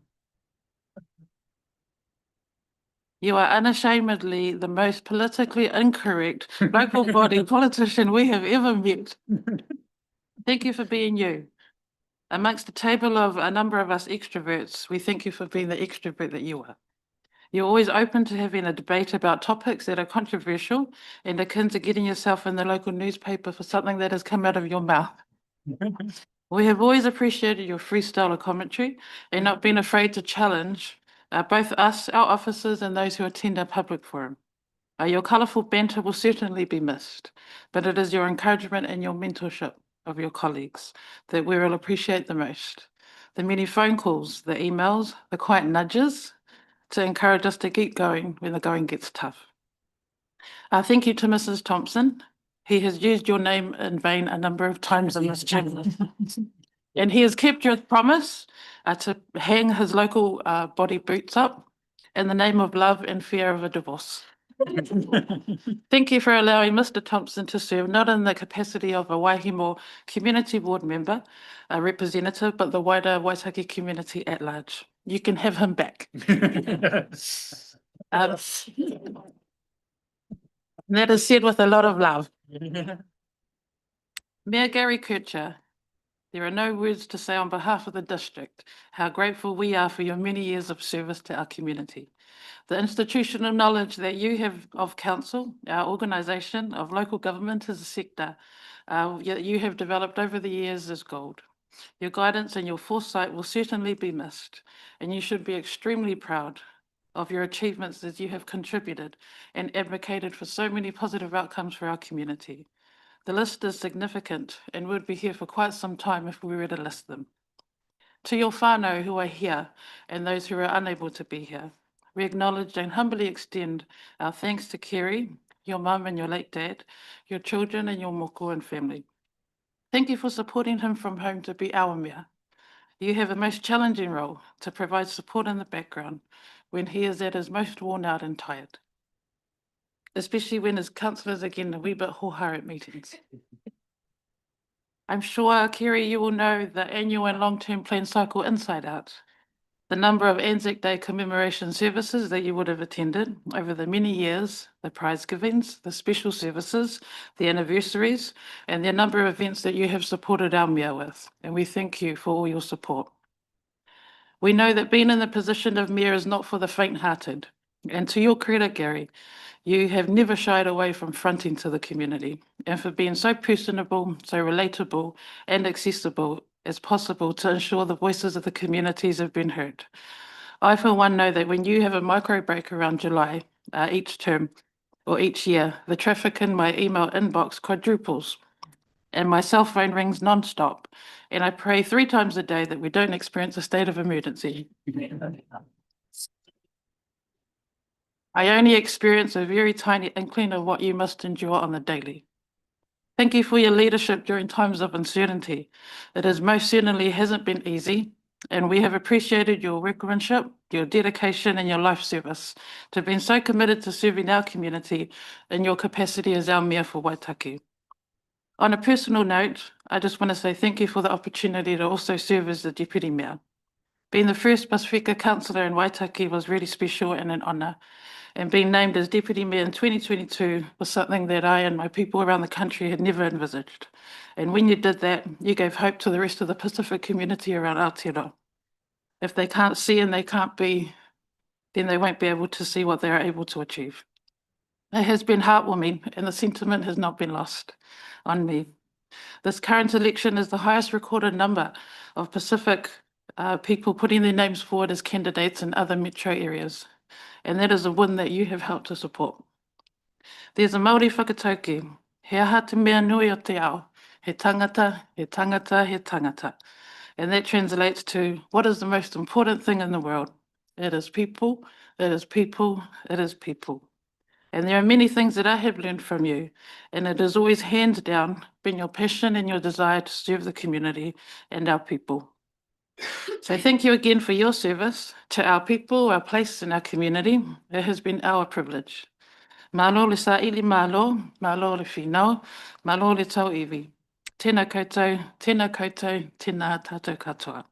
you are unashamedly the most politically incorrect local body politician we have ever met. Thank you for being you. Amongst a table of a number of us extroverts, we thank you for being the extrovert that you are. You're always open to having a debate about topics that are controversial and akin to getting yourself in the local newspaper for something that has come out of your mouth. We have always appreciated your freestyle of commentary and not been afraid to challenge both us, our officers, and those who attend our public forum. Your colourful banter will certainly be missed, but it is your encouragement and your mentorship of your colleagues that we will appreciate the most. The many phone calls, the emails, the quiet nudges to encourage us to keep going when the going gets tough. Thank you to Mrs. Thompson. He has used your name in vain a number of times in this chamber. And he has kept your promise to hang his local body boots up in the name of love and fear of a divorce. Thank you for allowing Mr. Thompson to serve not in the capacity of a Waihimo Community Board member, a representative, but the wider Waitaki community at large. You can have him back. That is said with a lot of love. Mayor Gary Kircher, there are no words to say on behalf of the district how grateful we are for your many years of service to our community. The institutional knowledge that you have of council, our organisation, of local government as a sector, you have developed over the years is gold. Your guidance and your foresight will certainly be missed, and you should be extremely proud of your achievements as you have contributed and advocated for so many positive outcomes for our community. The list is significant and would be here for quite some time if we were to list them. To your whānau who are here and those who are unable to be here, we acknowledge and humbly extend our thanks to Kerry, your mum and your late dad, your children and your moko and family. Thank you for supporting him from home to be our mea. You have a most challenging role to provide support in the background when he is at his most worn out and tired, especially when his councillors are getting a wee bit hohara at meetings. I'm sure, Kerry, you will know the annual and long-term plan cycle inside out. The number of Anzac Day commemoration services that you would have attended over the many years, the prize givings, the special services, the anniversaries, and the number of events that you have supported our mea with. And we thank you for all your support. We know that being in the position of mayor is not for the faint-hearted. And to your credit, Gary, you have never shied away from fronting to the community and for being so personable, so relatable and accessible as possible to ensure the voices of the communities have been heard. I, for one, know that when you have a micro break around July, each term or each year, the traffic in my email inbox quadruples and my cell phone rings non-stop. And I pray 3 times a day that we don't experience a state of emergency. I only experience a very tiny inkling of what you must endure on the daily. Thank you for your leadership during times of uncertainty. It has most certainly hasn't been easy, and we have appreciated your workmanship, your dedication, and your life service to being so committed to serving our community in your capacity as our mayor for Waitaki. On a personal note, I just want to say thank you for the opportunity to also serve as the deputy mayor. Being the first Pasifika councillor in Waitaki was really special and an honour. And being named as Deputy Mayor in 2022 was something that I and my people around the country had never envisaged. And when you did that, you gave hope to the rest of the Pacific community around Aotearoa. If they can't see and they can't be, then they won't be able to see what they are able to achieve. It has been heartwarming and the sentiment has not been lost on me. This current election is the highest recorded number of Pacific people putting their names forward as candidates in other metro areas. And that is a win that you have helped to support. There's a Māori whakatauki, he aha te mea nui o te ao, he tangata, he tangata, he tangata. And that translates to, what is the most important thing in the world? It is people, it is people, it is people. And there are many things that I have learned from you, and it is always hands down been your passion and your desire to serve the community and our people. So thank you again for your service to our people, our place and our community. It has been our privilege. Malo le sa'ili malo, malo le whinau, malo le tau iwi. Tēnā koutou, tēnā tātou katoa.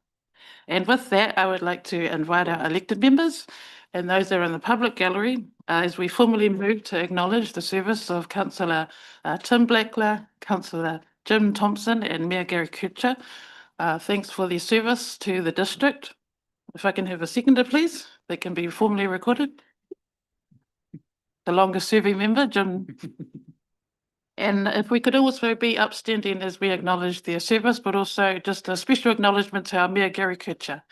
And with that, I would like to invite our elected members and those that are in the public gallery as we formally move to acknowledge the service of Councillor Tim Blackler, Councillor Jim Thompson and Mayor Gary Kircher. Thanks for their service to the district. If I can have a seconder, please, that can be formally recorded. The longest serving member, Jim. And if we could also be upstanding as we acknowledge their service, but also just a special acknowledgement to our Mayor Gary Kircher.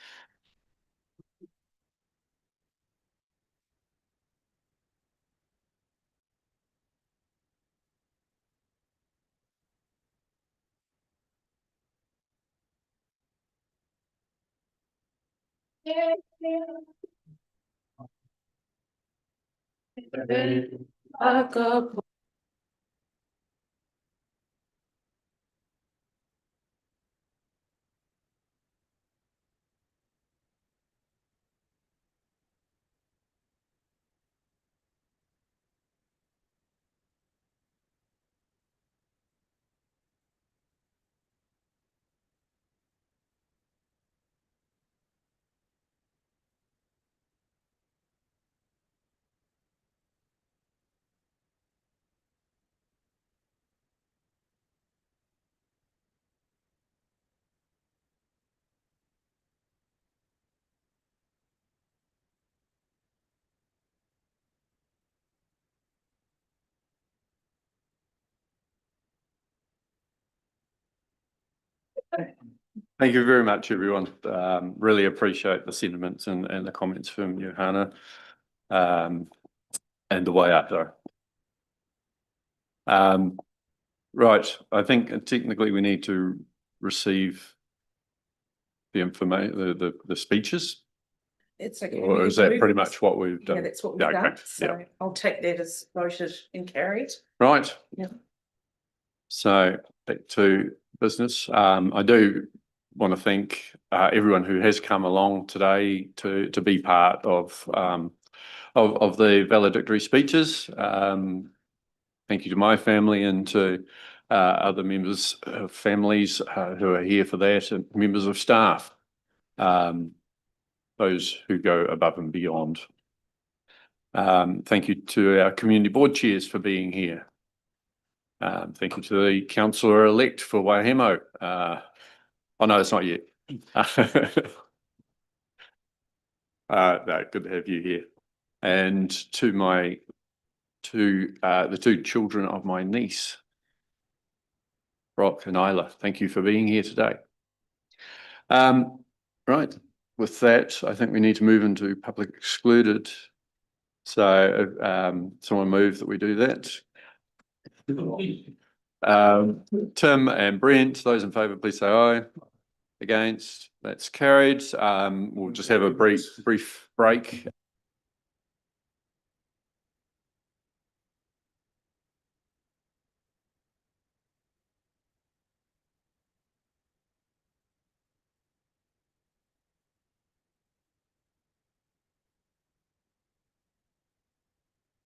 Thank you very much, everyone. Really appreciate the sentiments and the comments from Johanna and the Waiata. Right, I think technically we need to receive the information, the speeches, It's okay. or is that pretty much what we've done? Yeah, that's what Yeah, we've okay, done. So I'll take that as voted and carried. Right. Yeah. So back to business. I do want to thank everyone who has come along today to be part of the valedictory speeches. Thank you to my family and to other members of families who are here for that, and members of staff, those who go above and beyond. Thank you to our community board chairs for being here. Thank you to the councillor-elect for Waihemo. Oh no, it's not yet. No, good to have you here. And to the two children of my niece, Brock and Isla, thank you for being here today. Right, with that, I think we need to move into public excluded. So someone move that we do that. Tim and Brent, those in favour, please say aye. Against, that's carried. We'll just have a brief break.